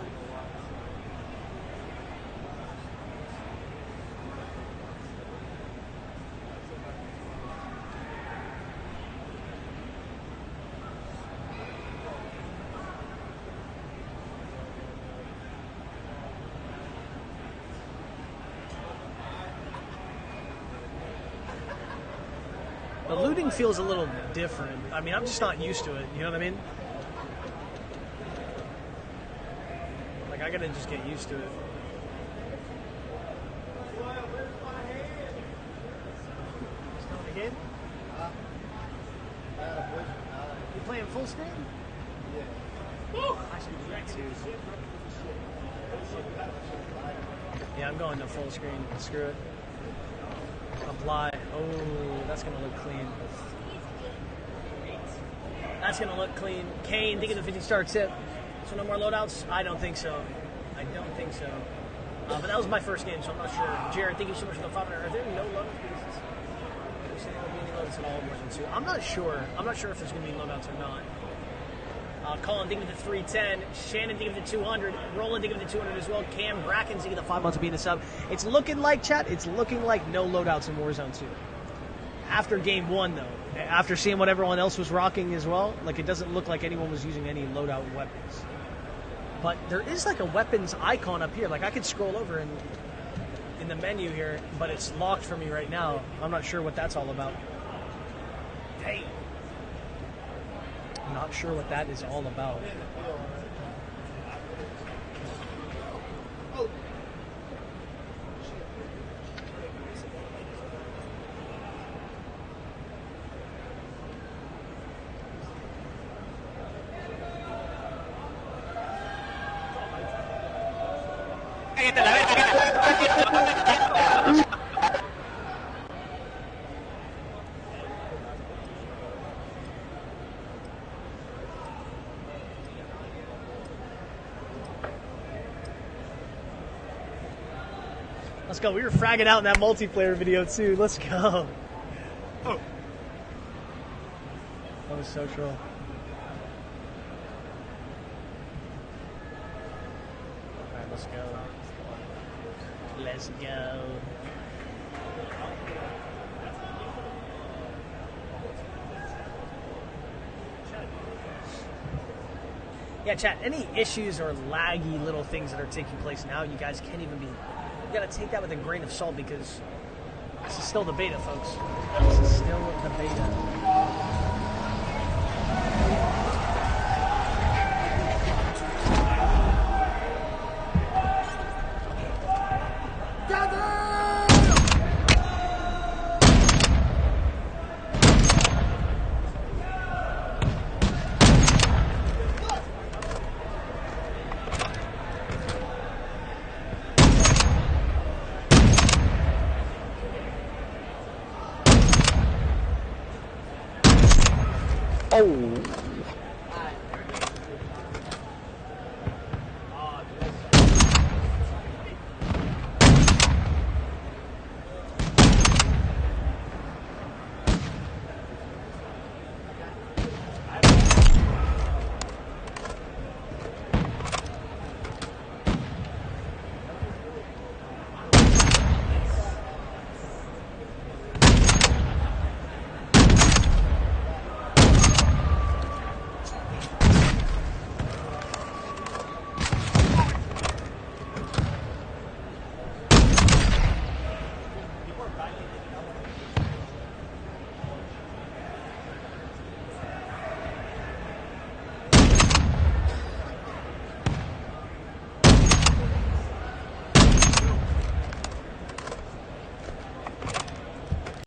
F: The looting feels a little different. I mean, I'm just not used to it. You know what I mean? Like, I gotta just get used to it. Still in the game? You playing full screen? Yeah. I should do that too. Yeah, I'm going to full screen. Screw it. Apply. Oh, that's gonna look clean. That's gonna look clean. Kane, thinking the 50-star tip. So no more loadouts? I don't think so. I don't think so. But that was my first game, so I'm not sure. Jared, thank you so much for the 500. Are there no loadouts? Are there will be any loadouts at all more than 2? I'm not sure. I'm not sure if there's gonna be loadouts or not. Colin, thinking of the 310. Shannon, thinking of the 200. Roland, thinking of the 200 as well. Cam Bracken, thinking of the 5 months of being a sub. It's looking like, chat, it's looking like no loadouts in Warzone 2. After game 1, though, after seeing what everyone else was rocking as well, like, it doesn't look like anyone was using any loadout weapons. But there is, like, a weapons icon up here. Like, I could scroll over in the menu here, but it's locked for me right now. I'm not sure what that's all about. Dang. I'm not sure what that is all about. Let's go. We were fragging out in that multiplayer video too. Let's go. Oh. That was so troll. Alright, let's go. Let's go. Yeah, chat, any issues or laggy little things that are taking place now, you guys can't even be... You gotta take that with a grain of salt because this is still the beta, folks. This is still the beta.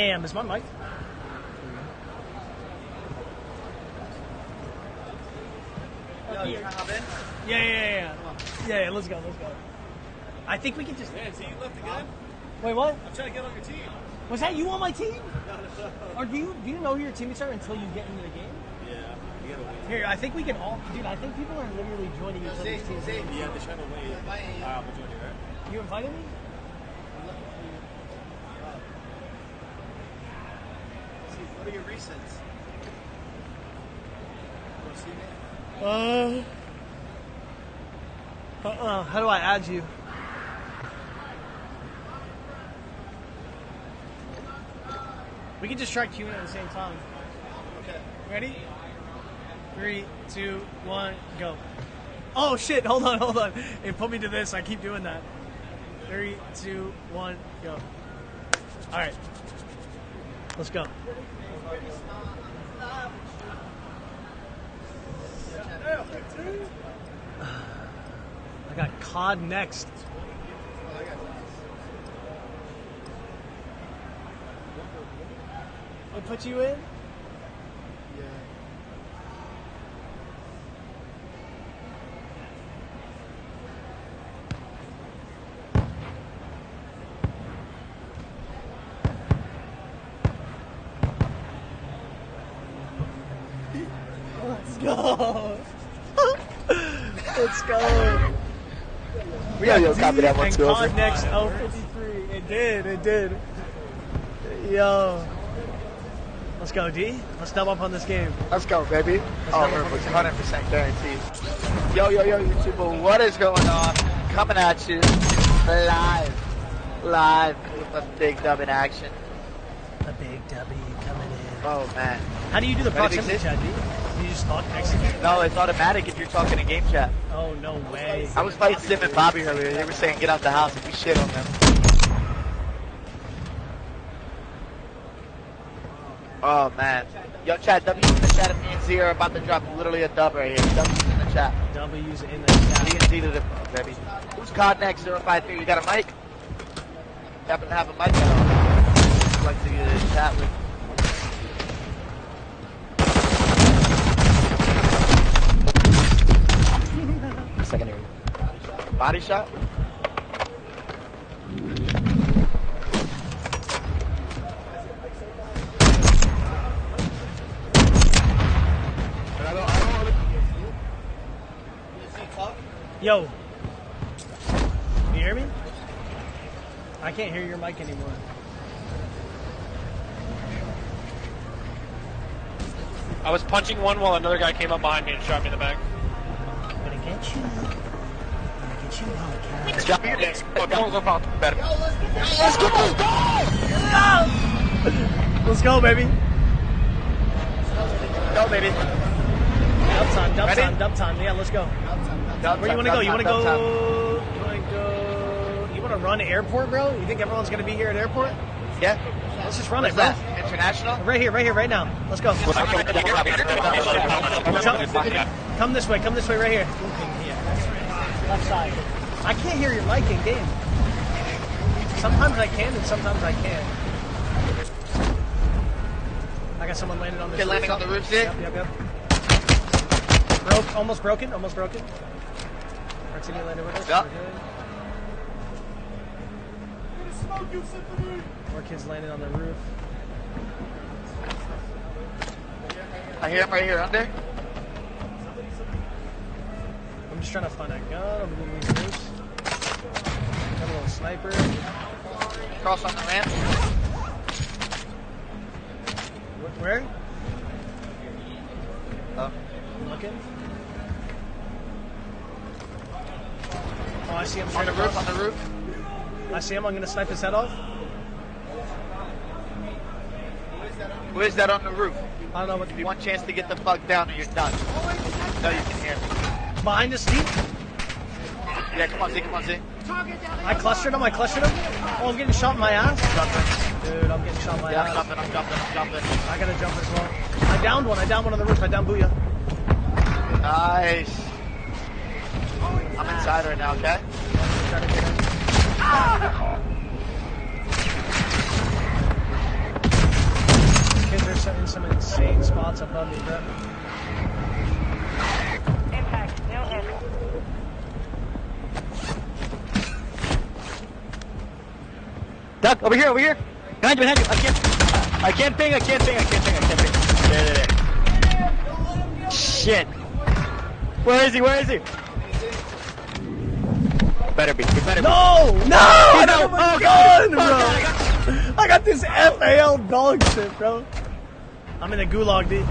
F: Damn, is my mic? Yeah, let's go. I think we can just...
A: Man, so you left again?
F: Wait, what?
A: I'm trying to get on your team.
F: Was that you on my team? Or do you know who your teammates are until you get into the game?
A: Yeah, you gotta wait.
F: Here, I think we can all... Dude, I think people are literally joining each other's teams.
A: Yeah, they're trying to wait. I'm gonna join you, right?
F: You invited me?
I: What are your recents?
F: How do I add you? We can just try queuing at the same time.
I: Okay.
F: Ready? 3, 2, 1, go. Oh shit, hold on. It put me to this, I keep doing that. 3, 2, 1, go. Alright. Let's go. I got COD next. They put you in? Let's go. Let's go. We got
I: copy that one
F: and
I: too.
F: COD next 053. It did. Yo. Let's go, D. Let's double up on this game.
I: Let's go, baby. Oh, we're 100% guaranteed. Yo, YouTube, what is going on? Coming at you live with a big dub in action.
F: A big W coming in.
I: Oh man.
F: How do you do the proximity chat, D? Do you just talk next to me?
I: No, it's automatic if you're talking in game chat.
F: Oh, no way.
I: I was fighting Sim and Bobby earlier. They were saying get out the house if we shit on them. Oh man. Yo, chat, W's in the chat if me and Z are about to drop literally a dub right here. W's in the chat.
F: W's in the chat.
I: Z and Z to the baby. Who's COD next? 053. You got a mic? You happen to have a mic? I'd like to get a chat with. Secondary. Body shot?
F: Yo. You hear me? I can't hear your mic anymore.
C: I was punching one while another guy came up behind me and shot me in the back.
F: I'm gonna get you.
I: Let's go!
F: Let's go, baby.
I: Go, baby.
F: Dub time. Yeah, let's go. Where you want to go? You want to go? You want to run airport, bro? You think everyone's gonna be here at airport?
I: Yeah.
F: Let's just run
I: What's
F: it, bro.
I: that? International?
F: Right here, right now. Let's go. Come this way, right here. Left side. I can't hear your mic in game. Sometimes I can and sometimes I can't. I got someone landed on this roof.
I: Landing on the roof, there?
F: Yep. Almost broken. Martini landed with us.
I: Yep.
F: More kids landed on the roof.
I: I hear him right here under.
F: I'm just trying to find a gun. I'm moving these roofs. Got a little sniper.
I: Cross on the ramp.
F: Where?
I: Oh.
F: I'm looking. Oh, I see him.
I: On the roof.
F: I see him. I'm going to snipe his head off.
I: Who is that on the roof?
F: I don't know what.
I: One chance to get the fuck down or you're done. No, you can hear me.
F: Behind us, Steve.
I: Yeah, come on, Z.
F: I clustered him. Oh, I'm getting shot in my ass. Dude, I'm getting shot in my ass.
I: I'm jumping.
F: I gotta jump as well. I downed one on the roof. I downed Booyah.
I: Nice. I'm inside right now, okay?
F: They're in some insane spots above me, bro.
L: Impact. No hit.
I: Duck, over here, over here. Behind you. I can't ping. There. Shit. Where is he? Better be.
F: No! Oh my god, bro! I got this FAL dog shit, bro. I'm in the gulag, dude.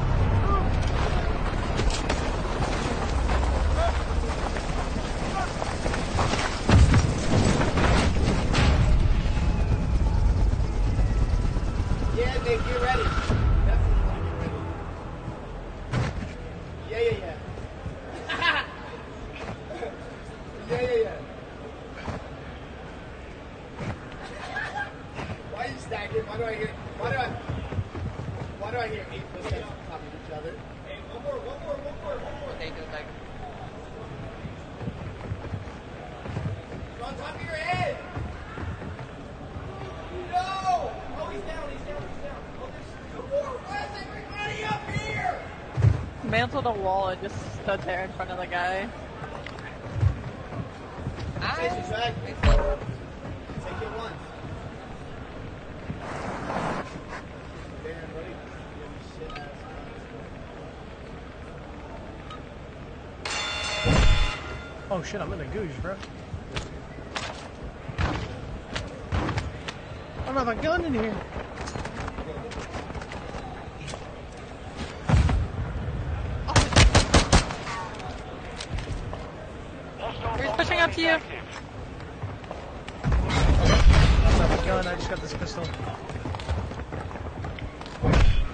I: Yeah, Nick, get ready. Definitely get ready. Yeah. Yeah. Why are you stacking? Why do I hear 8% on top of each other? Hey, one more. Take it back. On top of your head. No! Oh, he's down. Oh, there's 2 more. Why is everybody up here?
K: Mantled a wall and just stood there in front of the guy.
I: Take it once. Damn, buddy. Shit ass.
F: Oh shit, I'm in the googe, bro. I don't have a gun in here.
K: He's pushing up to you.
F: I don't have a gun, I just got this pistol.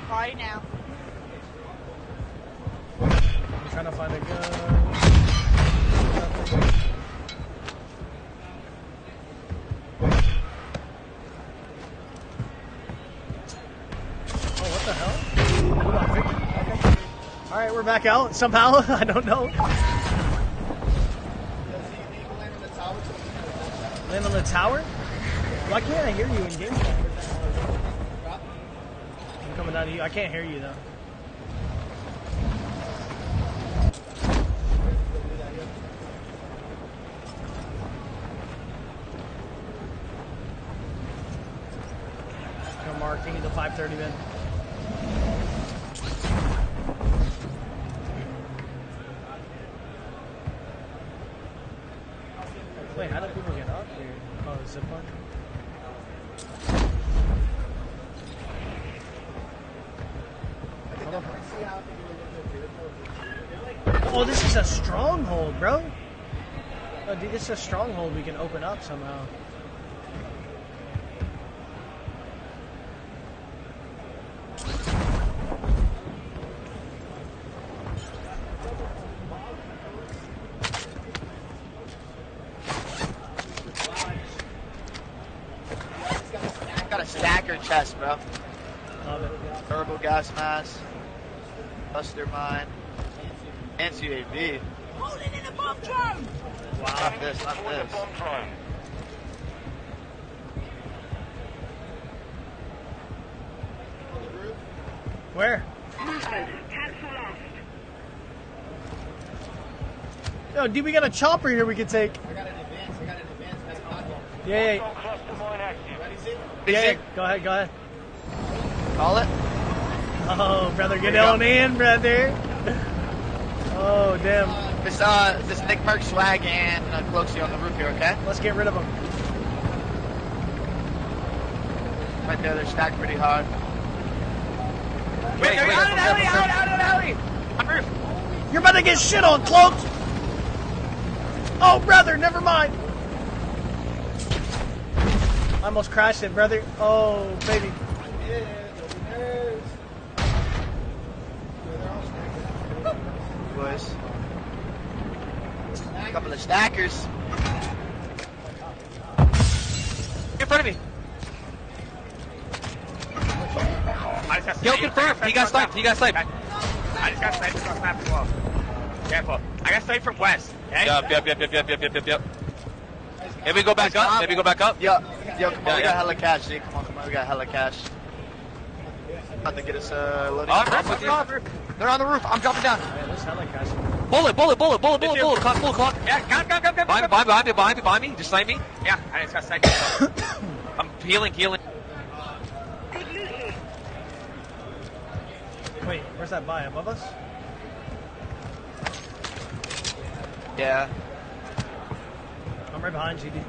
K: Right now.
F: I'm trying to find a gun. Oh, what the hell? Hold on, Victor. Okay. Alright, we're back out somehow. I don't know. Land on the tower? Why can't I hear you in game? I'm coming down to you. I can't hear you though. Come marking the 530 bin. Wait, how do people get up here? Oh, the zip line? Oh, this is a stronghold, bro. Oh, dude, this is a stronghold we can open up somehow.
I: Got a stacker chest, bro.
F: Love it.
I: Turbo gas mask, cluster mine, and UAV.
L: Holding in a bomb drone!
I: Wow. Not this.
F: Where?
L: Movement. Cancel lost.
F: Yo, dude, we got a chopper here we can take.
I: I got an advance.
F: Yeah. Yeah, go ahead.
I: Call it.
F: Oh, brother, get on in, brother. Oh, damn.
I: This Nick Merck swag and Cloaksy on the roof here, okay?
F: Let's get rid of them.
I: Right there, they're stacked pretty hard.
L: Wait, out an alley!
I: On roof.
F: You're about to get shit on, Cloaked. Oh, brother, never mind. I almost crashed it, brother. Oh, baby.
I: Boys. A couple of stackers. In front of me.
C: Yo, confirm. He got sniped.
E: I just got sniped across map as well. Careful. I got sniped from west. Okay?
U: Yep. Maybe go back up.
I: Yo, come on, we got hella cash, G. Come on, we got hella cash. to get us loading.
E: I'm with you.
I: They're on the roof. I'm dropping down.
F: Yeah, those hella guys.
E: Bullet. Clock. Yeah, come. Behind me. Just snipe me. Yeah, I just got sniped. I'm healing.
F: Wait, where's that buy? Above us?
I: Yeah.
F: I'm right behind you, dude.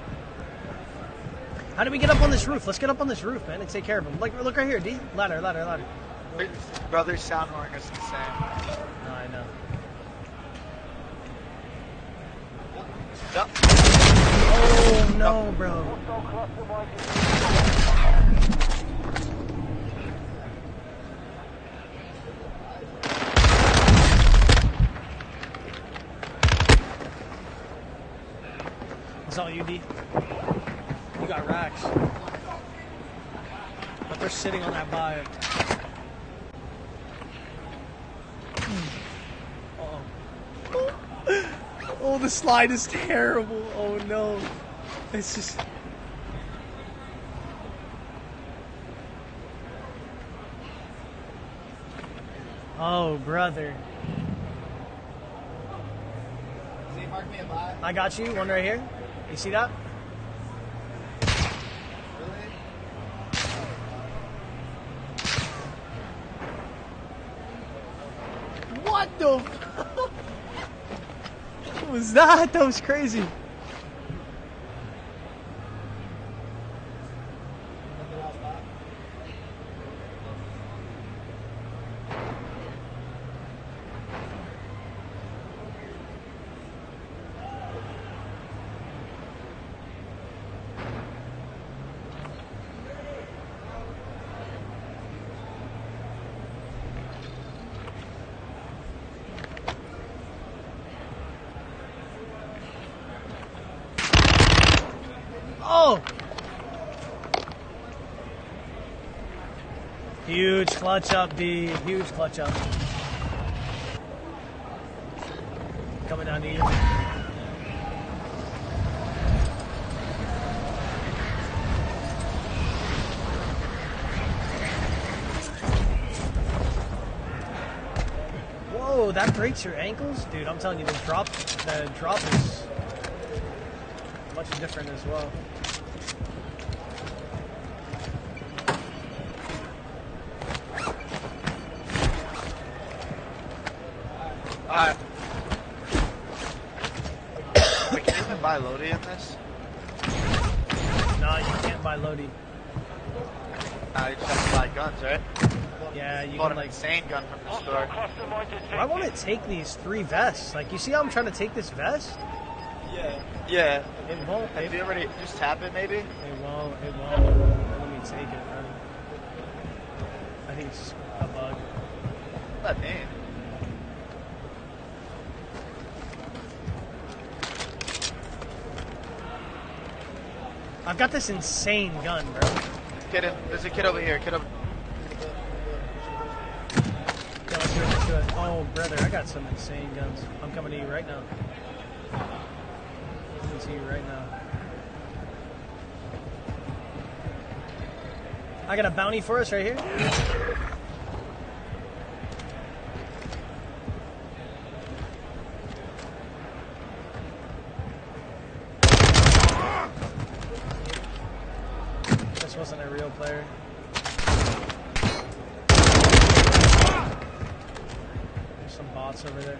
F: How do we get up on this roof? Let's get up on this roof, man, and take care of them. Like, look right here, D. Ladder.
I: Brother's sound horn is insane.
F: No, I know.
I: Yep.
F: Oh, no, bro. It's all you, D. You got racks. But they're sitting on that buy. Uh-oh. Oh, the slide is terrible. Oh, no. It's just... Oh, brother.
I: Does he mark me a buy?
F: I got you. One right here. You see that? What the? What was that? That was crazy. Oh! Huge clutch up, D. Huge clutch up. Coming down to you. Whoa, that breaks your ankles? Dude, I'm telling you, the drop is much different as well.
I: Wait, can you even buy Lodi in this?
F: No, you can't buy Lodi.
I: You just have to buy guns, right?
F: Yeah, you
I: bought
F: can
I: an insane gun from the store.
F: I want to take these 3 vests. Like, you see how I'm trying to take this vest?
I: Yeah.
F: It won't.
I: Have you already just tap it, maybe?
F: It won't. Let me take it, man. I think it's a bug.
I: What does that mean?
F: I've got this insane gun, bro.
I: Kid, there's a kid over here. Kid over.
F: Yeah, let's do it. Oh, brother, I got some insane guns. I'm coming to you right now. Coming to you right now. I got a bounty for us right here. This wasn't a real player. There's some bots over there.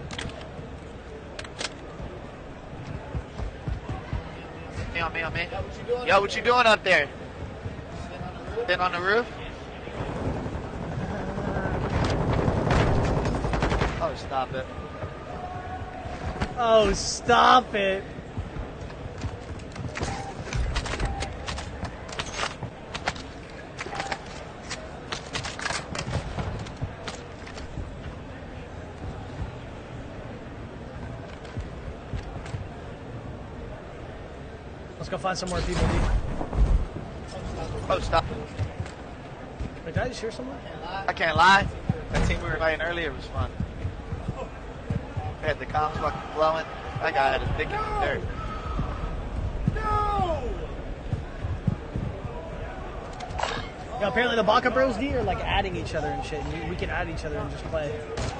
I: Me on me. Yo, what you doing up there? Sitting on the roof? Oh, stop it.
F: Oh, stop it. Let's go find some more people, D.
I: Oh, stop.
F: Wait, did I just hear someone?
I: I can't lie. That team we were fighting earlier was fun. They had the comms fucking blowing. That guy had his dick in the dirt.
F: Yeah, apparently the Baka Bros D are like adding each other and shit. We can add each other and just play.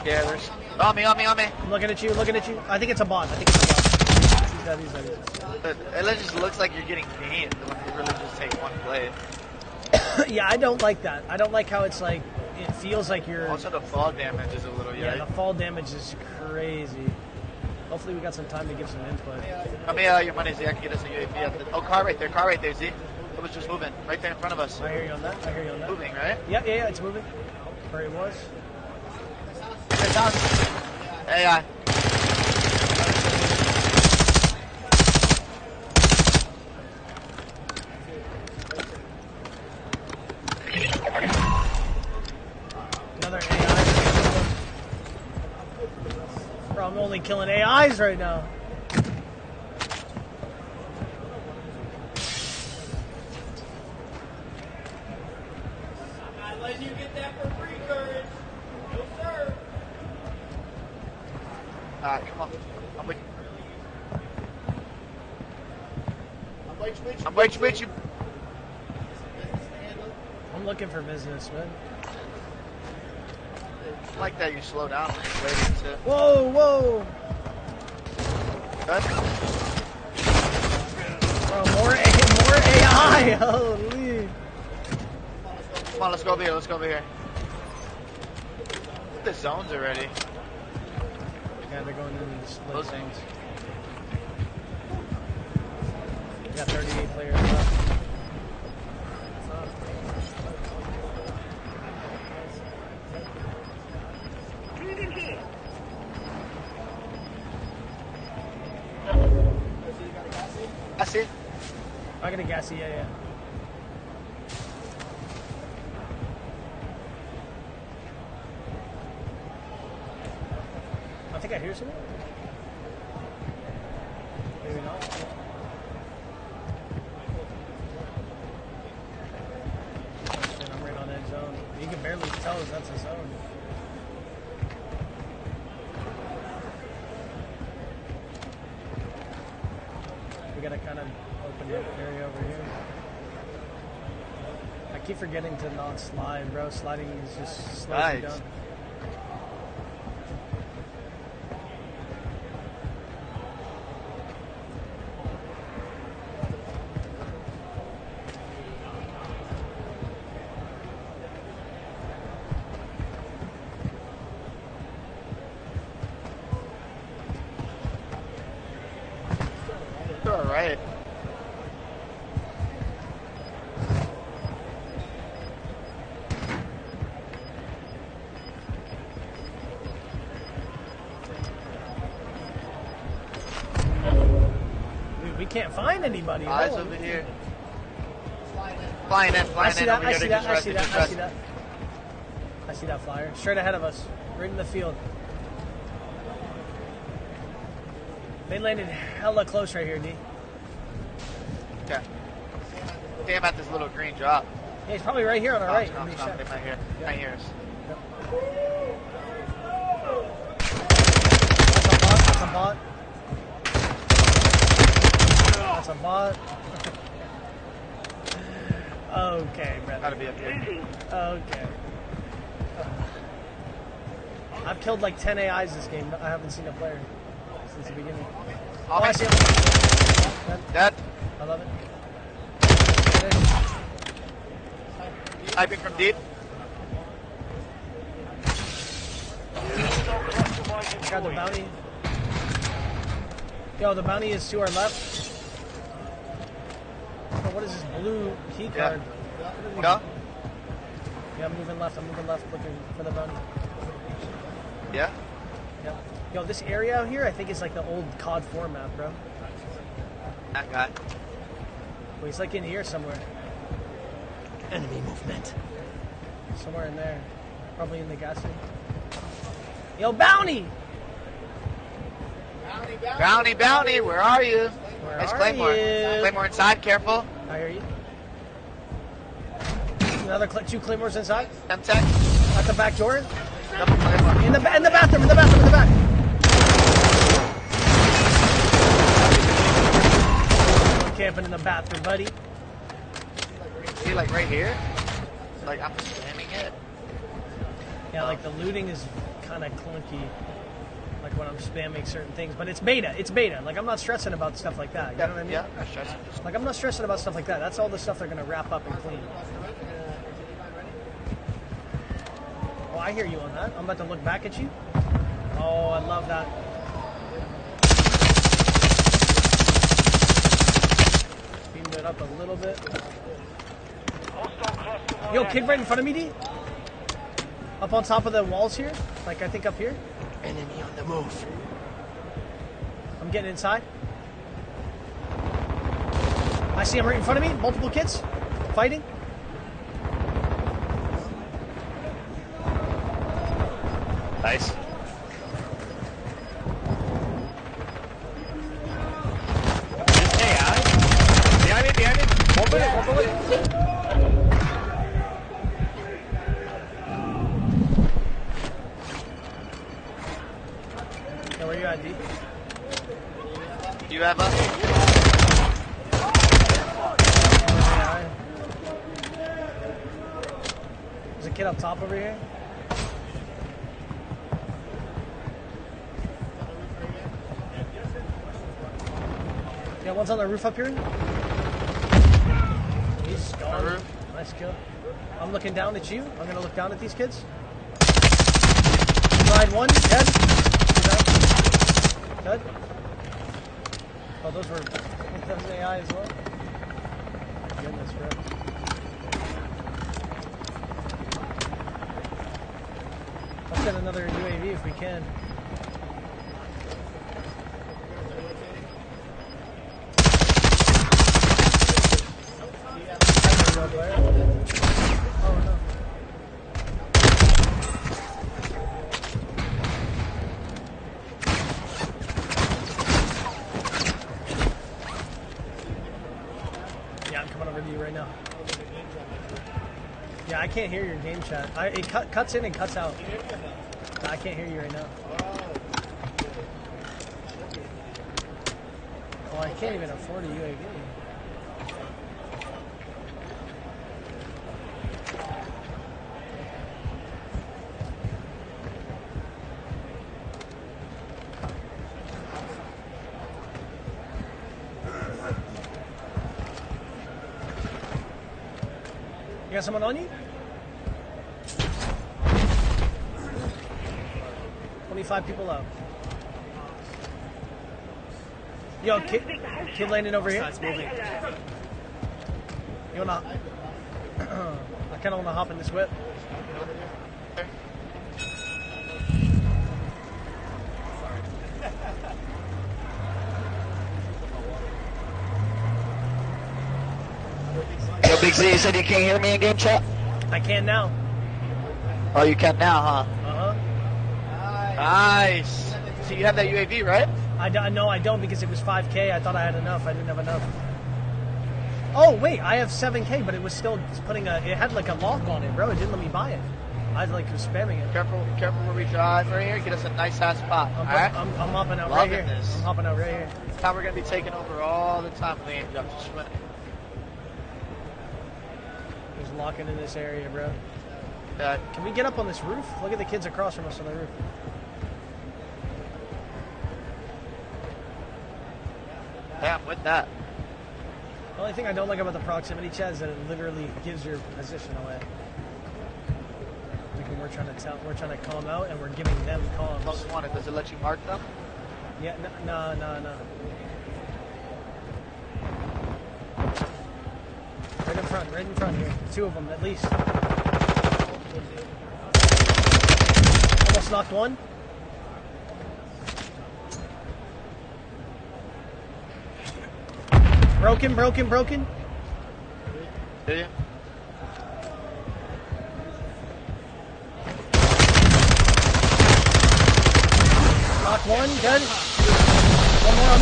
I: Yeah, there's... On me.
F: I'm looking at you. I think it's a bot. He's dead.
I: It just looks like you're getting gamed when you really just take one play.
F: Yeah, I don't like that. I don't like how it's like, it feels like you're...
I: Also, the fall damage is a little...
F: Yeah, the fall damage is crazy. Hopefully we got some time to give some input.
I: Tell me your money, Z. I can get us a UAV at the... Oh, car right there, Z. It was just moving. Right there in front of us.
F: I hear you on that.
I: Moving, right?
F: Yeah, it's moving. Where it was.
I: AI.
F: Another AI. Bro, I'm only killing AIs right now.
L: I'm not letting you get that for free, Courage. No, sir.
I: Alright, come on. I'm with you.
F: I'm looking for business, man.
I: I like that you slow down when you're waiting to...
F: Whoa!
I: Good?
F: Bro, more AI! Holy!
I: Come on, let's go over here. The zones already.
F: Yeah, they're going into these split zones. We got 38 players left.
I: I see.
F: I got a gassy, yeah. I think I hear something. Maybe not. Shit, I'm right on that zone. You can barely tell if that's a zone. We got a kind of open area over here. I keep forgetting to not slide, bro. Sliding is just slows you down.
I: Alright.
F: Dude, we can't find anybody.
I: Eyes
F: no.
I: over here. Flying in over here.
F: I see that flyer. Straight ahead of us. Right in the field. They landed hella close right here, D.
I: Okay. Damn, at this little green drop.
F: Yeah, he's probably right here on our right.
I: They might hear us.
F: That's a bot. Okay, brother.
I: Gotta be up here.
F: Okay. I've killed like 10 AIs this game. I haven't seen a player since the beginning.
I: Oh,
F: I see him.
I: Dead.
F: I love it.
I: Sniping from deep.
F: Got the bounty. Yo, the bounty is to our left. Oh, what is this blue key card?
I: Go.
F: Yeah, I'm moving left, looking for the bounty.
I: Yeah?
F: Yep. Yo, this area out here, I think it's like the old COD 4 map, bro.
I: That guy.
F: Well, he's like in here somewhere. Enemy movement. Somewhere in there. Probably in the gas station. Yo, bounty!
I: Bounty, where are you?
F: Where
I: nice
F: are
I: Claymore.
F: you?
I: Claymore inside, careful.
F: I hear you. Another two claymores inside.
I: M-Tech.
F: At the back door.
I: Double Claymore.
F: In the bathroom, in the back. I'm camping in the bathroom, buddy.
I: Is he like right here? like I'm spamming it.
F: Yeah, like the looting is kind of clunky. Like when I'm spamming certain things, but it's beta. It's beta. Like I'm not stressing about stuff like that. You know what I mean?
I: Yeah, I'm stressing.
F: Like I'm not stressing about stuff like that. That's all the stuff they're gonna wrap up and clean. Oh, I hear you on that. I'm about to look back at you. Oh, I love that. Beamed it up a little bit. Yo, kid right in front of me, D. Up on top of the walls here. Like I think up here.
I: Enemy on the move.
F: I'm getting inside. I see him right in front of me. Multiple kids fighting.
I: Nice.
E: Behind me. One bullet.
F: Yeah, where you at, D?
I: Do you have a?
F: There's a kid up top over here. Yeah, one's on the roof up here. He's gone. Nice kill. I'm looking down at you. I'm gonna look down at these kids. Slide one, dead. Good. Oh, those were AI as well. Goodness, bro. Let's get another UAV if we can. Oh no. Yeah, I'm coming over to you right now. Yeah, I can't hear your game chat. It cuts in and cuts out. I can't hear you right now. Oh, I can't even afford a UAV. You got someone on you? 25 people out. Yo, kid landing over here. You wanna? I kind of wanna hop in this whip.
I: Yo, Big Z, you said you can't hear me in game chat?
F: I can now.
I: Oh, you can now, huh?
F: Uh-huh.
I: Nice. So you have that UAV, right?
F: No, I don't because it was 5K. I thought I had enough. I didn't have enough. Oh, wait. I have 7K, but it was still putting it had like a lock on it, bro. It didn't let me buy it. I was spamming it.
I: Careful where we drive right here. Get us a nice ass spot.
F: I'm hopping out right here. I'm hopping out right here.
I: That's how we're going to be taking over all the time when we end up just winning.
F: Just locking in this area, bro.
I: Yeah.
F: Can we get up on this roof? Look at the kids across from us on the roof.
I: Yeah, I'm with that.
F: The only thing I don't like about the proximity chat is that it literally gives your position away. Like when we're trying to call them out and we're giving them comms.
I: Most wanted. Does it let you mark them?
F: Yeah, no. Right in front here. Two of them at least. Almost knocked one. Broken.
I: Do you?
F: Knock one, good. One more on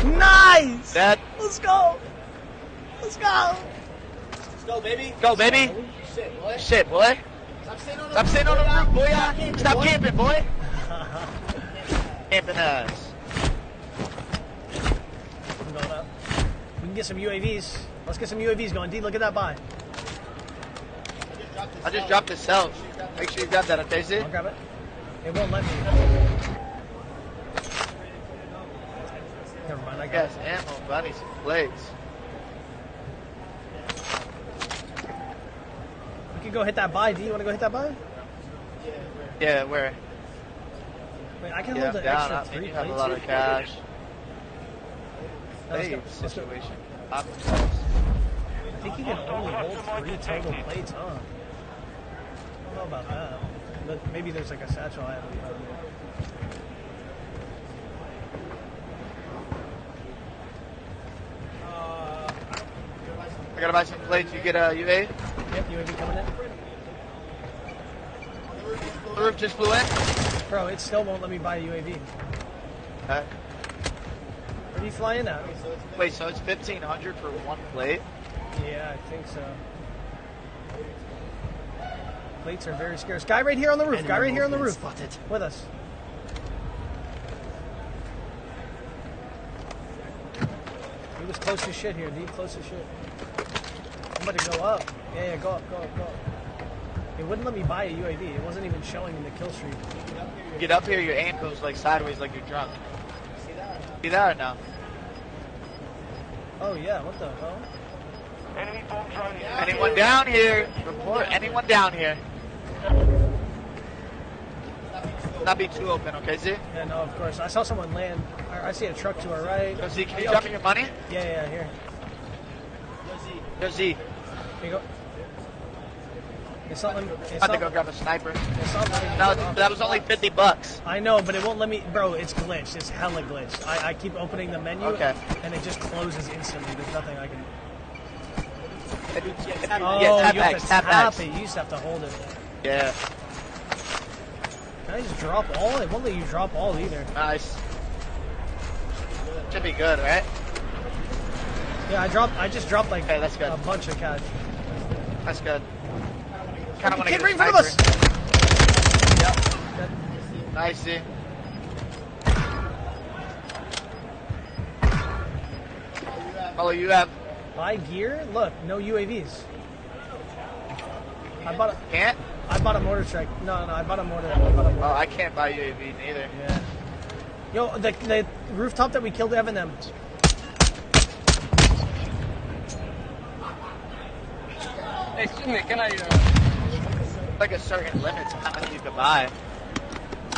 F: me. Nice!
I: Dead.
F: Let's go, baby.
I: Go, baby. Shit, boy. Stop sitting on the roof, boy. Stop camping, boy. Camping ass.
F: We can get some UAVs. Let's get some UAVs going. D, look at that buy.
I: I just dropped the cells. Make sure you grab that, okay, Z?
F: I'll grab it. It won't let me. Never mind, I got
I: Yes, ammo, buddy, some plates.
F: We can go hit that buy. D, you want to go hit that buy?
I: Yeah, where?
F: Wait, I can
I: Yeah,
F: hold
I: I'm
F: the
I: down.
F: extra
I: I
F: 3
I: think you have a
F: plates.
I: lot of cash.
F: Let's
I: Hey,
F: go. Let's go.
I: situation.
F: I think you can only hold 3 total plates, huh? I don't know about that. But maybe there's like a satchel item.
I: I gotta buy some plates. You get a UAV?
F: Yep, UAV coming in.
I: The roof just flew in.
F: Bro, it still won't let me buy a UAV.
I: Okay.
F: Where do you fly in at?
I: Wait, so it's 1,500 for one plate?
F: Yeah, I think so. Plates are very scarce. Guy right here on the roof. Guy right here on the roof. With us. He was close as shit here, dude. Close as shit. I'm about to go up. Yeah, go up, go up, go up. It wouldn't let me buy a UAV. It wasn't even showing in the kill streak.
I: You get up here, your aim goes like sideways like you're drunk. See that or no?
F: Oh yeah, what the hell?
I: Anyone down here? Report anyone down here. Not be too open, okay, Z?
F: Yeah, no, of course. I saw someone land. I see a truck to our right.
I: Yo, Z, can you drop me your money?
F: Yeah, here.
I: Yo, Z.
F: Here you go. It's not letting me.
I: I'm about to go grab a sniper.
F: It's not letting me.
I: No, that was only $50.
F: I know, but it won't let me. Bro, it's glitched. It's hella glitched. I keep opening the menu, and it just closes instantly. There's nothing I can. Oh, you have to tap it. You just have to hold it.
I: Yeah.
F: Can I just drop all? It won't let you drop all either.
I: Nice. Should be good, right?
F: Yeah, I just dropped like
I: that's good.
F: a bunch of cash.
I: That's good. Kind of want to get
F: right in front of us.
I: Yep. Nice, Z. Oh, you have.
F: Buy gear? Look, no UAVs. I bought a.
I: Can't?
F: I bought a mortar strike. No, I bought a mortar.
I: Oh, I can't buy UAV neither.
F: Yeah. Yo, the rooftop that we killed Evan.
H: Excuse me, can I?
I: Like a certain limit to how much you can buy.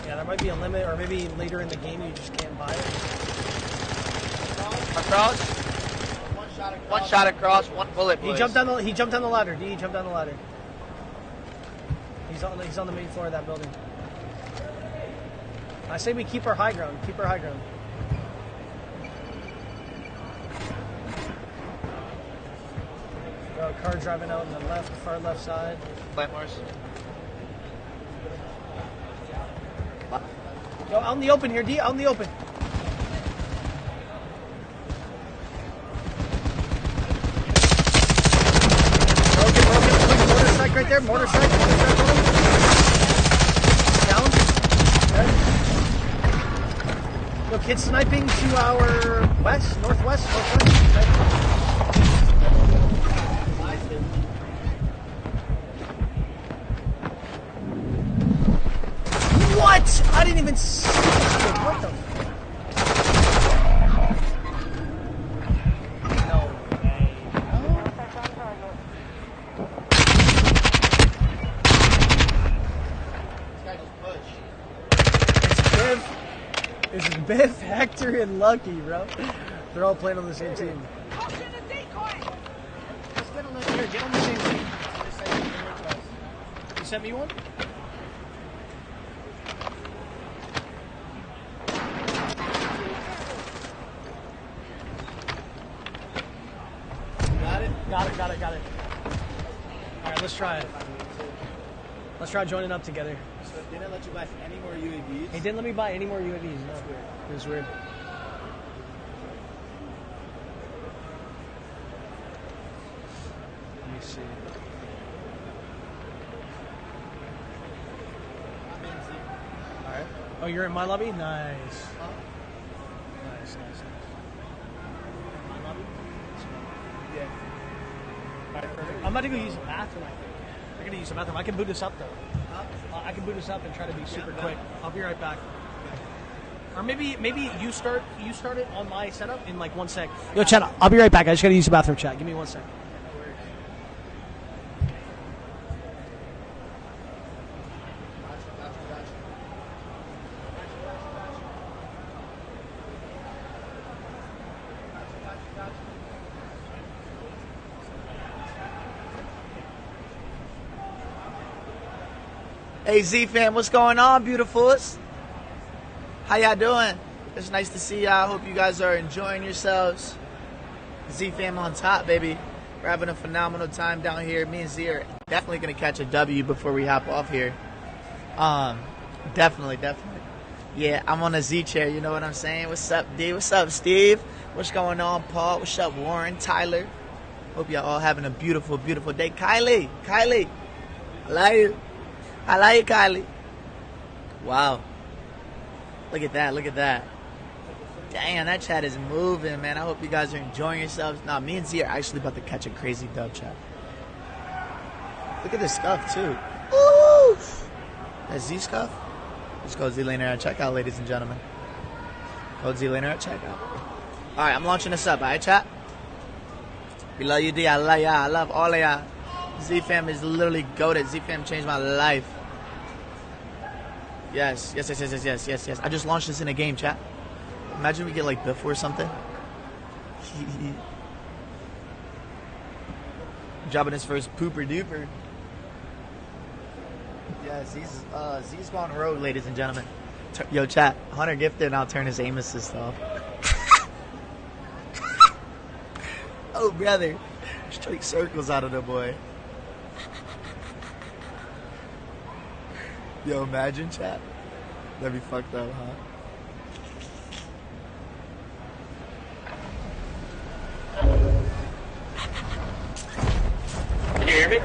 F: Yeah, there might be a limit, or maybe later in the game you just can't buy it.
I: Across. One shot across, one bullet.
F: He jumped down the ladder. D, he jumped down the ladder. He's on the main floor of that building. I say we keep our high ground. Keep our high ground. Got a car driving out on the left, far left side.
I: Claymores.
F: Yo, out in the open here, D. Out in the open. Broken. Mortar strike right there. Mortar strike. Down. Okay. Yo, kid sniping to our northwest. Okay. What? I didn't even see it. What the? No way. It's Biff, Hector, and Lucky, bro. They're all playing on the same team. Get on the same team. You sent me one? Got it. Alright, let's try it. Let's try joining up together.
I: So it didn't let you buy any more UAVs?
F: He didn't let me buy any more UAVs, no. It was weird. Let me see. Alright. Oh, you're in my lobby? Nice. Nice.
I: Yeah.
F: I'm about to go use the bathroom, I think. I'm going to use the bathroom. I can boot us up, though. I can boot us up and try to be super quick. I'll be right back. Or maybe you start it on my setup in like 1 sec. Yo, chat, I'll be right back. I just got to use the bathroom, chat. Give me 1 sec.
I: Hey Z fam, what's going on, beautifuls? How y'all doing? It's nice to see y'all. Hope you guys are enjoying yourselves. Z fam on top, baby. We're having a phenomenal time down here. Me and Z are definitely gonna catch a W before we hop off here. Definitely. Yeah, I'm on a Z chair. You know what I'm saying? What's up, D? What's up, Steve? What's going on, Paul? What's up, Warren? Tyler? Hope y'all all having a beautiful, beautiful day. Kylie, I like you. I like it, Kylie. Wow. Look at that. Damn, that chat is moving, man. I hope you guys are enjoying yourselves. Nah, me and Z are actually about to catch a crazy dub, chat. Look at this scuff, too. Ooh! That Z scuff? Let's go Z Laner at checkout, ladies and gentlemen. Code Z Laner at checkout. Alright, I'm launching this up, alright, chat? We love you, D. I love y'all. I love all of y'all. Z-Fam is literally goated. Z-Fam changed my life. Yes. I just launched this in a game, chat. Imagine we get like Biff or something. Dropping his first pooper duper. Yes, Z's going rogue, ladies and gentlemen. Yo, chat. Hunter gifted and I'll turn his aim assist off. Oh, brother. Straight circles out of the boy. Yo, imagine, chat. That'd be fucked up, huh?
L: Can you hear me?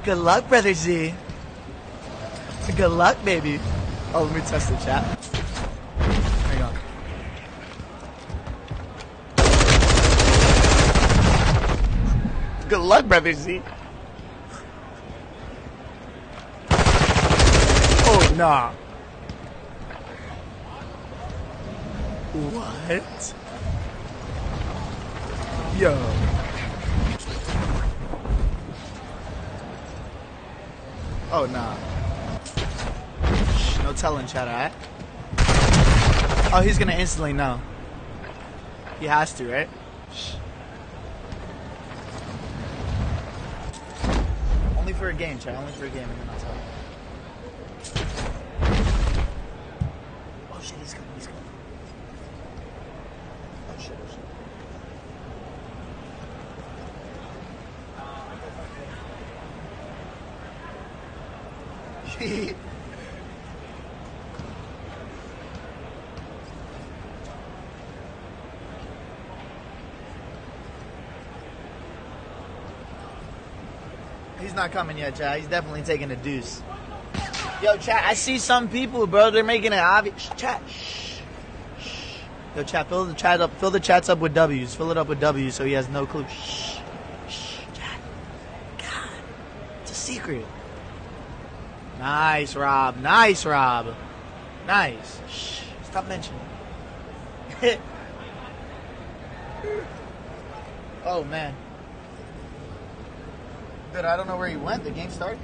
I: Good luck, brother Z. Good luck, baby. Oh, let me test the chat. Hang on. Good luck, brother Z. Oh, nah. What? Yo. Oh, nah. Shh, no telling, chat, alright? Oh, he's gonna instantly know. He has to, right? Shh. Only for a game, chat. Only for a game, and then I'll tell you. Oh, shit, he's coming. Oh, shit. He's not coming yet, chat. He's definitely taking a deuce. Yo, chat, I see some people, bro. They're making it obvious. Chat, shh. Yo, chat, fill the chat up. Fill the chats up with W's. Fill it up with W's so he has no clue. Shh. Chat. God, it's a secret. Nice, Rob. Nice. Shh. Stop mentioning it. Oh, man. Dude, I don't know where he went. The game started.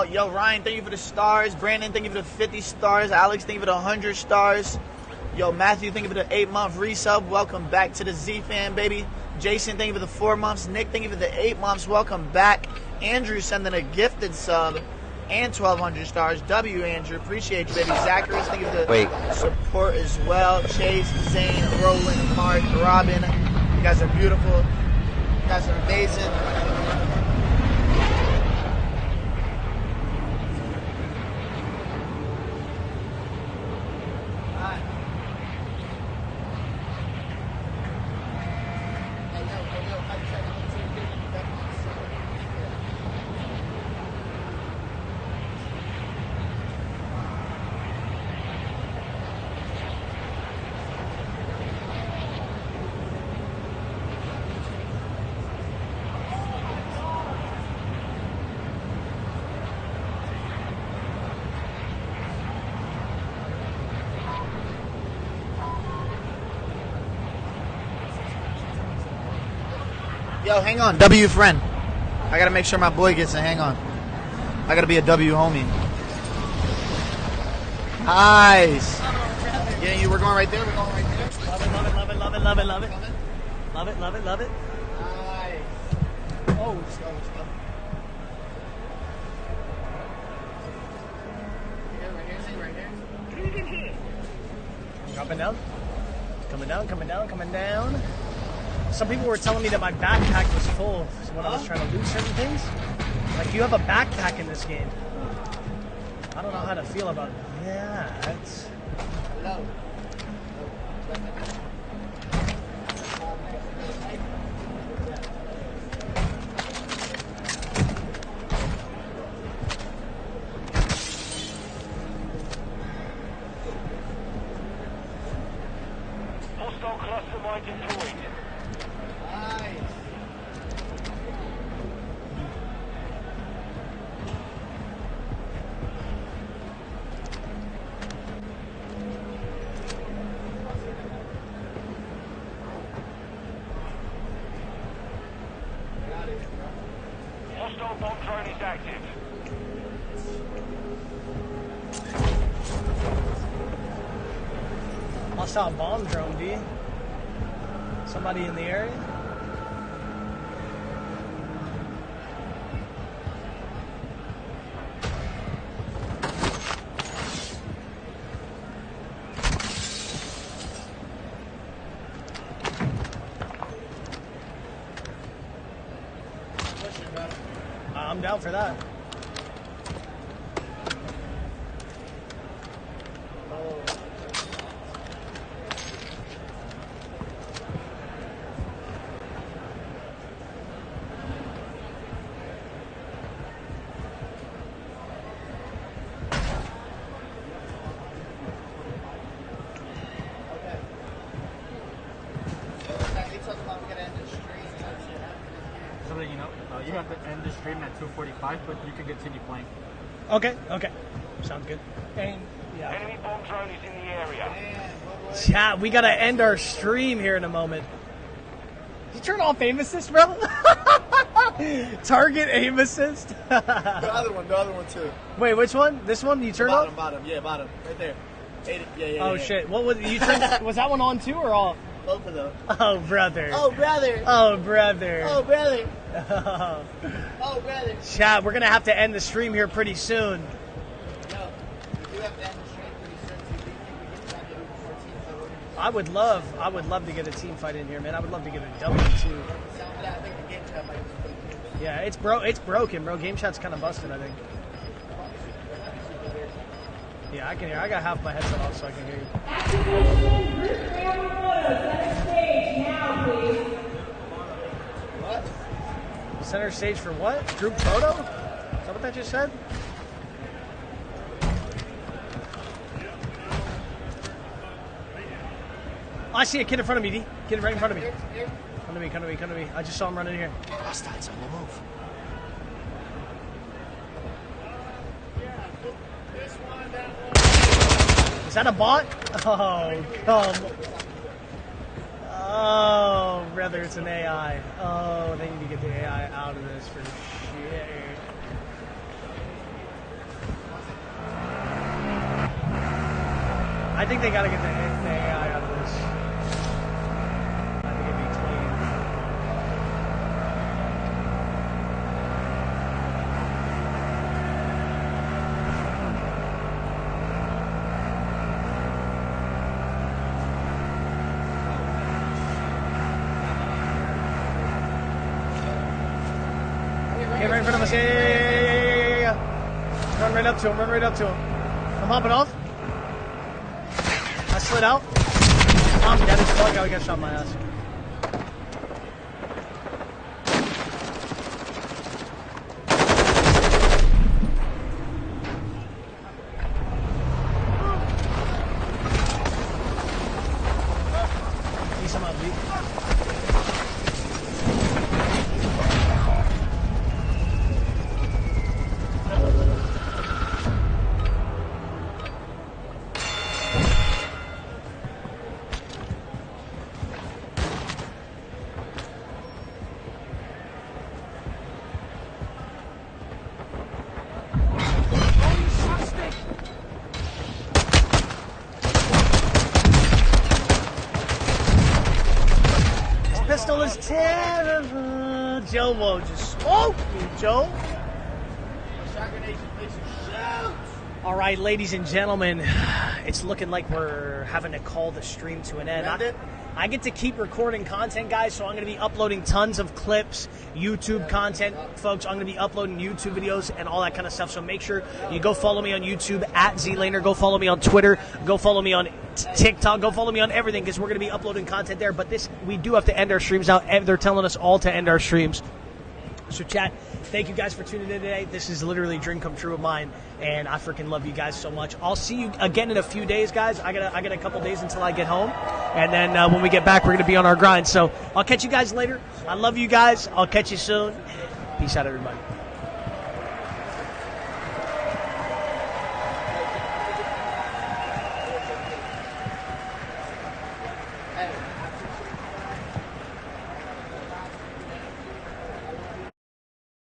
I: Yo, Ryan, thank you for the stars. Brandon, thank you for the 50 stars. Alex, thank you for the 100 stars. Yo, Matthew, thank you for the 8-month resub. Welcome back to the Z-Fan, baby. Jason, thank you for the 4 months. Nick, thank you for the 8 months. Welcome back. Andrew sending a gifted sub and 1,200 stars. W, Andrew, appreciate you, baby. Zachary, thank you for the support as well. Chase, Zane, Roland, Mark, Robin, you guys are beautiful. You guys are amazing. Yo, hang on. W friend. I gotta make sure my boy gets it. Hang on. I gotta be a W homie. Nice. Yeah, you. We're going right there. We're going right there.
F: Love it, love it, love it, love it, love it, love it. Love it, love it, love it.
I: Nice. Oh, let's go, let's go. Right here.
F: Dropping down. Coming down, coming down, coming down. Some people were telling me that my backpack was full when I was trying to loot certain things. Like, you have a backpack in this game. I don't know how to feel about that.
I: Hello.
L: Hostile cluster mine deployed. Hostile bomb drone is active.
F: Hostile bomb drone, D. Somebody in the area? I'm down for that.
T: So that you know, you have to end the stream at 2:45, but you can continue playing.
F: Okay, okay. Sounds good. And, yeah.
L: Enemy bomb drone is in the area.
F: Chat, we gotta end our stream here in a moment. Did you turn off aim assist, bro? Target aim assist?
I: The other one too.
F: Wait, which one? This one? You turned off?
I: Bottom, right there. Yeah.
F: Oh shit! What was you turned? Was that one on too or off?
I: Both of them.
F: Oh brother.
I: Oh brother.
F: Oh brother.
I: Oh brother. Oh brother.
F: Chat, we're gonna have to end the stream here pretty soon.
I: Yo, we do have to end the stream pretty soon. So you think we get back to Uber 14?
F: I would love to get a team fight in here, man. I would love to get a W too.
I: I think the game chat might be.
F: Yeah, it's broken, bro. Game chat's kind of busted, I think. Yeah, I can hear. I got half my headset off, so I can hear you.
I: What?
F: Center stage for what? Group photo? Is that what that just said? Oh, I see a kid in front of me, D. Kid right in front of me. Come to me. I just saw him running here.
B: Hostiles on the move.
F: Is that a bot? Oh, come. Oh, brother, it's an AI. Oh, they need to get the AI out of this for shit. I think they gotta get the AI out of this. I think it'd be clean. Thomas. Yeah. Run right up to him. I'm hopping off. I slid out. I'm dead as fuck. I got shot in my ass. He's on my beat. Pistol is terrible. Joe won't just smoke me, Joe. All right, ladies and gentlemen, it's looking like we're having to call the stream to an end. I get to keep recording content, guys, so I'm going to be uploading tons of clips, YouTube content. Folks, I'm going to be uploading YouTube videos and all that kind of stuff, so make sure you go follow me on YouTube at ZLaner. Go follow me on Twitter. Go follow me on TikTok. Go follow me on everything because we're going to be uploading content there. But we do have to end our streams now. They're telling us all to end our streams. So, chat, thank you guys for tuning in today. This is literally a dream come true of mine, and I freaking love you guys so much. I'll see you again in a few days, guys. I got a couple days until I get home, and then when we get back, we're going to be on our grind. So I'll catch you guys later. I love you guys. I'll catch you soon. Peace out, everybody.
I: Hey.